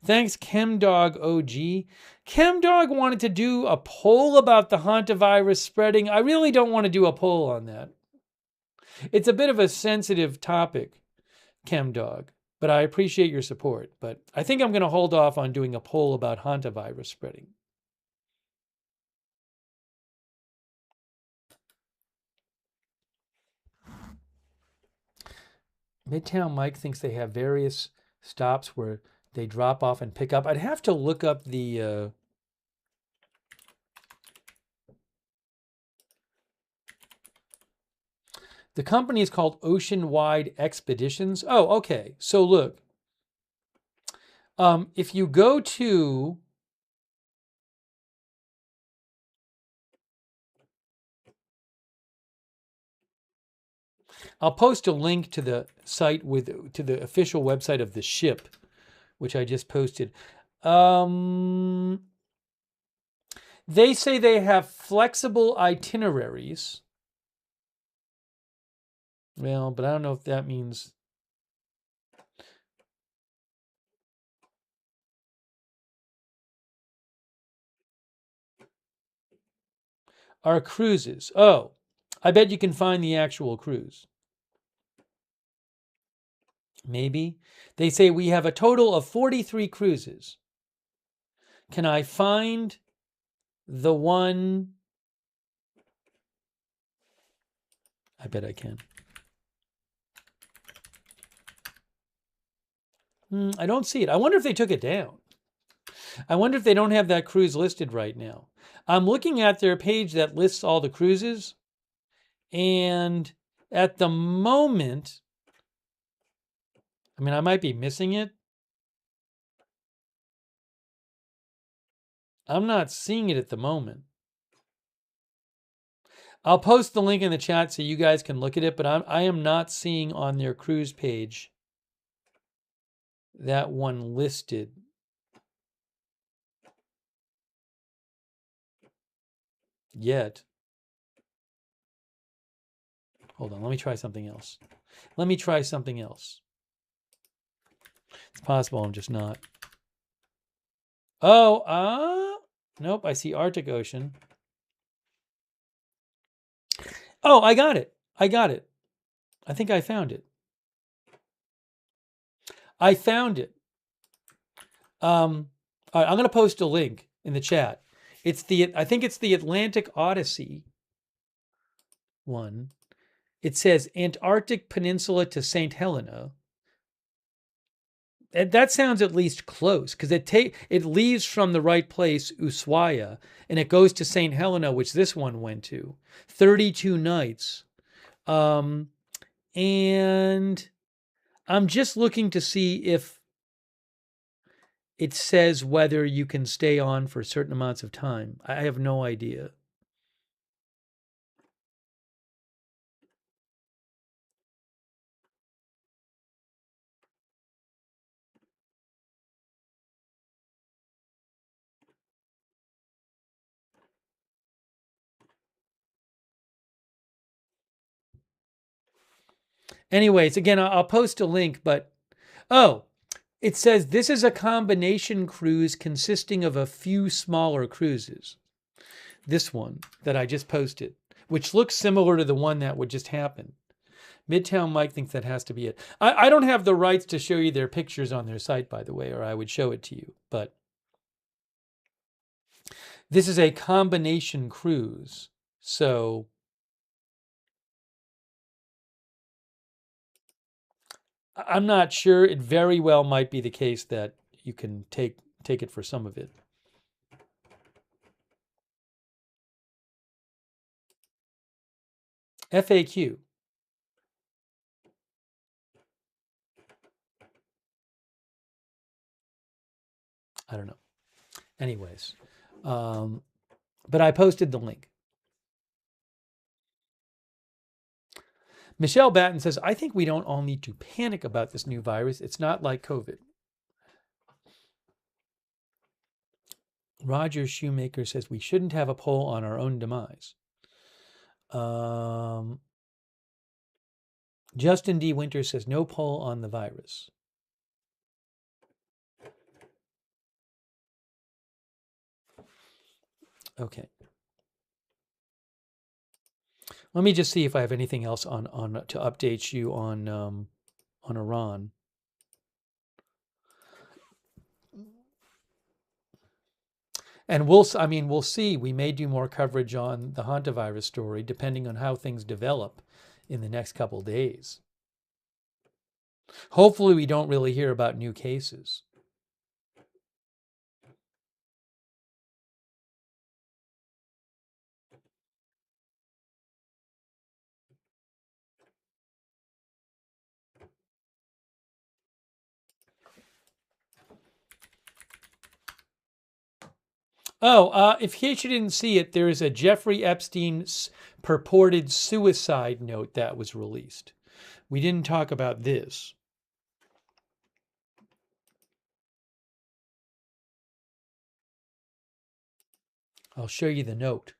Thanks, ChemDog OG. ChemDog wanted to do a poll about the hantavirus spreading. I really don't want to do a poll on that. It's a bit of a sensitive topic, ChemDog, but I appreciate your support. But I think I'm going to hold off on doing a poll about hantavirus spreading. Midtown Mike thinks they have various stops where they drop off and pick up. I'd have to look up the company is called Oceanwide Expeditions. Oh, okay. So look, if you go to I'll post a link to the site to the official website of the ship, which I just posted. They say they have flexible itineraries. Well, but I don't know if that means... Our cruises. Oh, I bet you can find the actual cruise. Maybe. They say we have a total of 43 cruises. Can I find the one? I bet I can. I don't see it. I wonder if they took it down. I wonder if they don't have that cruise listed right now. I'm looking at their page that lists all the cruises, and at the moment, I mean, I might be missing it. I'm not seeing it at the moment. I'll post the link in the chat so you guys can look at it, but I am not seeing on their cruise page that one listed. Yet. Hold on, let me try something else. Let me try something else. It's possible I'm just not. Oh, nope, I see Arctic Ocean. Oh, I got it. I got it. I think I found it. I found it. All right, I'm going to post a link in the chat. I think it's the Atlantic Odyssey one. It says Antarctic Peninsula to St. Helena. That sounds at least close, because it leaves from the right place, Ushuaia, and it goes to St. Helena, which this one went to. 32 nights. And I'm just looking to see if it says whether you can stay on for certain amounts of time. I have no idea. Anyways, again, I'll post a link, but it says this is a combination cruise consisting of a few smaller cruises. This one that I just posted, which looks similar to the one that would just happen. Midtown Mike thinks that has to be it. I don't have the rights to show you their pictures on their site, by the way, or I would show it to you. But this is a combination cruise. So I'm not sure. It very well might be the case that you can take it for some of it. FAQ. I don't know. Anyways, but I posted the link. Michelle Batten says, I think we don't all need to panic about this new virus. It's not like COVID. Roger Shoemaker says, we shouldn't have a poll on our own demise. Justin D. Winter says, no poll on the virus. Okay. Let me just see if I have anything else on to update you on Iran. And we'll see. We may do more coverage on the hantavirus story, depending on how things develop in the next couple days. Hopefully, we don't really hear about new cases. In case you didn't see it, there is a Jeffrey Epstein's purported suicide note that was released. We didn't talk about this. I'll show you the note.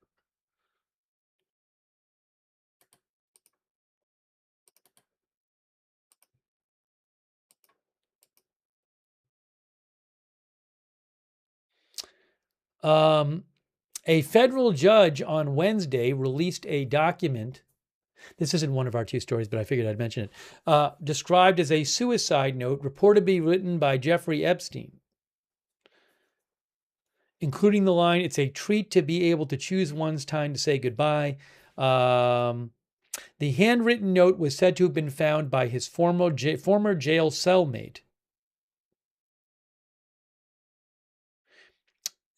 A federal judge on Wednesday released a document. This isn't one of our two stories, but I figured I'd mention it. Described as a suicide note reportedly written by Jeffrey Epstein, including the line, "It's a treat to be able to choose one's time to say goodbye." The handwritten note was said to have been found by his former jail cellmate.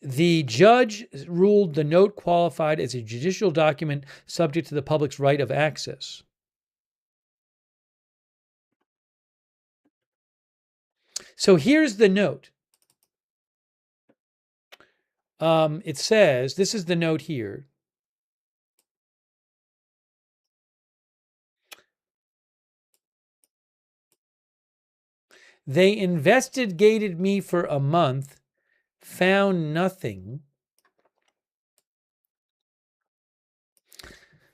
The judge ruled the note qualified as a judicial document subject to the public's right of access. So here's the note. It says, this is the note here. They investigated me for a month, found nothing.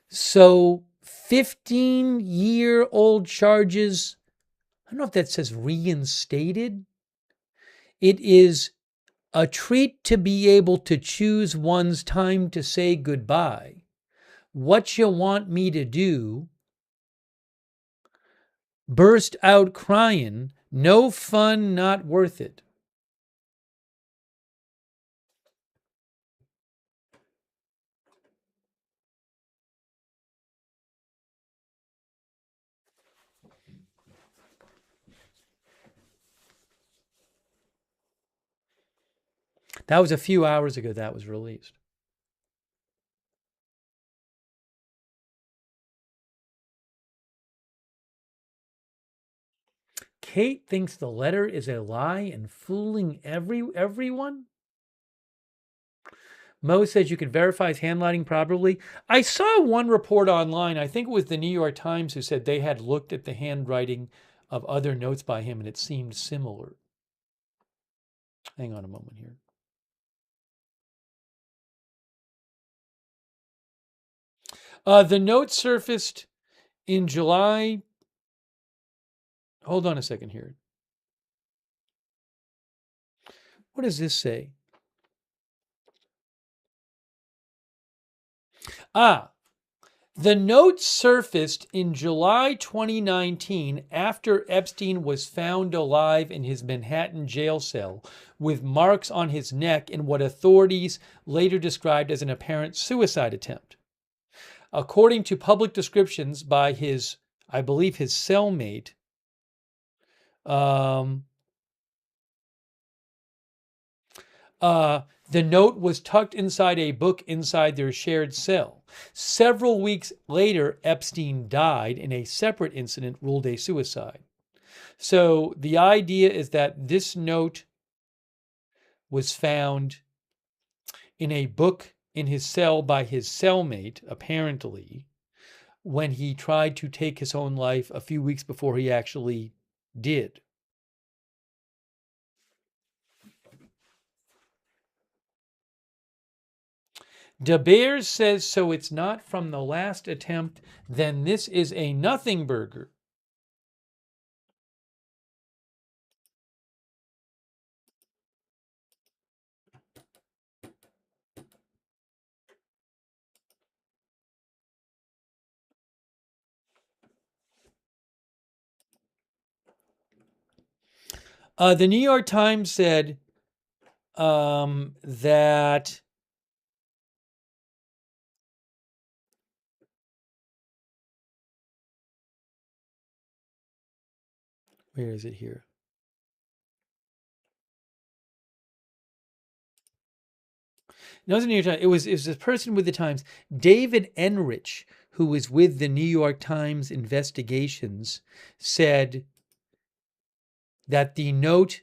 So 15-year-old charges, I don't know if that says reinstated. It is a treat to be able to choose one's time to say goodbye. What you want me to do? Burst out crying. No fun, not worth it. That was a few hours ago that was released. Kate thinks the letter is a lie and fooling everyone? Mo says you can verify his handwriting properly. I saw one report online, I think it was the New York Times, who said they had looked at the handwriting of other notes by him and it seemed similar. Hang on a moment here. The note surfaced in July. Hold on a second here. What does this say? The note surfaced in July 2019 after Epstein was found alive in his Manhattan jail cell with marks on his neck in what authorities later described as an apparent suicide attempt. According to public descriptions by his, I believe, his cellmate, the note was tucked inside a book inside their shared cell. Several weeks later, Epstein died in a separate incident ruled a suicide. So the idea is that this note was found in a book in his cell by his cellmate, apparently, when he tried to take his own life a few weeks before he actually did. De Beers says, so it's not from the last attempt, then this is a nothing burger. The New York Times said that where is it here? No, it wasn't New York Times. It was a person with the Times, David Enrich, who was with the New York Times investigations, said that the note,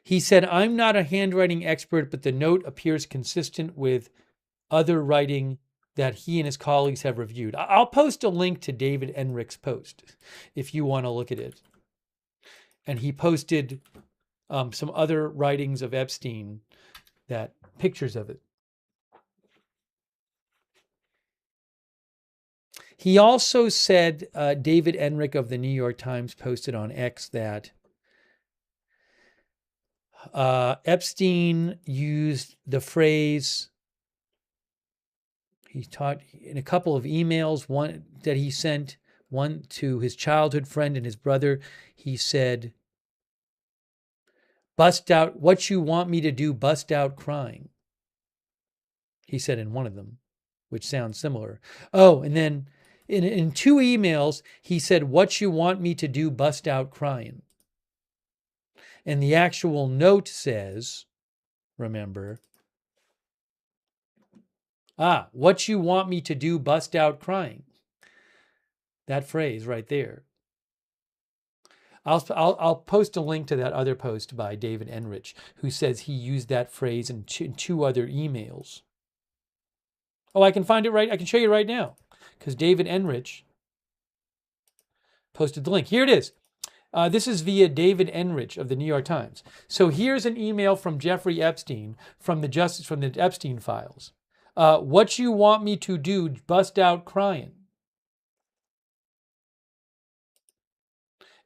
he said, I'm not a handwriting expert, but the note appears consistent with other writing that he and his colleagues have reviewed. I'll post a link to David Enrich's post if you want to look at it. And he posted some other writings of Epstein, that pictures of it. He also said, David Enrich of the New York Times posted on X that Epstein used the phrase, he taught in a couple of emails, one that he sent, one to his childhood friend and his brother. He said, bust out, what you want me to do, bust out crying. He said in one of them, which sounds similar. Oh, and then in two emails, he said, what you want me to do, bust out crying. And the actual note says, remember, what you want me to do, bust out crying. That phrase right there. I'll post a link to that other post by David Enrich, who says he used that phrase in two other emails. Oh, I can find it right. I can show you right now, because David Enrich posted the link. Here it is. This is via David Enrich of the New York Times. So here's an email from Jeffrey Epstein from the Epstein files. What you want me to do, bust out crying.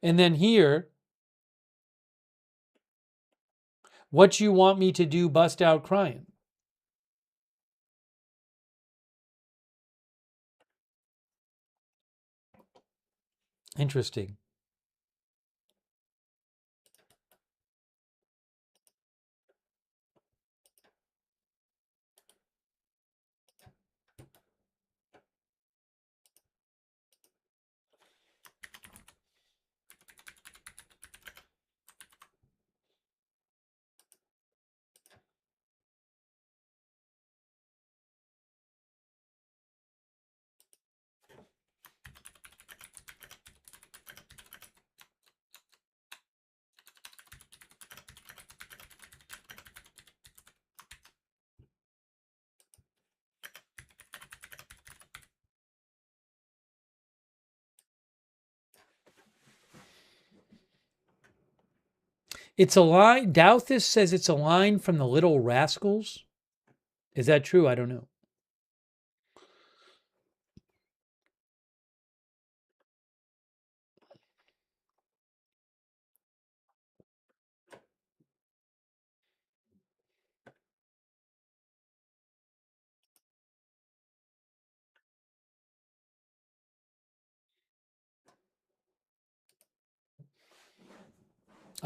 And then here, what you want me to do, bust out crying. Interesting. It's a line. Douthis says it's a line from the Little Rascals. Is that true? I don't know.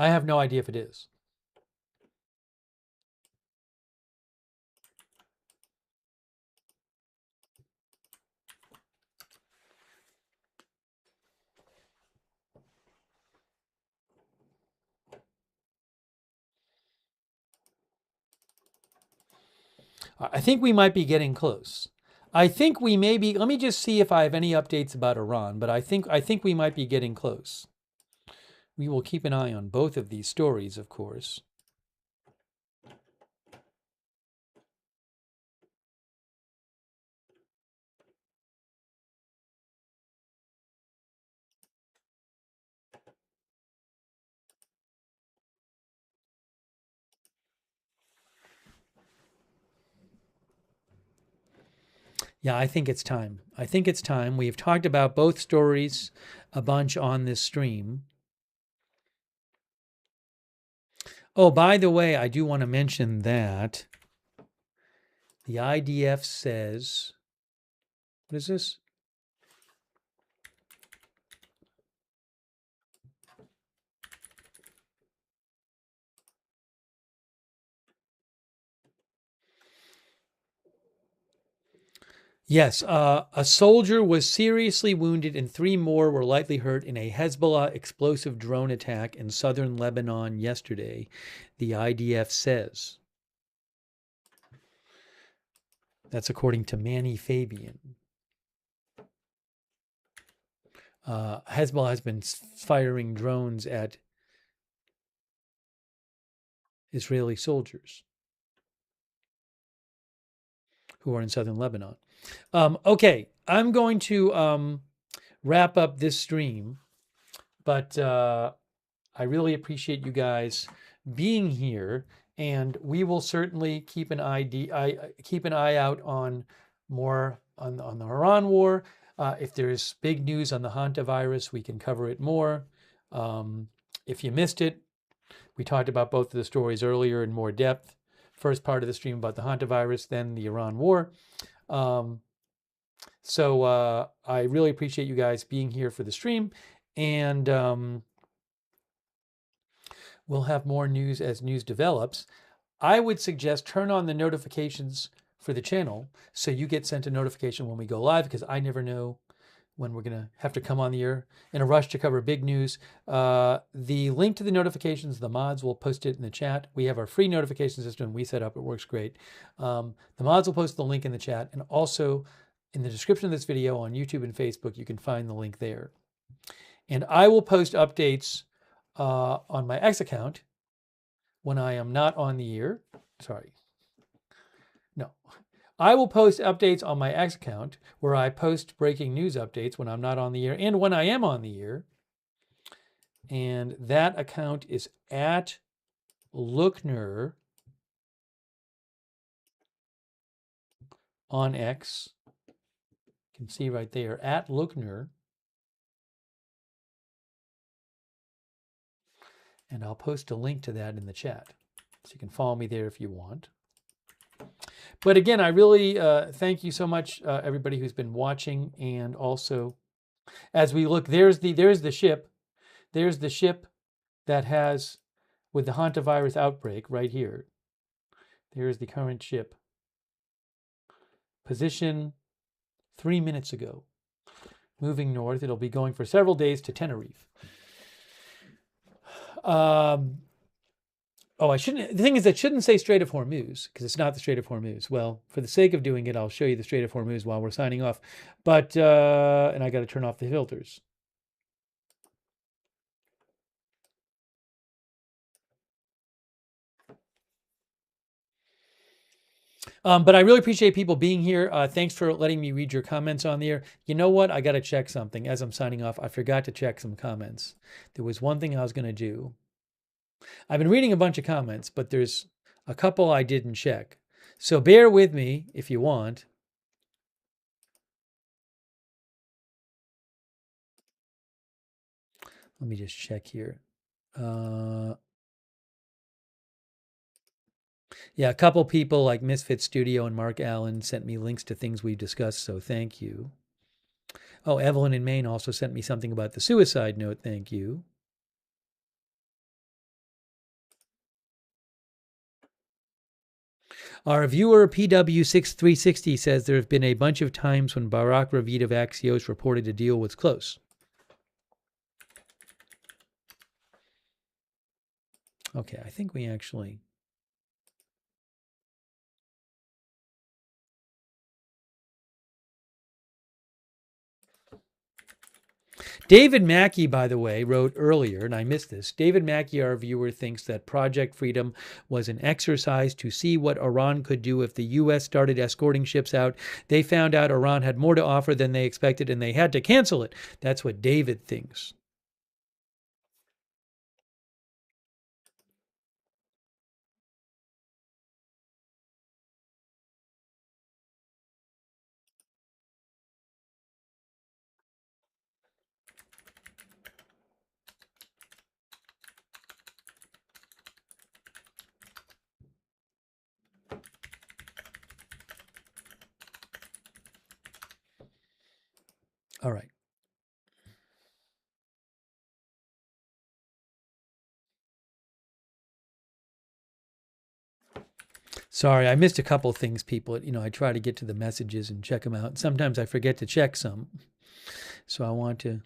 I have no idea if it is. I think we might be getting close. I think we may be. Let me just see if I have any updates about Iran, but I think we might be getting close. We will keep an eye on both of these stories, of course. Yeah, I think it's time. I think it's time. We've talked about both stories a bunch on this stream. Oh, by the way, I do want to mention that the IDF says, what is this? Yes, a soldier was seriously wounded and 3 more were lightly hurt in a Hezbollah explosive drone attack in southern Lebanon yesterday, the IDF says. That's according to Manny Fabian. Hezbollah has been firing drones at Israeli soldiers who are in southern Lebanon. Okay, I'm going to wrap up this stream, but I really appreciate you guys being here, and we will certainly keep an eye out on more on the Iran war. If there's big news on the hantavirus, we can cover it more. If you missed it, we talked about both of the stories earlier in more depth. First part of the stream about the hantavirus, then the Iran war. So I really appreciate you guys being here for the stream, and we'll have more news as news develops. I would suggest turn on the notifications for the channel so you get sent a notification when we go live, because I never know when we're going to have to come on the air in a rush to cover big news. The link to the notifications, the mods will post it in the chat. We have our free notification system we set up. It works great. The mods will post the link in the chat, and also in the description of this video on YouTube and Facebook, you can find the link there. And I will post updates on my X account when I am not on the air. Sorry. No. I will post updates on my X account where I post breaking news updates when I'm not on the air and when I am on the air. And that account is at Lookner on X. You can see right there, at Lookner. And I'll post a link to that in the chat. So you can follow me there if you want. But again, I really thank you so much, everybody who's been watching. And also, as we look, there's the ship. There's the ship that has, with the hantavirus outbreak right here. There's the current ship. Position 3 minutes ago. Moving north. It'll be going for several days to Tenerife. Oh, I shouldn't. The thing is, I shouldn't say Strait of Hormuz because it's not the Strait of Hormuz. Well, for the sake of doing it, I'll show you the Strait of Hormuz while we're signing off. But and I got to turn off the filters. But I really appreciate people being here. Thanks for letting me read your comments on there. You know what? I got to check something. As I'm signing off, I forgot to check some comments. There was one thing I was going to do. I've been reading a bunch of comments, but there's a couple I didn't check. So bear with me if you want. Let me just check here. Yeah, a couple people like Misfit Studio and Mark Allen sent me links to things we've discussed, so thank you. Oh, Evelyn in Maine also sent me something about the suicide note. Thank you. Our viewer PW6360 says there have been a bunch of times when Barack Ravid of Axios reported a deal was close. Okay, I think we actually... David Mackey, by the way, wrote earlier, and I missed this. David Mackey, our viewer, thinks that Project Freedom was an exercise to see what Iran could do if the U.S. started escorting ships out. They found out Iran had more to offer than they expected, and they had to cancel it. That's what David thinks. All right. Sorry, I missed a couple of things, people. You know, I try to get to the messages and check them out. Sometimes I forget to check some. So I want to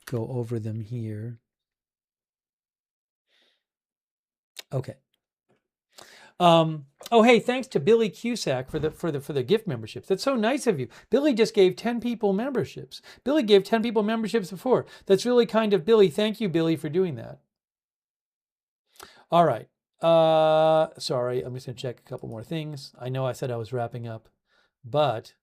go over them here. Okay. Oh, hey, thanks to Billy Cusack for the gift memberships. That's so nice of you. Billy just gave 10 people memberships. Billy gave 10 people memberships before. That's really kind of Billy. Thank you, Billy, for doing that. All right. Sorry, I'm just going to check a couple more things. I know I said I was wrapping up, but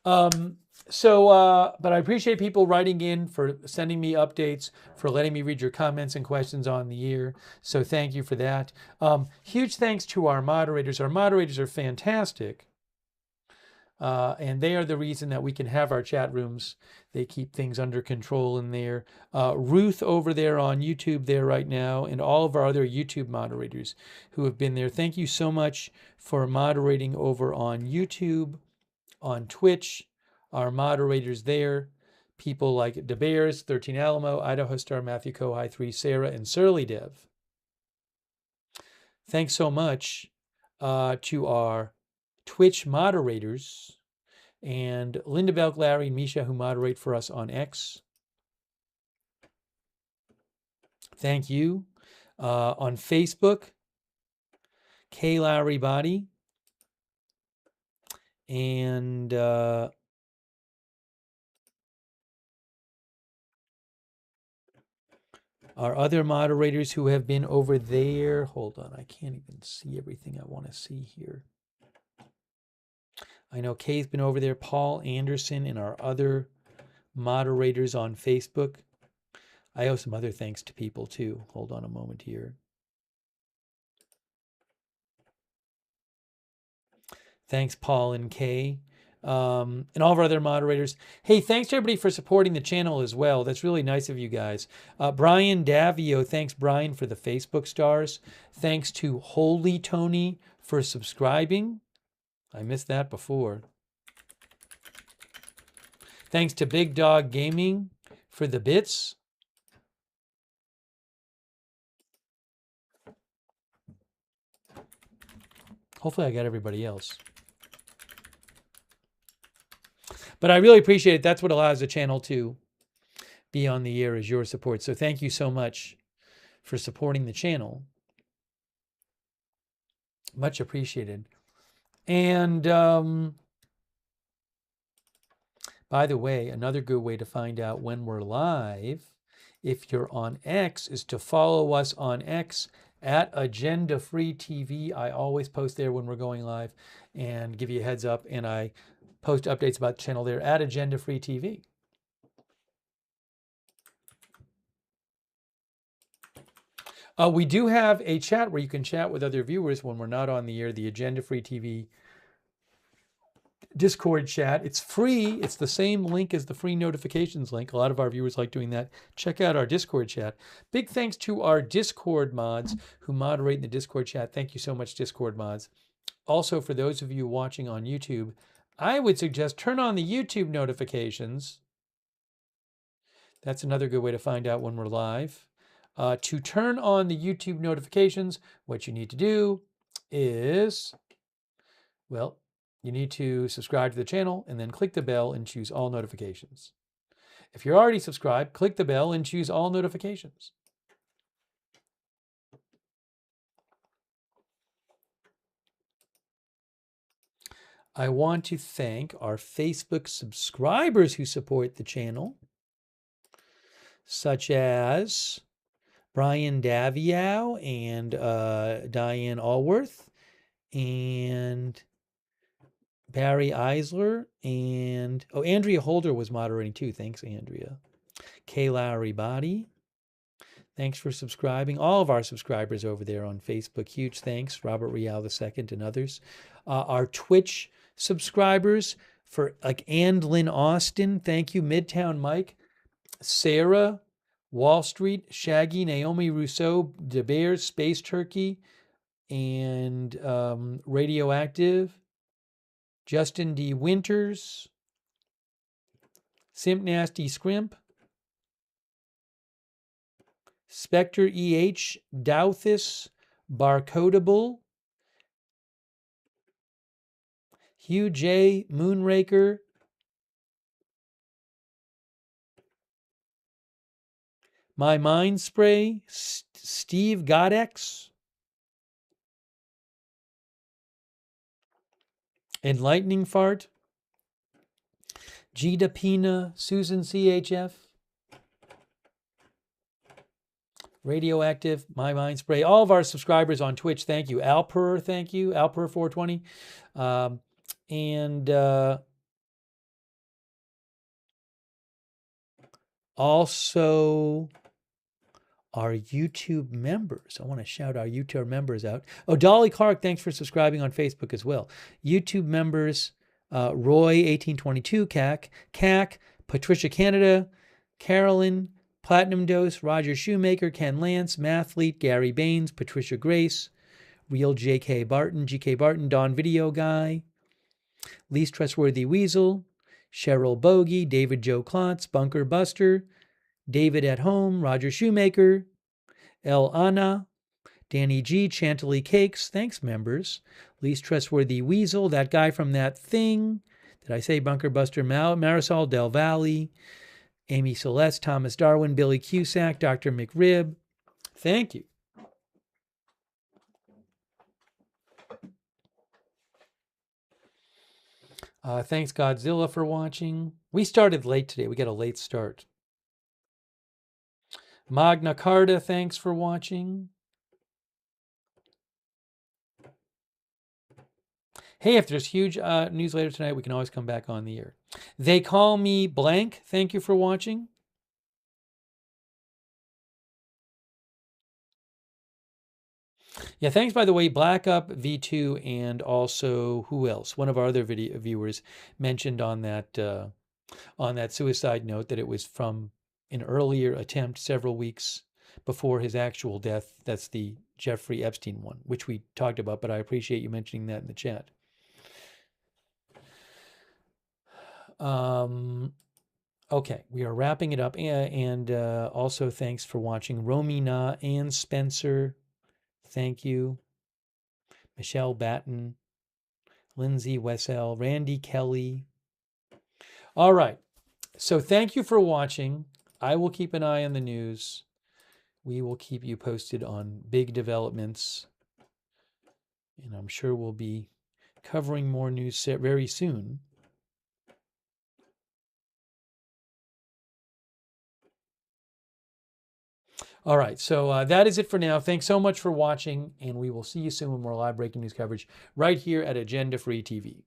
but I appreciate people writing in, for sending me updates, for letting me read your comments and questions on the air. So thank you for that. Huge thanks to our moderators. Our moderators are fantastic. And they are the reason that we can have our chat rooms. They keep things under control in there. Ruth over there on YouTube there right now, and all of our other YouTube moderators who have been there. Thank you so much for moderating over on YouTube, on Twitch, our moderators there. People like DeBears, 13 Alamo, Idaho Star, Matthew Kohai 3, Sarah, and Surly Dev. Thanks so much to our Twitch moderators, and Linda Belk, Larry, and Misha, who moderate for us on X. Thank you. On Facebook, K. Larry Body, and our other moderators who have been over there. Hold on, I can't even see everything I want to see here. I know Kay's been over there, Paul Anderson, and our other moderators on Facebook. I owe some other thanks to people too. Hold on a moment here. Thanks, Paul and Kay. And all of our other moderators. Hey, thanks to everybody for supporting the channel as well. That's really nice of you guys. Brian Davio, thanks, Brian, for the Facebook stars. Thanks to Holy Tony for subscribing. I missed that before. Thanks to Big Dog Gaming for the bits. Hopefully I got everybody else. But I really appreciate it. That's what allows the channel to be on the air, is your support. So thank you so much for supporting the channel. Much appreciated. And by the way, another good way to find out when we're live, if you're on X, is to follow us on X at Agenda Free TV. I always post there when we're going live and give you a heads up, and I post updates about the channel there at Agenda Free TV. We do have a chat where you can chat with other viewers when we're not on the air, the Agenda Free TV Discord chat. It's free. It's the same link as the free notifications link. A lot of our viewers like doing that. Check out our Discord chat. Big thanks to our Discord mods who moderate in the Discord chat. Thank you so much, Discord mods. Also, for those of you watching on YouTube, I would suggest turn on the YouTube notifications. That's another good way to find out when we're live. To turn on the YouTube notifications, what you need to do is, well, you need to subscribe to the channel and then click the bell and choose all notifications. If you're already subscribed, click the bell and choose all notifications. I want to thank our Facebook subscribers who support the channel, such as Brian Daviow and Diane Allworth and Barry Eisler and Andrea Holder was moderating too. Thanks, Andrea. Kay Lowry Body. Thanks for subscribing. All of our subscribers over there on Facebook. Huge thanks. Robert Rial II and others. Our Twitch subscribers for like Ann Lynn Austin. Thank you. Midtown Mike. Sarah. Wall Street, Shaggy, Naomi Rousseau, De Beers, Space Turkey, and Radioactive, Justin D. Winters, Simp Nasty Scrimp, Spectre EH, Douthis, Barcodable, Hugh J. Moonraker, My Mind Spray, Steve Godex, Enlightening Fart, Gita Pina, Susan CHF, Radioactive, My Mind Spray, all of our subscribers on Twitch, thank you. Alper, thank you. Alper420. Also, our YouTube members. I want to shout our YouTube members out. Oh, Dolly Clark, thanks for subscribing on Facebook as well. YouTube members, Roy1822, CAC, Patricia Canada, Carolyn, Platinum Dose, Roger Shoemaker, Ken Lance, Mathlete, Gary Baines, Patricia Grace, Real JK Barton, GK Barton, Don Video Guy, Least Trustworthy Weasel, Cheryl Bogey, David Joe Klotz, Bunker Buster, David at Home, Roger Shoemaker, El Anna, Danny G, Chantilly Cakes, thanks members, Least Trustworthy Weasel, that guy from That Thing, did I say Bunker Buster, Marisol Del Valle, Amy Celeste, Thomas Darwin, Billy Cusack, Dr. McRib, thank you. Thanks Godzilla for watching. We started late today. We got a late start. Magna Carta, thanks for watching. Hey, if there's huge news later tonight, we can always come back on the air. They Call Me Blank, thank you for watching. Yeah, thanks, by the way, Black Up V2 and also who else? One of our other video viewers mentioned on that suicide note that it was from an earlier attempt several weeks before his actual death. That's the Jeffrey Epstein one, which we talked about, but I appreciate you mentioning that in the chat. Okay, we are wrapping it up. And also thanks for watching. Romina and Spencer, thank you. Michelle Batten, Lindsay Wessel, Randy Kelly. All right, so thank you for watching. I will keep an eye on the news. We will keep you posted on big developments. And I'm sure we'll be covering more news very soon. All right, so that is it for now. Thanks so much for watching, and we will see you soon with more live breaking news coverage right here at Agenda Free TV.